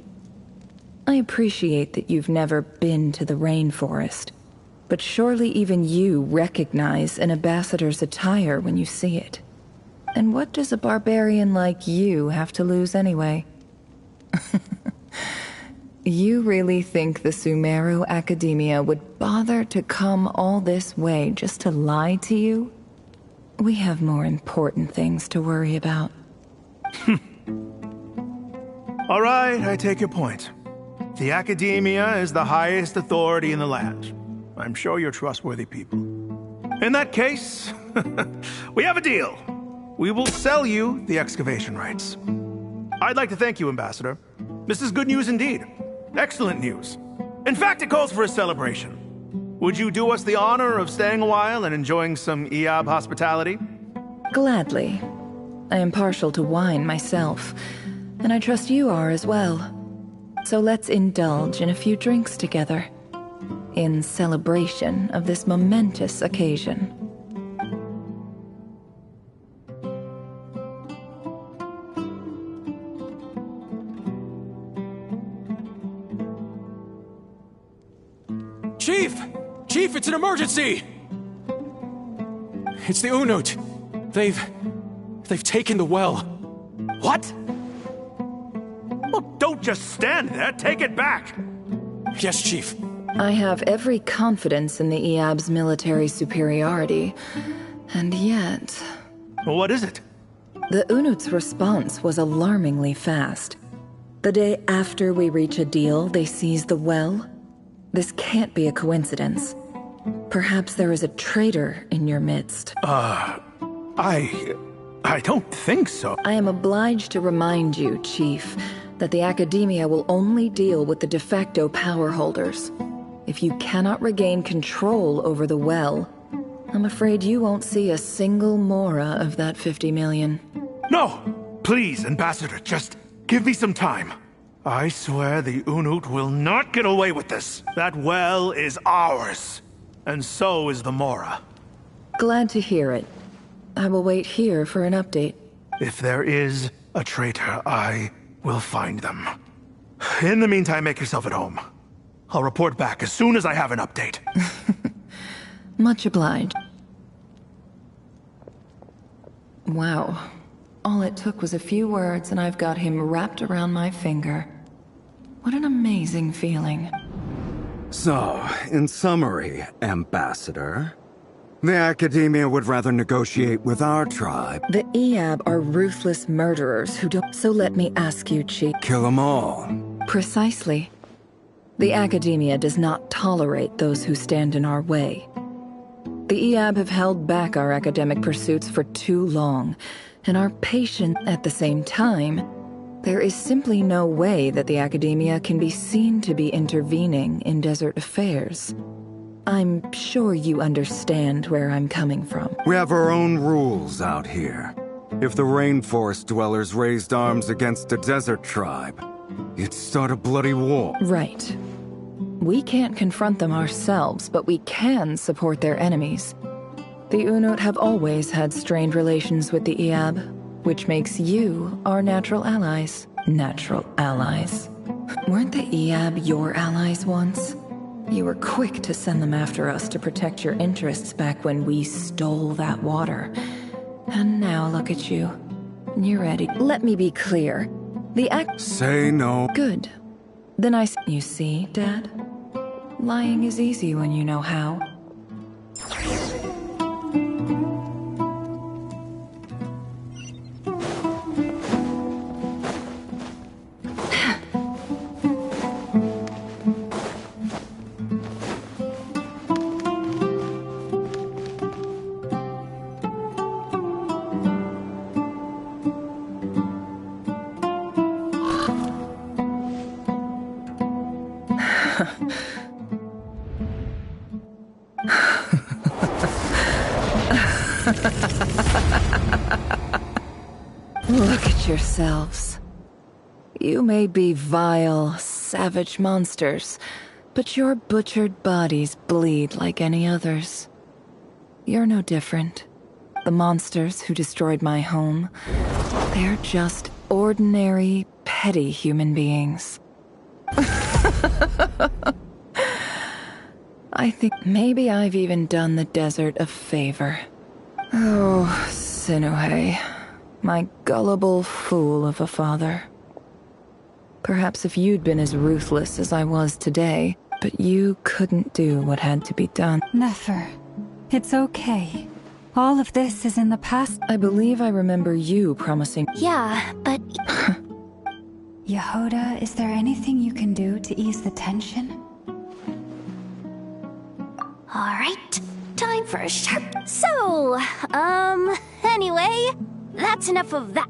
I appreciate that you've never been to the rainforest, but surely even you recognize an ambassador's attire when you see it. And what does a barbarian like you have to lose anyway? You really think the Sumeru Academia would bother to come all this way just to lie to you? We have more important things to worry about. All right, I take your point. The Academia is the highest authority in the land. I'm sure you're trustworthy people. In that case, we have a deal. We will sell you the excavation rights. I'd like to thank you, Ambassador. This is good news indeed. Excellent news. In fact, it calls for a celebration. Would you do us the honor of staying a while and enjoying some Iab hospitality? Gladly. I am partial to wine myself, and I trust you are as well. So let's indulge in a few drinks together, in celebration of this momentous occasion. Chief! Chief, it's an emergency! It's the Unut. They've taken the well. What? Well, don't just stand there. Take it back. Yes, Chief. I have every confidence in the Iab's military superiority, and yet... What is it? The Unut's response was alarmingly fast. The day after we reach a deal, they seize the well. This can't be a coincidence. Perhaps there is a traitor in your midst. I don't think so. I am obliged to remind you, Chief, that the Academia will only deal with the de facto power holders. If you cannot regain control over the well, I'm afraid you won't see a single mora of that 50 million. No! Please, Ambassador, just give me some time. I swear the Unut will not get away with this. That well is ours. And so is the mora. Glad to hear it. I will wait here for an update. If there is a traitor, I will find them. In the meantime, make yourself at home. I'll report back as soon as I have an update. Much obliged. Wow. All it took was a few words and I've got him wrapped around my finger. What an amazing feeling. So, in summary, Ambassador, the Academia would rather negotiate with our tribe. The Iab are ruthless murderers who don't... So let me ask you, Chief. Kill them all. Precisely. The Academia does not tolerate those who stand in our way. The Iab have held back our academic pursuits for too long, and are patient at the same time. There is simply no way that the Academia can be seen to be intervening in desert affairs. I'm sure you understand where I'm coming from. We have our own rules out here. If the rainforest dwellers raised arms against a desert tribe, it'd start a bloody war. Right. We can't confront them ourselves, but we can support their enemies. The Unut have always had strained relations with the Iab, which makes you our natural allies. Natural allies. Weren't the Eab your allies once? You were quick to send them after us to protect your interests back when we stole that water. And now look at you. You're ready. Let me be clear. The act— Say no. Good. Then you see, Dad? Lying is easy when you know how. Look at yourselves. You may be vile, savage monsters, but your butchered bodies bleed like any others. You're no different. The monsters who destroyed my home, they're just ordinary, petty human beings. I think maybe I've even done the desert a favor. Oh, Sinuhe, my gullible fool of a father. Perhaps if you'd been as ruthless as I was today, but you couldn't do what had to be done. Nefer, it's okay. All of this is in the past. I believe I remember you promising— Yeah, but— Yehoda, is there anything you can do to ease the tension? Alright, time for a sharp— So, anyway, that's enough of that.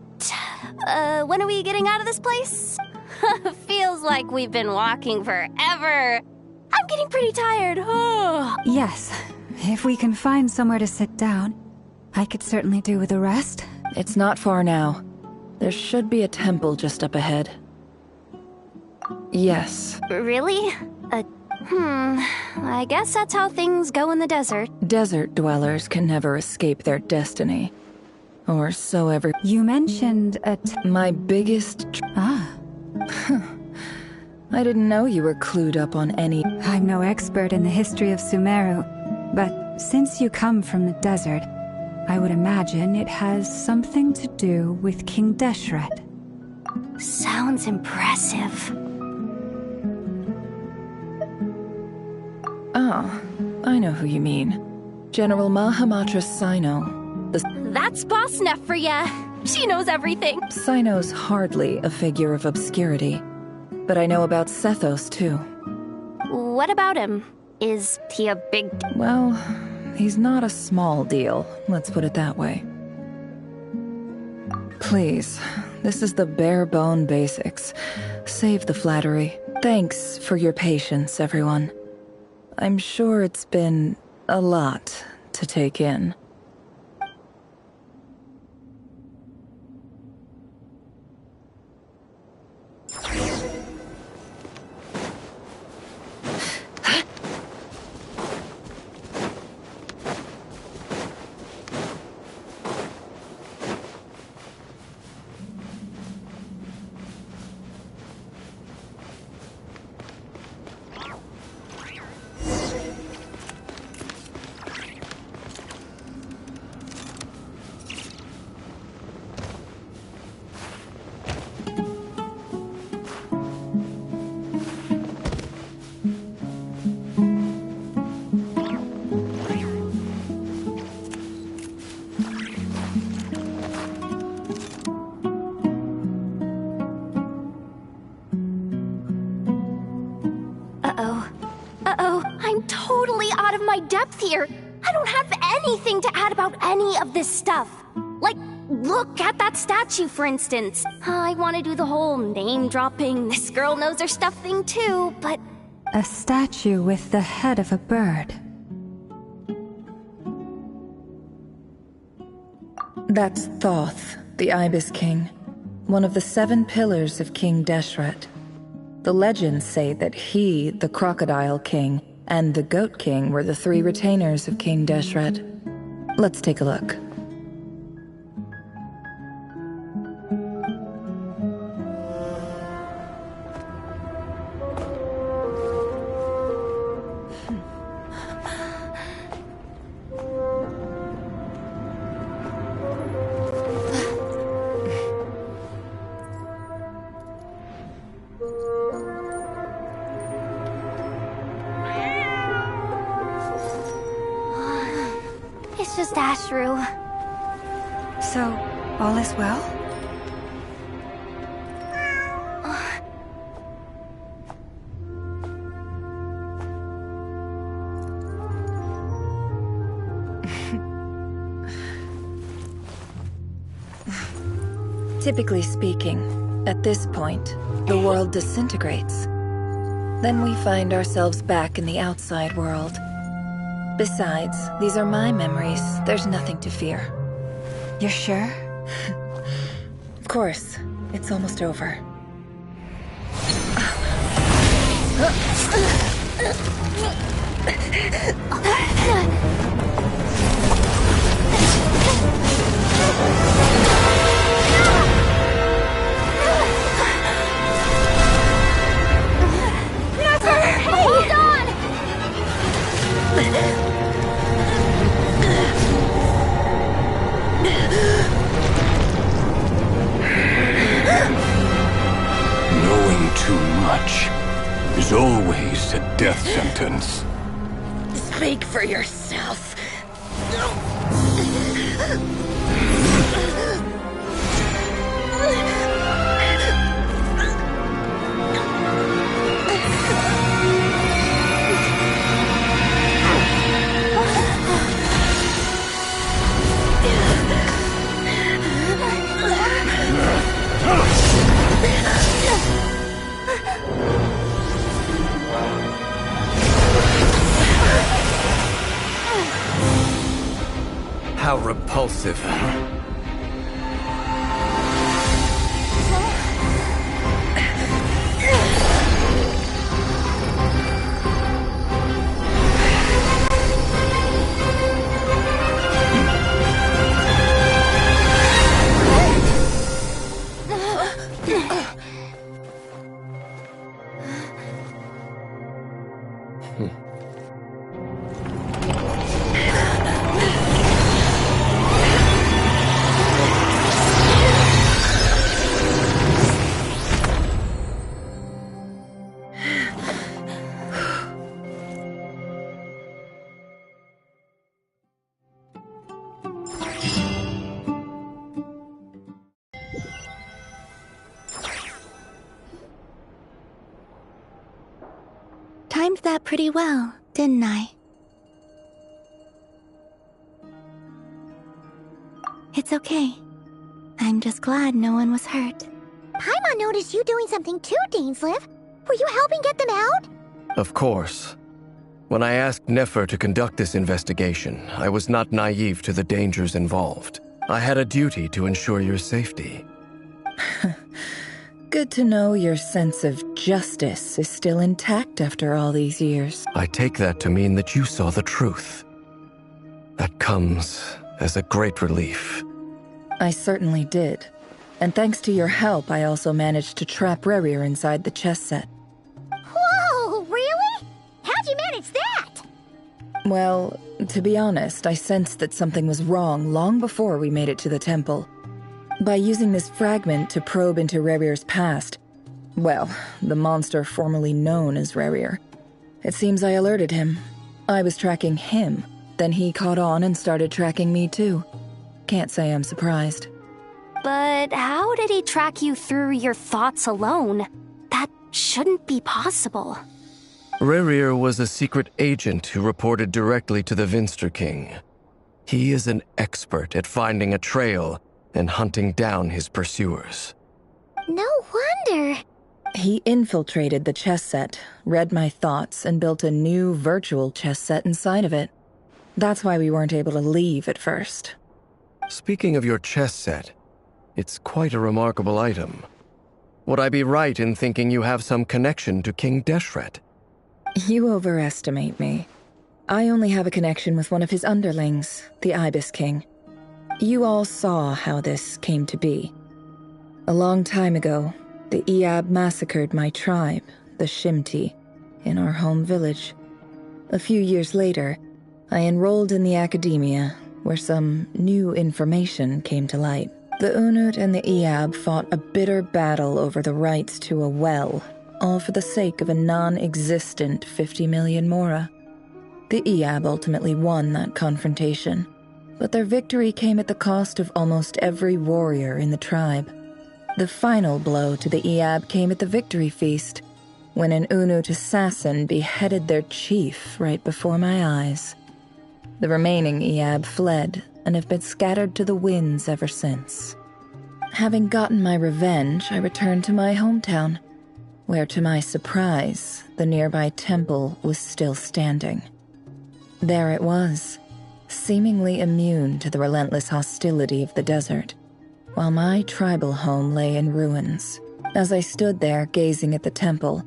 When are we getting out of this place? Feels like we've been walking forever. I'm getting pretty tired. Yes, if we can find somewhere to sit down, I could certainly do with a rest. It's not far now. There should be a temple just up ahead. Yes. Really? I guess that's how things go in the desert. Desert dwellers can never escape their destiny. Or so ever— You mentioned my biggest— I didn't know you were clued up on any— I'm no expert in the history of Sumeru, but since you come from the desert, I would imagine it has something to do with King Deshret. Sounds impressive. Oh, I know who you mean. General Mahamatra Sino. That's Boss Neff for ya. She knows everything. Sino's hardly a figure of obscurity, but I know about Sethos too. What about him? Is he a big— Well, he's not a small deal, let's put it that way. Please, this is the bare-bone basics. Save the flattery. Thanks for your patience, everyone. I'm sure it's been a lot to take in. I'm totally out of my depth here. I don't have anything to add about any of this stuff. Like, look at that statue, for instance. I want to do the whole name-dropping, this girl knows her stuff thing too, but— A statue with the head of a bird. That's Thoth, the Ibis King, one of the 7 pillars of King Deshret. The legends say that he, the Crocodile King, and the Goat King were the 3 retainers of King Deshret. Let's take a look. It's just Ashru. So, all is well? Typically speaking, at this point, the world disintegrates. Then we find ourselves back in the outside world. Besides, these are my memories. There's nothing to fear. You're sure? Of course. It's almost over. Hold on! Knowing too much is always a death sentence. Speak for yourself. How repulsive. Timed that pretty well, didn't I? It's okay. I'm just glad no one was hurt. Paimon noticed you doing something too, Dainsleif. Were you helping get them out? Of course. When I asked Nefer to conduct this investigation, I was not naive to the dangers involved. I had a duty to ensure your safety. Good to know your sense of justice is still intact after all these years. I take that to mean that you saw the truth. That comes as a great relief. I certainly did. And thanks to your help, I also managed to trap Rerir inside the chess set. Whoa, really? How'd you manage that? Well, to be honest, I sensed that something was wrong long before we made it to the temple. By using this fragment to probe into Rerir's past, well, the monster formerly known as Rerir, it seems I alerted him. I was tracking him, then he caught on and started tracking me too. Can't say I'm surprised. But how did he track you through your thoughts alone? That shouldn't be possible. Rerir was a secret agent who reported directly to the Vinster King. He is an expert at finding a trail and hunting down his pursuers. No wonder. He infiltrated the chess set, read my thoughts, and built a new virtual chess set inside of it. That's why we weren't able to leave at first. Speaking of your chess set, it's quite a remarkable item. Would I be right in thinking you have some connection to King Deshret? You overestimate me. I only have a connection with one of his underlings, the Ibis King. You all saw how this came to be. A long time ago, the Iab massacred my tribe, the Shimti, in our home village. A few years later, I enrolled in the academia, where some new information came to light. The Unut and the Iab fought a bitter battle over the rights to a well, all for the sake of a non-existent 50 million mora. The Iab ultimately won that confrontation, but their victory came at the cost of almost every warrior in the tribe. The final blow to the Iab came at the victory feast, when an Unut assassin beheaded their chief right before my eyes. The remaining Iab fled and have been scattered to the winds ever since. Having gotten my revenge, I returned to my hometown, where to my surprise, the nearby temple was still standing. There it was, seemingly immune to the relentless hostility of the desert, while my tribal home lay in ruins. As I stood there gazing at the temple,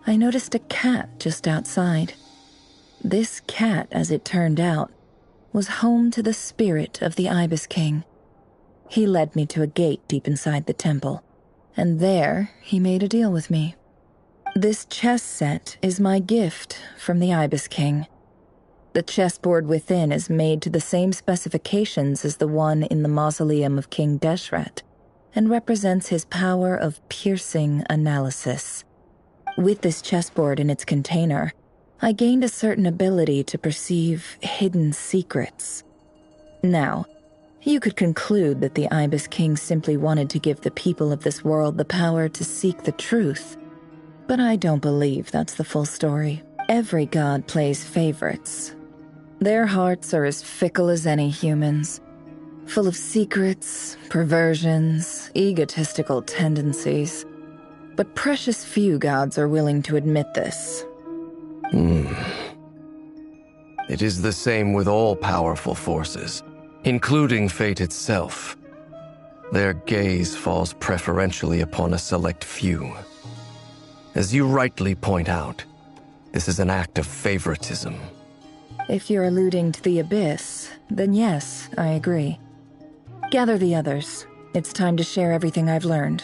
I noticed a cat just outside. This cat, as it turned out, was home to the spirit of the Ibis King. He led me to a gate deep inside the temple, and there he made a deal with me. This chess set is my gift from the Ibis King. The chessboard within is made to the same specifications as the one in the mausoleum of King Deshret, and represents his power of piercing analysis. With this chessboard in its container, I gained a certain ability to perceive hidden secrets. Now, you could conclude that the Ibis King simply wanted to give the people of this world the power to seek the truth, but I don't believe that's the full story. Every god plays favorites. Their hearts are as fickle as any human's, full of secrets, perversions, egotistical tendencies. But precious few gods are willing to admit this. It is the same with all powerful forces, including fate itself. Their gaze falls preferentially upon a select few. As you rightly point out, this is an act of favoritism. If you're alluding to the Abyss, then yes, I agree. Gather the others. It's time to share everything I've learned.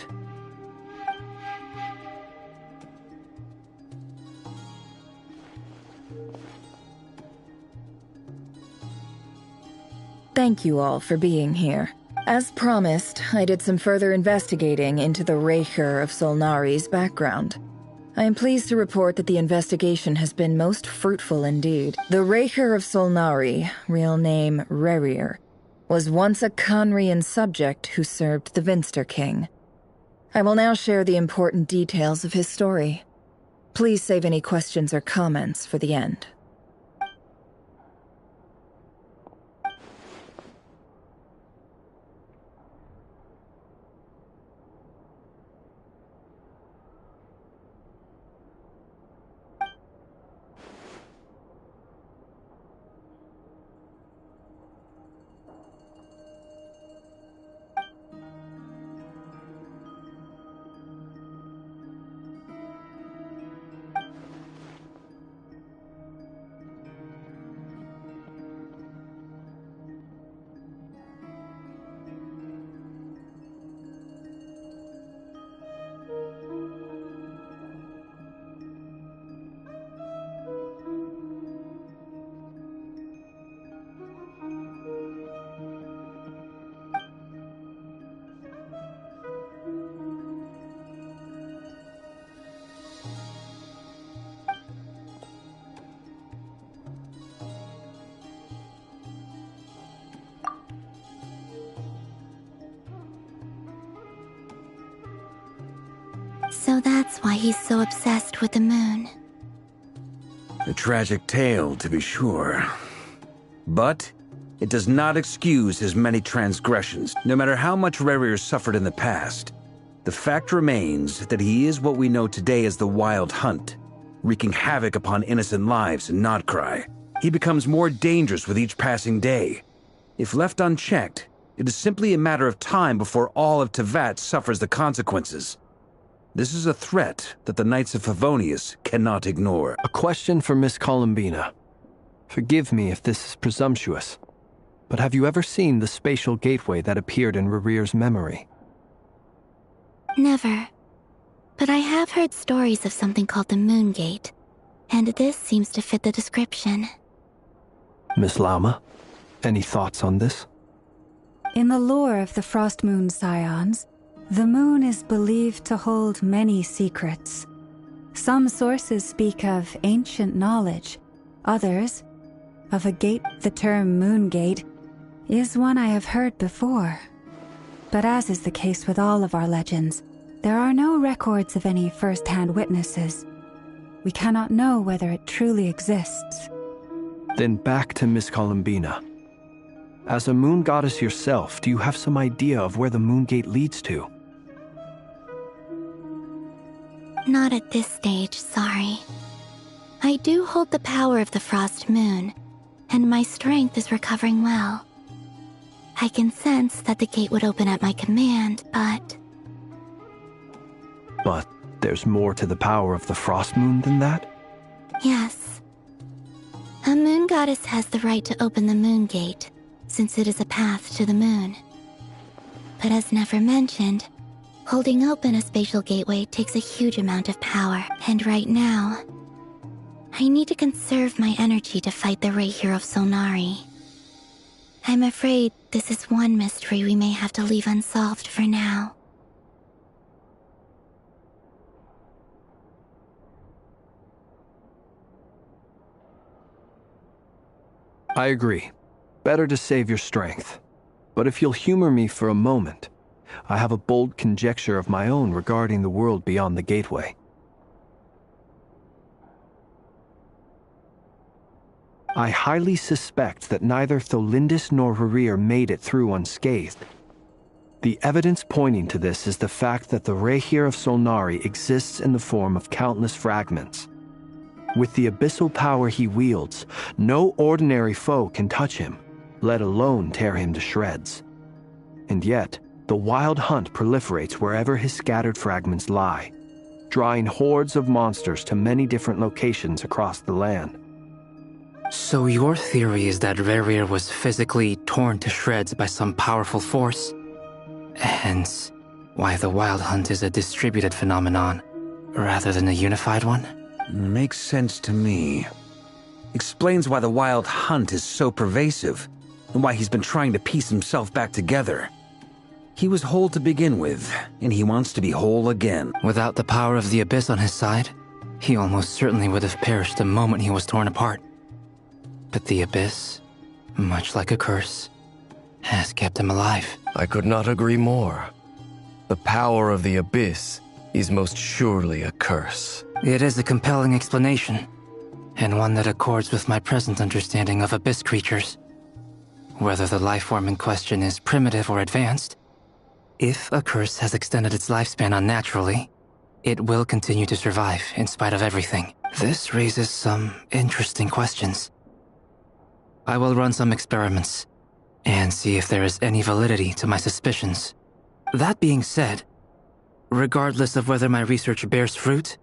Thank you all for being here. As promised, I did some further investigating into the Reicher of Solnari's background. I am pleased to report that the investigation has been most fruitful indeed. The Reicher of Solnari, real name Rerir, was once a Conrian subject who served the Vinster King. I will now share the important details of his story. Please save any questions or comments for the end. So that's why he's so obsessed with the moon. A tragic tale, to be sure. But it does not excuse his many transgressions, no matter how much Rerir suffered in the past. The fact remains that he is what we know today as the Wild Hunt, wreaking havoc upon innocent lives in Krai. He becomes more dangerous with each passing day. If left unchecked, it is simply a matter of time before all of Tevat suffers the consequences. This is a threat that the Knights of Favonius cannot ignore. A question for Miss Columbina. Forgive me if this is presumptuous, but have you ever seen the spatial gateway that appeared in Rerir's memory? Never. But I have heard stories of something called the Moon Gate, and this seems to fit the description. Miss Lama, any thoughts on this? In the lore of the Frost Moon Scions, the moon is believed to hold many secrets. Some sources speak of ancient knowledge, others of a gate. The term Moon Gate is one I have heard before. But as is the case with all of our legends, there are no records of any first-hand witnesses. We cannot know whether it truly exists. Then back to Miss Columbina. As a moon goddess yourself, do you have some idea of where the moon gate leads to? Not at this stage, sorry. I do hold the power of the frost moon, and my strength is recovering well. I can sense that the gate would open at my command, but... But there's more to the power of the frost moon than that? Yes. A moon goddess has the right to open the moon gate, since it is a path to the moon. But as Nefer mentioned, holding open a spatial gateway takes a huge amount of power, and right now, I need to conserve my energy to fight the Rahier of Solnari. I'm afraid this is one mystery we may have to leave unsolved for now. I agree. Better to save your strength. But if you'll humor me for a moment, I have a bold conjecture of my own regarding the world beyond the gateway. I highly suspect that neither Tholindis nor Rarir made it through unscathed. The evidence pointing to this is the fact that the Rahier of Solnari exists in the form of countless fragments. With the abyssal power he wields, no ordinary foe can touch him, let alone tear him to shreds. And yet, the wild hunt proliferates wherever his scattered fragments lie, drawing hordes of monsters to many different locations across the land. So your theory is that Rarir was physically torn to shreds by some powerful force? Hence, why the Wild Hunt is a distributed phenomenon, rather than a unified one? Makes sense to me. Explains why the Wild Hunt is so pervasive, and why he's been trying to piece himself back together. He was whole to begin with, and he wants to be whole again. Without the power of the Abyss on his side, he almost certainly would have perished the moment he was torn apart. But the Abyss, much like a curse, has kept him alive. I could not agree more. The power of the Abyss is most surely a curse. It is a compelling explanation, and one that accords with my present understanding of Abyss creatures. Whether the life form in question is primitive or advanced, if a curse has extended its lifespan unnaturally, it will continue to survive in spite of everything. This raises some interesting questions. I will run some experiments and see if there is any validity to my suspicions. That being said, regardless of whether my research bears fruit,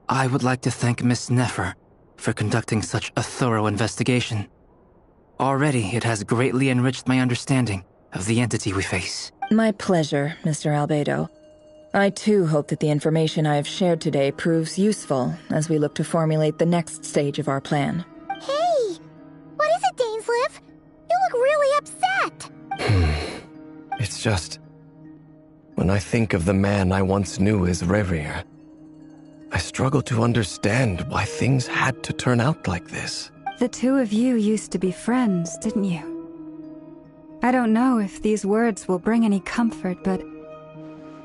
I would like to thank Miss Nefer for conducting such a thorough investigation. Already, it has greatly enriched my understanding of the entity we face. My pleasure, Mr. Albedo. I too hope that the information I have shared today proves useful as we look to formulate the next stage of our plan. Hey! What is it, Dainsleif? You look really upset! It's just... when I think of the man I once knew as Rarir, I struggle to understand why things had to turn out like this. The two of you used to be friends, didn't you? I don't know if these words will bring any comfort, but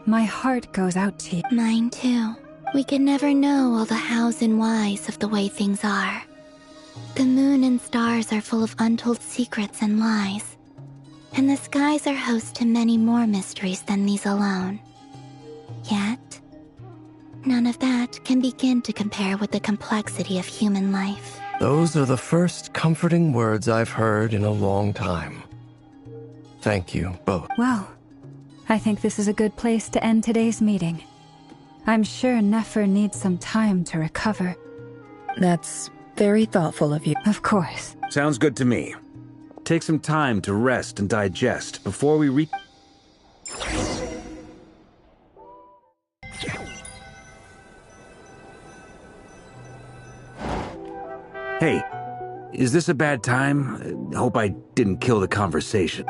my heart goes out to you. Mine too. We can never know all the hows and whys of the way things are. The moon and stars are full of untold secrets and lies, and the skies are host to many more mysteries than these alone. Yet, none of that can begin to compare with the complexity of human life. Those are the first comforting words I've heard in a long time. Thank you both. Well, I think this is a good place to end today's meeting. I'm sure Nefer needs some time to recover. That's very thoughtful of you. Of course. Sounds good to me. Take some time to rest and digest before we Hey, is this a bad time? Hope I didn't kill the conversation.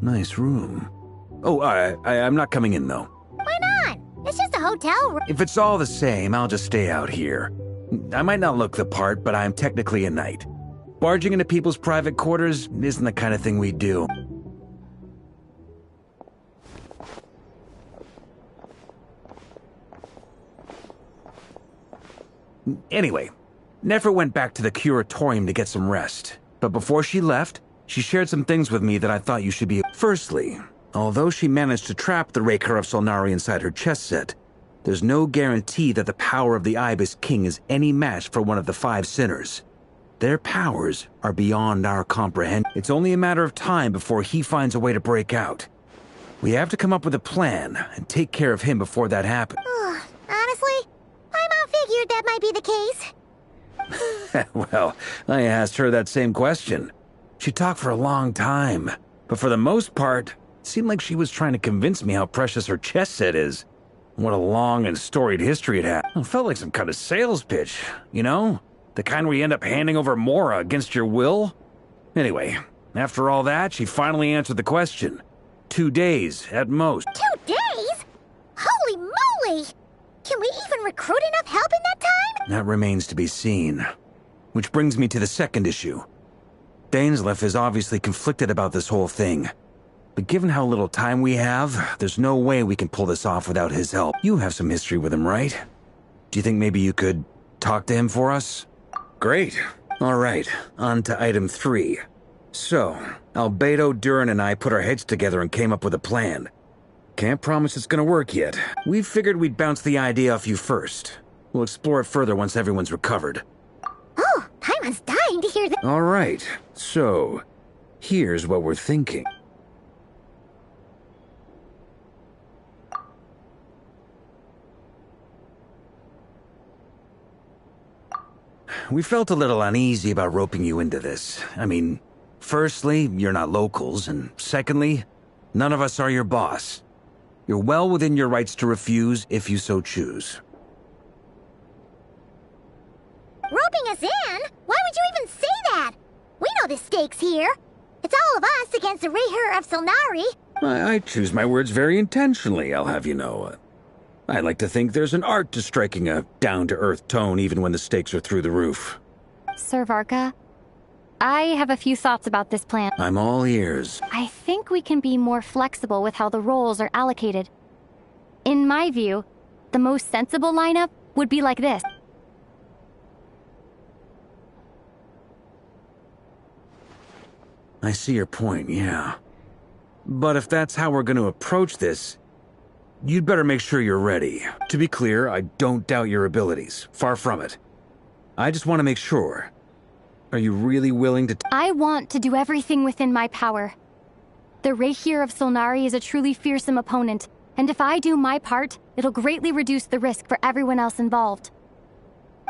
Nice room. Oh, I'm not coming in, though. Why not? It's just a hotel room. If it's all the same, I'll just stay out here. I might not look the part, but I'm technically a knight. Barging into people's private quarters isn't the kind of thing we do. Anyway, Nefer went back to the curatorium to get some rest. But before she left, she shared some things with me that I thought you should be... Firstly, although she managed to trap the Raker of Solnari inside her chess set, there's no guarantee that the power of the Ibis King is any match for one of the 5 sinners. Their powers are beyond our comprehension. It's only a matter of time before he finds a way to break out. We have to come up with a plan and take care of him before that happens. Honestly, my mom figured that might be the case. Well, I asked her that same question. She talked for a long time, but for the most part, it seemed like she was trying to convince me how precious her chess set is. What a long and storied history it had. It felt like some kind of sales pitch, you know? The kind where you end up handing over Mora against your will? Anyway, after all that, she finally answered the question. 2 days, at most. 2 days? Holy moly! Can we even recruit enough help in that time? That remains to be seen. Which brings me to the second issue. Dainsleif is obviously conflicted about this whole thing. But given how little time we have, there's no way we can pull this off without his help. You have some history with him, right? Do you think maybe you could talk to him for us? Great. All right, on to item 3. So, Albedo, Durin, and I put our heads together and came up with a plan. Can't promise it's gonna work yet. We figured we'd bounce the idea off you first. We'll explore it further once everyone's recovered. Oh, Paimon's dying to hear that. All right, so, here's what we're thinking. We felt a little uneasy about roping you into this. I mean, firstly, you're not locals, and secondly, none of us are your boss. You're well within your rights to refuse if you so choose. Roping us in? Why would you even say that? We know the stakes here. It's all of us against the Reher of Solnari. I choose my words very intentionally, I'll have you know. I like to think there's an art to striking a down-to-earth tone even when the stakes are through the roof. Sir Varka, I have a few thoughts about this plan. I'm all ears. I think we can be more flexible with how the roles are allocated. In my view, the most sensible lineup would be like this. I see your point, yeah. But if that's how we're going to approach this, you'd better make sure you're ready. To be clear, I don't doubt your abilities. Far from it. I just want to make sure. Are you really willing to... I want to do everything within my power. The Rehyr of Solnari is a truly fearsome opponent, and if I do my part, it'll greatly reduce the risk for everyone else involved.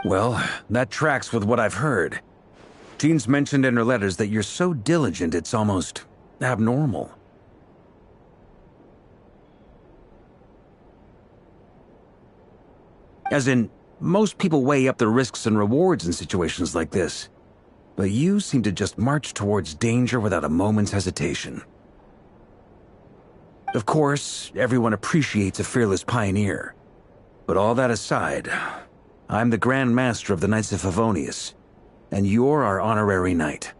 Well, that tracks with what I've heard. Jean's mentioned in her letters that you're so diligent it's almost abnormal. As in, most people weigh up the risks and rewards in situations like this. But you seem to just march towards danger without a moment's hesitation. Of course, everyone appreciates a fearless pioneer. But all that aside, I'm the Grand Master of the Knights of Favonius, and you're our honorary knight.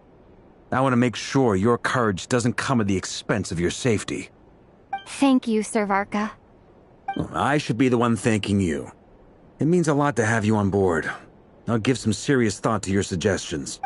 I want to make sure your courage doesn't come at the expense of your safety. Thank you, Sir Varka. I should be the one thanking you. It means a lot to have you on board. I'll give some serious thought to your suggestions.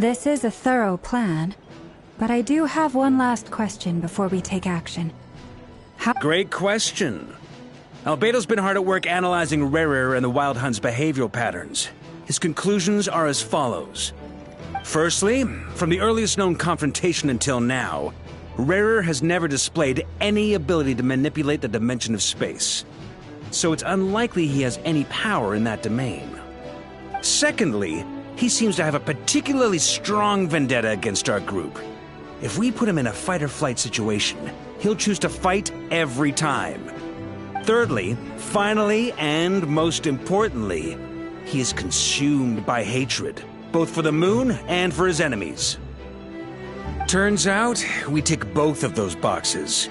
This is a thorough plan, but I do have one last question before we take action. Great question. Albedo's been hard at work analyzing Rerir and the Wild Hunt's behavioral patterns. His conclusions are as follows. Firstly, from the earliest known confrontation until now, Rerir has never displayed any ability to manipulate the dimension of space. So it's unlikely he has any power in that domain. Secondly, he seems to have a particularly strong vendetta against our group. If we put him in a fight-or-flight situation, he'll choose to fight every time. Thirdly, finally, and most importantly, he is consumed by hatred, both for the moon and for his enemies. Turns out, we tick both of those boxes.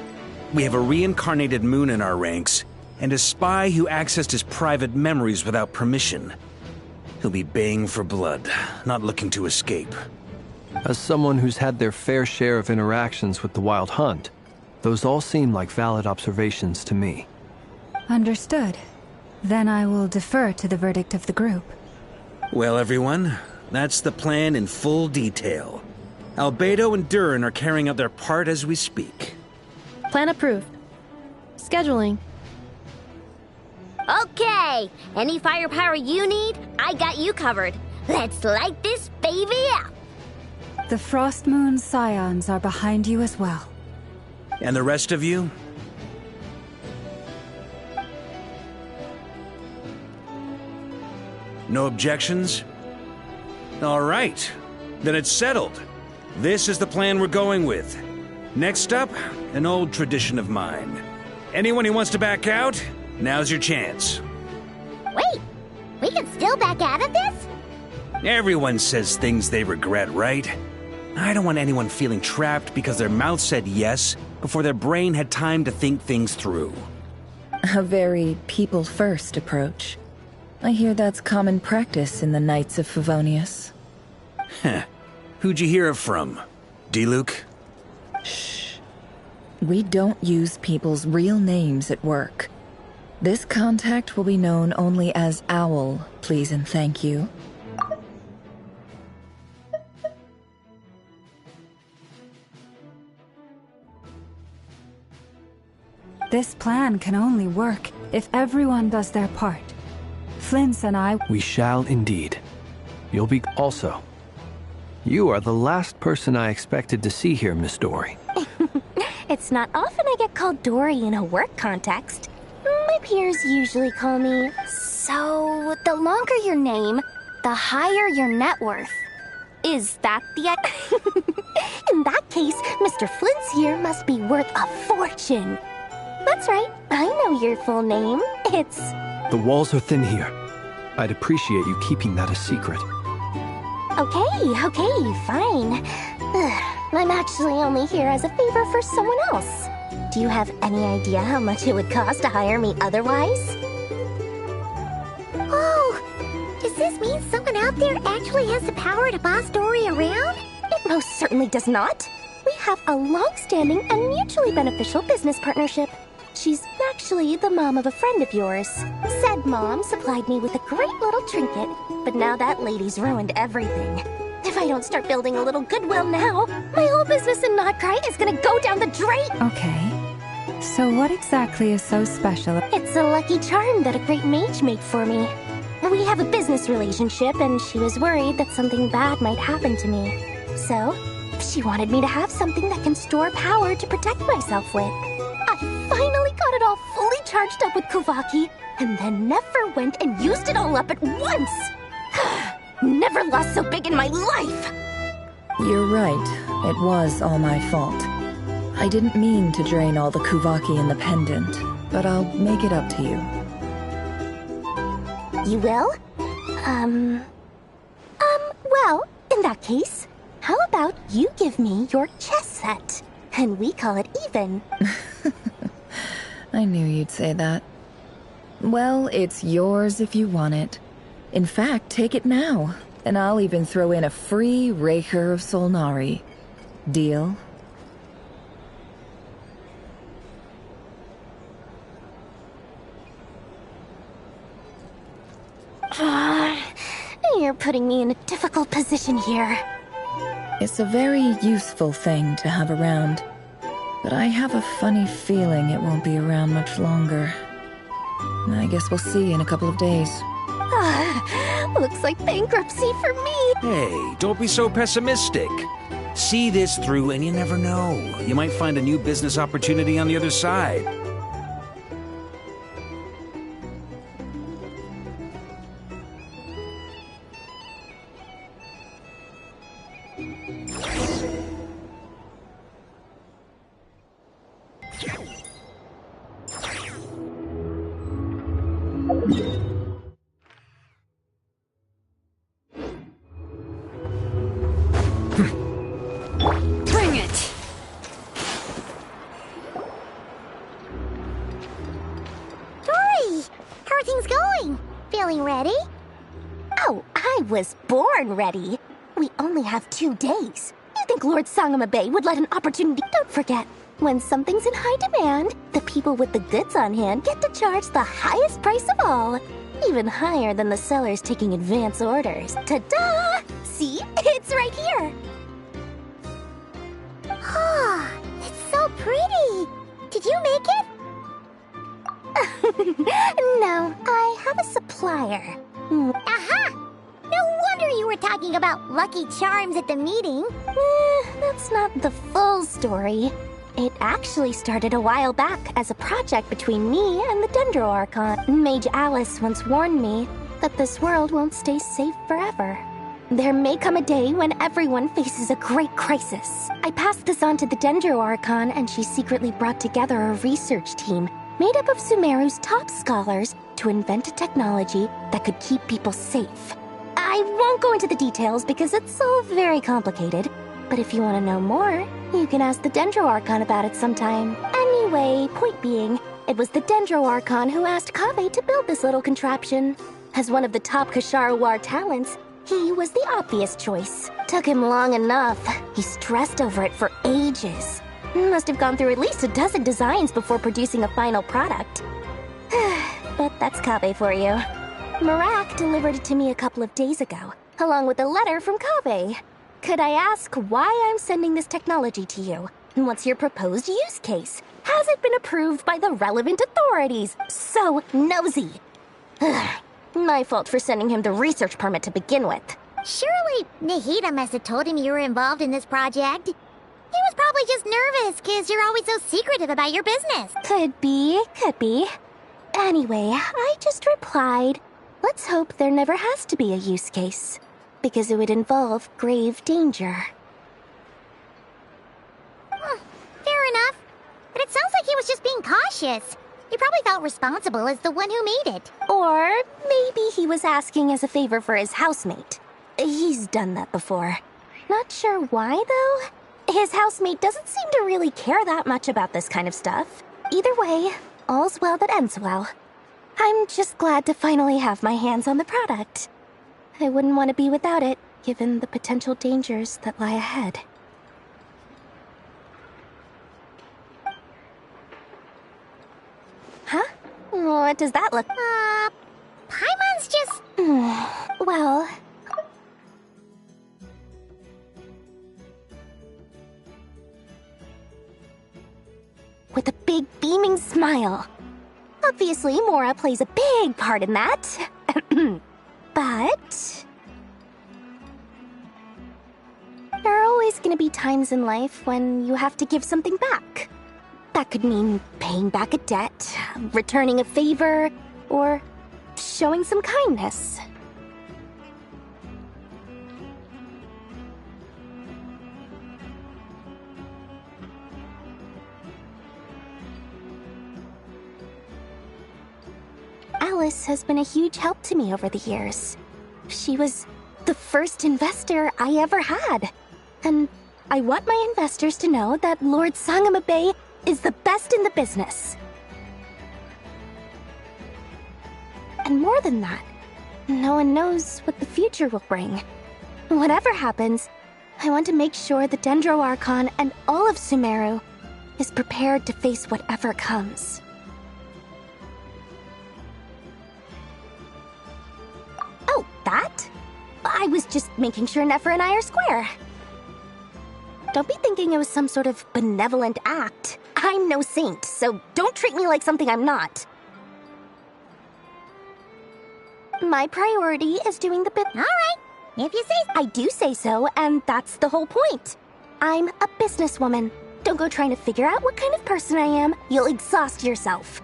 We have a reincarnated moon in our ranks, and a spy who accessed his private memories without permission. He'll be baying for blood, not looking to escape. As someone who's had their fair share of interactions with the Wild Hunt, those all seem like valid observations to me. Understood. Then I will defer to the verdict of the group. Well, everyone, that's the plan in full detail. Albedo and Durin are carrying out their part as we speak. Plan approved. Scheduling. Okay, any firepower you need, I got you covered. Let's light this baby up. The Frost Moon Scions are behind you as well. And the rest of you? No objections? All right, then it's settled. This is the plan we're going with. Next up, an old tradition of mine. Anyone who wants to back out, now's your chance. Wait, we can still back out of this? Everyone says things they regret, right? I don't want anyone feeling trapped because their mouth said yes before their brain had time to think things through. A very people-first approach. I hear that's common practice in the Knights of Favonius. Heh. Who'd you hear it from? Diluc? Shh. We don't use people's real names at work. This contact will be known only as Owl, please and thank you. This plan can only work if everyone does their part. Flint's and I... We shall indeed. You'll be... Also, you are the last person I expected to see here, Miss Dory. It's not often I get called Dory in a work context. My peers usually call me... So, the longer your name, the higher your net worth. Is that the... In that case, Mr. Flint's here must be worth a fortune. That's right, I know your full name. It's... The walls are thin here. I'd appreciate you keeping that a secret. Okay, fine. I'm actually only here as a favor for someone else. Do you have any idea how much it would cost to hire me otherwise? Oh, does this mean someone out there actually has the power to boss Dory around? It most certainly does not. We have a long-standing and mutually beneficial business partnership. She's actually the mom of a friend of yours. Said mom supplied me with a great little trinket, but now that lady's ruined everything. If I don't start building a little goodwill now, my whole business in Krai is gonna go down the drain! Okay. So what exactly is so special? It's a lucky charm that a great mage made for me. We have a business relationship, and she was worried that something bad might happen to me. So, she wanted me to have something that can store power to protect myself with. I finally got it all fully charged up with Kuvaki, and then never went and used it all up at once! Never lost so big in my life! You're right. It was all my fault. I didn't mean to drain all the Kuvaki in the pendant, but I'll make it up to you. You will? Well, in that case, how about you give me your chess set? And we call it even. I knew you'd say that. Well, it's yours if you want it. In fact, take it now, and I'll even throw in a free Raker of Solnari. Deal? You're putting me in a difficult position here. It's a very useful thing to have around, but I have a funny feeling it won't be around much longer. I guess we'll see in a couple of days. Looks like bankruptcy for me. Hey, don't be so pessimistic. See this through and you never know. You might find a new business opportunity on the other side. Bring it! Dory! How are things going? Feeling ready? Oh, I was born ready. We only have 2 days. You think Lord Sangamabe would let an opportunity? Don't forget, when something's in high demand, the people with the goods on hand get to charge the highest price of all. Even higher than the sellers taking advance orders. Ta-da! See? It's right here. Ah, it's so pretty. Did you make it? No, I have a supplier. Aha! No wonder you were talking about Lucky Charms at the meeting. That's not the full story. It actually started a while back as a project between me and the Dendro Archon. Mage Alice once warned me that this world won't stay safe forever. There may come a day when everyone faces a great crisis. I passed this on to the Dendro Archon, and she secretly brought together a research team made up of Sumeru's top scholars to invent a technology that could keep people safe. I won't go into the details because it's all very complicated, but if you want to know more, you can ask the Dendro Archon about it sometime. Anyway, point being, it was the Dendro Archon who asked Kaveh to build this little contraption. As one of the top Kashara War talents, he was the obvious choice. Took him long enough. He stressed over it for ages. Must have gone through at least a dozen designs before producing a final product. But that's Kaveh for you. Marak delivered it to me a couple of days ago, along with a letter from Kaveh. Could I ask why I'm sending this technology to you? And what's your proposed use case? Has it been approved by the relevant authorities? So nosy. My fault for sending him the research permit to begin with. Surely Nahida must have told him you were involved in this project. He was probably just nervous because you're always so secretive about your business. Could be, could be. Anyway, I just replied, let's hope there never has to be a use case, because it would involve grave danger. Fair enough. But it sounds like he was just being cautious. He probably felt responsible as the one who made it. Or maybe he was asking as a favor for his housemate. He's done that before. Not sure why, though. His housemate doesn't seem to really care that much about this kind of stuff. Either way, all's well that ends well. I'm just glad to finally have my hands on the product. I wouldn't want to be without it, given the potential dangers that lie ahead. Huh? What does that look? Paimon's just... Well... with a big beaming smile. Obviously, Mora plays a big part in that. But... there are always gonna be times in life when you have to give something back. That could mean paying back a debt, returning a favor, or showing some kindness. Alice has been a huge help to me over the years. She was the first investor I ever had. And I want my investors to know that Lord Sangamabe is the best in the business. And more than that, no one knows what the future will bring. Whatever happens, I want to make sure the Dendro Archon and all of Sumeru is prepared to face whatever comes. Oh, that? I was just making sure Nefer and I are square. thinking it was some sort of benevolent act. I'm no saint, so don't treat me like something I'm not. My priority is doing the bit. All right, if you say so. I do say so, and that's the whole point. I'm a businesswoman. Don't go trying to figure out what kind of person I am. You'll exhaust yourself.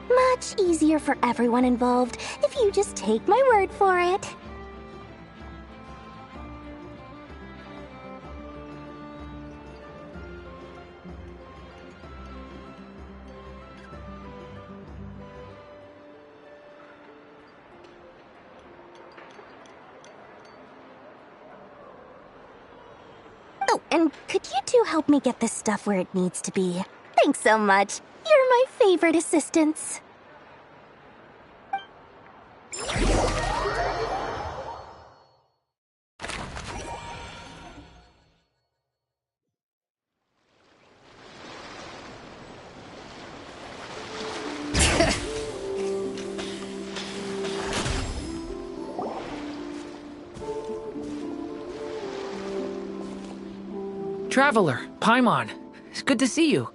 Much easier for everyone involved if you just take my word for it. Oh, and could you two help me get this stuff where it needs to be? Thanks so much. You're my favorite assistants. Traveler, Paimon, it's good to see you.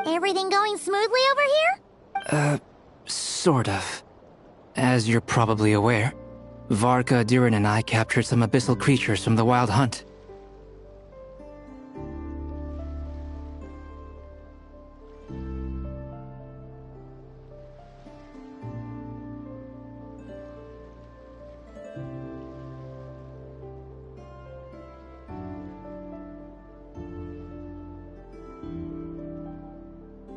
Everything going smoothly over here? Sort of. As you're probably aware, Varka, Durin, and I captured some abyssal creatures from the Wild Hunt.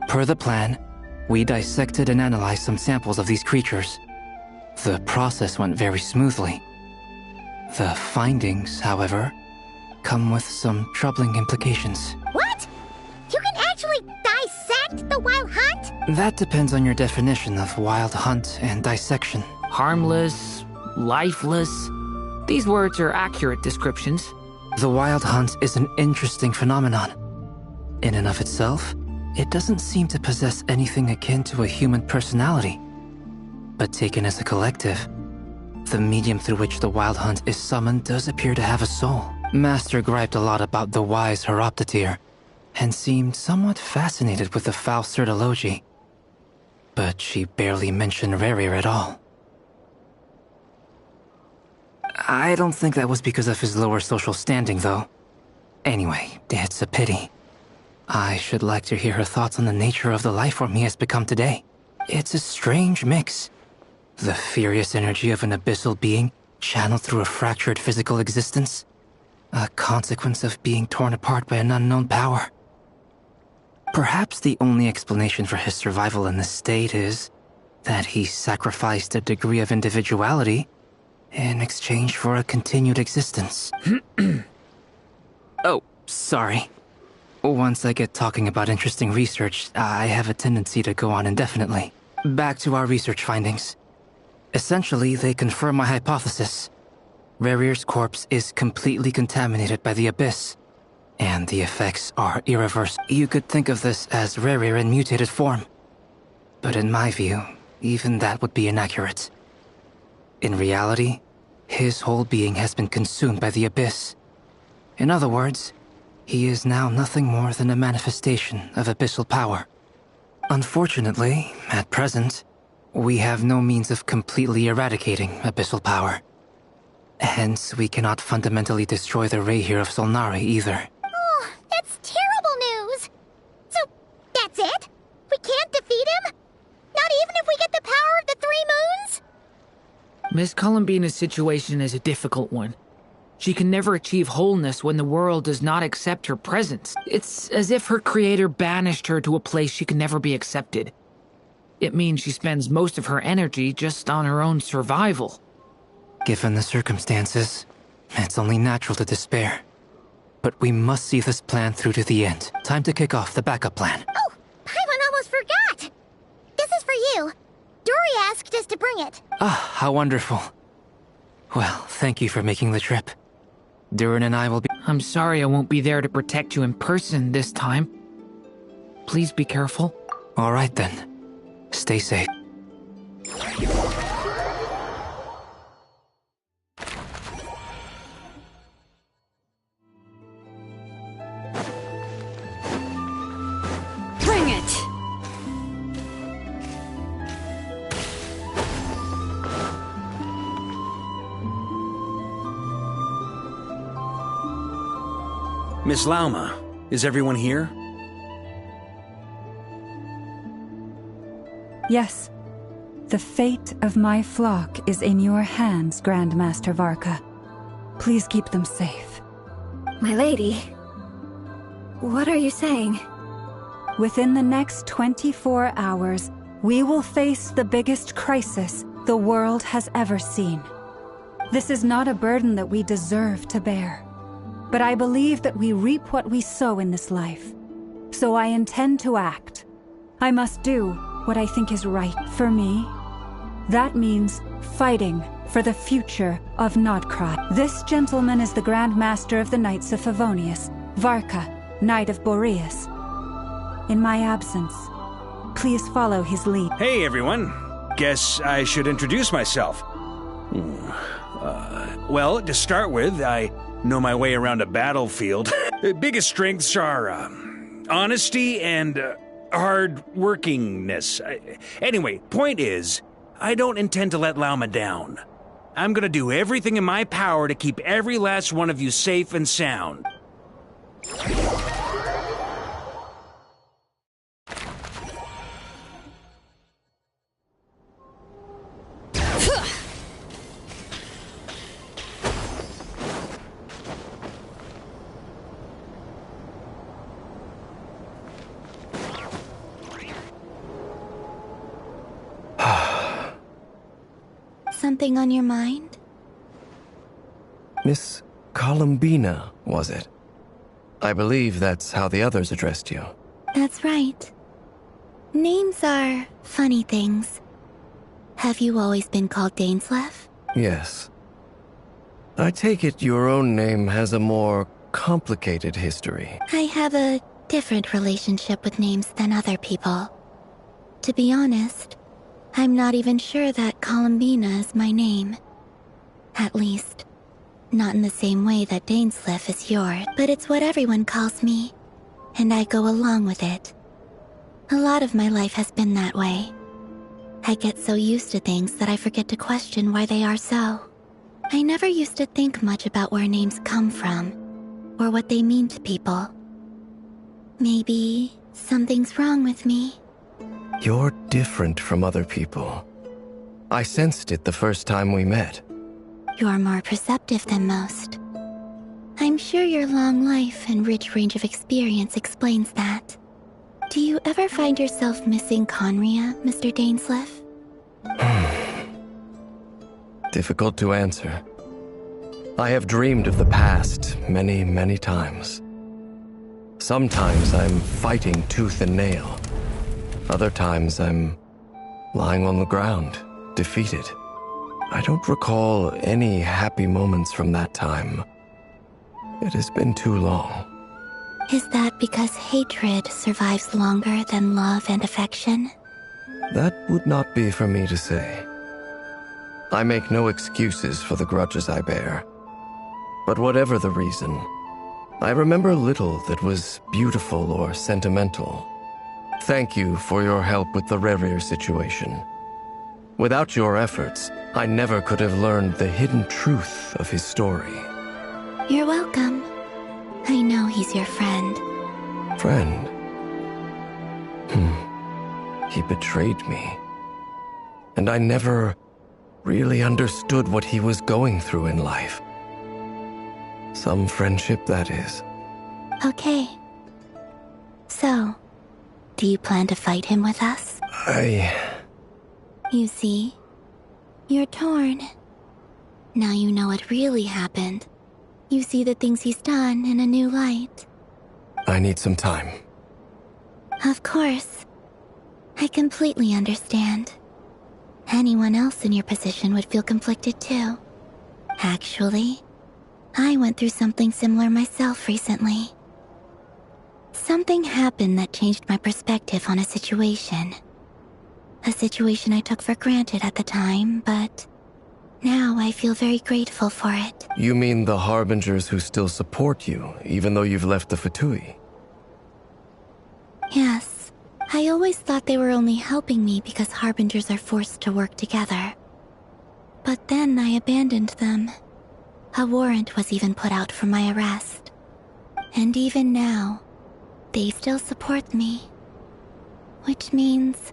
Per the plan, we dissected and analyzed some samples of these creatures. The process went very smoothly. The findings, however, come with some troubling implications. What? You can actually dissect the Wild Hunt? That depends on your definition of Wild Hunt and dissection. Harmless, lifeless. These words are accurate descriptions. The Wild Hunt is an interesting phenomenon. In and of itself, it doesn't seem to possess anything akin to a human personality. But taken as a collective, the medium through which the Wild Hunt is summoned does appear to have a soul. Master griped a lot about the wise Horoptetyr, and seemed somewhat fascinated with the foul Certology. But she barely mentioned Rerir at all. I don't think that was because of his lower social standing, though. Anyway, it's a pity. I should like to hear her thoughts on the nature of the life form he has become today. It's a strange mix. The furious energy of an abyssal being channeled through a fractured physical existence. A consequence of being torn apart by an unknown power. Perhaps the only explanation for his survival in this state is that he sacrificed a degree of individuality in exchange for a continued existence. Oh, sorry. Once I get talking about interesting research, I have a tendency to go on indefinitely. Back to our research findings. Essentially, they confirm my hypothesis. Rerir's corpse is completely contaminated by the Abyss, and the effects are irreversible. You could think of this as Rerir in mutated form. But in my view, even that would be inaccurate. In reality, his whole being has been consumed by the Abyss. In other words, he is now nothing more than a manifestation of abyssal power. Unfortunately, at present, we have no means of completely eradicating abyssal power. Hence, we cannot fundamentally destroy the Rehyr of Solnari either. Oh, that's terrible news! So, that's it? We can't defeat him? Not even if we get the power of the Three Moons? Miss Columbina's situation is a difficult one. She can never achieve wholeness when the world does not accept her presence. It's as if her creator banished her to a place she can never be accepted. It means she spends most of her energy just on her own survival. Given the circumstances, it's only natural to despair. But we must see this plan through to the end. Time to kick off the backup plan. Oh, Paimon almost forgot! This is for you. Dory asked us to bring it. Ah, how wonderful. Well, thank you for making the trip. Durin and I will be— I'm sorry I won't be there to protect you in person this time. Please be careful. All right then. Stay safe. Miss Lauma, is everyone here? Yes. The fate of my flock is in your hands, Grandmaster Varka. Please keep them safe. My lady, what are you saying? Within the next 24 hours, we will face the biggest crisis the world has ever seen. This is not a burden that we deserve to bear, but I believe that we reap what we sow in this life. So I intend to act. I must do what I think is right for me. That means fighting for the future of Nodkrat. This gentleman is the Grand Master of the Knights of Favonius, Varka, Knight of Boreas. In my absence, please follow his lead. Hey everyone, guess I should introduce myself. Well, to start with, I know my way around a battlefield. The biggest strengths are honesty and hard-workingness. Anyway, point is, I don't intend to let Lauma down. I'm gonna do everything in my power to keep every last one of you safe and sound. Something on your mind? Miss Columbina, was it? I believe that's how the others addressed you. That's right. Names are funny things. Have you always been called Dainsleif? Yes. I take it your own name has a more complicated history. I have a different relationship with names than other people. To be honest, I'm not even sure that Columbina is my name. At least, not in the same way that Dainsleif is yours. But it's what everyone calls me, and I go along with it. A lot of my life has been that way. I get so used to things that I forget to question why they are so. I never used to think much about where names come from, or what they mean to people. Maybe something's wrong with me. You're different from other people. I sensed it the first time we met. You're more perceptive than most. I'm sure your long life and rich range of experience explains that. Do you ever find yourself missing Conria, Mr. Dainsleif? Difficult to answer. I have dreamed of the past many, many times. Sometimes I'm fighting tooth and nail. Other times I'm lying on the ground, defeated. I don't recall any happy moments from that time. It has been too long. Is that because hatred survives longer than love and affection? That would not be for me to say. I make no excuses for the grudges I bear. But whatever the reason, I remember little that was beautiful or sentimental. Thank you for your help with the Rerir situation. Without your efforts, I never could have learned the hidden truth of his story. You're welcome. I know he's your friend. Friend? He betrayed me. And I never really understood what he was going through in life. Some friendship, that is. Okay. So, do you plan to fight him with us? You see, you're torn. Now you know what really happened. You see the things he's done in a new light. I need some time. Of course. I completely understand. Anyone else in your position would feel conflicted too. Actually, I went through something similar myself recently. Something happened that changed my perspective on a situation. A situation I took for granted at the time, but now I feel very grateful for it. You mean the Harbingers who still support you, even though you've left the Fatui? Yes. I always thought they were only helping me because Harbingers are forced to work together. But then I abandoned them. A warrant was even put out for my arrest. And even now, they still support me. Which means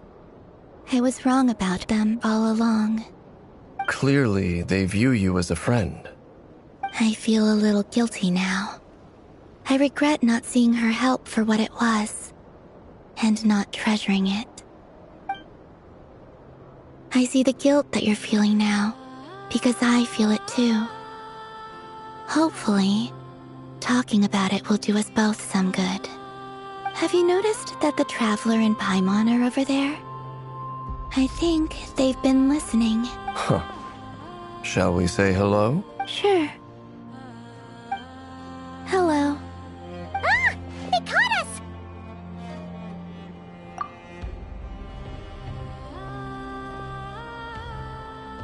I was wrong about them all along. Clearly, they view you as a friend. I feel a little guilty now. I regret not seeing her help for what it was, and not treasuring it. I see the guilt that you're feeling now, because I feel it too. Hopefully, talking about it will do us both some good. Have you noticed that the Traveler and Paimon are over there? I think they've been listening. Huh. Shall we say hello? Sure. Hello. Ah! They caught us!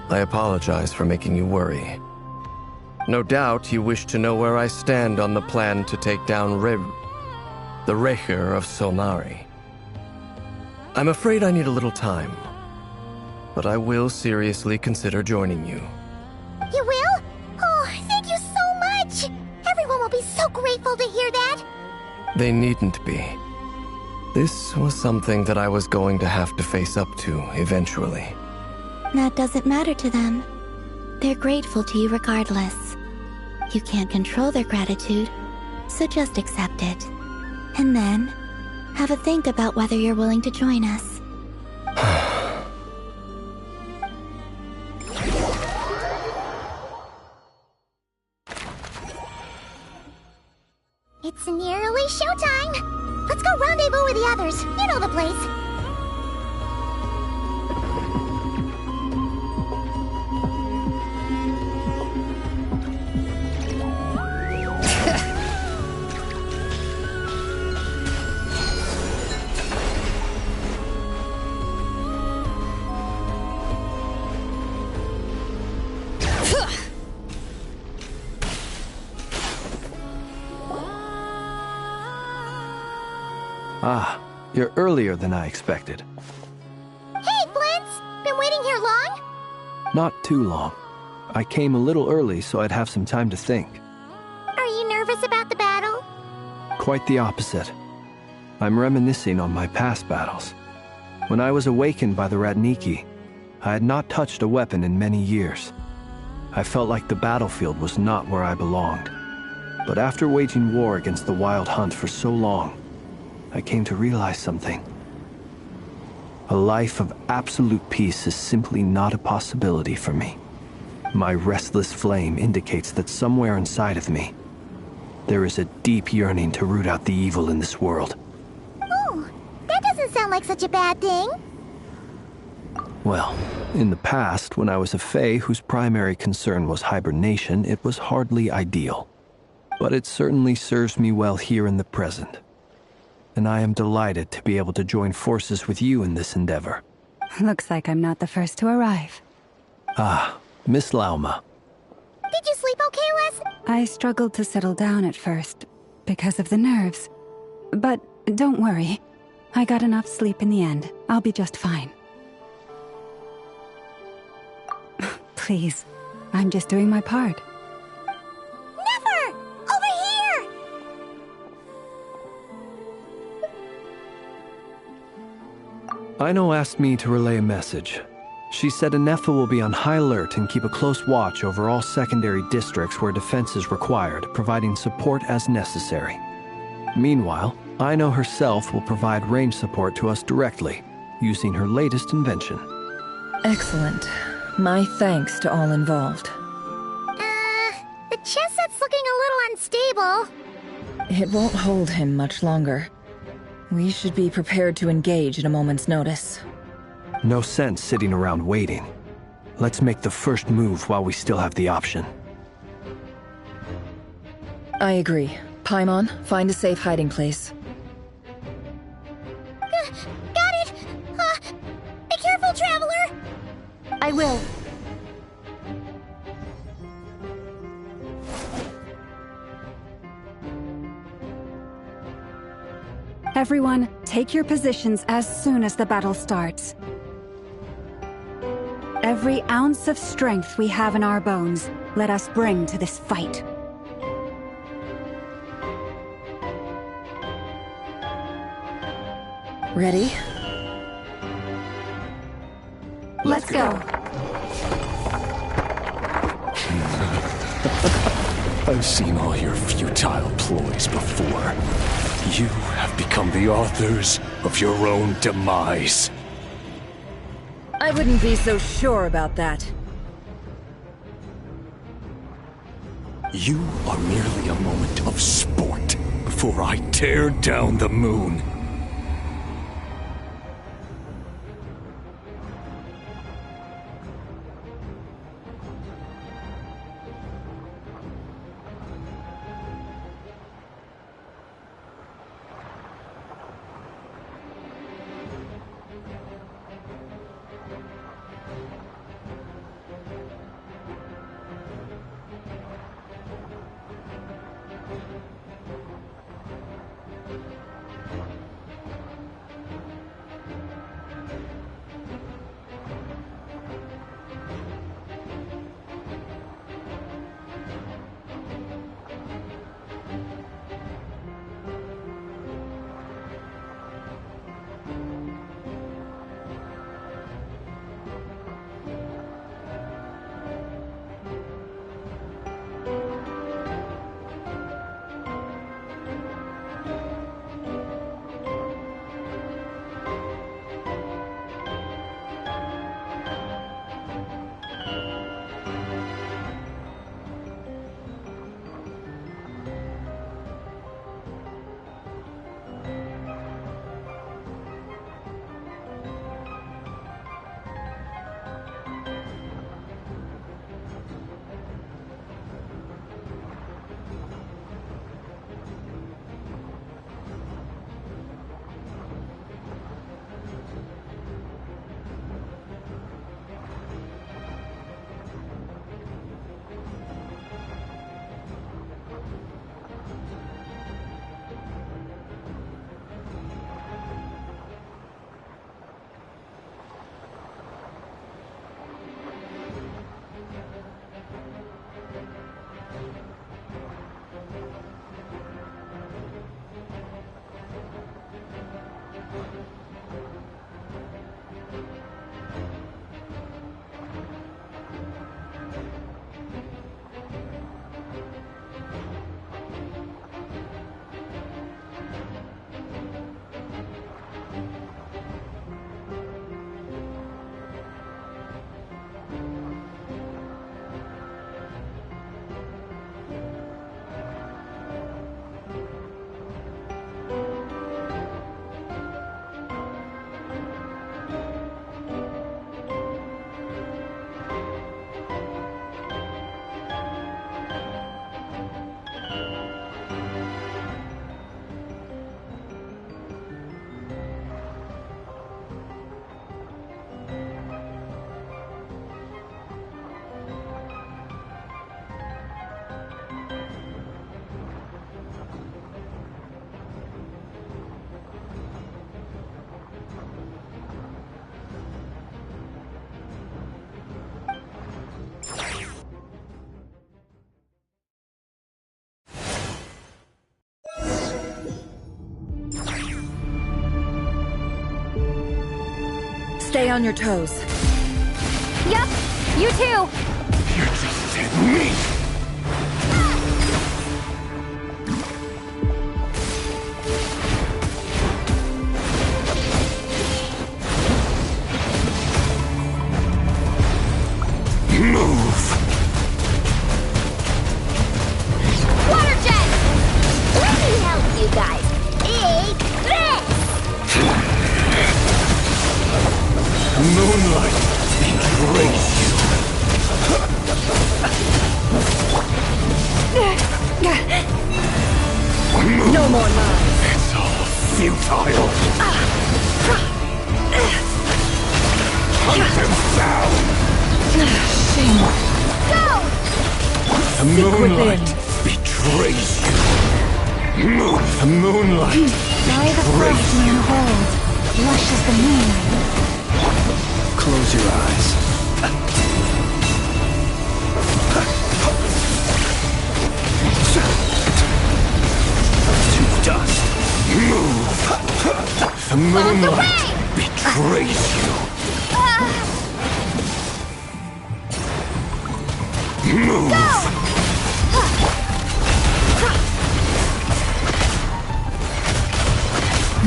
I apologize for making you worry. No doubt you wish to know where I stand on the plan to take down the Reher of Solnari. I'm afraid I need a little time, but I will seriously consider joining you. You will? Oh, thank you so much! Everyone will be so grateful to hear that! They needn't be. This was something that I was going to have to face up to eventually. That doesn't matter to them. They're grateful to you regardless. You can't control their gratitude, so just accept it. And then, have a think about whether you're willing to join us. It's nearly showtime! Let's go rendezvous with the others. You know the place. Ah, you're earlier than I expected. Hey, Flint's! Been waiting here long? Not too long. I came a little early so I'd have some time to think. Are you nervous about the battle? Quite the opposite. I'm reminiscing on my past battles. When I was awakened by the Radniki, I had not touched a weapon in many years. I felt like the battlefield was not where I belonged. But after waging war against the Wild Hunt for so long, I came to realize something. A life of absolute peace is simply not a possibility for me. My restless flame indicates that somewhere inside of me, there is a deep yearning to root out the evil in this world. Oh, that doesn't sound like such a bad thing. Well, in the past, when I was a Fae whose primary concern was hibernation, it was hardly ideal. But it certainly serves me well here in the present. And I am delighted to be able to join forces with you in this endeavor. Looks like I'm not the first to arrive. Ah, Miss Lauma. Did you sleep okay, Les? I struggled to settle down at first, because of the nerves. But don't worry. I got enough sleep in the end. I'll be just fine. Please, I'm just doing my part. Never! Over here! Aino asked me to relay a message. She said Anefa will be on high alert and keep a close watch over all secondary districts where defense is required, providing support as necessary. Meanwhile, Aino herself will provide range support to us directly, using her latest invention. Excellent. My thanks to all involved. The chess set's looking a little unstable. It won't hold him much longer. We should be prepared to engage at a moment's notice. No sense sitting around waiting. Let's make the first move while we still have the option. I agree. Paimon, find a safe hiding place. Got it! Be careful, Traveler! I will. Everyone, take your positions as soon as the battle starts. Every ounce of strength we have in our bones, let us bring to this fight. Ready? Let's go. I've seen all your futile ploys before. You have become the authors of your own demise. I wouldn't be so sure about that. You are merely a moment of sport before I tear down the moon. Stay on your toes. Yep, you too! You're just dead meat! Move! Water jet! Let me help you guys. Take this! Moonlight betrays you. No more lies. It's all futile. Hunt them down. Shame. Go! The moonlight betrays you. The moonlight By the frosting in the world, lush as the moonlight. Close your eyes. To dust. Move. The moonlight moonlight betrays you. Move!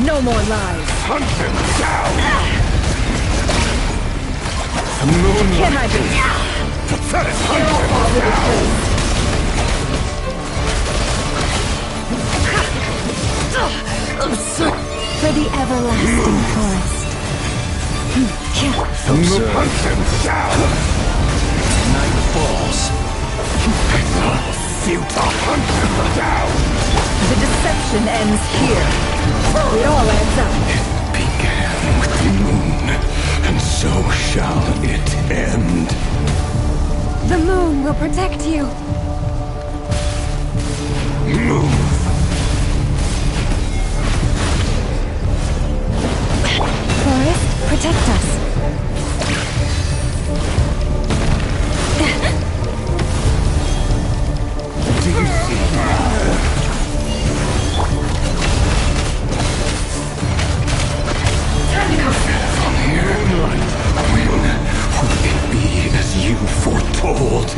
No more lies. Hunt him down! The moonlight! Can't hide it. Pathetic! Hunt him down! For the everlasting forest. Hunt him down! Night falls. It's all futile. Hunt him down! The deception ends here. It all adds up. It began with the moon, and so shall it end. The moon will protect you. Move! Forest, protect us. Do you see? From here, when will it be as you foretold?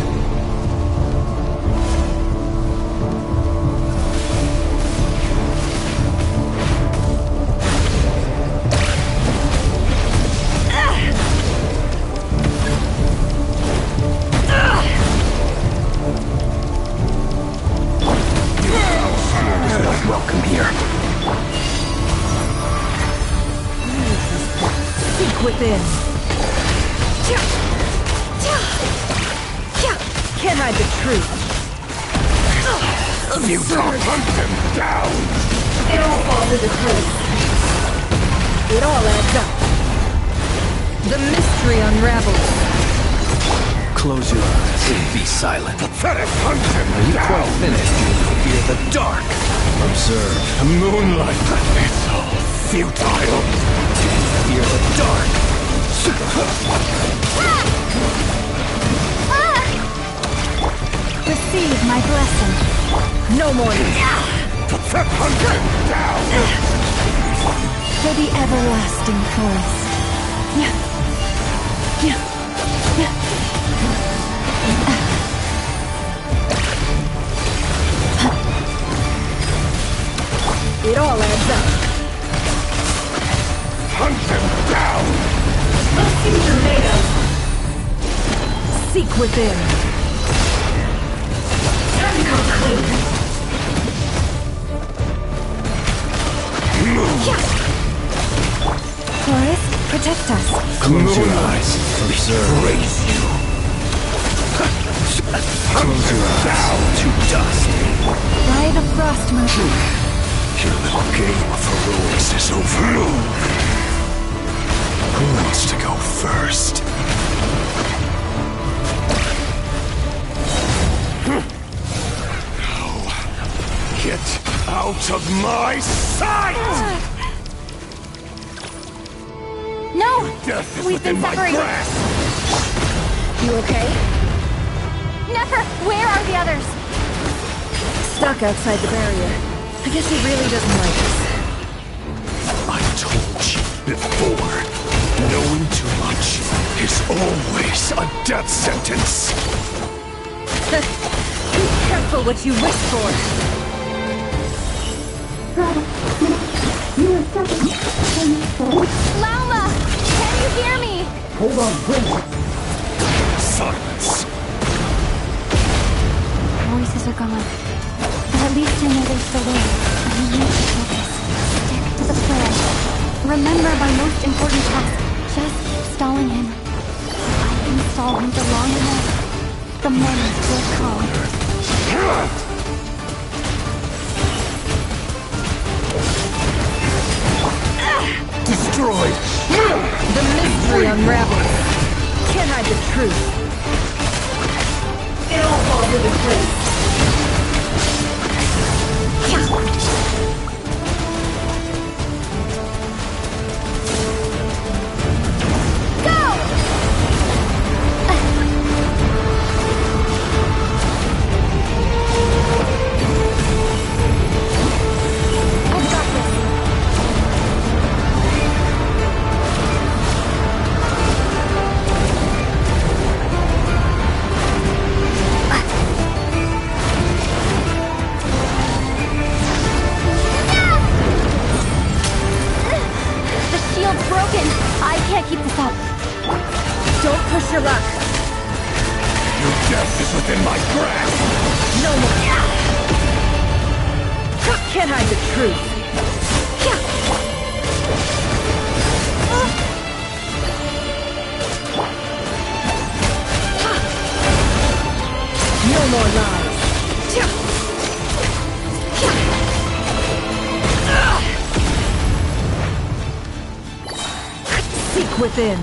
Welcome here. Seek within. Can't hide the truth. You can't hunt them down! It all falls into place. It all adds up. The mystery unravels. Close your eyes and be silent. Pathetic! Hunt them down! Are you quite finished? Fear the dark. Observe the moonlight. It's all futile. Fear the dark. Receive my blessing. No more. Hunt them down! For the everlasting forest. It all adds up. Hunt them down! Let's see what you're made of. Seek within. Time to come clean. Forest, protect us. Close your eyes. Observe. Praise you. Close your eyes. Down to dust. By the frost motion. Your little game of heroics is over. Who wants to go first? Now, get out of my sight! No! Death is We've been within my separated. grasp! You okay? Nefer, where are the others? Stuck outside the barrier. I guess he really doesn't like us. I told you before, knowing too much is always a death sentence. Be careful what you wish for. Lauma! Can you hear me? Hold on, wait. Silence. Voices are gone. But at least I know they're still there. I need to focus. Stick to the plan. Remember my most important task. Just stalling him. If I can stall him for long enough, the moment will come. Destroyed! The mystery unravels. Can't hide the truth. It all falls into place. your luck. Your death is within my grasp! No more. Can't hide the truth. No more lies. Seek within.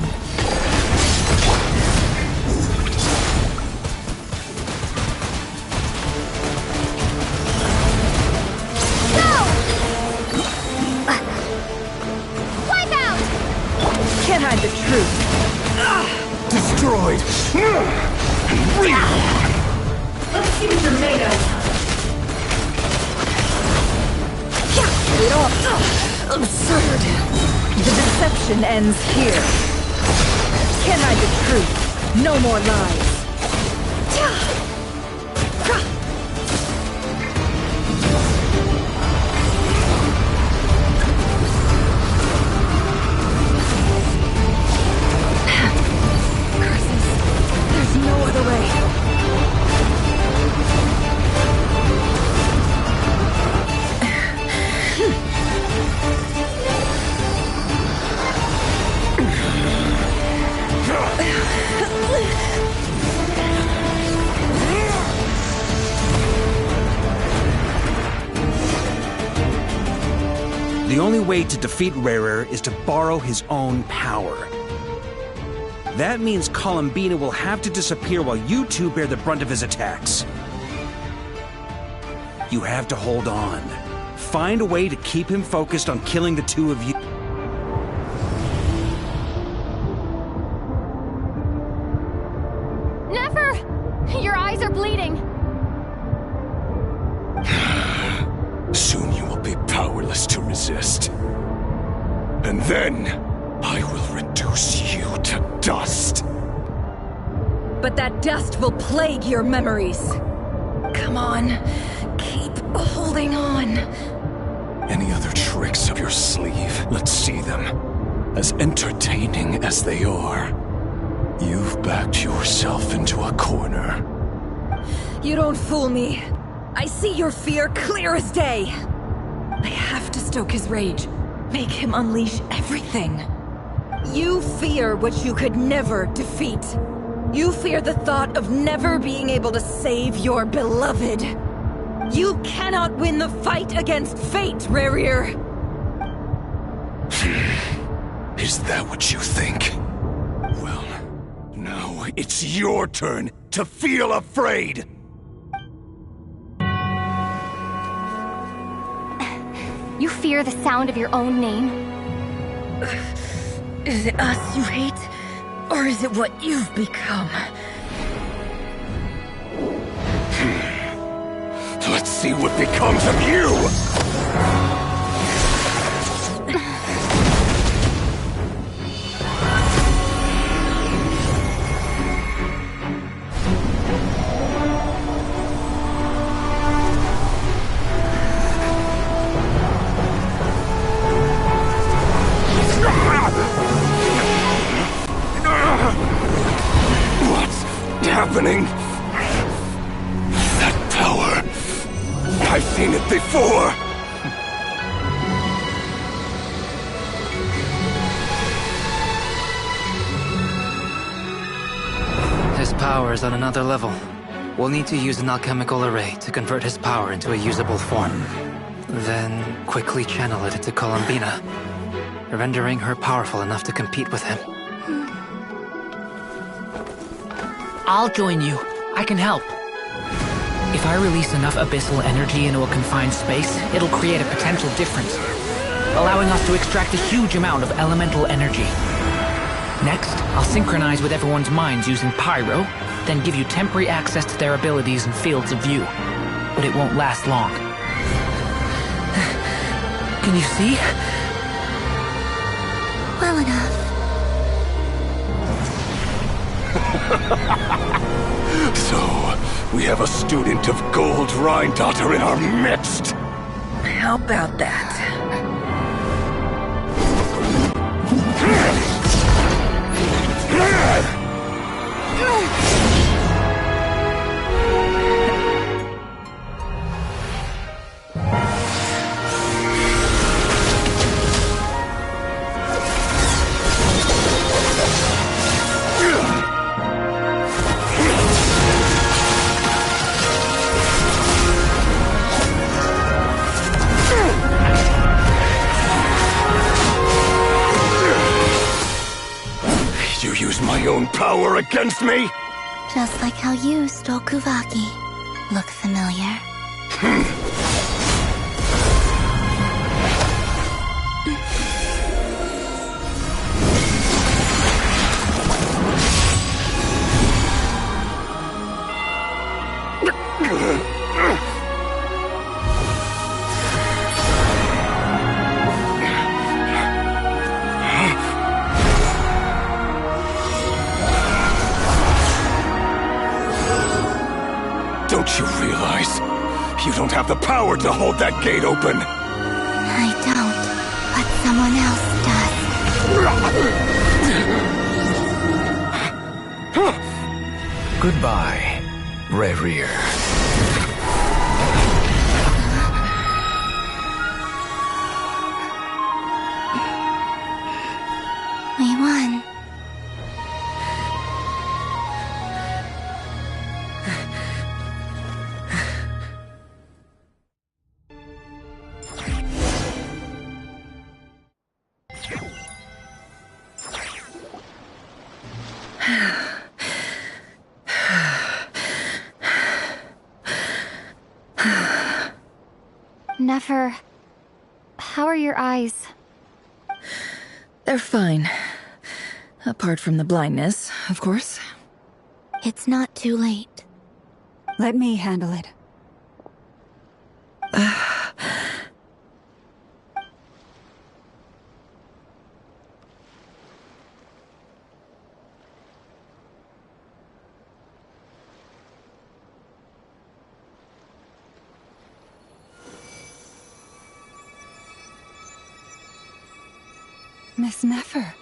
Can't hide the truth. Destroyed! Let's see what you're made of. It all absurd. The deception ends here. Can't hide the truth. No more lies. There's no other way. The only way to defeat Rarer is to borrow his own power. That means Columbina will have to disappear while you two bear the brunt of his attacks. You have to hold on. Find a way to keep him focused on killing the two of you. Never! Your eyes are bleeding. Soon you will be powerless to resist. And then, I will reduce you to dust. But that dust will plague your memories. Come on, keep holding on. Any other tricks up your sleeve? Let's see them. As entertaining as they are. You've backed yourself into a corner. You don't fool me. I see your fear clear as day. I have to stoke his rage. Make him unleash everything. You fear what you could never defeat. You fear the thought of never being able to save your beloved. You cannot win the fight against fate, Rarir. Is that what you think? Well, now it's your turn to feel afraid! You fear the sound of your own name? Is it us you hate? Or is it what you've become? Let's see what becomes of you! Happening? That power. I've seen it before. His power is on another level. We'll need to use an alchemical array to convert his power into a usable form. Then quickly channel it into Columbina, rendering her powerful enough to compete with him. I'll join you. I can help. If I release enough abyssal energy into a confined space, it'll create a potential difference, allowing us to extract a huge amount of elemental energy. Next, I'll synchronize with everyone's minds using Pyro, then give you temporary access to their abilities and fields of view. But it won't last long. Can you see? Well enough. So, we have a student of Gold Rheindotter in our midst! How about that? You use my own power against me? Just like how you stole Kuvaki. Look familiar? Don't you realize? You don't have the power to hold that gate open! I don't, but someone else does. Goodbye, Rerir. We won. Nefer, how are your eyes? They're fine. Apart from the blindness, of course. It's not too late. Let me handle it. Miss Nefer.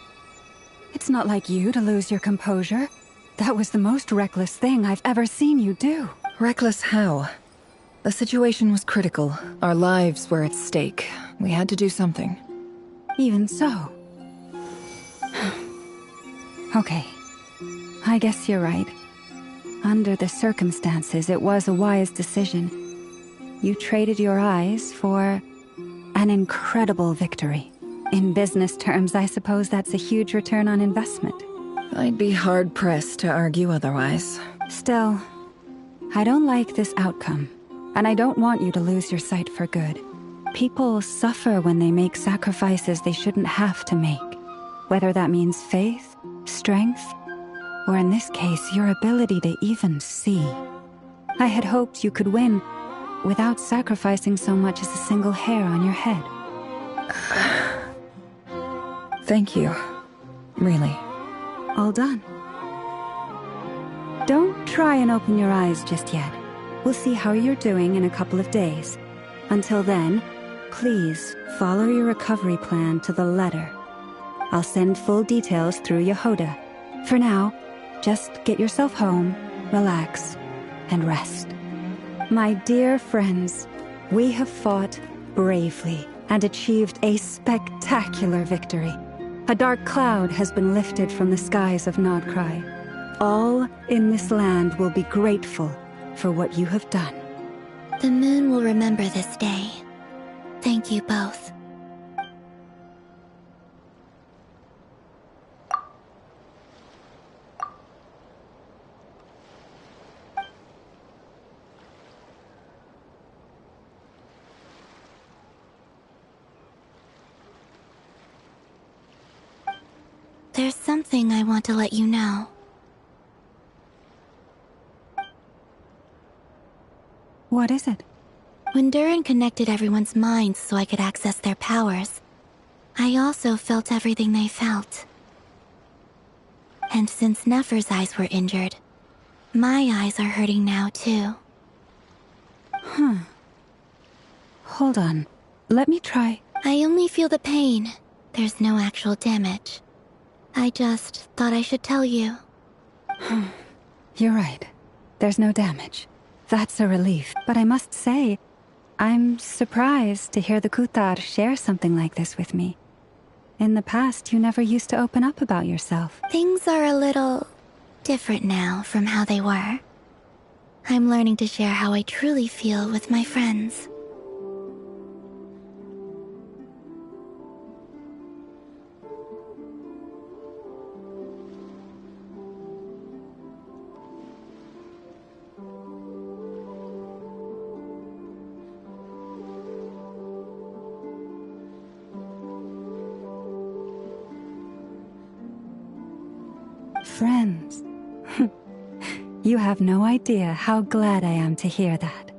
It's not like you to lose your composure. That was the most reckless thing I've ever seen you do. Reckless how? The situation was critical. Our lives were at stake. We had to do something. Even so. Okay. I guess you're right. Under the circumstances, it was a wise decision. You traded your eyes for an incredible victory. In business terms, I suppose that's a huge return on investment. I'd be hard-pressed to argue otherwise. Still, I don't like this outcome, and I don't want you to lose your sight for good. People suffer when they make sacrifices they shouldn't have to make, whether that means faith, strength, or in this case, your ability to even see. I had hoped you could win without sacrificing so much as a single hair on your head. Thank you. Really. All done. Don't try and open your eyes just yet. We'll see how you're doing in a couple of days. Until then, please follow your recovery plan to the letter. I'll send full details through Yehoda. For now, just get yourself home, relax, and rest. My dear friends, we have fought bravely and achieved a spectacular victory. A dark cloud has been lifted from the skies of Krai. All in this land will be grateful for what you have done. The moon will remember this day. Thank you both. There's something I want to let you know. What is it? When Durin connected everyone's minds so I could access their powers, I also felt everything they felt. And since Nefer's eyes were injured, my eyes are hurting now too. Huh. Hold on. Let me try. I only feel the pain. There's no actual damage. I just thought I should tell you. You're right. There's no damage. That's a relief. But I must say, I'm surprised to hear the Kutar share something like this with me. In the past, you never used to open up about yourself. Things are a little different now from how they were. I'm learning to share how I truly feel with my friends. Friends. You have no idea how glad I am to hear that.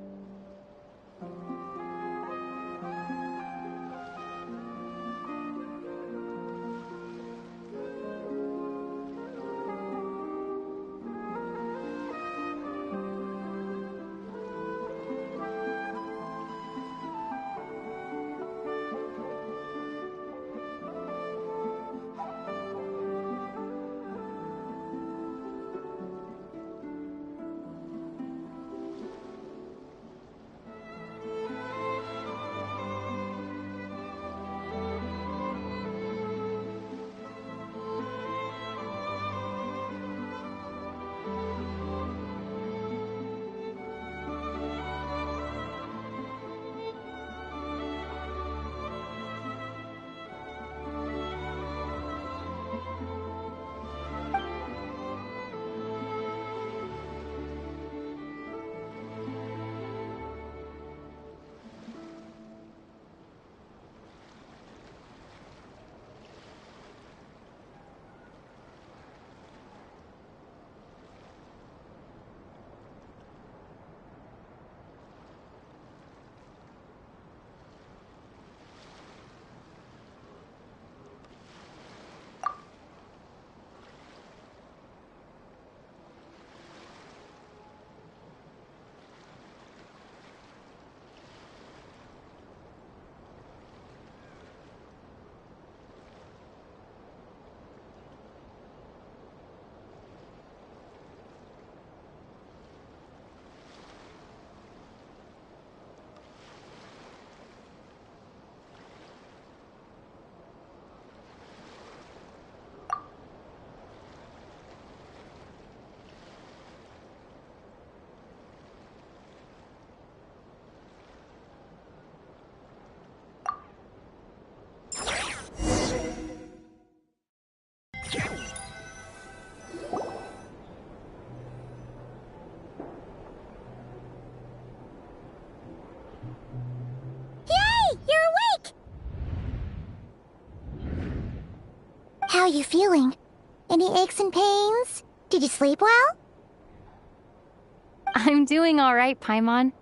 How are you feeling? Any aches and pains? Did you sleep well? I'm doing all right, Paimon.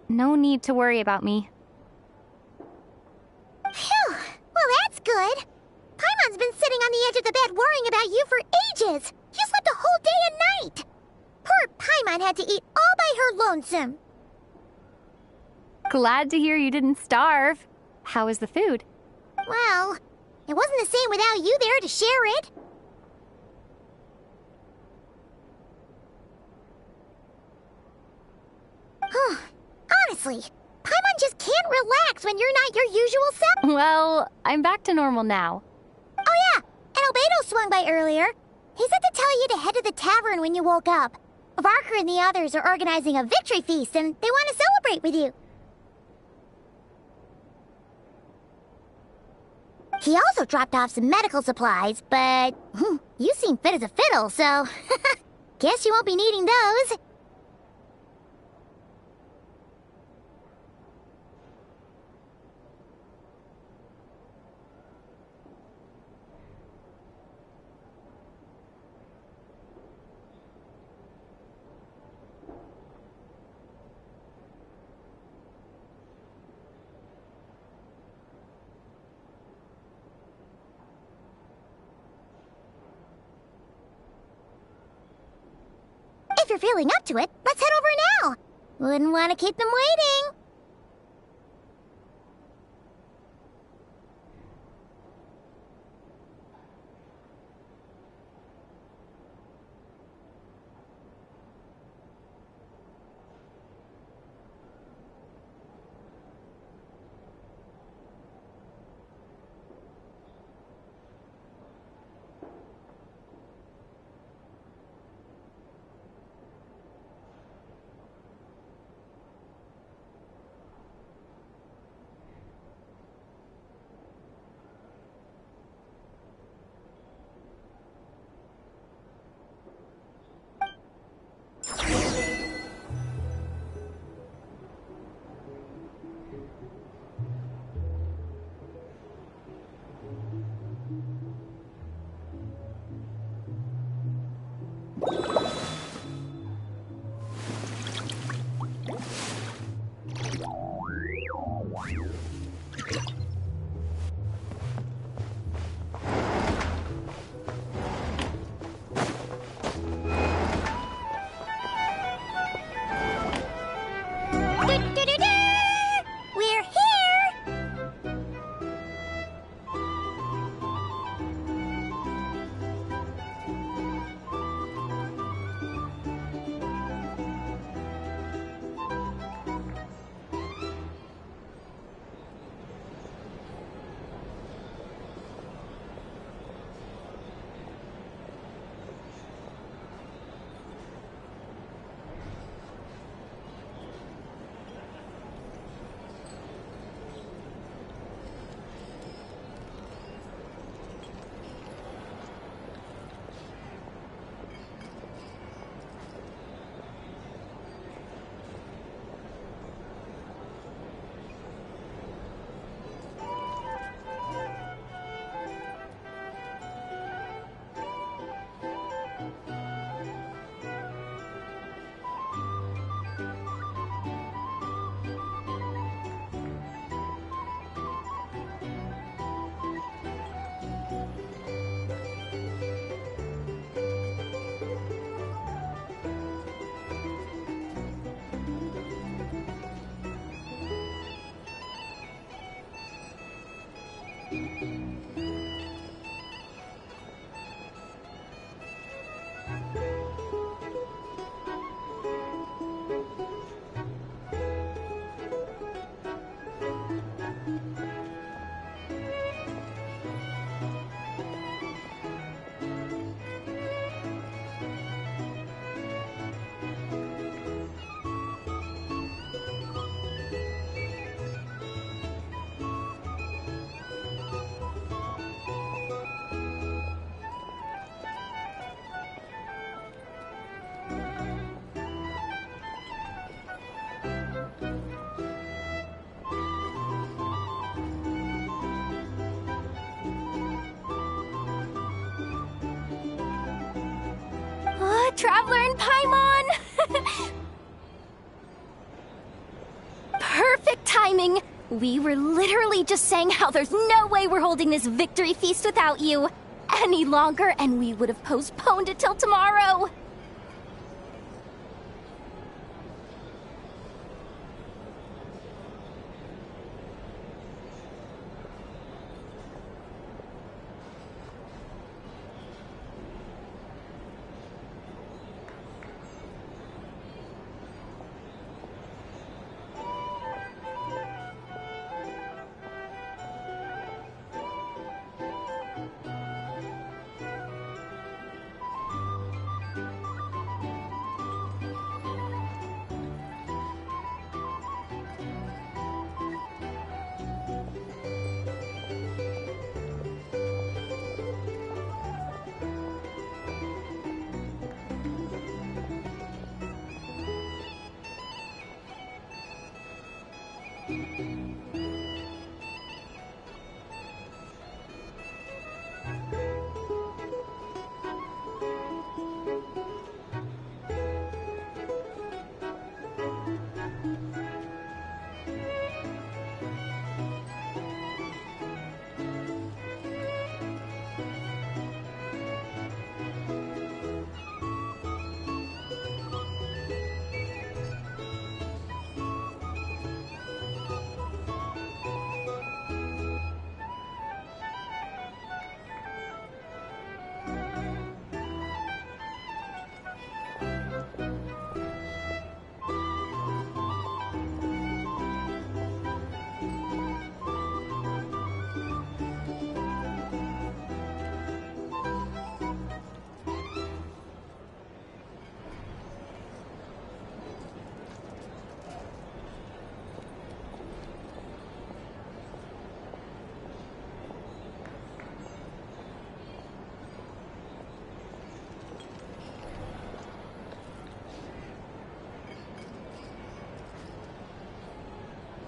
No need to worry about me. Phew! Well, that's good. Paimon's been sitting on the edge of the bed worrying about you for ages. You slept a whole day and night. Poor Paimon had to eat all by her lonesome. Glad to hear you didn't starve. How was the food? Well, it wasn't the same without you there to share it. Honestly, Paimon just can't relax when you're not your usual self. Well, I'm back to normal now. Oh yeah, and Albedo swung by earlier. He said to tell you to head to the tavern when you woke up. Varker and the others are organizing a victory feast and they want to celebrate with you. He also dropped off some medical supplies, but you seem fit as a fiddle, so guess you won't be needing those. If you're feeling up to it, let's head over now. Wouldn't want to keep them waiting. Traveler and Paimon! Perfect timing! We were literally just saying how there's no way we're holding this victory feast without you any longer, and we would have postponed it till tomorrow.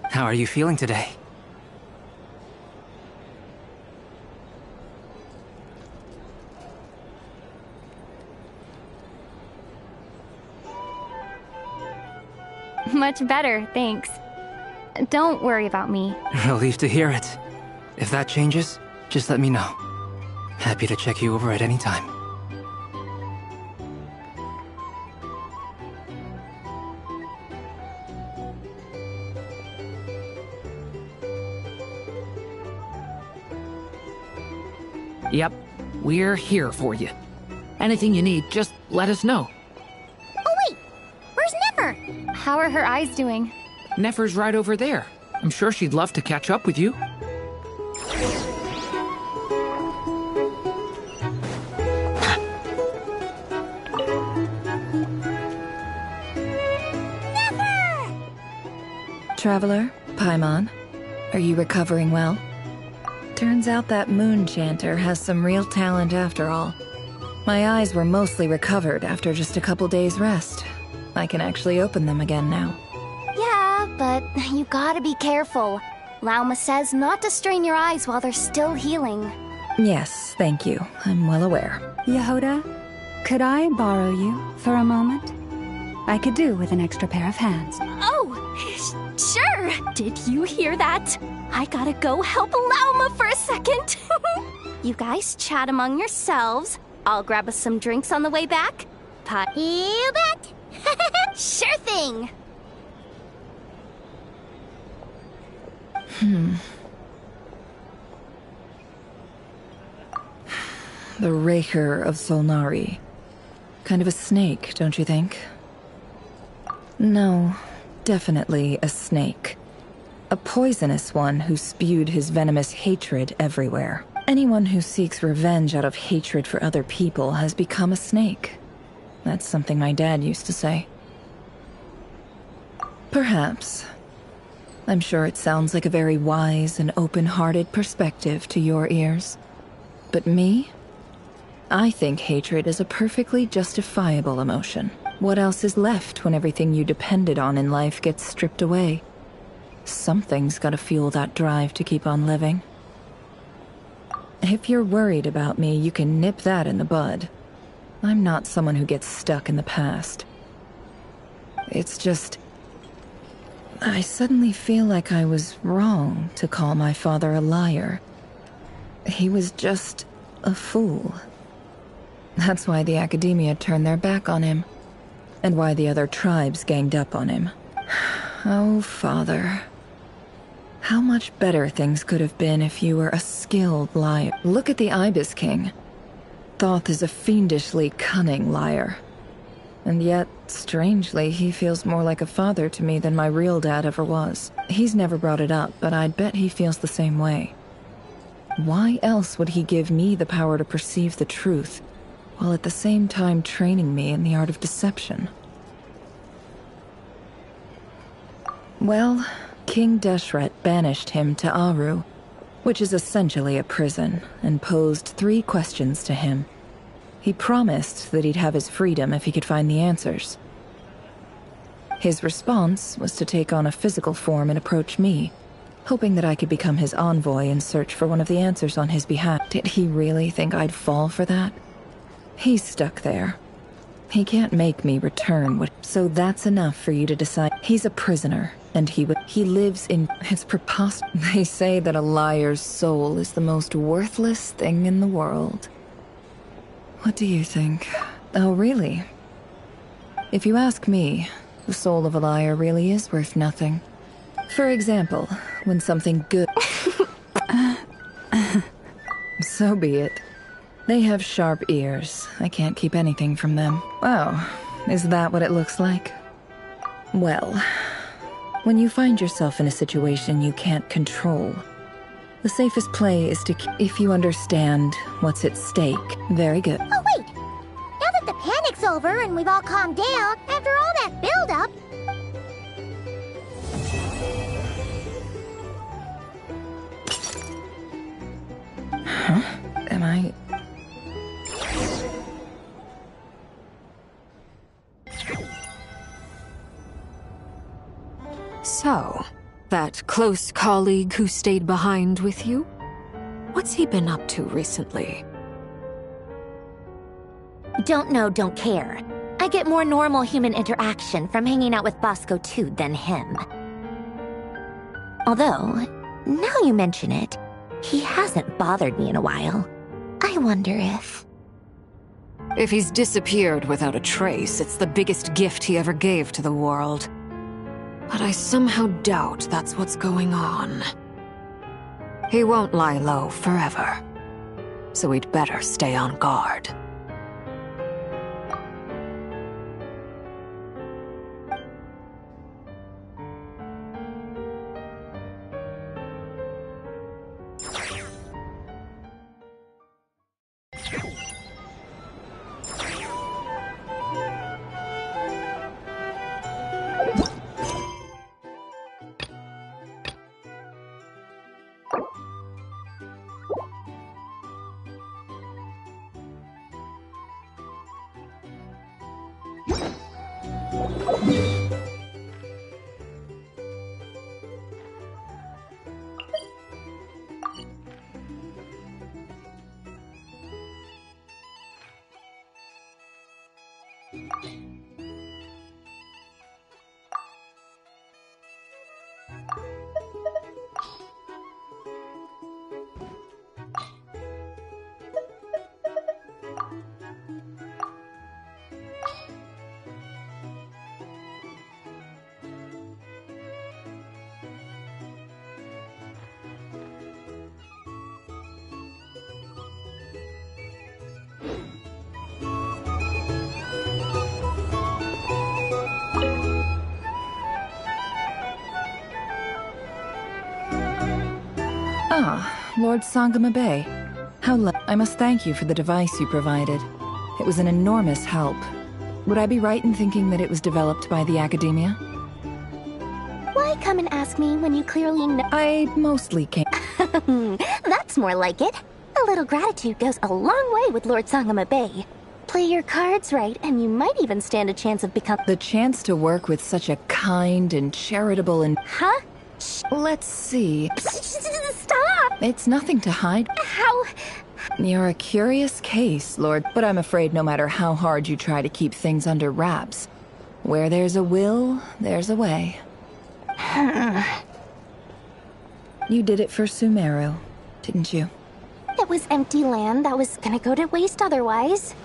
How are you feeling today? Much better, thanks. Don't worry about me. Relieved to hear it. If that changes, just let me know. Happy to check you over at any time. Yep, we're here for you. Anything you need, just let us know. Oh wait! Where's Nefer? How are her eyes doing? Nefer's right over there. I'm sure she'd love to catch up with you. Traveler, Paimon, are you recovering well? Turns out that moon chanter has some real talent after all. My eyes were mostly recovered after just a couple days' rest. I can actually open them again now. Yeah, but you gotta be careful. Lauma says not to strain your eyes while they're still healing. Yes, thank you. I'm well aware. Yehoda, could I borrow you for a moment? I could do with an extra pair of hands. Oh, sure! Did you hear that? I gotta go help Lauma for a second. You guys chat among yourselves. I'll grab us some drinks on the way back. You bet! Sure thing! The Raker of Solnari. Kind of a snake, don't you think? No, definitely a snake. A poisonous one who spewed his venomous hatred everywhere. Anyone who seeks revenge out of hatred for other people has become a snake. That's something my dad used to say. Perhaps. I'm sure it sounds like a very wise and open-hearted perspective to your ears. But me? I think hatred is a perfectly justifiable emotion. What else is left when everything you depended on in life gets stripped away? Something's gotta fuel that drive to keep on living. If you're worried about me, you can nip that in the bud. I'm not someone who gets stuck in the past. It's just... I suddenly feel like I was wrong to call my father a liar. He was just a fool. That's why the Academia turned their back on him, and why the other tribes ganged up on him. Oh, Father. How much better things could have been if you were a skilled liar. Look at the Ibis King. Thoth is a fiendishly cunning liar. And yet, strangely, he feels more like a father to me than my real dad ever was. He's never brought it up, but I'd bet he feels the same way. Why else would he give me the power to perceive the truth, while at the same time training me in the art of deception? Well, King Deshret banished him to Aru, which is essentially a prison, and posed 3 questions to him. He promised that he'd have his freedom if he could find the answers. His response was to take on a physical form and approach me, hoping that I could become his envoy and search for one of the answers on his behalf. Did he really think I'd fall for that? He's stuck there. He can't make me return what... So that's enough for you to decide. He's a prisoner, and he lives in... It's preposterous. They say that a liar's soul is the most worthless thing in the world. What do you think? Oh, really? If you ask me, the soul of a liar really is worth nothing. For example, when something good... So be it. They have sharp ears. I can't keep anything from them. Oh, is that what it looks like? Well, when you find yourself in a situation you can't control, the safest play is to... If you understand what's at stake. Very good. Oh, wait! Now that the panic's over and we've all calmed down, after all that build-up... Huh? Am I... So, that close colleague who stayed behind with you? What's he been up to recently? Don't know, don't care. I get more normal human interaction from hanging out with Bosco 2 than him. Although, now you mention it, he hasn't bothered me in a while. I wonder if... If he's disappeared without a trace, it's the biggest gift he ever gave to the world. But I somehow doubt that's what's going on. He won't lie low forever, so we'd better stay on guard. Ah, Lord Sangama Bay. I must thank you for the device you provided. It was an enormous help. Would I be right in thinking that it was developed by the Academia? Why come and ask me when you clearly know? I mostly came... That's more like it. A little gratitude goes a long way with Lord Sangama Bay. Play your cards right, and you might even stand a chance of becoming... The chance to work with such a kind and charitable and... Huh? Let's see... Stop! It's nothing to hide. How... You're a curious case, Lord, but I'm afraid no matter how hard you try to keep things under wraps, where there's a will, there's a way. You did it for Sumeru, didn't you? It was empty land that was gonna go to waste otherwise.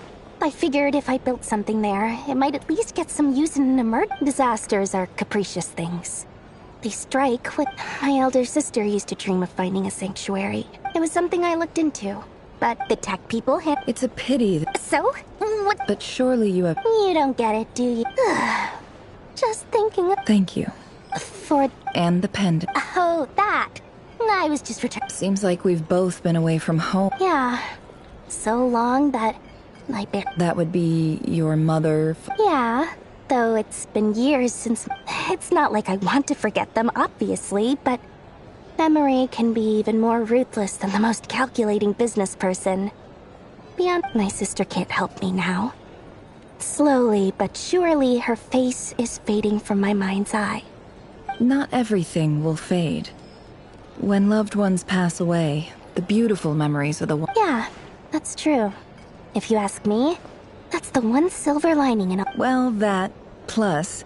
I figured if I built something there, it might at least get some use in an emergency. Disasters are capricious things. They strike what my elder sister used to dream of finding a sanctuary. It was something I looked into, but the tech people had... It's a pity. So? What? But surely you have... You don't get it, do you? Just thinking of... Thank you. For... And the pendant. Oh, that. I was just returning. Seems like we've both been away from home. Yeah. So long that... That would be your mother... Yeah. Though it's been years since... It's not like I want to forget them, obviously, but... Memory can be even more ruthless than the most calculating business person. Beyond... My sister can't help me now. Slowly but surely, her face is fading from my mind's eye. Not everything will fade. When loved ones pass away, the beautiful memories are the ones... Yeah, that's true. If you ask me, that's the one silver lining in a... Well, that, plus,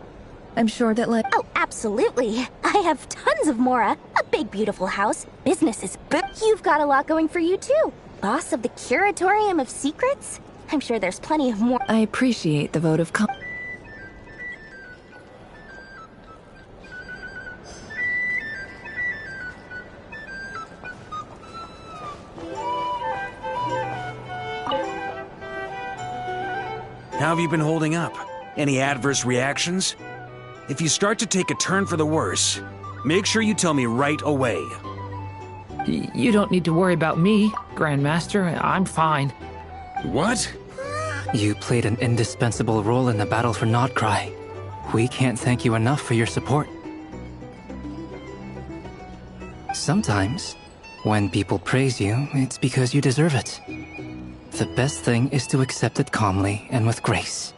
I'm sure that like... Oh, absolutely. I have tons of Mora, a big beautiful house, business is big. You've got a lot going for you too. Boss of the Curatorium of Secrets? I'm sure there's plenty of more... I appreciate the vote of How have you been holding up? Any adverse reactions? If you start to take a turn for the worse, make sure you tell me right away. You don't need to worry about me, Grandmaster. I'm fine. What? You played an indispensable role in the battle for Krai. We can't thank you enough for your support. Sometimes, when people praise you, it's because you deserve it. The best thing is to accept it calmly and with grace.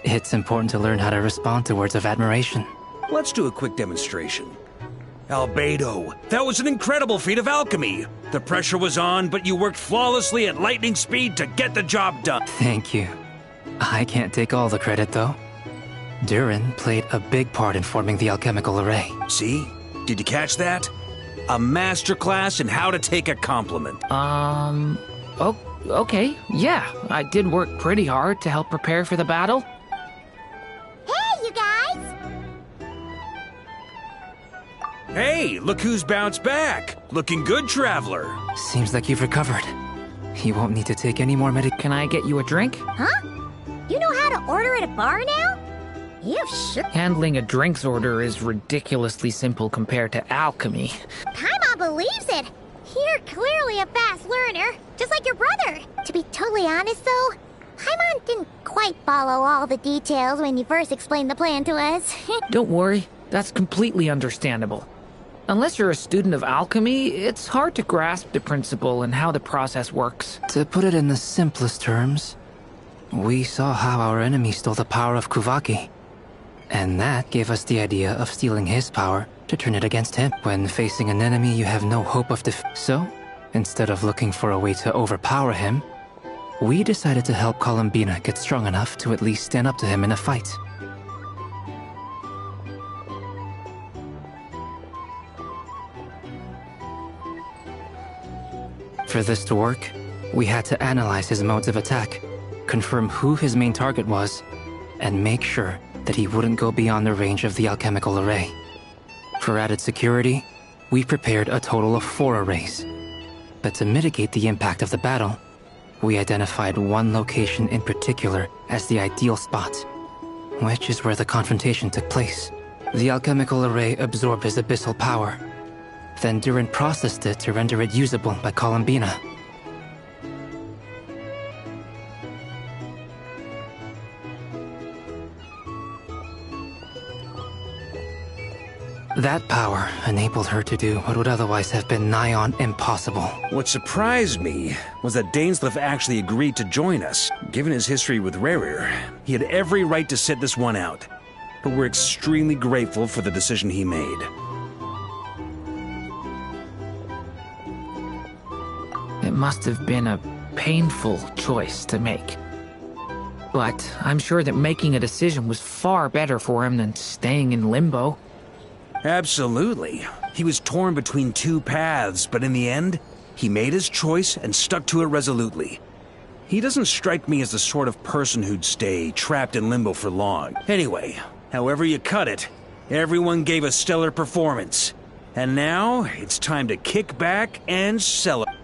It's important to learn how to respond to words of admiration. Let's do a quick demonstration. Albedo, that was an incredible feat of alchemy. The pressure was on, but you worked flawlessly at lightning speed to get the job done. Thank you. I can't take all the credit, though. Durin played a big part in forming the alchemical array. See? Did you catch that? A masterclass in how to take a compliment. Oh, okay. Yeah, I did work pretty hard to help prepare for the battle. Hey, you guys! Hey, look who's bounced back. Looking good, Traveler. Seems like you've recovered. You won't need to take any more Can I get you a drink? Huh? You know how to order at a bar now? You sure... Handling a drinks order is ridiculously simple compared to alchemy. Paimon believes it! You're clearly a fast learner, just like your brother. To be totally honest, though, Paimon didn't quite follow all the details when you first explained the plan to us. Don't worry, that's completely understandable. Unless you're a student of alchemy, it's hard to grasp the principle and how the process works. To put it in the simplest terms, we saw how our enemy stole the power of Kuvaki. And that gave us the idea of stealing his power to turn it against him. When facing an enemy you have no hope of So, instead of looking for a way to overpower him, we decided to help Columbina get strong enough to at least stand up to him in a fight. For this to work, we had to analyze his modes of attack, confirm who his main target was, and make sure that he wouldn't go beyond the range of the alchemical array. For added security, we prepared a total of 4 arrays. But to mitigate the impact of the battle, we identified one location in particular as the ideal spot, which is where the confrontation took place. The alchemical array absorbed his abyssal power. Then Durin processed it to render it usable by Columbina. That power enabled her to do what would otherwise have been nigh on impossible. What surprised me was that Dainsleif actually agreed to join us. Given his history with Rerir, he had every right to sit this one out. But we're extremely grateful for the decision he made. It must have been a painful choice to make. But I'm sure that making a decision was far better for him than staying in limbo. Absolutely. He was torn between two paths, but in the end, he made his choice and stuck to it resolutely. He doesn't strike me as the sort of person who'd stay trapped in limbo for long. Anyway, however you cut it, everyone gave a stellar performance. And now, it's time to kick back and celebrate.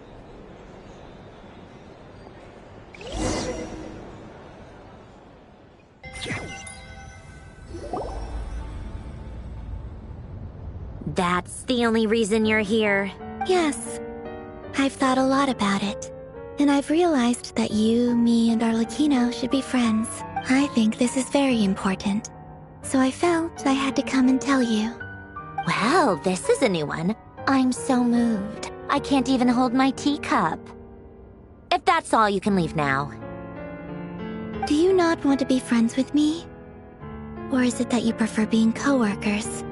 That's the only reason you're here. Yes. I've thought a lot about it. And I've realized that you, me, and Arlecchino should be friends. I think this is very important. So I felt I had to come and tell you. Well, this is a new one. I'm so moved. I can't even hold my teacup. If that's all, you can leave now. Do you not want to be friends with me? Or is it that you prefer being co-workers?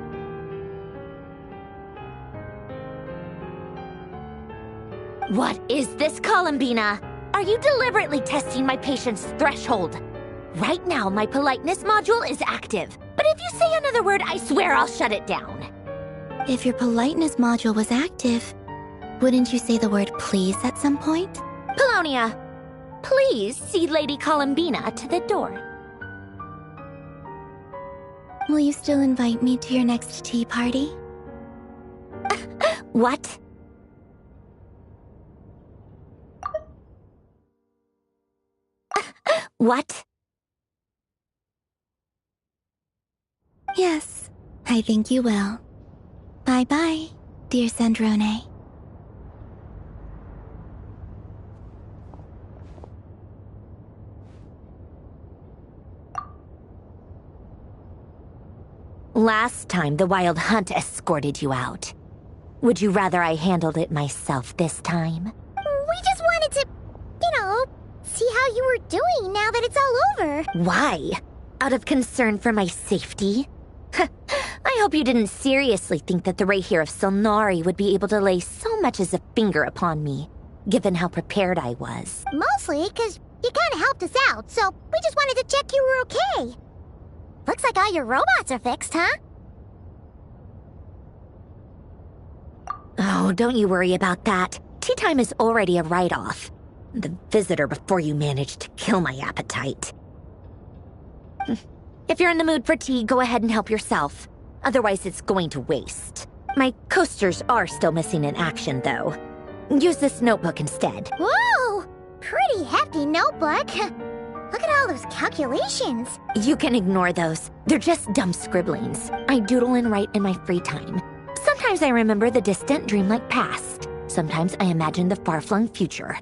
What is this, Columbina? Are you deliberately testing my patience threshold? Right now, my politeness module is active. But if you say another word, I swear I'll shut it down. If your politeness module was active, wouldn't you say the word please at some point? Polonia, please see Lady Columbina to the door. Will you still invite me to your next tea party? What? What? Yes, I think you will. Bye-bye, dear Sandrone. Last time, the Wild Hunt escorted you out. Would you rather I handled it myself this time? We just wanted to, see how you were doing now that it's all over. Why? Out of concern for my safety? I hope you didn't seriously think that the Rahier of Solnari would be able to lay so much as a finger upon me, given how prepared I was. Mostly because you kind of helped us out, so we just wanted to check you were okay. Looks like all your robots are fixed, huh? Oh, don't you worry about that. Tea time is already a write-off. The visitor before you managed to kill my appetite. If you're in the mood for tea, go ahead and help yourself. Otherwise, it's going to waste. My coasters are still missing in action, though. Use this notebook instead. Whoa! Pretty hefty notebook. Look at all those calculations. You can ignore those. They're just dumb scribblings. I doodle and write in my free time. Sometimes I remember the distant, dreamlike past. Sometimes I imagine the far-flung future.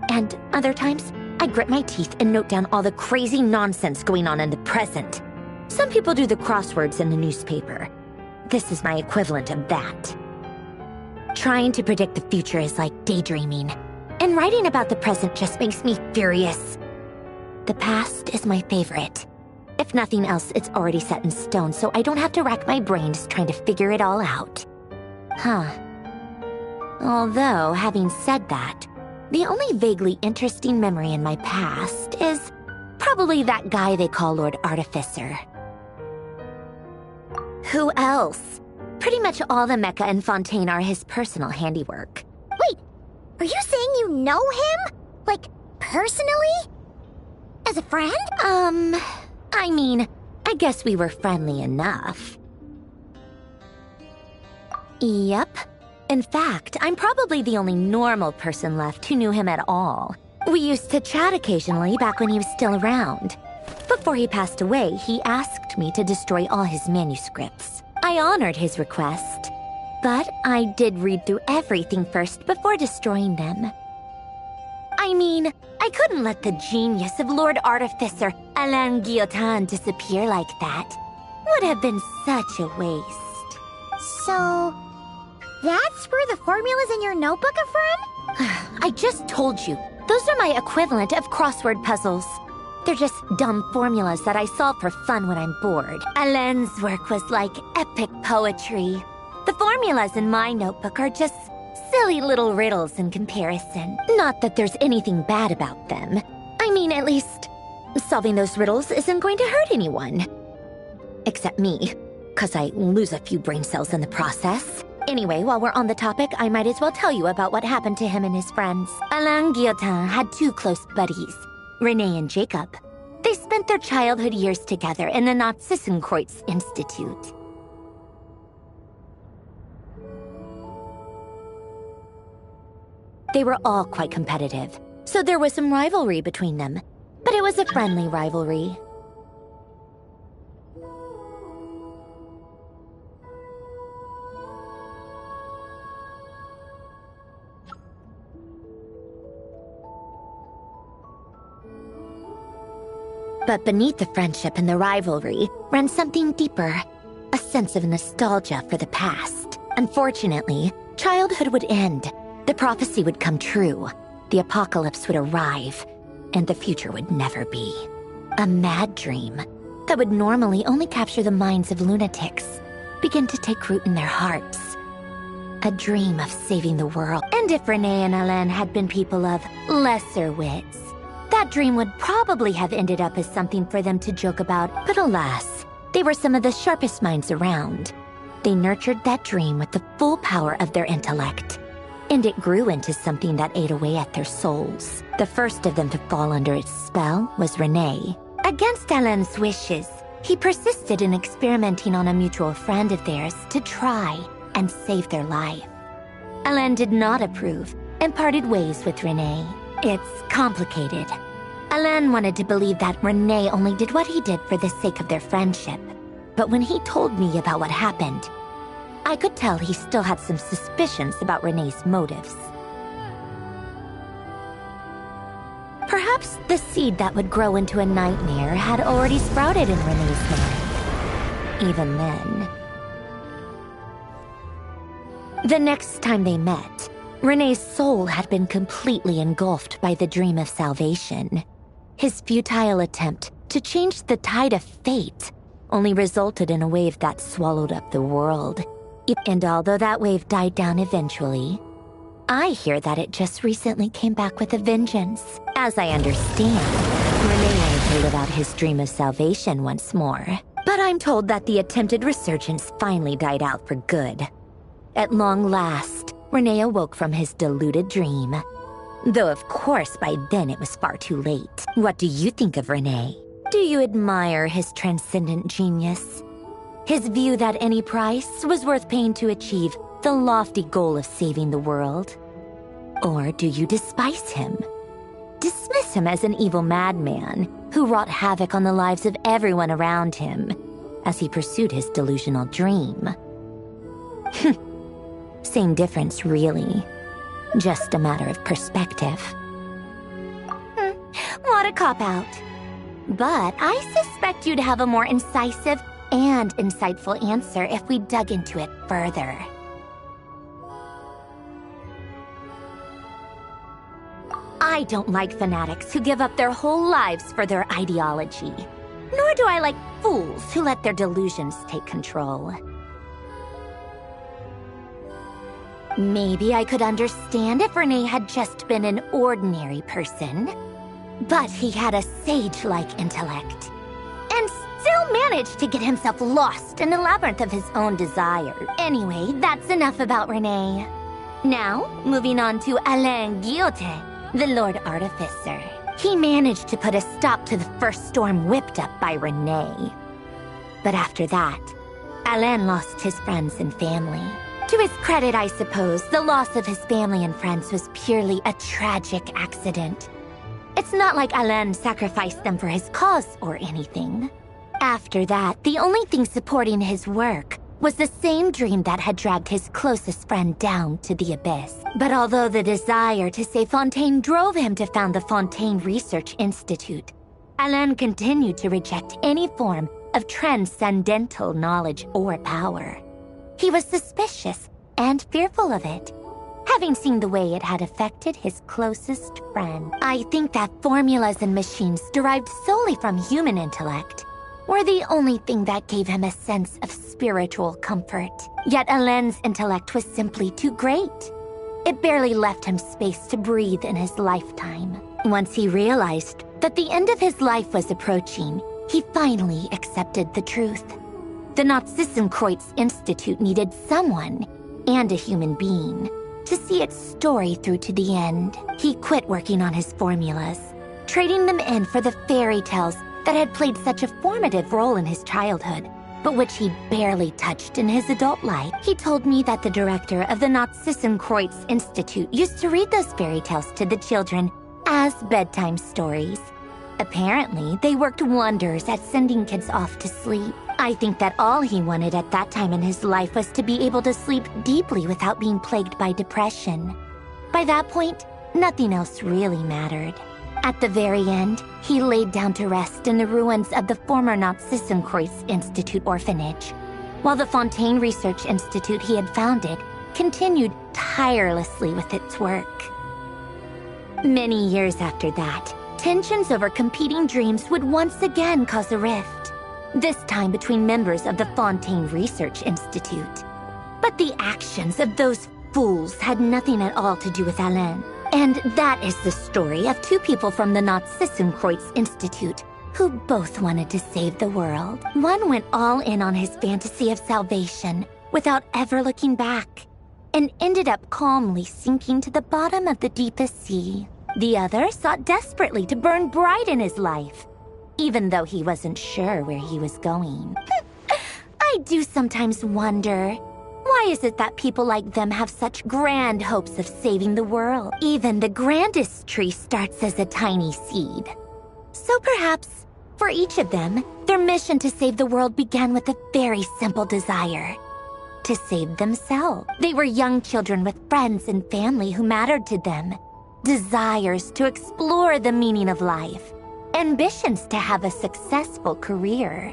And other times, I grit my teeth and note down all the crazy nonsense going on in the present. Some people do the crosswords in the newspaper. This is my equivalent of that. Trying to predict the future is like daydreaming, and writing about the present just makes me furious. The past is my favorite. If nothing else, it's already set in stone, so I don't have to rack my brains trying to figure it all out. Huh. Although, having said that, the only vaguely interesting memory in my past is probably that guy they call Lord Artificer. Who else? Pretty much all the mecha and Fontaine are his personal handiwork. Wait, are you saying you know him? Like, personally? As a friend? I mean, I guess we were friendly enough. Yep. In fact, I'm probably the only normal person left who knew him at all. We used to chat occasionally back when he was still around. Before he passed away, he asked me to destroy all his manuscripts. I honored his request, but I did read through everything first before destroying them. I mean, I couldn't let the genius of Lord Artificer Alain Guillotin disappear like that. Would have been such a waste. So, that's where the formulas in your notebook are from? I just told you. Those are my equivalent of crossword puzzles. They're just dumb formulas that I solve for fun when I'm bored. Alain's work was like epic poetry. The formulas in my notebook are just silly little riddles in comparison. Not that there's anything bad about them. I mean, at least, solving those riddles isn't going to hurt anyone. Except me, 'cause I lose a few brain cells in the process. Anyway, while we're on the topic, I might as well tell you about what happened to him and his friends. Alain Guillotin had two close buddies, Renee and Jacob. They spent their childhood years together in the Narzissenkreuz Institute. They were all quite competitive, so there was some rivalry between them. But it was a friendly rivalry. But beneath the friendship and the rivalry ran something deeper, a sense of nostalgia for the past. Unfortunately, childhood would end, the prophecy would come true, the apocalypse would arrive, and the future would never be. A mad dream that would normally only capture the minds of lunatics begin to take root in their hearts. A dream of saving the world. And if Renee and Alain had been people of lesser wits, that dream would probably have ended up as something for them to joke about, but alas, they were some of the sharpest minds around. They nurtured that dream with the full power of their intellect, and it grew into something that ate away at their souls. The first of them to fall under its spell was Renee. Against Alain's wishes, he persisted in experimenting on a mutual friend of theirs to try and save their life. Alain did not approve and parted ways with Renee. It's complicated. Alain wanted to believe that Renee only did what he did for the sake of their friendship. But when he told me about what happened, I could tell he still had some suspicions about Renee's motives. Perhaps the seed that would grow into a nightmare had already sprouted in Renee's mind. Even then. The next time they met, Renee's soul had been completely engulfed by the dream of salvation. His futile attempt to change the tide of fate only resulted in a wave that swallowed up the world. And although that wave died down eventually, I hear that it just recently came back with a vengeance. As I understand, Renee wanted to live out his dream of salvation once more. But I'm told that the attempted resurgence finally died out for good. At long last, Renee awoke from his deluded dream. Though of course by then it was far too late. What do you think of Renee? Do you admire his transcendent genius? His view that any price was worth paying to achieve the lofty goal of saving the world? Or do you despise him? Dismiss him as an evil madman who wrought havoc on the lives of everyone around him as he pursued his delusional dream? Same difference, really. Just a matter of perspective. What a cop-out. But I suspect you'd have a more incisive and insightful answer if we dug into it further. I don't like fanatics who give up their whole lives for their ideology. Nor do I like fools who let their delusions take control. Maybe I could understand if Renee had just been an ordinary person. But he had a sage-like intellect, and still managed to get himself lost in the labyrinth of his own desires. Anyway, that's enough about Renee. Now, moving on to Alain Guillotin, the Lord Artificer. He managed to put a stop to the first storm whipped up by Renee. But after that, Alain lost his friends and family. To his credit, I suppose, the loss of his family and friends was purely a tragic accident. It's not like Alain sacrificed them for his cause or anything. After that, the only thing supporting his work was the same dream that had dragged his closest friend down to the abyss. But although the desire to save Fontaine drove him to found the Fontaine Research Institute, Alain continued to reject any form of transcendental knowledge or power. He was suspicious and fearful of it, having seen the way it had affected his closest friend. I think that formulas and machines derived solely from human intellect were the only thing that gave him a sense of spiritual comfort. Yet Alain's intellect was simply too great. It barely left him space to breathe in his lifetime. Once he realized that the end of his life was approaching, he finally accepted the truth. The Nazissenkreuz Institute needed someone, and a human being, to see its story through to the end. He quit working on his formulas, trading them in for the fairy tales that had played such a formative role in his childhood, but which he barely touched in his adult life. He told me that the director of the Nazissenkreuz Institute used to read those fairy tales to the children as bedtime stories. Apparently, they worked wonders at sending kids off to sleep. I think that all he wanted at that time in his life was to be able to sleep deeply without being plagued by depression. By that point, nothing else really mattered. At the very end, he laid down to rest in the ruins of the former Nazissenkreuz Institute orphanage, while the Fontaine Research Institute he had founded continued tirelessly with its work. Many years after that, tensions over competing dreams would once again cause a rift, this time between members of the Fontaine Research Institute. But the actions of those fools had nothing at all to do with Alain. And that is the story of two people from the Nazissenkreuz Institute who both wanted to save the world. One went all in on his fantasy of salvation without ever looking back, and ended up calmly sinking to the bottom of the deepest sea. The other sought desperately to burn bright in his life, even though he wasn't sure where he was going. I do sometimes wonder, why is it that people like them have such grand hopes of saving the world? Even the grandest tree starts as a tiny seed. So perhaps, for each of them, their mission to save the world began with a very simple desire: to save themselves. They were young children with friends and family who mattered to them, desires to explore the meaning of life, ambitions to have a successful career.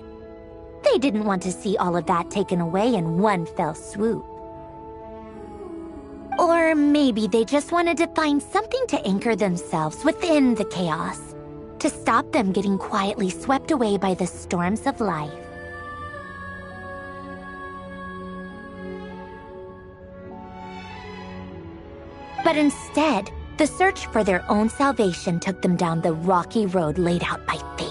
They didn't want to see all of that taken away in one fell swoop. Or maybe they just wanted to find something to anchor themselves within the chaos, to stop them getting quietly swept away by the storms of life. But instead, the search for their own salvation took them down the rocky road laid out by fate.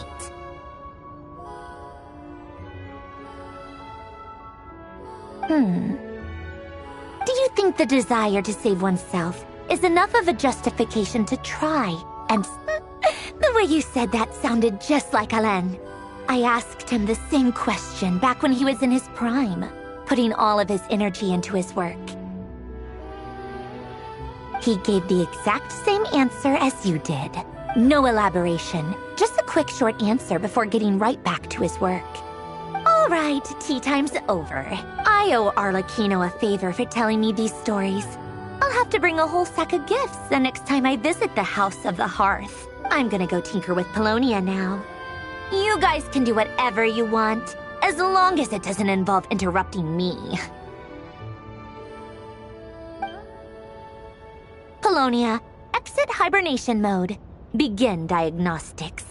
Do you think the desire to save oneself is enough of a justification to try and... The way you said that sounded just like Alain. I asked him the same question back when he was in his prime, putting all of his energy into his work. He gave the exact same answer as you did. No elaboration, just a quick short answer before getting right back to his work. All right, tea time's over. I owe Arlecchino a favor for telling me these stories. I'll have to bring a whole sack of gifts the next time I visit the House of the Hearth. I'm gonna go tinker with Polonia now. You guys can do whatever you want, as long as it doesn't involve interrupting me. Polonia, exit hibernation mode. Begin diagnostics.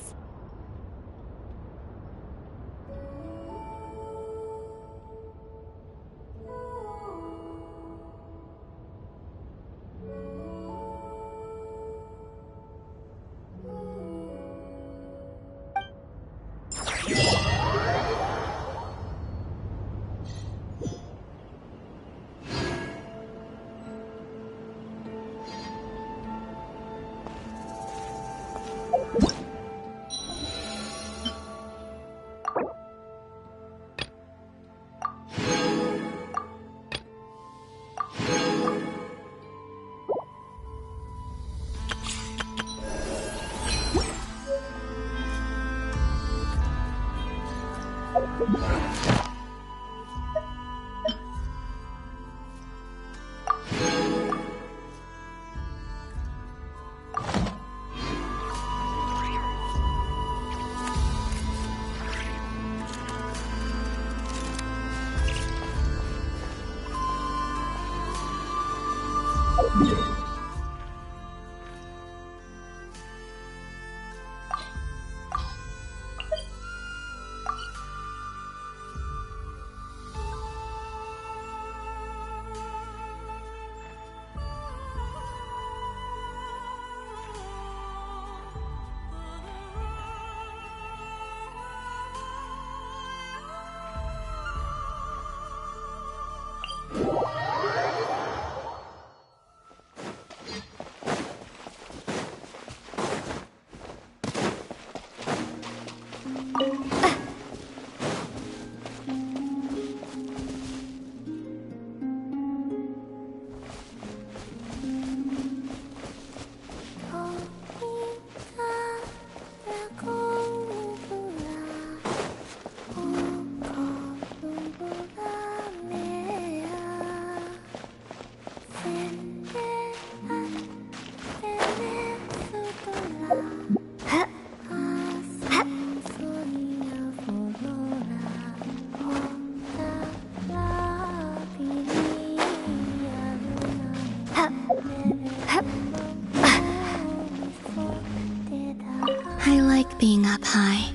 sky,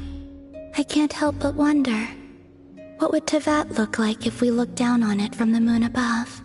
I can't help but wonder, what would Tevat look like if we looked down on it from the moon above?